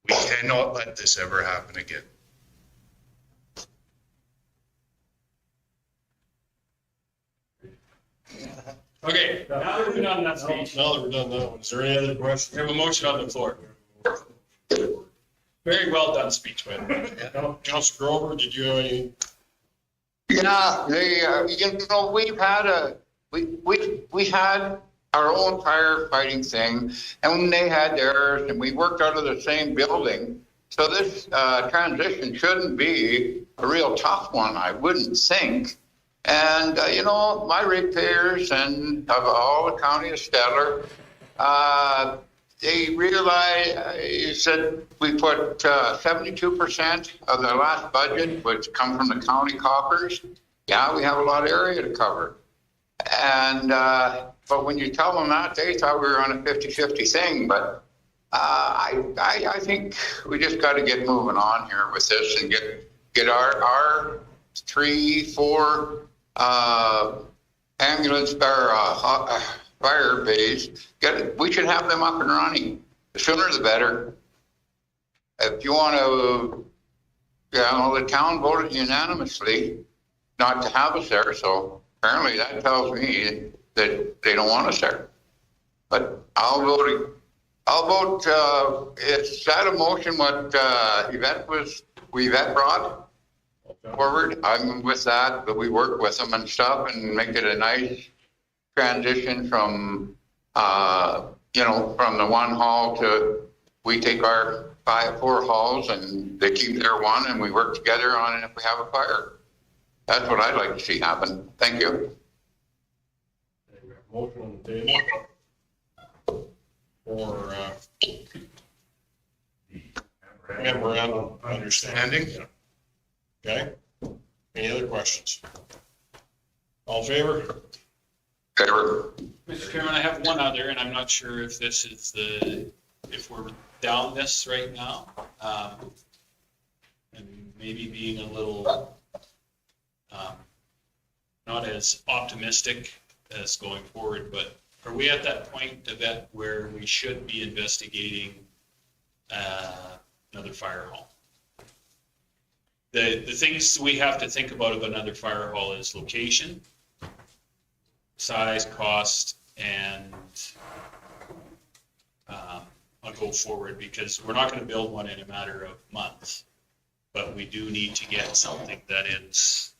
we cannot let this ever happen again. Okay, now that we're done that speech. Now that we're done that one, is there any other questions? We have a motion on the floor. Very well done speech, man. Councilor Grover, did you have any? Yeah, we had our own firefighting thing, and they had theirs, and we worked out of the same building. So this transition shouldn't be a real tough one, I wouldn't think. And, my ratepayers and of all the county of Stettler, they realized that we put 72% of the last budget, which come from the county coffers. Yeah, we have a lot of area to cover. And, but when you tell them that, they thought we were on a 50-50 thing. But I think we just got to get moving on here with this and get our 3-4 ambulance or fire bays. We should have them up and running. The sooner the better. If you want to, the town voted unanimously not to have us there. So apparently that tells me that they don't want us there. But I'll vote. Is that a motion what Yvette brought forward? I'm with that, but we work with them and stuff and make it a nice transition from, from the one hall to, we take our 4 halls and they keep their one and we work together on it if we have a fire. That's what I'd like to see happen. Thank you. Motion on the table for memorandum of understanding. Okay. Any other questions? All in favor? Favor. Mr. Chairman, I have one other, and I'm not sure if this is if we're down this right now. And maybe being a little not as optimistic as going forward, but are we at that point, Yvette, where we should be investigating another fire hall? The things we have to think about another fire hall is location, size, cost, and I'll go forward because we're not going to build one in a matter of months, but we do need to get something that is,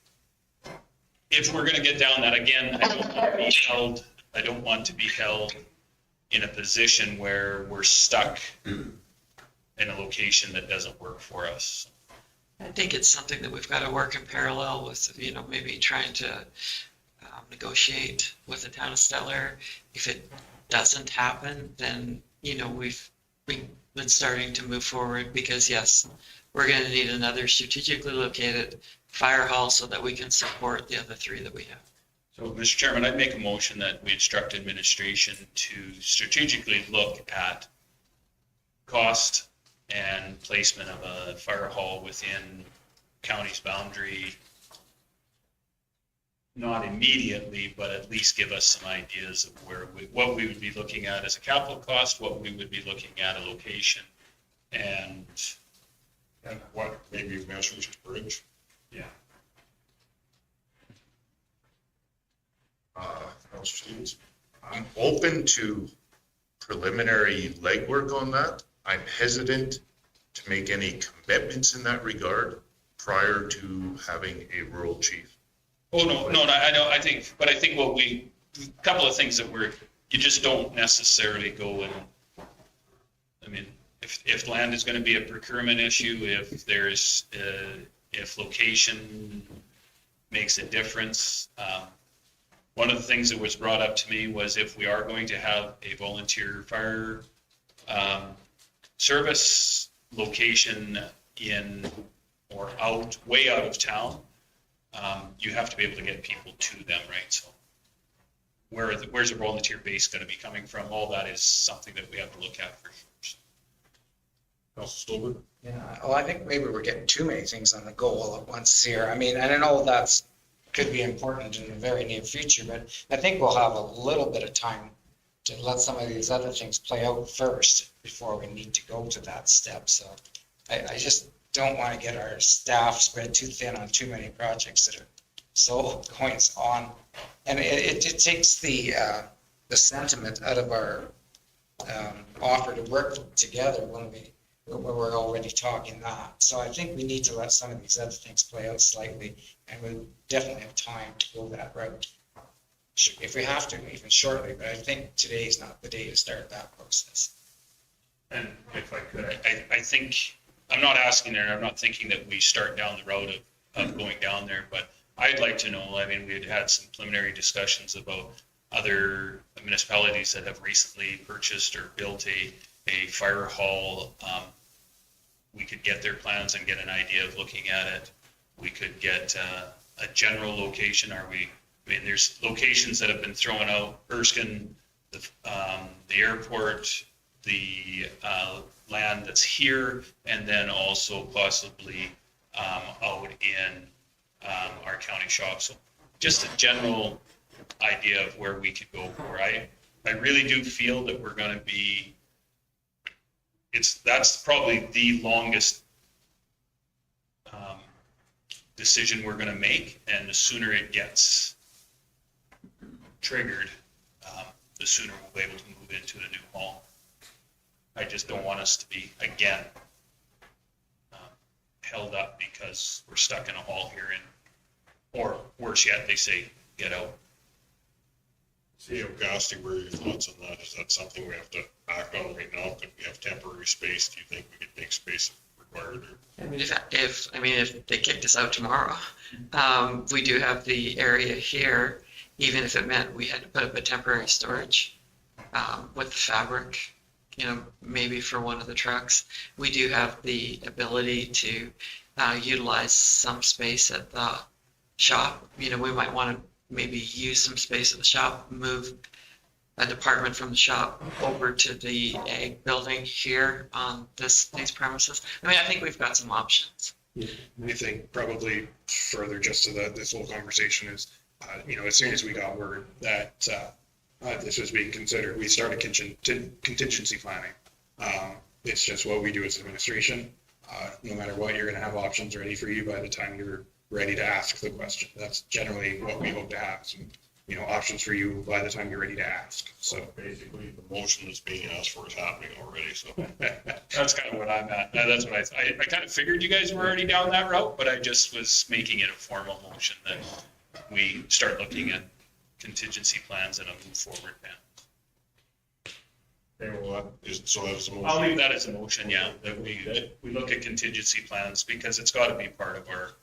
if we're going to get down that again, I don't want to be held in a position where we're stuck in a location that doesn't work for us. I think it's something that we've got to work in parallel with, maybe trying to negotiate with the town of Stettler. If it doesn't happen, then, we've been starting to move forward because yes, we're going to need another strategically located fire hall so that we can support the other 3 that we have. So, Mr. Chairman, I'd make a motion that we instruct administration to strategically look at cost and placement of a fire hall within county's boundary, not immediately, but at least give us some ideas of what we would be looking at as a capital cost, what we would be looking at a location, and what maybe measures to bridge. Yeah. Councilor Stevens? I'm open to preliminary legwork on that. I'm hesitant to make any commitments in that regard prior to having a rural chief. Oh, no, I don't, I think a couple of things that you just don't necessarily go and, if land is going to be a procurement issue, if location makes a difference. One of the things that was brought up to me was if we are going to have a volunteer fire service location in or out, way out of town, you have to be able to get people to them, right? So where's the volunteer base going to be coming from? All that is something that we have to look at for sure. Council Stover? Yeah, well, I think maybe we're getting too many things on the go all at once here. I mean, and I know that's, could be important in the very near future, but I think we'll have a little bit of time to let some of these other things play out first before we need to go to that step. So I just don't want to get our staff spread too thin on too many projects that are so going on. And it takes the sentiment out of our offer to work together when we're already talking that. So I think we need to let some of these other things play out slightly, and we'll definitely have time to go that route. If we have to, even shortly, but I think today is not the day to start that process. And if I could, I think, I'm not asking there, I'm not thinking that we start down the road of going down there, but I'd like to know, I mean, we'd had some preliminary discussions about other municipalities that have recently purchased or built a fire hall. We could get their plans and get an idea of looking at it. We could get a general location. I mean, there's locations that have been thrown out, Erskine, the airport, the land that's here, and then also possibly out in our county shop. So just a general idea of where we could go for. I really do feel that we're going to be, that's probably the longest decision we're going to make, and the sooner it gets triggered, the sooner we'll be able to move into the new hall. I just don't want us to be, again, held up because we're stuck in a hall here, or worse yet, they say, get out. See, Gosti, where are your thoughts on that? Is that something we have to act on right now? Could we have temporary space? Do you think we could make space required? Or? I mean, if they kicked us out tomorrow, we do have the area here, even if it meant we had to put up a temporary storage with the fabric, maybe for one of the trucks. We do have the ability to utilize some space at the shop. We might want to maybe use some space at the shop, move a department from the shop over to the ag building here on these premises. I mean, I think we've got some options. I think probably further just to this whole conversation is, as soon as we got word that this was being considered, we started contingency planning. It's just what we do as administration. No matter what, you're going to have options ready for you by the time you're ready to ask the question. That's generally what we hope to have. Some, options for you by the time you're ready to ask. So basically, the motion that's being asked for is happening already. So that's kind of what I'm at. That's what I kind of figured you guys were already down that route, but I just was making it a formal motion that we start looking at contingency plans and a move forward plan. Okay, well, so that's a motion. I'll leave that as a motion, yeah, that we look at contingency plans because it's got to be part of our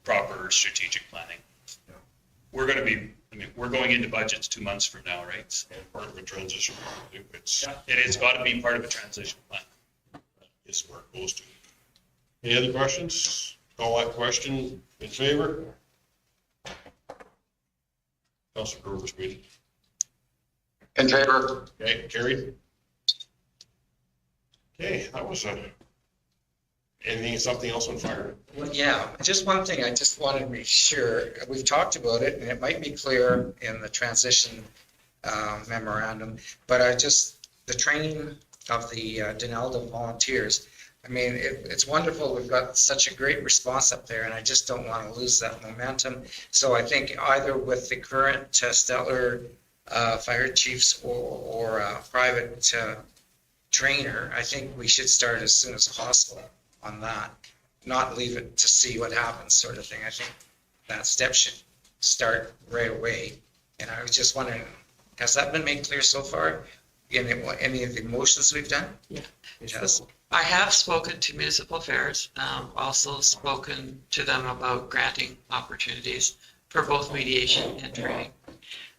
proper strategic planning. We're going to be, we're going into budgets 2 months from now, right? And part of a transition. It's got to be part of a transition plan. It's where it goes to. Any other questions? Call that question in favor? Councilor Grover's meeting. In favor. Okay, carried. Okay, that was something else on fire? Well, yeah, just one thing I just wanted to make sure, we've talked about it, and it might be clear in the transition memorandum, but the training of the Denelda volunteers, I mean, it's wonderful. We've got such a great response up there, and I just don't want to lose that momentum. So I think either with the current Stettler fire chiefs or private trainer, I think we should start as soon as possible on that, not leave it to see what happens sort of thing. I think that step should start right away. And I was just wondering, has that been made clear so far in any of the motions we've done? Yeah. It has. I have spoken to municipal affairs, also spoken to them about granting opportunities for both mediation and training.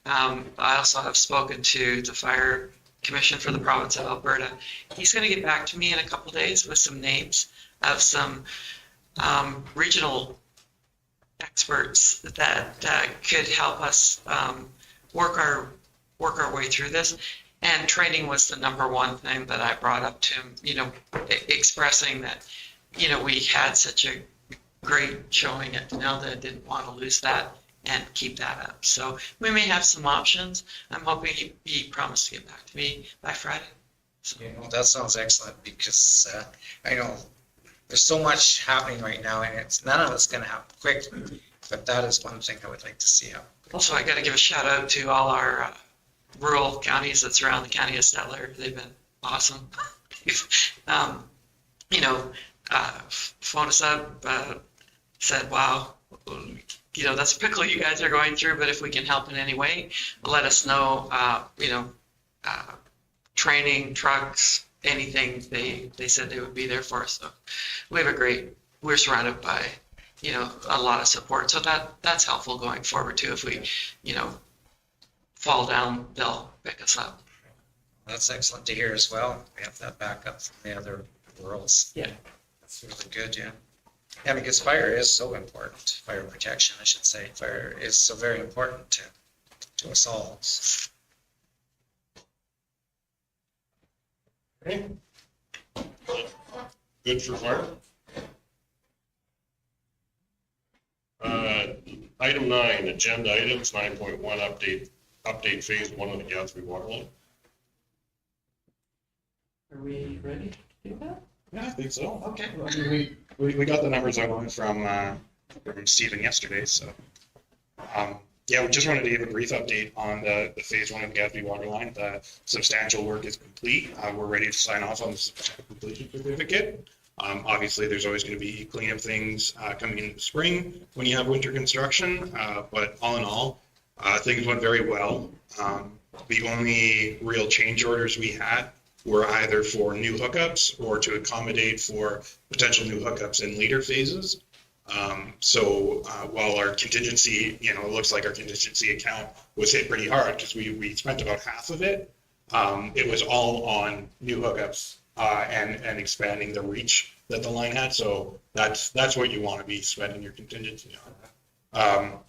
I also have spoken to the fire commission for the province of Alberta. He's going to get back to me in a couple of days with some names of some regional experts that could help us work our way through this. And training was the number one thing that I brought up to him, expressing that, we had such a great showing at Denell, that didn't want to lose that and keep that up. So we may have some options. I'm hoping he promised to get back to me by Friday. So. That sounds excellent, because I know there's so much happening right now, and none of it's going to happen quickly. But that is one thing I would like to see happen. Also, I got to give a shout out to all our rural counties that surround the county of Stettler. They've been awesome. Phoned us up, said, wow, that's a pickle you guys are going through, but if we can help in any way, let us know. Training, trucks, anything, they said they would be there for us. So we're surrounded by, a lot of support. So that's helpful going forward too. If we, fall down, they'll pick us up. That's excellent to hear as well. We have that backup from the other worlds. Yeah. That's really good, yeah. Yeah, because fire is so important. Fire protection, I should say. Fire is so very important to us all. Okay. Good for fire. Item 9, agenda items, 9.1 update phase 1 of the Gatsby water line. Are we ready to do that? Yeah, I think so. Okay. I mean, we got the numbers I wanted from Stephen yesterday, so. Yeah, we just wanted to give a brief update on the phase 1 of the Gatsby water line. The substantial work is complete. We're ready to sign off on the substantial completion certificate. Obviously, there's always going to be cleanup things coming in the spring when you have winter construction, but all in all, things went very well. The only real change orders we had were either for new hookups or to accommodate for potential new hookups in later phases. So while our contingency, it looks like our contingency account was hit pretty hard because we spent about half of it. It was all on new hookups and expanding the reach that the line had. So that's what you want to be spending your contingency on.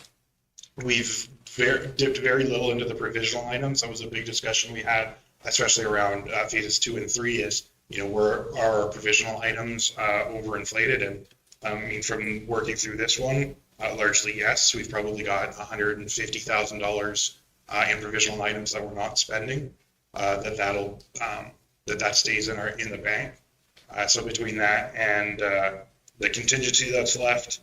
We've dipped very little into the provisional items. That was a big discussion we had, especially around phases 2 and 3 is, were our provisional items overinflated? And I mean, from working through this one, largely yes, we've probably got $150,000 in provisional items that we're not spending. That stays in the bank. So between that and the contingency that's left,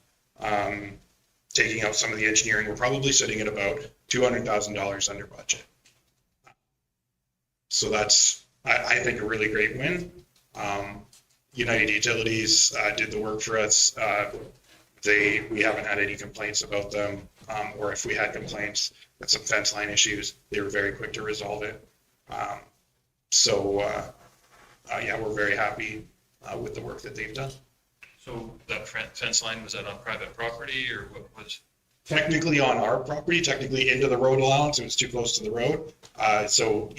taking out some of the engineering, we're probably sitting at about $200,000 under budget. So that's, I think, a really great win. United Utilities did the work for us. We haven't had any complaints about them, or if we had complaints with some fence line issues, they were very quick to resolve it. Yeah, we're very happy with the work that they've done. So that fence line, was that on private property or what was? Technically on our property, technically into the road allowance, it was too close to the road. So,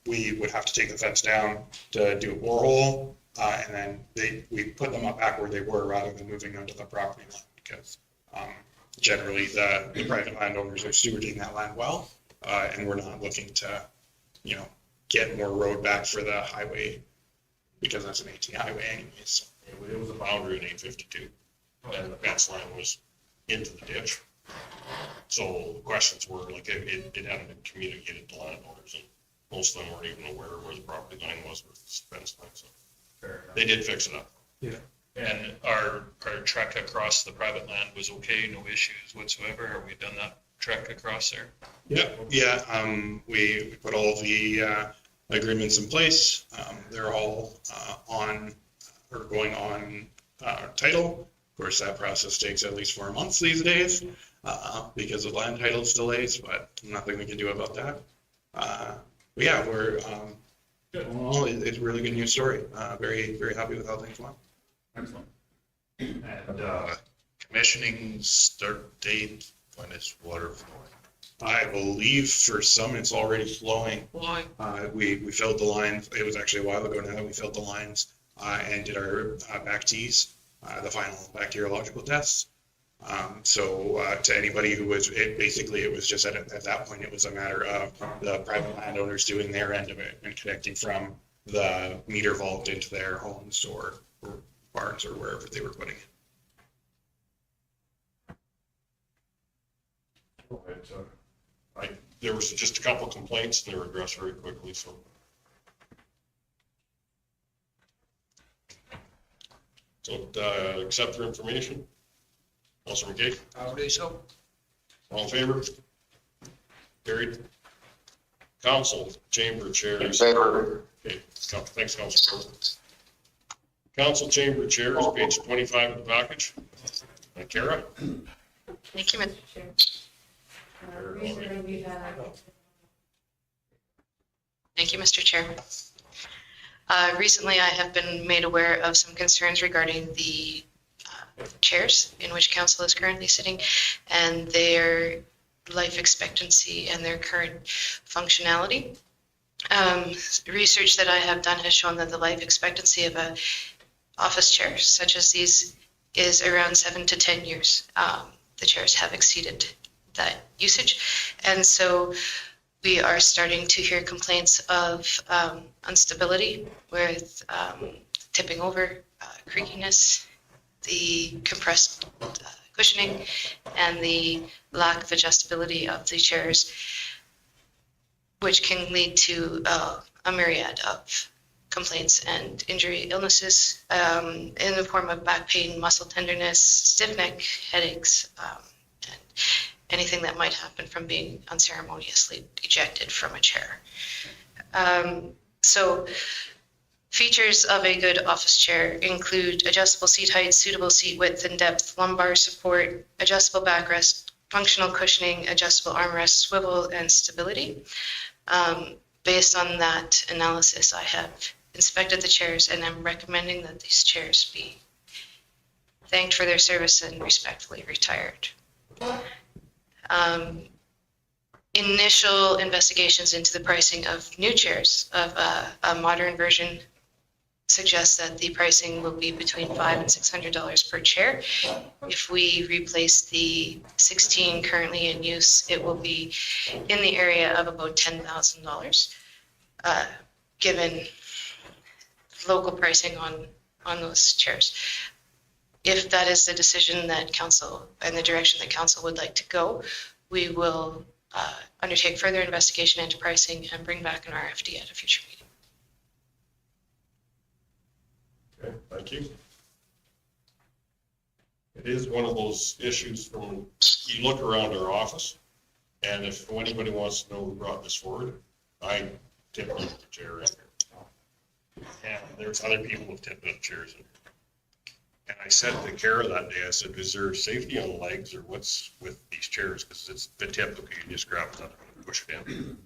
we would have to take the fence down to do a borehole. And then we put them up back where they were rather than moving them to the property line because generally the private landowners are stewarding that land well. And we're not looking to, get more road back for the highway because that's an AT highway anyways. It was a boundary in 852 and the fence line was into the ditch. So the questions were like, it hadn't been communicated to landowners and most of them weren't even aware where the property line was versus fence line. So they did fix it up. Yeah. And our trek across the private land was okay, no issues whatsoever? Have we done that trek across there? Yeah. We put all the agreements in place. They're all going on title. Of course, that process takes at least 4 months these days because of land titles delays, but nothing we can do about that. But yeah, we're well, it's a really good news story. Very, very happy with how things went. Excellent. And commissioning start date, when is water flowing? I believe for some it's already flowing. We filled the lines. It was actually a while ago now that we filled the lines and did our back tees. the final bacteriological tests. So to anybody who was, it was just at that point, it was a matter of the private landowners doing their end of it and connecting from the meter vault into their homes or barns or wherever they were putting it. There was just a couple complaints and they were addressed very quickly, so. So, accept their information. Councilor McKay? I'll do so. All in favor? Carried. Council chamber chairs. Favor. Okay, thanks, Councilor. Council chamber chairs, page 25 of the package. Kara? Thank you, Mr. Chair. Recently, we had Thank you, Mr. Chair. Recently, I have been made aware of some concerns regarding the chairs in which council is currently sitting and their life expectancy and their current functionality. Research that I have done has shown that the life expectancy of a office chair such as these is around 7 to 10 years. The chairs have exceeded that usage, and so we are starting to hear complaints of instability with tipping over, creakiness, the compressed cushioning, and the lack of adjustability of the chairs, which can lead to a myriad of complaints and injury illnesses in the form of back pain, muscle tenderness, stiff neck, headaches, and anything that might happen from being unceremoniously ejected from a chair. So features of a good office chair include adjustable seat height, suitable seat width and depth, lumbar support, adjustable backrest, functional cushioning, adjustable armrest, swivel, and stability. Based on that analysis, I have inspected the chairs and I'm recommending that these chairs be thanked for their service and respectfully retired. Initial investigations into the pricing of new chairs of a modern version suggests that the pricing will be between $500 and $600 per chair. If we replace the 16 currently in use, it will be in the area of about $10,000, given local pricing on those chairs. If that is the decision that council and the direction that council would like to go, we will undertake further investigation into pricing and bring back an RFD at a future meeting. Okay, thank you. It is one of those issues from, you look around our office, and if anybody wants to know who brought this forward, I tipped up the chair in here. And there's other people who've tipped up chairs in here. And I said to Kara that day, I said, is there safety on the legs or what's with these chairs? Because it's the tip, okay, you just grab it and push it in.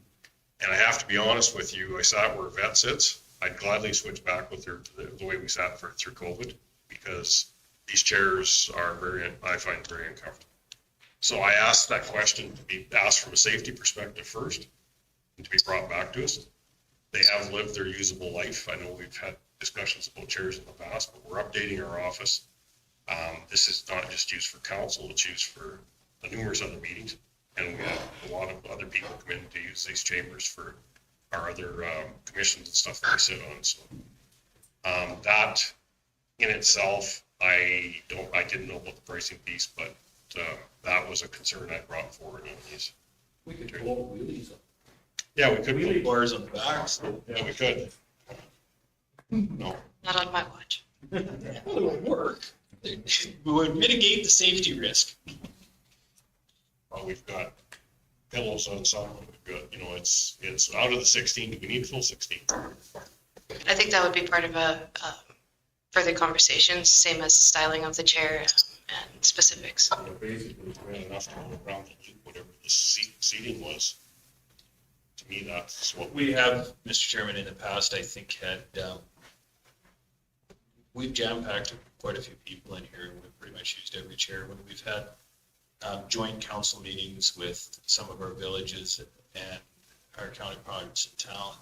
And I have to be honest with you, I sat where a vet sits. I'd gladly switch back with her to the way we sat through COVID, because these chairs are I find very uncomfortable. So I asked that question to be asked from a safety perspective first and to be brought back to us. They have lived their usable life. I know we've had discussions about chairs in the past, but we're updating our office. This is not just used for council, it's used for the numerous other meetings. And we have a lot of other people come in to use these chambers for our other commissions and stuff that we sit on. So that in itself, I didn't know about the pricing piece, but that was a concern I brought forward on these. We could pull wheelies up. Yeah, we could. Wheelie bars on the back. So. Yeah, we could. No. Not on my watch. Well, it would work. We would mitigate the safety risk. Well, we've got pillows on some, we've got, it's out of the 16, do we need full 16? I think that would be part of a further conversation, same as styling of the chair and specifics. Basically, we had enough to go around the loop, whatever the seating was. To me, that's what we have, Mr. Chairman, in the past, I think had, we've jam-packed quite a few people in here. We've pretty much used every chair. When we've had joint council meetings with some of our villages and our counterparts in town,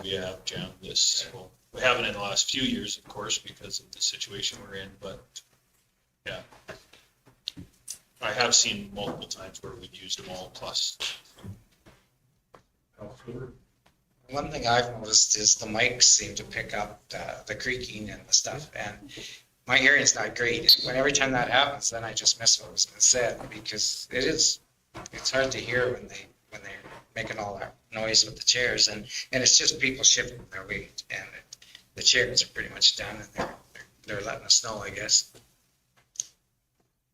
we have jammed this full. We haven't in the last few years, of course, because of the situation we're in, but yeah. I have seen multiple times where we've used them all plus. One thing I've noticed is the mics seem to pick up the creaking and the stuff, and my hearing's not great. When every time that happens, then I just miss what was being said, because it's hard to hear when they're making all that noise with the chairs, and it's just people shifting their weight, and the chairs are pretty much done, and they're letting us know, I guess.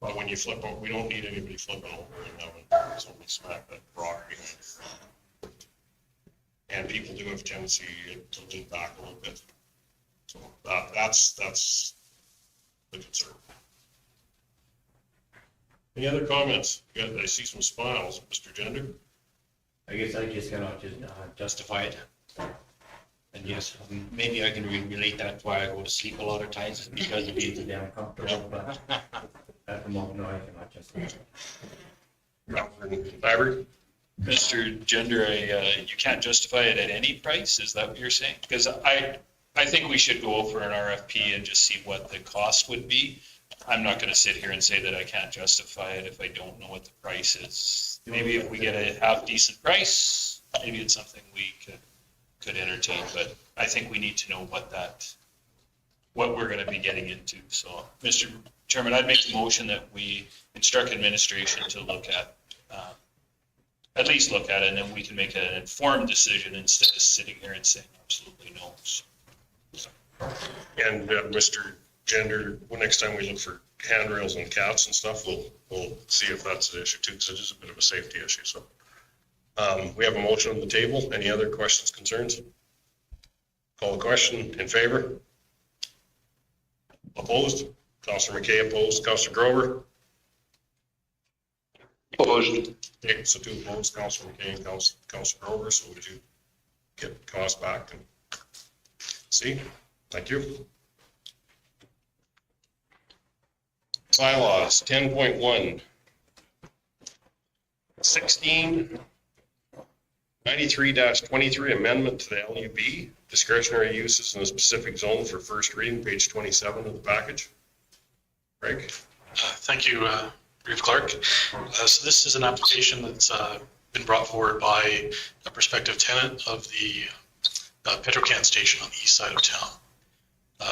Well, when you flip over, we don't need anybody flipping over and having somebody smack that rock behind. And people do have a tendency to lean back a little bit. So that's the concern. Any other comments? Good, I see some smiles. Mr. Gender? I guess I just cannot justify it. And yes, maybe I can relate that to why I go to sleep a lot of times, is because it being damn comfortable, but at the moment, no, I cannot justify it. Library? Mr. Gender, you can't justify it at any price, is that what you're saying? Because I think we should go over an RFP and just see what the cost would be. I'm not gonna sit here and say that I can't justify it if I don't know what the price is. Maybe if we get a half decent price, maybe it's something we could entertain, but I think we need to know what we're gonna be getting into. So, Mr. Chairman, I'd make the motion that we instruct administration to look at least look at it, and then we can make an informed decision instead of sitting here and saying absolutely no. And Mr. Gender, well, next time we look for handrails and cats and stuff, we'll see if that's an issue too, because it is a bit of a safety issue, so. We have a motion on the table. Any other questions, concerns? Call the question. In favor? Opposed? Councillor McKay opposed. Councillor Grover? Opposed. Okay, so 2 opposed, Councillor McKay and Councillor Grover. So would you get cost back and see? Thank you. Bylaws 10.1. 1693-23 amendment to the LUB, discretionary uses in a specific zone for first reading, page 27 of the package. Greg? Thank you, Reeve Clark. So this is an application that's been brought forward by a prospective tenant of the Petrocan station on the east side of town.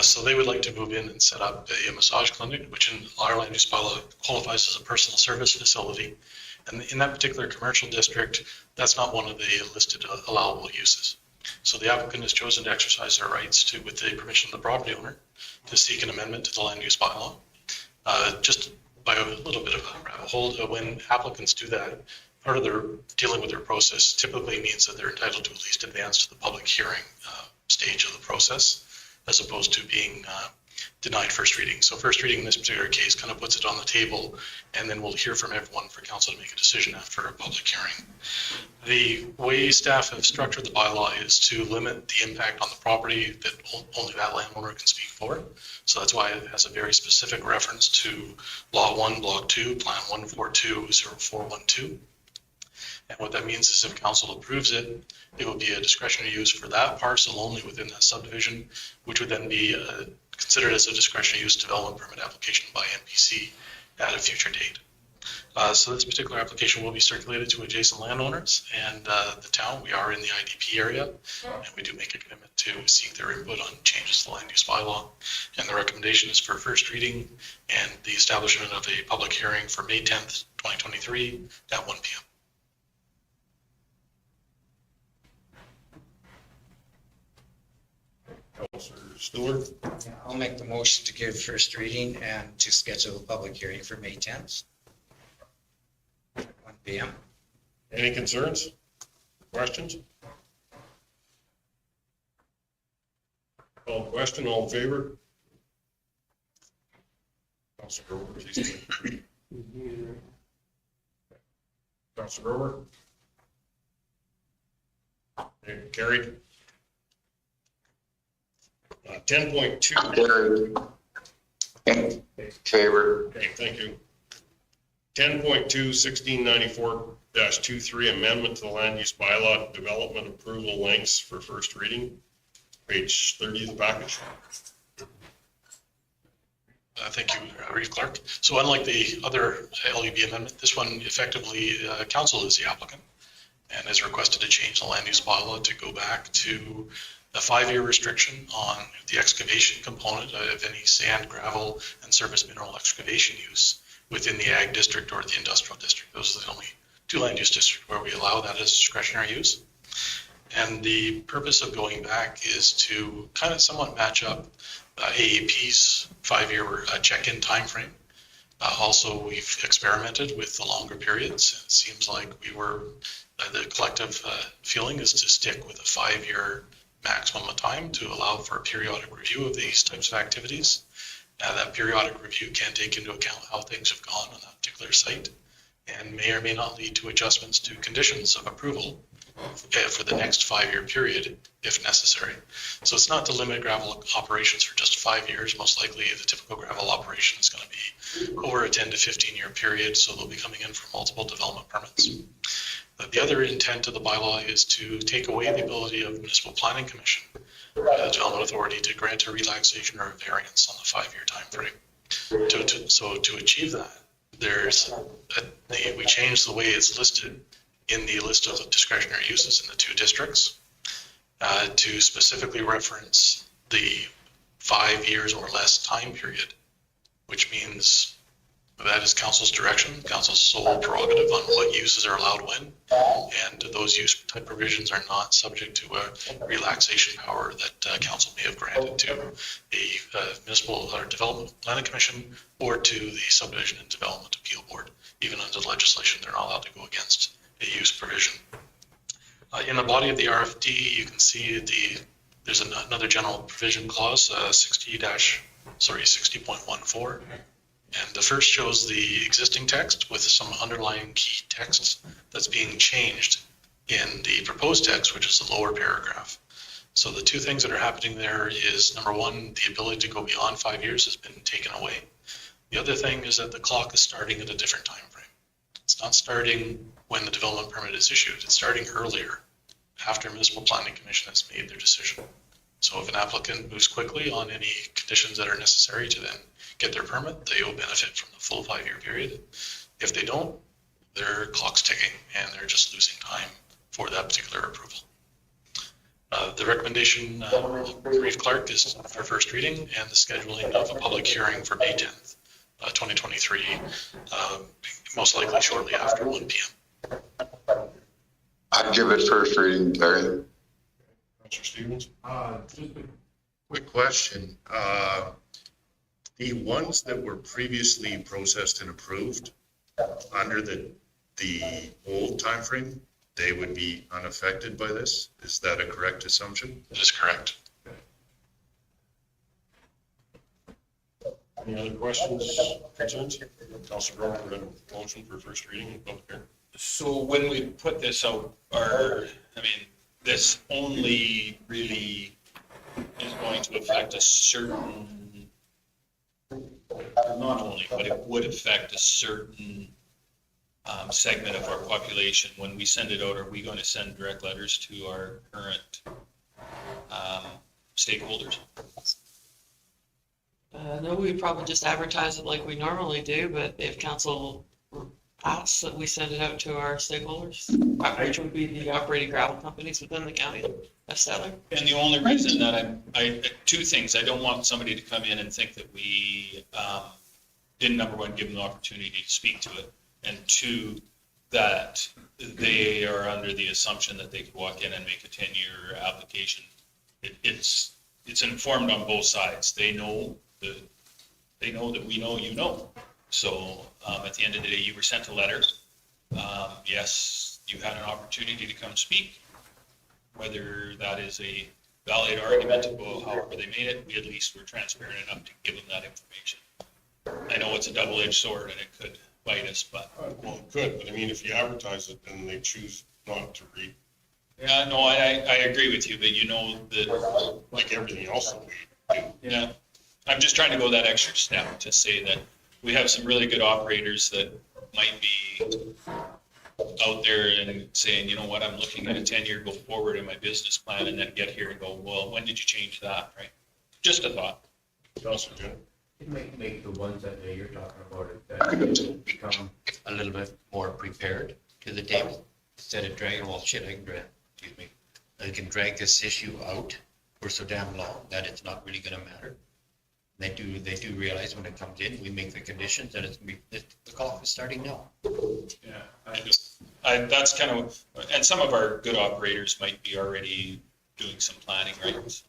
So they would like to move in and set up a massage clinic, which in our land use bylaw qualifies as a personal service facility. And in that particular commercial district, that's not one of the listed allowable uses. So the applicant has chosen to exercise their rights to, with the permission of the property owner, to seek an amendment to the land use bylaw. Just by a little bit of a rabbit hole, when applicants do that, part of their dealing with their process typically means that they're entitled to at least advance to the public hearing stage of the process, as opposed to being denied first reading. So first reading in this particular case kind of puts it on the table, and then we'll hear from everyone for council to make a decision after a public hearing. The way staff have structured the bylaw is to limit the impact on the property that only that landowner can speak for. So that's why it has a very specific reference to Law 1, Block 2, Plan 1420412. And what that means is if council approves it, it will be a discretionary use for that parcel only within that subdivision, which would then be considered as a discretionary use development permit application by NPC at a future date. So this particular application will be circulated to adjacent landowners and the town. We are in the IDP area, and we do make a commitment to seek their input on changes to the land use bylaw. And the recommendation is for first reading and the establishment of a public hearing for May 10th, 2023 at 1 p.m. Councillor Stewart? I'll make the motion to give first reading and to schedule a public hearing for May 10th. 1 p.m. Any concerns? Questions? Call the question. All in favor? Councillor Grover, please. Councillor Grover? Okay, carried. 10.2. Carried. In favor. Okay, thank you. 10.2, 1694-23 amendment to the land use bylaw development approval lengths for first reading. page 30 of the package. Thank you, Reeve Clark. So unlike the other LUB amendment, this one effectively, council is the applicant and has requested to change the land use bylaw to go back to a 5-year restriction on the excavation component of any sand, gravel, and surface mineral excavation use within the ag district or the industrial district. Those are the only 2 land use districts where we allow that as discretionary use. And the purpose of going back is to kind of somewhat match up AAP's 5-year check-in timeframe. Also, we've experimented with the longer periods. It seems like we were, the collective feeling is to stick with a 5-year maximum of time to allow for a periodic review of these types of activities. That periodic review can take into account how things have gone on that particular site and may or may not lead to adjustments to conditions of approval for the next 5-year period if necessary. So it's not to limit gravel operations for just 5 years. Most likely the typical gravel operation is going to be over a 10 to 15-year period, so they'll be coming in for multiple development permits. The other intent of the bylaw is to take away the ability of Municipal Planning Commission, the Development Authority, to grant a relaxation or a variance on the 5-year time frame. So to achieve that, we changed the way it's listed in the list of the discretionary uses in the 2 districts to specifically reference the 5 years or less time period, which means that is council's direction, council's sole prerogative on what uses are allowed when, and those use type provisions are not subject to a relaxation power that council may have granted to a municipal or development planning commission or to the subdivision and development appeal board. Even under legislation, they're not allowed to go against a use provision. In the body of the RFD, you can see there's another general provision clause, 60.14. And the first shows the existing text with some underlying key texts that's being changed in the proposed text, which is the lower paragraph. So the 2 things that are happening there is, number 1, the ability to go beyond 5 years has been taken away. The other thing is that the clock is starting at a different time frame. It's not starting when the development permit is issued. It's starting earlier, after Municipal Planning Commission has made their decision. So if an applicant moves quickly on any conditions that are necessary to then get their permit, they will benefit from the full 5-year period. If they don't, their clock's ticking and they're just losing time for that particular approval. The recommendation, Reeve Clark, is for first reading and the scheduling of a public hearing for May 10th, 2023, most likely shortly after 1 p.m. I'd give it first reading, Terry. Mr. Stevens? Just a Quick question. The ones that were previously processed and approved under the old timeframe, they would be unaffected by this? Is that a correct assumption? That is correct. Any other questions, concerns? Councilor Grover, we had a motion for first reading and public hearing. So when we put this out, this only really is going to affect a certain, not only, but it would affect a certain segment of our population. When we send it out, are we going to send direct letters to our current stakeholders? No, we probably just advertise it like we normally do, but if council asks that we send it out to our stakeholders, which would be the operating gravel companies within the county of Stettler. And the only reason that I 2 things, I don't want somebody to come in and think that we didn't, number 1, give them the opportunity to speak to it, and 2, that they are under the assumption that they could walk in and make a 10-year application. It's informed on both sides. They know that we know you know. So at the end of the day, you were sent a letter. Yes, you had an opportunity to come speak. Whether that is a valid argument, well, however they made it, we at least were transparent enough to give them that information. I know it's a double-edged sword and it could bite us, but. Well, it could, but I mean, if you advertise it and they choose not to read. Yeah, no, I agree with you, but you know that. Like everything else that we do. Yeah, I'm just trying to go that extra step to say that we have some really good operators that might be out there and saying, you know what, I'm looking at a 10-year go forward in my business plan, and then get here and go, well, when did you change that, right? Just a thought. Councilor Jim? It might make the ones that you're talking about it, that become a little bit more prepared to the table, instead of dragging, well, shit, I can drag this issue out for so damn long that it's not really gonna matter. They do realize when it comes in, we make the conditions, and the clock is starting now. Yeah, that's kind of, and some of our good operators might be already doing some planning, right?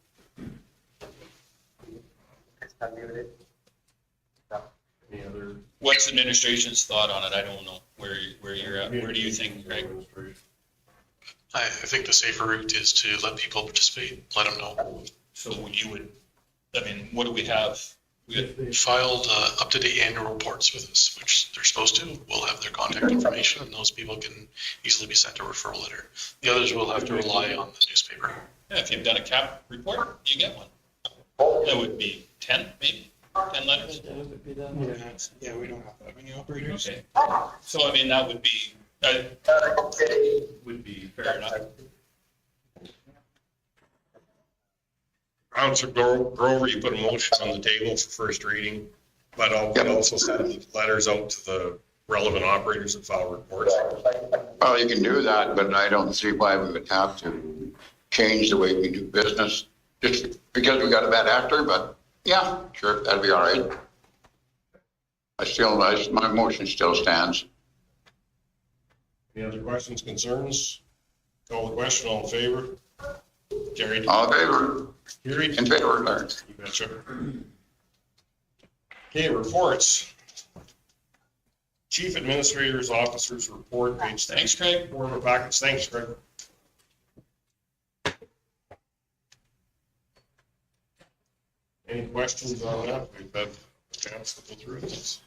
Any other? What's administration's thought on it? I don't know where you're at. Where do you think, Greg? I think the safer route is to let people participate, let them know. So you would, I mean, what do we have? We had Filed up-to-date annual reports with us, which they're supposed to. We'll have their contact information, and those people can easily be sent a referral letter. The others will have to rely on the newspaper. Yeah, if you've done a cap report, you get one. That would be 10, maybe, 10 letters. Yeah, we don't have that many operators. Okay. So, I mean, that would be, would be fair enough. Councilor Grover, you put a motion on the table for first reading, but I'll also send letters out to the relevant operators that file reports. Well, you can do that, but I don't see why we would have to change the way we do business, just because we got a bad actor, but yeah, sure, that'd be all right. My motion still stands. Any other questions, concerns? Call the question, all in favor? Carried. All in favor? Carried. In favor, Larry. You betcha. Okay, reports. Chief Administrator's Officer's Report, page. Thanks, Craig. Four of our packets. Thanks, Craig. Any questions on that? We've had a chance to go through this.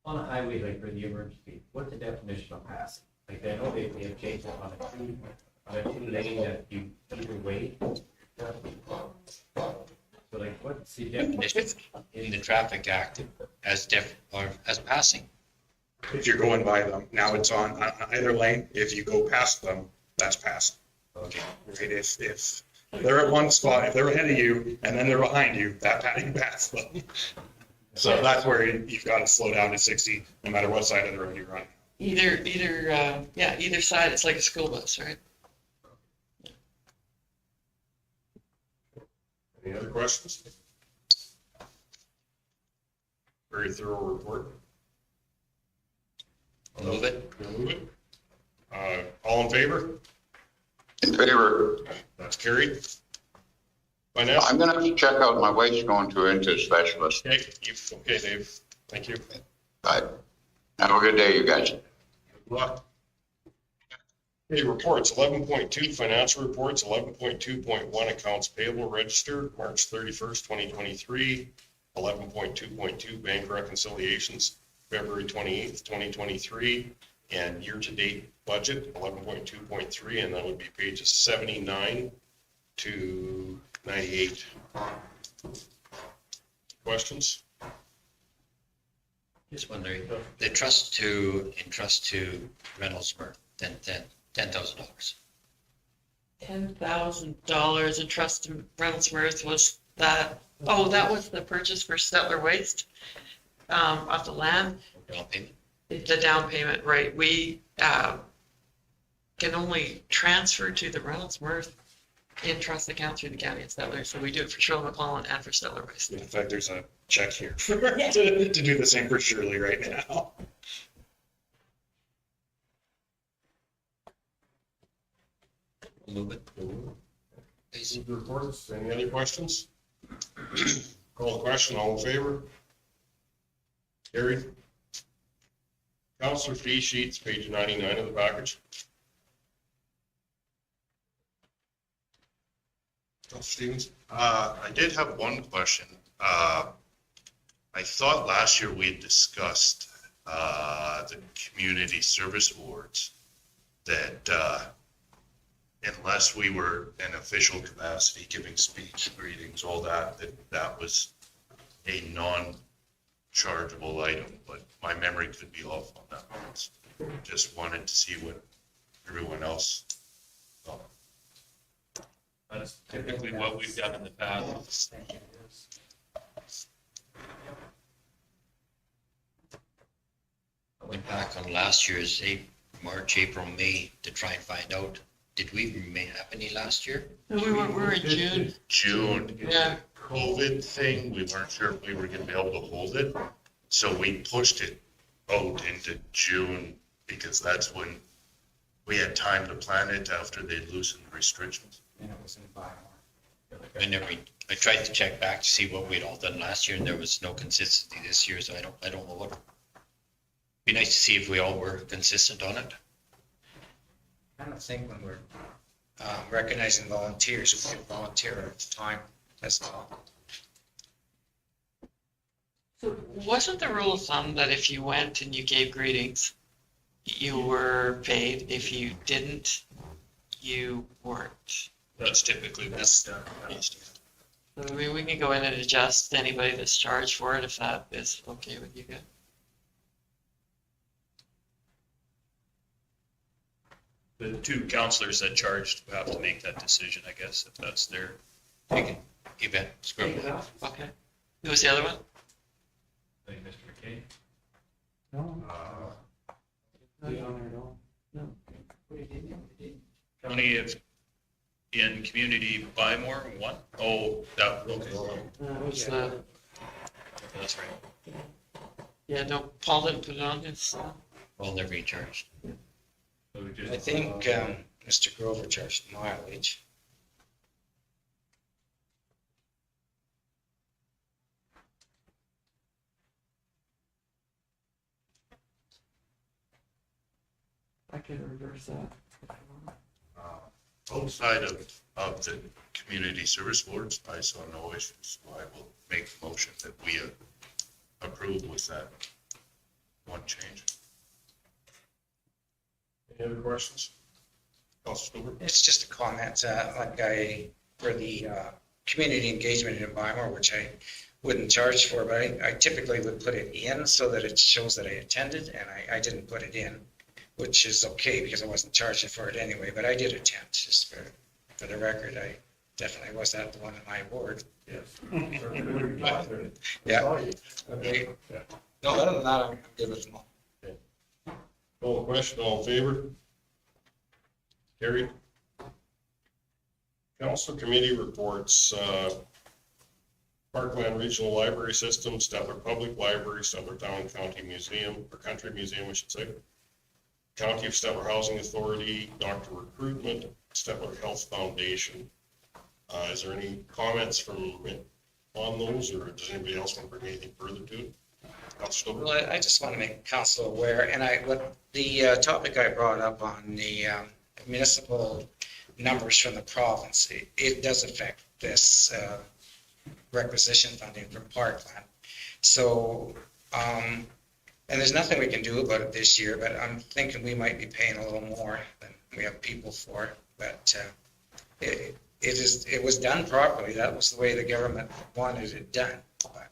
On a highway, like for the emergency, what's the definition of passing? Like, I know they have changed it on a two lane that you either way. So like, what's the definition in the traffic act as as passing? If you're going by them, now it's on either lane. If you go past them, that's passing. Okay. Right? If they're at one spot, if they're ahead of you and then they're behind you, you pass them. So that's where you've got to slow down to 60, no matter what side of the road you're on. Either side, it's like a school bus, right? Any other questions? Very thorough report. I'll move it. You'll move it. All in favor? In favor. That's carried. Finance? I'm gonna have to check out, my wife's going to into specialist. Okay, okay, Dave. Thank you. Bye. Have a good day, you guys. Good luck. Okay, reports, 11.2 financial reports, 11.2.1 accounts payable register, March 31st, 2023, 11.2.2 bank reconciliations, February 28th, 2023, and year-to-date budget, 11.2.3, and that would be pages 79 to 98. Questions? Just wondering, the entrust to Reynolds Mirth, then $10,000. $10,000 in trust to Reynolds Mirth was that, that was the purchase for Stettler Waste, of the land. Down payment. The down payment, right. We, can only transfer to the Reynolds Mirth in trust account through the county of Stettler. So we do it for Shirley McClellan and for Stettler Waste. In fact, there's a check here to do the same for Shirley right now. Move it. These are the reports. Any other questions? Call the question. All in favor? Carried. Counselor fee sheets, page 99 of the package. Counselor Stevens? I did have one question. I thought last year we had discussed the community service awards that unless we were in official capacity, giving speech, greetings, all that, that was a chargeable item, but my memory could be off on that one. Just wanted to see what everyone else thought. That's typically what we've done in the past. I went back on last year's March, April, May to try and find out, did we have any last year? We were in June. June. Yeah. COVID thing, we weren't sure if we were gonna be able to hold it, so we pushed it out into June, because that's when we had time to plan it after they loosened restrictions. And it was in Bymore. I tried to check back to see what we'd all done last year, and there was no consistency this year, so I don't know what. Be nice to see if we all were consistent on it. I don't think when we're recognizing volunteers, we can volunteer at the time as well. So wasn't the rule of thumb that if you went and you gave greetings, you were paid? If you didn't, you weren't? That's typically what's done. I mean, we can go in and adjust anybody that's charged for it if that is okay with you guys. The two counselors that charged have to make that decision, I guess, if that's their event. Okay. Who was the other one? Mr. McKay? No. No. county of, in community Bymore, one? Oh, that, okay. Was That's right. yeah, no, Paul didn't put it on his. Well, they're being charged. I think Mr. Grover charged mileage. I can reverse that. Outside of the community service boards, I saw no issues, so I will make a motion that we approve with that one change. Any other questions? It's just a comment, for the community engagement in Bymore, which I wouldn't charge for, but I typically would put it in so that it shows that I attended, and I didn't put it in, which is okay because I wasn't charging for it anyway, but I did attend, just for the record. I definitely was at the one in my ward. Yes. Yeah. Okay. No, other than that, I'm good with them all. Call the question, all in favor? Carried. Council committee reports, Parkland Regional Library System, Stettler Public Library, Stettler Town County Museum, or Country Museum, I should say. County of Stettler Housing Authority, Doctor Recruitment, Stettler Health Foundation. Is there any comments from on those, or does anybody else want to bring anything further to it? Well, I just want to make council aware, and what the topic I brought up on the municipal numbers from the province, it does affect this requisition funding from Parkland. So, and there's nothing we can do about it this year, but I'm thinking we might be paying a little more than we have people for. But it was done properly. That was the way the government wanted it done. But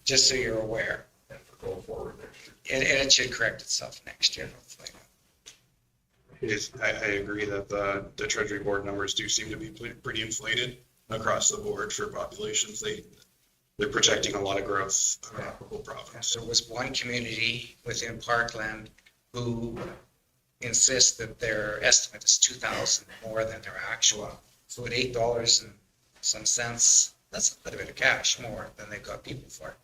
just so you're aware. And for going forward next year. And it should correct itself next year, hopefully. I agree that the Treasury Board numbers do seem to be pretty inflated across the board for populations. They're projecting a lot of growth across the whole province. There was one community within Parkland who insists that their estimate is 2,000 more than their actual. So at $8 and some cents, that's a little bit of cash more than they've got people for.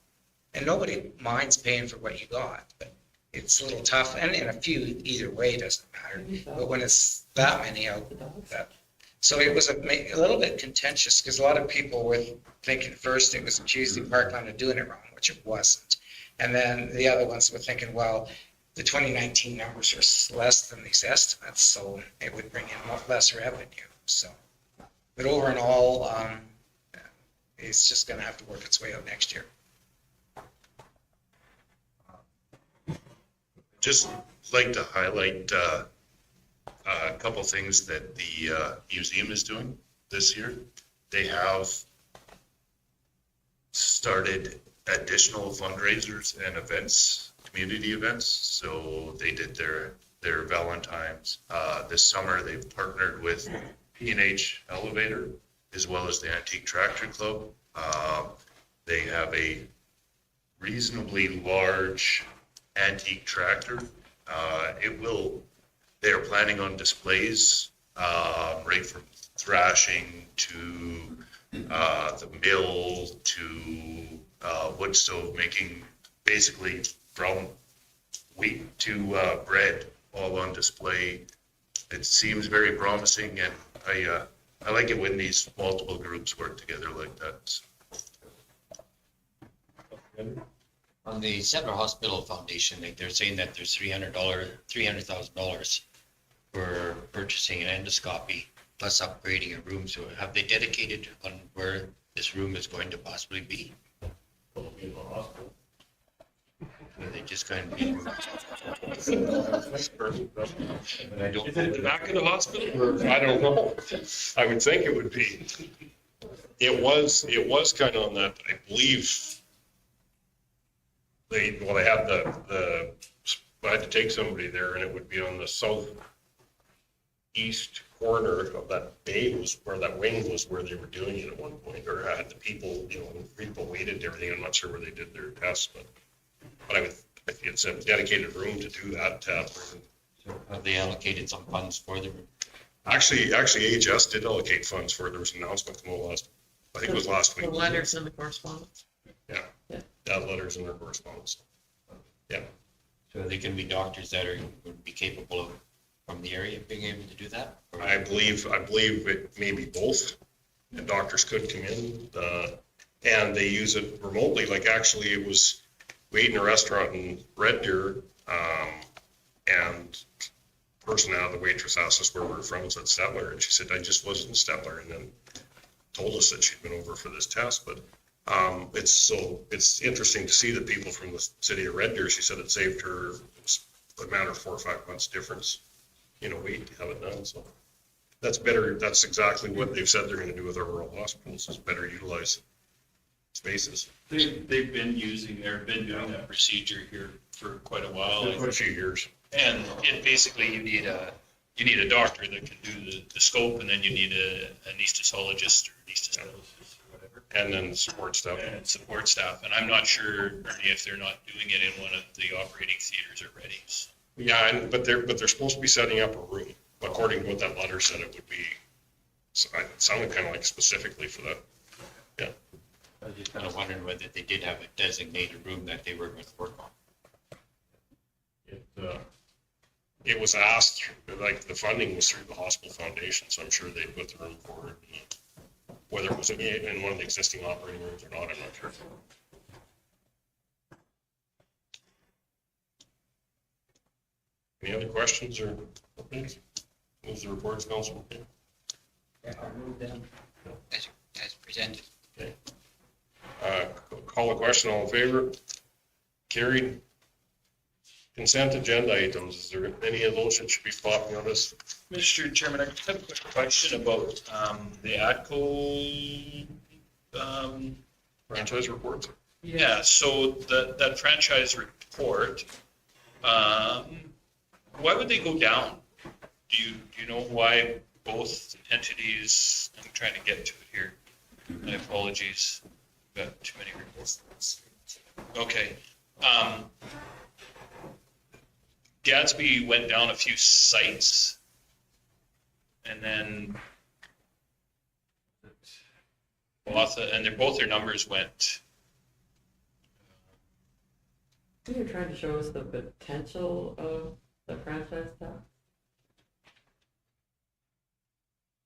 And nobody minds paying for what you got, but it's a little tough. And in a few, either way doesn't matter. But when it's that many out, so it was a little bit contentious because a lot of people were thinking first it was accusing Parkland of doing it wrong, which it wasn't. And then the other ones were thinking, well, the 2019 numbers are less than these estimates, so it would bring in less revenue. So, but over and all, it's just going to have to work its way out next year. Just like to highlight a couple things that the museum is doing this year. They have started additional fundraisers and events, community events. So they did their Valentine's. This summer, they've partnered with P&H Elevator as well as the Antique Tractor Club. They have a reasonably large antique tractor. They are planning on displays, right from thrashing to the mill to wood stove making, basically from wheat to bread, all on display. It seems very promising, and I like it when these multiple groups work together like that. On the Stettler Hospital Foundation, like they're saying that there's $300,000 for purchasing an endoscopy plus upgrading a room. So have they dedicated on where this room is going to possibly be? Are they just going to be? Is it at the back of the hospital? Or, I don't know. I would think it would be. It was kind of on that, I believe, they had I had to take somebody there, and it would be on the southeast corner of that bay was where that wing was, where they were doing it at one point, or had the people, people waited and everything. I'm not sure where they did their tests, but it's a dedicated room to do that. Have they allocated some funds for the room? Actually, AHS did allocate funds for it. There was an announcement come out I think it was last week. The letters and the correspondence. Yeah, letters in their correspondence. Yeah. So are they going to be doctors that would be capable of, from the area, being able to do that? Or? I believe it may be both. The doctors could come in, and they use it remotely. Like actually, it was we ate in a restaurant in Red Deer, and person out of the waitress asked us where we were from and said Stettler, and she said I just was in Stettler, and then told us that she'd been over for this test. But it's interesting to see the people from the city of Red Deer. She said it saved her a matter of 4 or 5 months difference, wait to have it done. So that's better. That's exactly what they've said they're going to do with our rural hospitals, is better utilize spaces. They've been doing that procedure here for quite a while. For a few years. And it basically, you need a doctor that can do the scope, and then you need an anesthesiologist or anesthetist or whatever. And then support staff. And I'm not sure, Ernie, if they're not doing it in one of the operating theaters already. So. Yeah, but they're supposed to be setting up a room, according to what that letter said it would be. So it sounded kind of like specifically for that. Yeah. I was just kind of wondering whether they did have a designated room that they were going to work on. It was asked, like the funding was through the hospital foundation, so I'm sure they put the room forward. Whether it was in one of the existing operating rooms or not, I'm not sure. Any other questions or things? Move the reports, Council. Yeah, I'll move them as presented. Okay. Call a question, all in favor? Carried. Consent agenda items, is there any of those that should be popping on this? Mr. Chairman, I have a quick question about the ATCO franchise reports. Yeah, so that franchise report, why would they go down? Do you know why both entities? I'm trying to get to it here. My apologies. Got too many reports. Okay. Gadsby went down a few sites, and then Watha, and both their numbers went. You're trying to show us the potential of the franchise tax?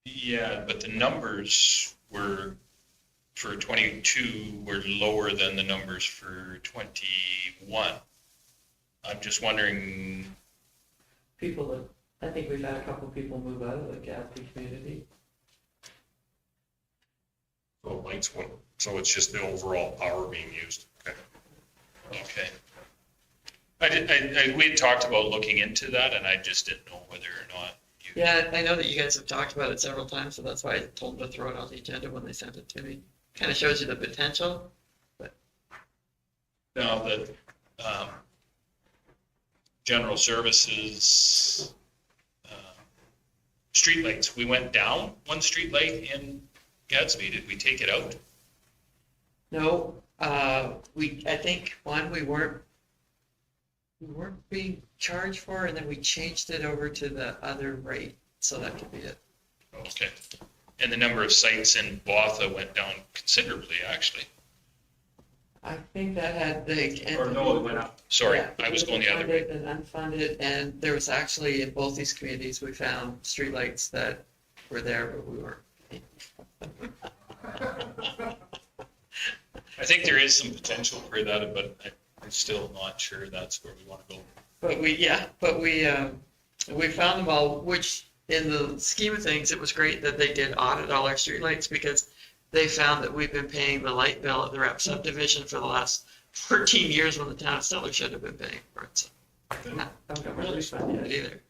Yeah, but the numbers were for 22 were lower than the numbers for 21. I'm just wondering. I think we've had a couple people move out of the Gatsby community. So lights one. So it's just the overall power being used. Okay. We had talked about looking into that, and I just didn't know whether or not. Yeah, I know that you guys have talked about it several times, so that's why I told them to throw it on the agenda when they sent it to me. Kind of shows you the potential, but Now, the general services, streetlights, we went down one streetlight in Gadsby. Did we take it out? No, I think one, we weren't being charged for, and then we changed it over to the other rate, so that could be it. Okay. And the number of sites in Botha went down considerably, actually. I think that had the. Or no, it went up. Sorry, Yeah, I was going the other way. funded and unfunded, and there was actually, in both these communities, we found streetlights that were there, but we weren't. I think there is some potential for that, but I'm still not sure that's where we want to go. But we found them all, which in the scheme of things, it was great that they did audit all our streetlights, because they found that we've been paying the light bill at the rep subdivision for the last 14 years when the town of Stettler should have been paying for it. So, don't really fund yet either.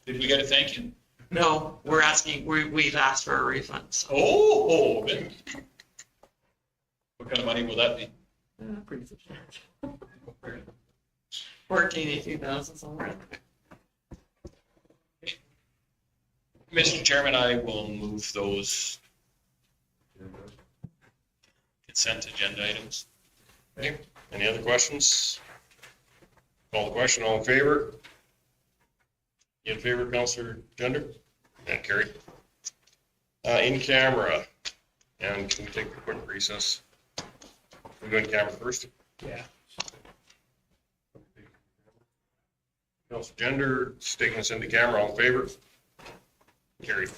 Did we get a thank you? No, we've asked for a refund. So. Oh, good. What kind of money will that be? Pretty substantial. 14, 18,000 somewhere. Mr. Chairman, I will move those consent agenda items. Okay. Any other questions? Call the question, all in favor? You in favor, Councillor Gender? And carried. In camera, and can we take a quick recess? We go in camera first? Yeah. Councillor Gender, taking us into camera, all in favor? Carried.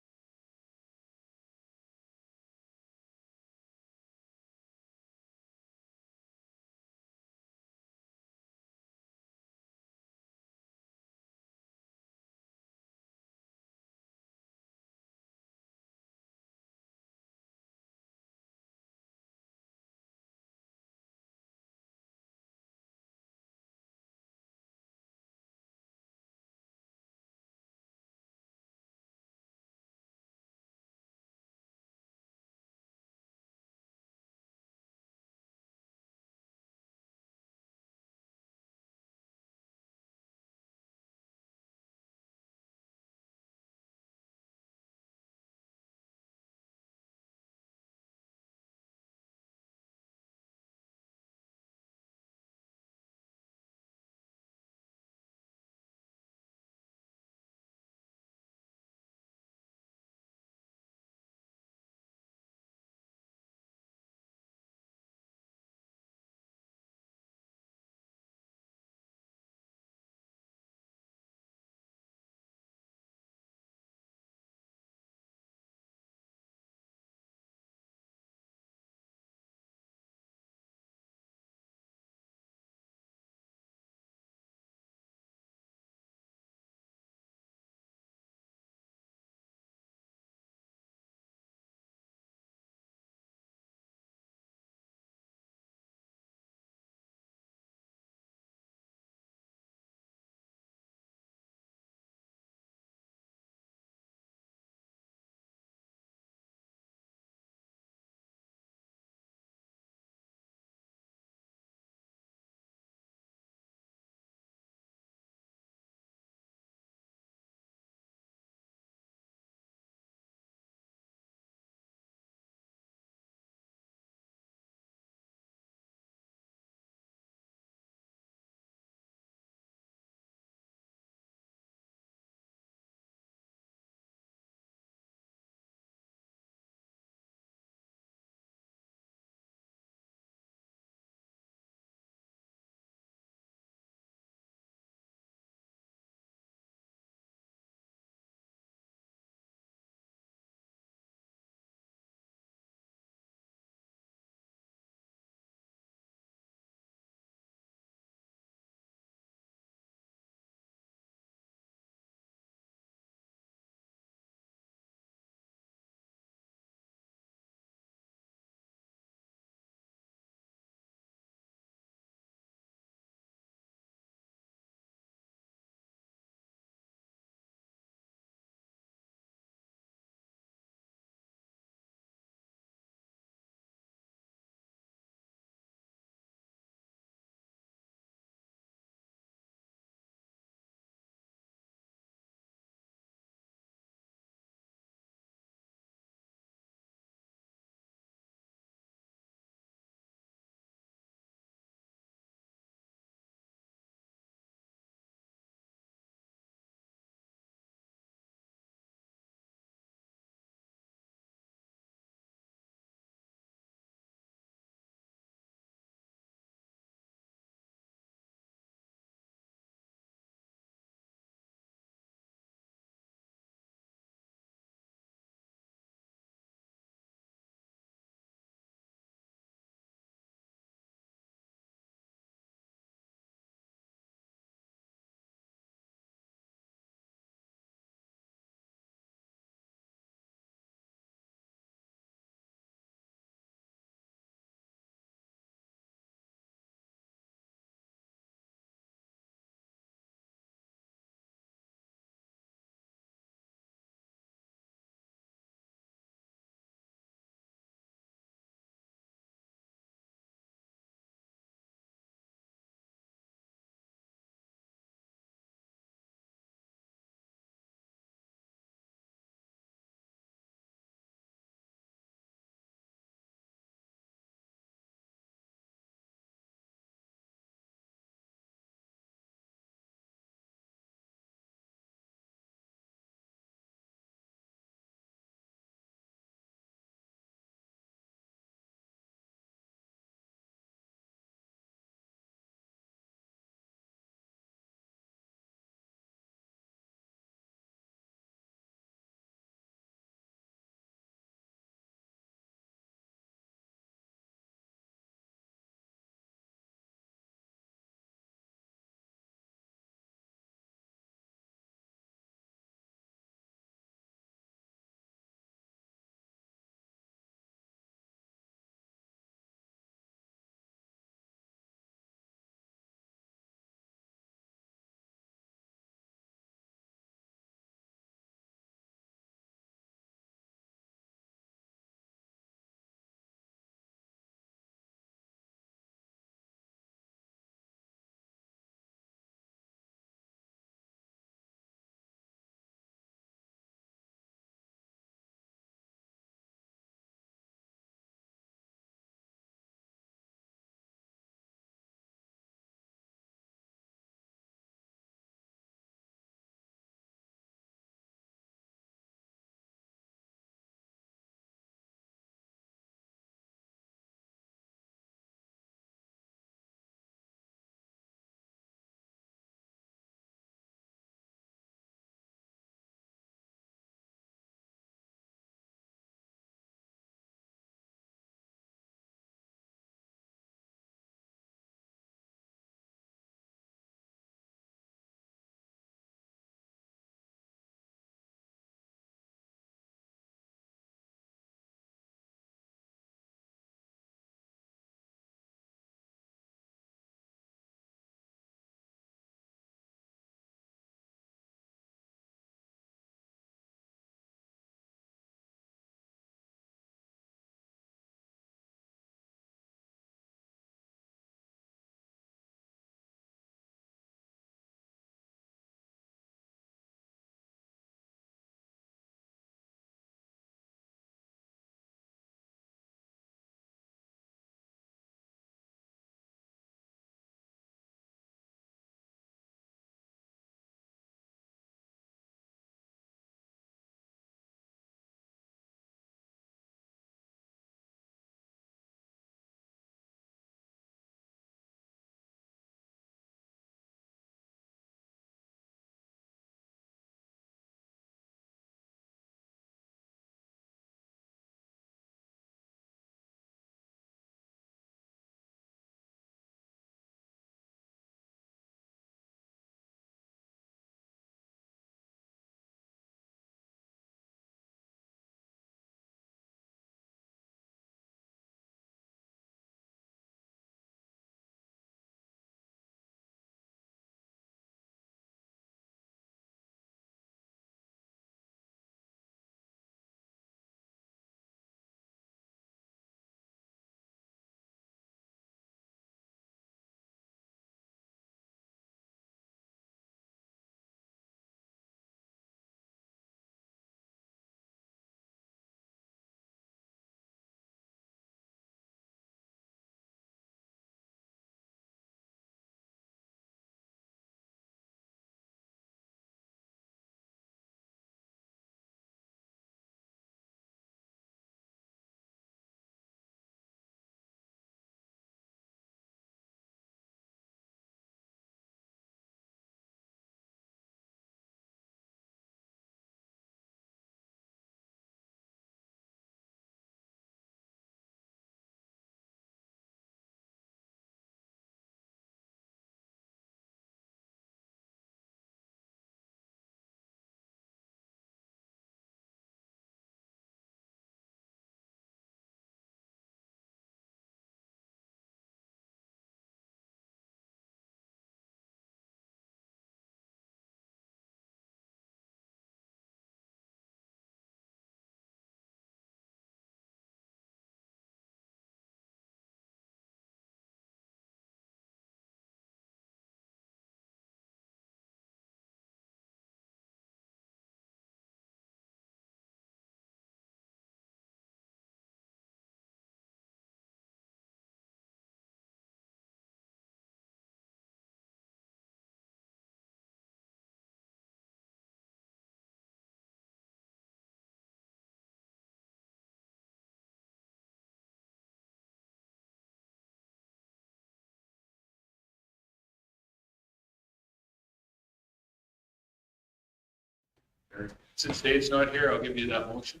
Since Dave's not here, I'll give you that motion.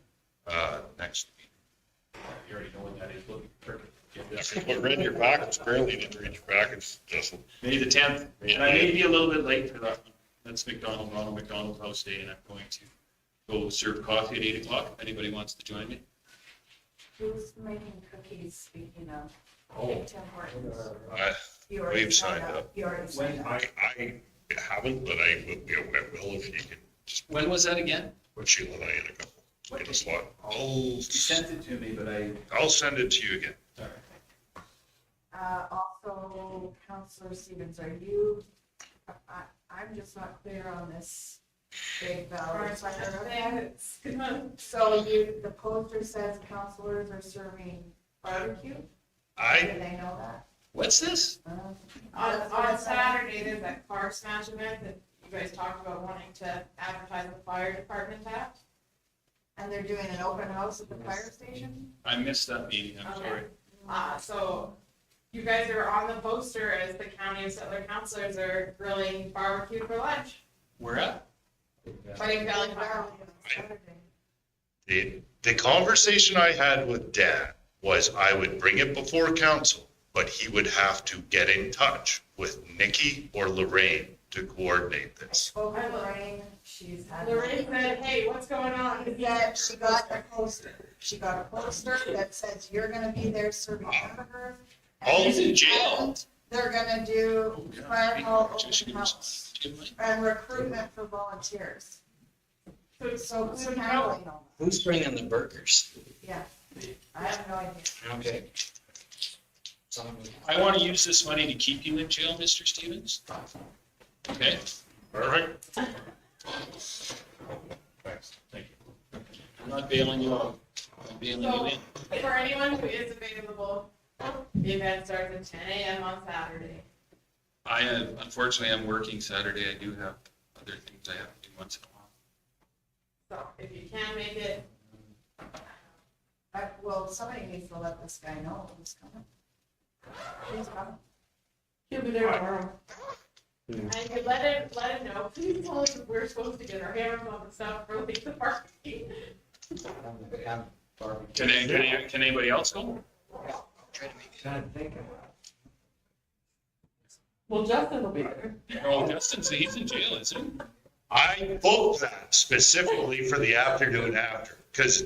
Next. You already know what that is, look, perfect. What read your package, apparently you didn't read your package, Justin. May the 10th, and I may be a little bit late for that one. That's Ronald McDonald House Day, and I'm going to go serve coffee at 8 o'clock, if anybody wants to join me. Who's making cookies, speaking of? Oh. Tim Hortons. You We've already signed up. You already signed up. I haven't, but I will if you can just When was that again? put Sheila and I in a couple. Get a slot. You sent it to me, but I'll send it to you again. Also, Councillor Stevens, are you, I'm just not clear on this big valley fire. So the poster says councillors are serving barbecue? Do they know that? What's this? On Saturday, there's that car smash event that you guys talked about wanting to advertise the fire department at. And they're doing an open house at the fire station? I missed that meeting, I'm sorry. So you guys are on the poster as the County of Stettler councilors are grilling barbecue for lunch. Where at? Fighting Valley Fire. The conversation I had with Dan was I would bring it before council, but he would have to get in touch with Nikki or Lorraine to coordinate this. Spoke with Lorraine, she's had. Lorraine said, hey, what's going on? Yeah, she got a poster. She got a poster that says you're gonna be there serving hamburgers. Oh, he's in jail. They're gonna do fire hall open house and recruitment for volunteers. So who's handling all Who's bringing the burgers? that? Yeah, I have no idea. Okay. I want to use this money to keep you in jail, Mr. Stevens. Okay? Perfect. Thanks. Thank you. I'm not bailing you out. I'm bailing you in. For anyone who is available, the event starts at 10 a.m. on Saturday. Unfortunately, I'm working Saturday. I do have other things I have to do once in a while. So if you can make it, Well, somebody needs to let this guy know who's coming. He's coming. He'll be there tomorrow. and you let him know, please tell us if we're supposed to get our hammers on and stuff for like the barbecue. Can anybody else go? Well, Justin will be there. Oh, Justin's, he's in jail, isn't he? I booked that specifically for the afternoon after, because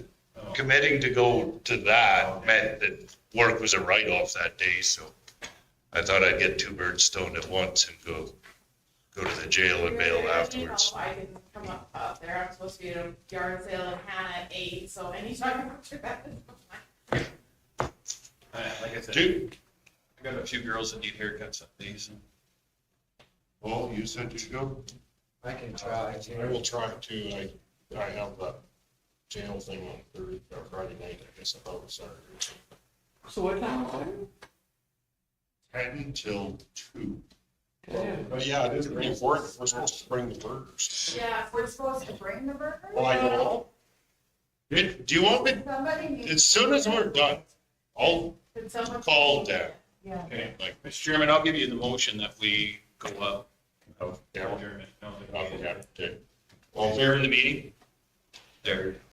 committing to go to that meant that work was a write-off that day, so I thought I'd get two birds stoned at once and go to the jail and bail afterwards. I can come up there, I'm supposed to be at a yard sale in Hannah at 8, so anytime after that is fine. Like I said, I got a few girls that need haircuts up these. Well, you said you go? I can try. I will try too. I have that jail thing on Thursday or Friday night. I guess I thought it was Saturday. So what time is it? 10 till 2. Yeah. But yeah, it is very important if we're supposed to bring the burgers. Yeah, we're supposed to bring the burgers? Well, I don't know. Do you want me, Somebody needs. as soon as we're done, I'll Did someone? call Dan. Yeah. Okay, Mr. Chairman, I'll give you the motion that we go up. Oh, yeah. Adjournment. No, Okay. all in favor of the meeting? There.